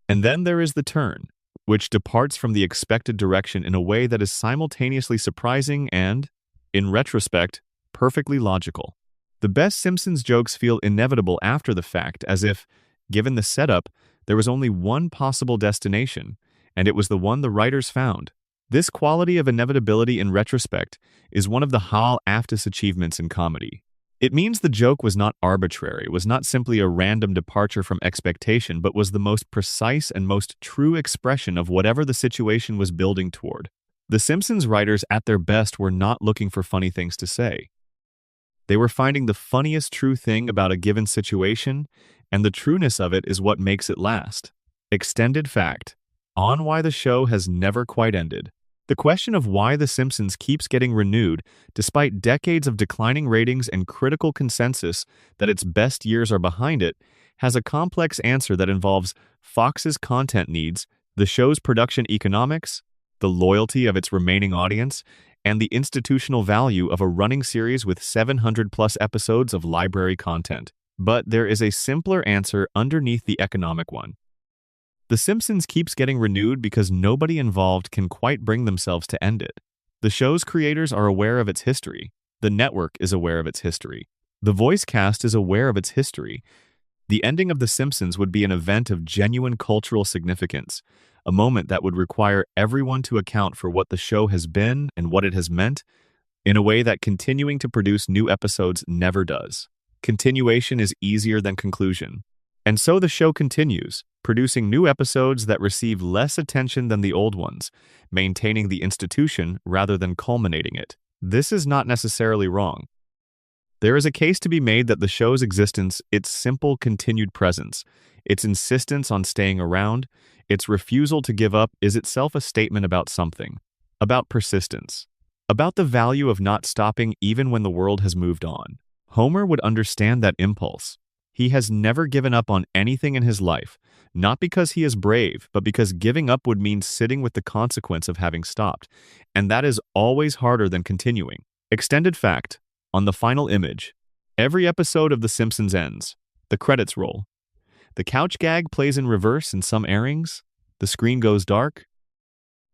And then there is the turn, which departs from the expected direction in a way that is simultaneously surprising and, in retrospect, perfectly logical. The best Simpsons jokes feel inevitable after the fact, as if, given the setup, there was only one possible destination, and it was the one the writers found. This quality of inevitability in retrospect is one of the Hall Aftis achievements in comedy. It means the joke was not arbitrary, was not simply a random departure from expectation, but was the most precise and most true expression of whatever the situation was building toward. The Simpsons writers at their best were not looking for funny things to say. They were finding the funniest true thing about a given situation, and the trueness of it is what makes it last. Extended fact. On why the show has never quite ended. The question of why The Simpsons keeps getting renewed, despite decades of declining ratings and critical consensus that its best years are behind it, has a complex answer that involves Fox's content needs, the show's production economics, the loyalty of its remaining audience, and the institutional value of a running series with 700-plus episodes of library content. But there is a simpler answer underneath the economic one. The Simpsons keeps getting renewed because nobody involved can quite bring themselves to end it. The show's creators are aware of its history. The network is aware of its history. The voice cast is aware of its history. The ending of The Simpsons would be an event of genuine cultural significance, a moment that would require everyone to account for what the show has been and what it has meant, in a way that continuing to produce new episodes never does. Continuation is easier than conclusion. And so the show continues, producing new episodes that receive less attention than the old ones, maintaining the institution rather than culminating it. This is not necessarily wrong. There is a case to be made that the show's existence, its simple continued presence, its insistence on staying around, its refusal to give up is itself a statement about something, about persistence, about the value of not stopping even when the world has moved on. Homer would understand that impulse. He has never given up on anything in his life, not because he is brave, but because giving up would mean sitting with the consequence of having stopped, and that is always harder than continuing. Extended fact, on the final image, every episode of The Simpsons ends. The credits roll. The couch gag plays in reverse in some airings, the screen goes dark,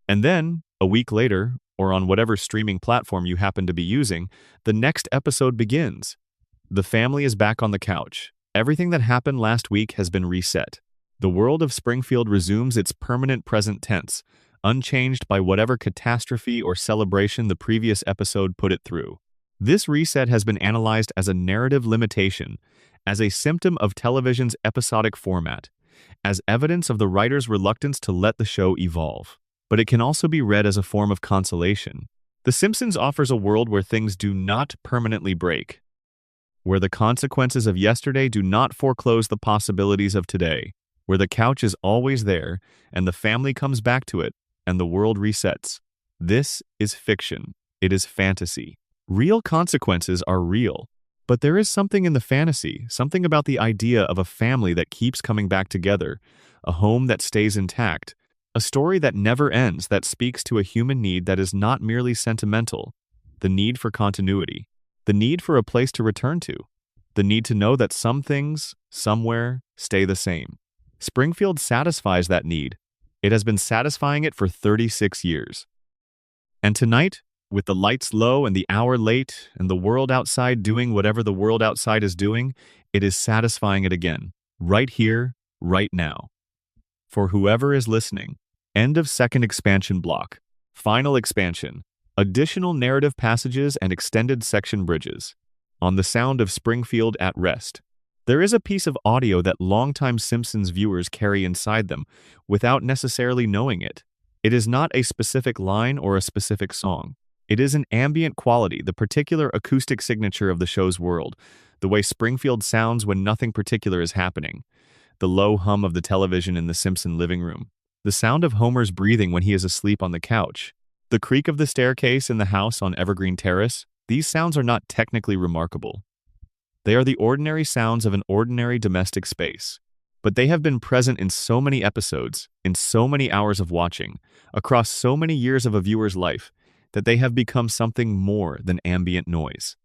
and then, a week later, or on whatever streaming platform you happen to be using, the next episode begins. The family is back on the couch. Everything that happened last week has been reset. The world of Springfield resumes its permanent present tense, unchanged by whatever catastrophe or celebration the previous episode put it through. This reset has been analyzed as a narrative limitation, as a symptom of television's episodic format, as evidence of the writer's reluctance to let the show evolve. But it can also be read as a form of consolation. The Simpsons offers a world where things do not permanently break, where the consequences of yesterday do not foreclose the possibilities of today, where the couch is always there, and the family comes back to it, and the world resets. This is fiction. It is fantasy. Real consequences are real, but there is something in the fantasy, something about the idea of a family that keeps coming back together, a home that stays intact, a story that never ends that speaks to a human need that is not merely sentimental, the need for continuity. The need for a place to return to. The need to know that some things, somewhere, stay the same. Springfield satisfies that need. It has been satisfying it for 36 years. And tonight, with the lights low and the hour late, and the world outside doing whatever the world outside is doing, it is satisfying it again. Right here, right now. For whoever is listening, end of second expansion block. Final expansion. Additional narrative passages and extended section bridges. On the sound of Springfield at rest. There is a piece of audio that longtime Simpsons viewers carry inside them without necessarily knowing it. It is not a specific line or a specific song. It is an ambient quality, the particular acoustic signature of the show's world, the way Springfield sounds when nothing particular is happening, the low hum of the television in the Simpson living room, the sound of Homer's breathing when he is asleep on the couch, the creak of the staircase in the house on Evergreen Terrace. These sounds are not technically remarkable. They are the ordinary sounds of an ordinary domestic space. But they have been present in so many episodes, in so many hours of watching, across so many years of a viewer's life, that they have become something more than ambient noise.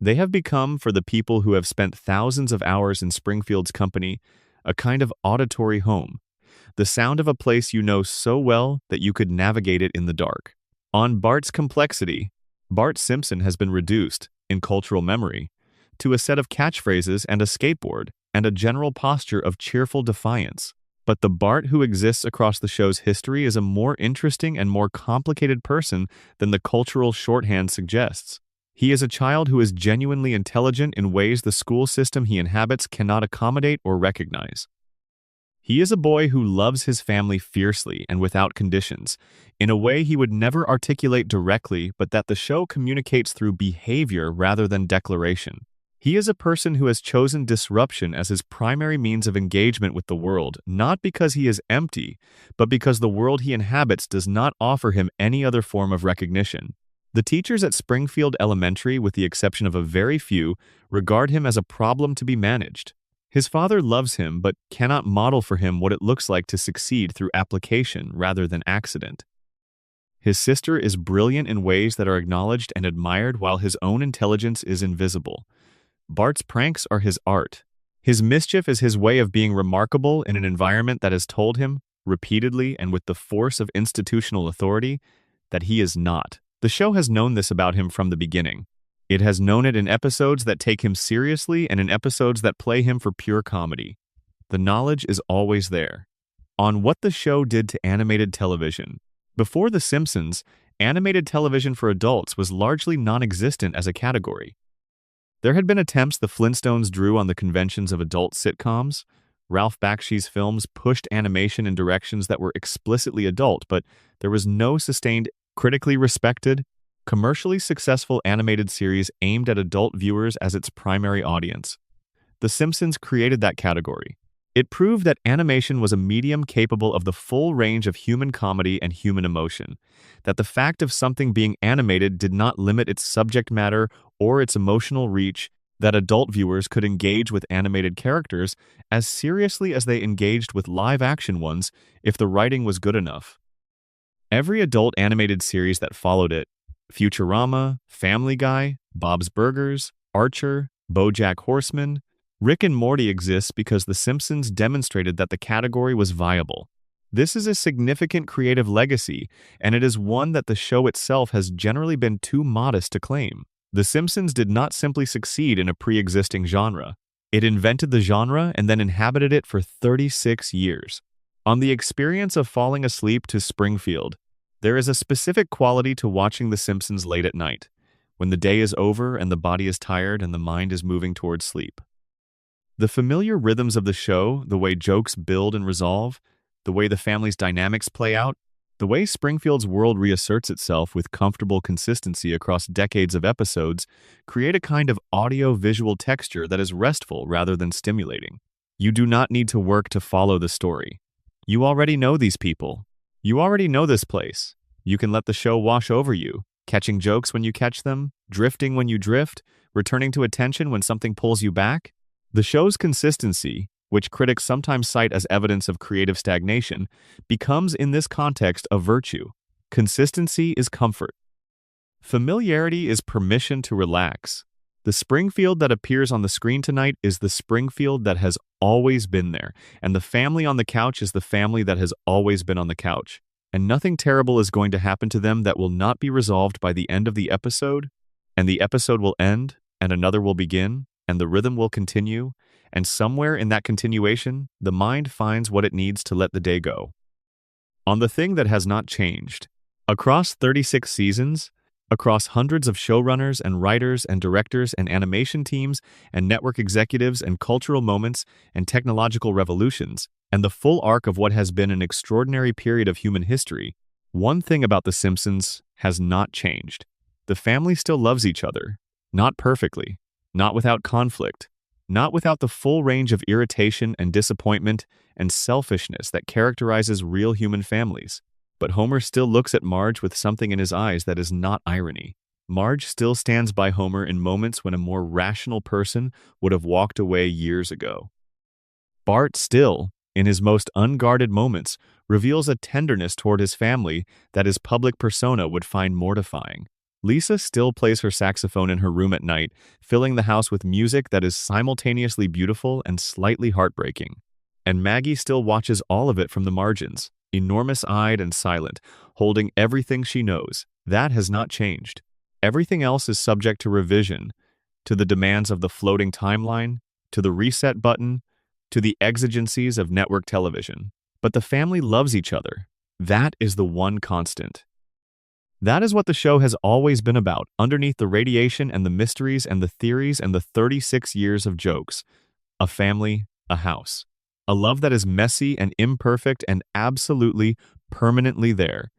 They have become, for the people who have spent thousands of hours in Springfield's company, a kind of auditory home, the sound of a place you know so well that you could navigate it in the dark. On Bart's complexity, Bart Simpson has been reduced, in cultural memory, to a set of catchphrases and a skateboard, and a general posture of cheerful defiance. But the Bart who exists across the show's history is a more interesting and more complicated person than the cultural shorthand suggests. He is a child who is genuinely intelligent in ways the school system he inhabits cannot accommodate or recognize. He is a boy who loves his family fiercely and without conditions, in a way he would never articulate directly but that the show communicates through behavior rather than declaration. He is a person who has chosen disruption as his primary means of engagement with the world, not because he is empty, but because the world he inhabits does not offer him any other form of recognition. The teachers at Springfield Elementary, with the exception of a very few, regard him as a problem to be managed. His father loves him but cannot model for him what it looks like to succeed through application rather than accident. His sister is brilliant in ways that are acknowledged and admired while his own intelligence is invisible. Bart's pranks are his art. His mischief is his way of being remarkable in an environment that has told him, repeatedly and with the force of institutional authority, that he is not. The show has known this about him from the beginning. It has known it in episodes that take him seriously and in episodes that play him for pure comedy. The knowledge is always there. On what the show did to animated television. Before The Simpsons, animated television for adults was largely non-existent as a category. There had been attempts the Flintstones drew on the conventions of adult sitcoms. Ralph Bakshi's films pushed animation in directions that were explicitly adult, but there was no sustained, critically respected, commercially successful animated series aimed at adult viewers as its primary audience. The Simpsons created that category. It proved that animation was a medium capable of the full range of human comedy and human emotion, that the fact of something being animated did not limit its subject matter or its emotional reach, that adult viewers could engage with animated characters as seriously as they engaged with live-action ones if the writing was good enough. Every adult animated series that followed it, Futurama, Family Guy, Bob's Burgers, Archer, BoJack Horseman, Rick and Morty exists because The Simpsons demonstrated that the category was viable. This is a significant creative legacy, and it is one that the show itself has generally been too modest to claim. The Simpsons did not simply succeed in a pre-existing genre. It invented the genre and then inhabited it for 36 years. On the experience of falling asleep to Springfield, there is a specific quality to watching The Simpsons late at night, when the day is over and the body is tired and the mind is moving towards sleep. The familiar rhythms of the show, the way jokes build and resolve, the way the family's dynamics play out, the way Springfield's world reasserts itself with comfortable consistency across decades of episodes, create a kind of audio-visual texture that is restful rather than stimulating. You do not need to work to follow the story. You already know these people. You already know this place. You can let the show wash over you, catching jokes when you catch them, drifting when you drift, returning to attention when something pulls you back. The show's consistency, which critics sometimes cite as evidence of creative stagnation, becomes in this context a virtue. Consistency is comfort. Familiarity is permission to relax. The Springfield that appears on the screen tonight is the Springfield that has always been there, and the family on the couch is the family that has always been on the couch. And nothing terrible is going to happen to them that will not be resolved by the end of the episode, and the episode will end, and another will begin, and the rhythm will continue, and somewhere in that continuation, the mind finds what it needs to let the day go. On the thing that has not changed, Across 36 seasons, across hundreds of showrunners and writers and directors and animation teams and network executives and cultural moments and technological revolutions, and the full arc of what has been an extraordinary period of human history, one thing about The Simpsons has not changed. The family still loves each other. Not perfectly, not without conflict, not without the full range of irritation and disappointment and selfishness that characterizes real human families. But Homer still looks at Marge with something in his eyes that is not irony. Marge still stands by Homer in moments when a more rational person would have walked away years ago. Bart still, in his most unguarded moments, reveals a tenderness toward his family that his public persona would find mortifying. Lisa still plays her saxophone in her room at night, filling the house with music that is simultaneously beautiful and slightly heartbreaking. And Maggie still watches all of it from the margins, enormous-eyed and silent, holding everything she knows. That has not changed. Everything else is subject to revision, to the demands of the floating timeline, to the reset button, to the exigencies of network television. But the family loves each other. That is the one constant. That is what the show has always been about, underneath the radiation and the mysteries and the theories and the 36 years of jokes. A family, a house. A love that is messy and imperfect and absolutely, permanently there.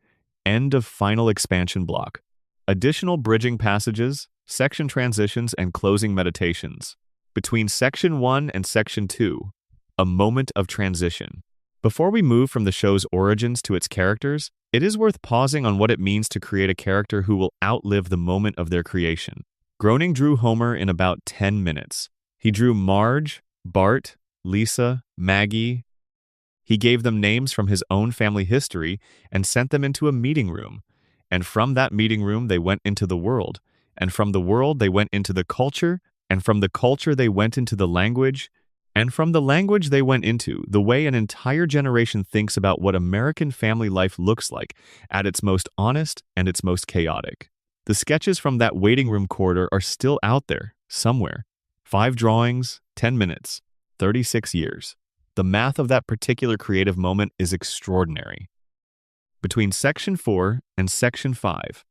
End of final expansion block. Additional bridging passages, section transitions, and closing meditations. Between Section 1 and Section 2, a moment of transition. Before we move from the show's origins to its characters, it is worth pausing on what it means to create a character who will outlive the moment of their creation. Groening drew Homer in about 10 minutes. He drew Marge, Bart, Lisa, Maggie. He gave them names from his own family history and sent them into a meeting room. And from that meeting room, they went into the world. And from the world, they went into the culture. And from the culture, they went into the language. And from the language, they went into the way an entire generation thinks about what American family life looks like at its most honest and its most chaotic. The sketches from that waiting room corridor are still out there, somewhere. 5 drawings, 10 minutes. 36 years. The math of that particular creative moment is extraordinary. Between Section 4 and Section 5,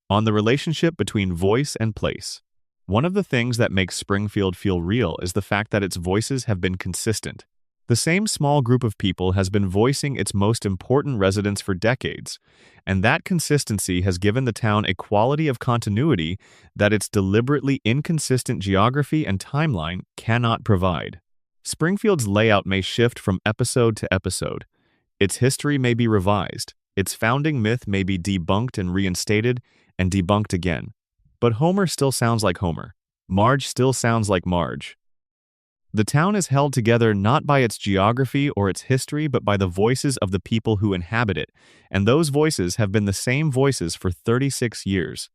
on the relationship between voice and place. One of the things that makes Springfield feel real is the fact that its voices have been consistent. The same small group of people has been voicing its most important residents for decades, and that consistency has given the town a quality of continuity that its deliberately inconsistent geography and timeline cannot provide. Springfield's layout may shift from episode to episode. Its history may be revised. Its founding myth may be debunked and reinstated and debunked again. But Homer still sounds like Homer. Marge still sounds like Marge. The town is held together not by its geography or its history, but by the voices of the people who inhabit it, and those voices have been the same voices for 36 years.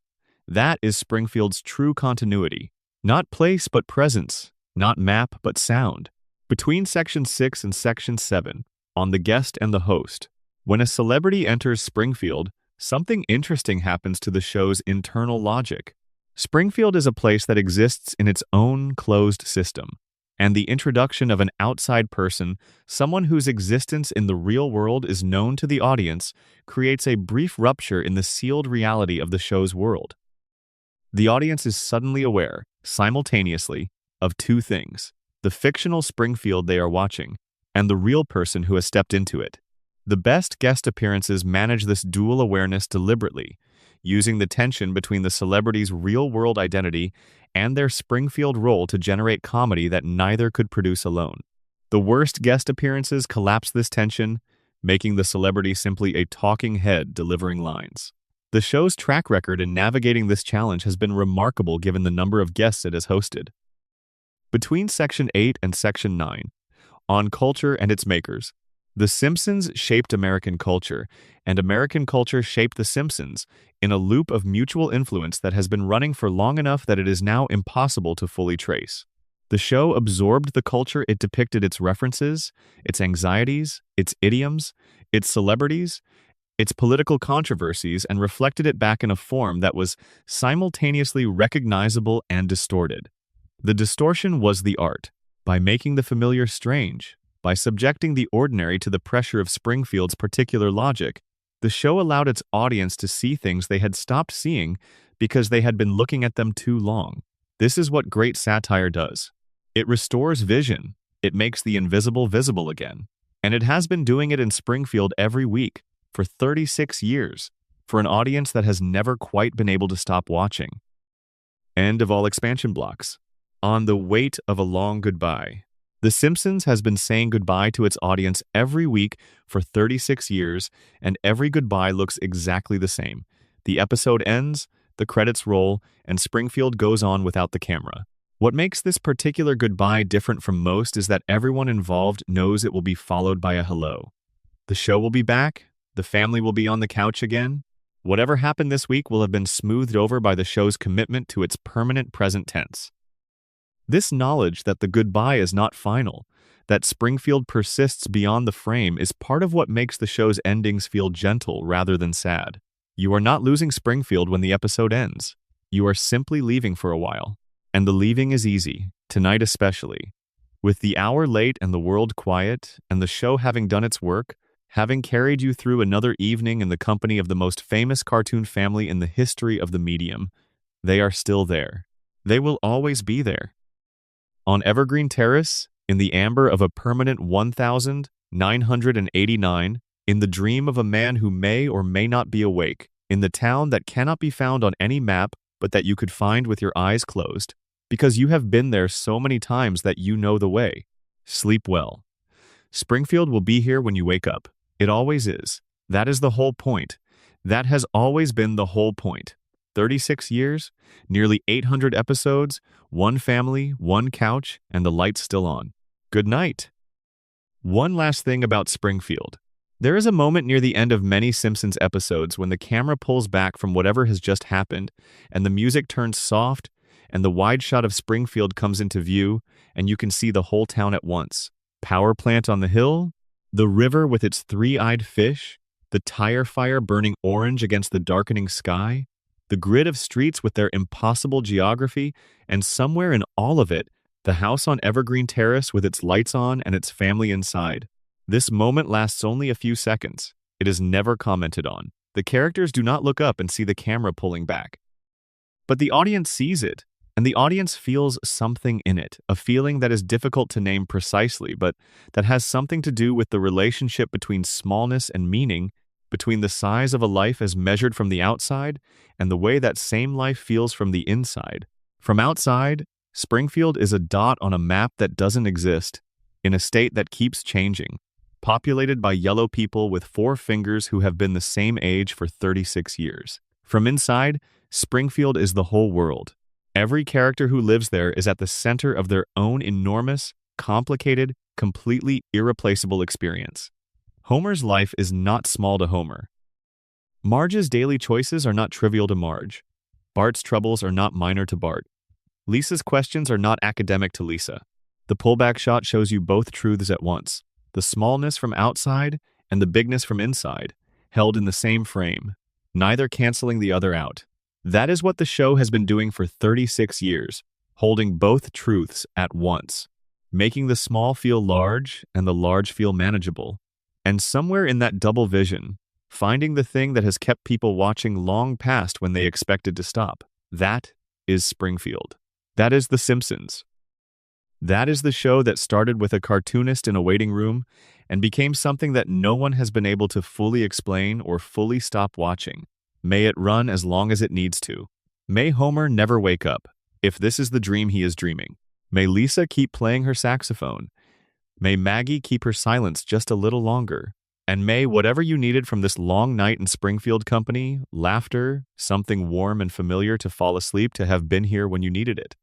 That is Springfield's true continuity. Not place but presence, not map but sound. Between Section 6 and Section 7, on the guest and the host, when a celebrity enters Springfield, something interesting happens to the show's internal logic. Springfield is a place that exists in its own closed system, and the introduction of an outside person, someone whose existence in the real world is known to the audience, creates a brief rupture in the sealed reality of the show's world. The audience is suddenly aware, simultaneously, of 2 things: the fictional Springfield they are watching, and the real person who has stepped into it. The best guest appearances manage this dual awareness deliberately, using the tension between the celebrity's real-world identity and their Springfield role to generate comedy that neither could produce alone. The worst guest appearances collapse this tension, making the celebrity simply a talking head delivering lines. The show's track record in navigating this challenge has been remarkable given the number of guests it has hosted. Between Section 8 and Section 9, on culture and its makers, The Simpsons shaped American culture, and American culture shaped The Simpsons in a loop of mutual influence that has been running for long enough that it is now impossible to fully trace. The show absorbed the culture it depicted, its references, its anxieties, its idioms, its celebrities, its political controversies, and reflected it back in a form that was simultaneously recognizable and distorted. The distortion was the art, by making the familiar strange, by subjecting the ordinary to the pressure of Springfield's particular logic. The show allowed its audience to see things they had stopped seeing because they had been looking at them too long. This is what great satire does. It restores vision. It makes the invisible visible again. And it has been doing it in Springfield every week for 36 years for an audience that has never quite been able to stop watching. End of all expansion blocks. On the weight of a long goodbye. The Simpsons has been saying goodbye to its audience every week for 36 years, and every goodbye looks exactly the same. The episode ends, the credits roll, and Springfield goes on without the camera. What makes this particular goodbye different from most is that everyone involved knows it will be followed by a hello. The show will be back, the family will be on the couch again. Whatever happened this week will have been smoothed over by the show's commitment to its permanent present tense. This knowledge that the goodbye is not final, that Springfield persists beyond the frame, is part of what makes the show's endings feel gentle rather than sad. You are not losing Springfield when the episode ends. You are simply leaving for a while. And the leaving is easy, tonight especially. With the hour late and the world quiet, and the show having done its work, having carried you through another evening in the company of the most famous cartoon family in the history of the medium, they are still there. They will always be there. On Evergreen Terrace, in the amber of a permanent 1989, in the dream of a man who may or may not be awake, in the town that cannot be found on any map but that you could find with your eyes closed, because you have been there so many times that you know the way. Sleep well. Springfield will be here when you wake up. It always is. That is the whole point. That has always been the whole point. 36 years, nearly 800 episodes, one family, one couch, and the lights still on. Good night. One last thing about Springfield. There is a moment near the end of many Simpsons episodes when the camera pulls back from whatever has just happened, and the music turns soft, and the wide shot of Springfield comes into view, and you can see the whole town at once. Power plant on the hill, the river with its three-eyed fish, the tire fire burning orange against the darkening sky, the grid of streets with their impossible geography, and somewhere in all of it, the house on Evergreen Terrace with its lights on and its family inside. This moment lasts only a few seconds. It is never commented on. The characters do not look up and see the camera pulling back. But the audience sees it, and the audience feels something in it, a feeling that is difficult to name precisely, but that has something to do with the relationship between smallness and meaning, between the size of a life as measured from the outside and the way that same life feels from the inside. From outside, Springfield is a dot on a map that doesn't exist, in a state that keeps changing, populated by yellow people with 4 fingers who have been the same age for 36 years. From inside, Springfield is the whole world. Every character who lives there is at the center of their own enormous, complicated, completely irreplaceable experience. Homer's life is not small to Homer. Marge's daily choices are not trivial to Marge. Bart's troubles are not minor to Bart. Lisa's questions are not academic to Lisa. The pullback shot shows you both truths at once, the smallness from outside and the bigness from inside, held in the same frame, neither canceling the other out. That is what the show has been doing for 36 years, holding both truths at once, making the small feel large and the large feel manageable. And somewhere in that double vision, finding the thing that has kept people watching long past when they expected to stop. That is Springfield. That is The Simpsons. That is the show that started with a cartoonist in a waiting room and became something that no one has been able to fully explain or fully stop watching. May it run as long as it needs to. May Homer never wake up, if this is the dream he is dreaming. May Lisa keep playing her saxophone. May Maggie keep her silence just a little longer. And may whatever you needed from this long night in Springfield company, laughter, something warm and familiar to fall asleep, to have been here when you needed it.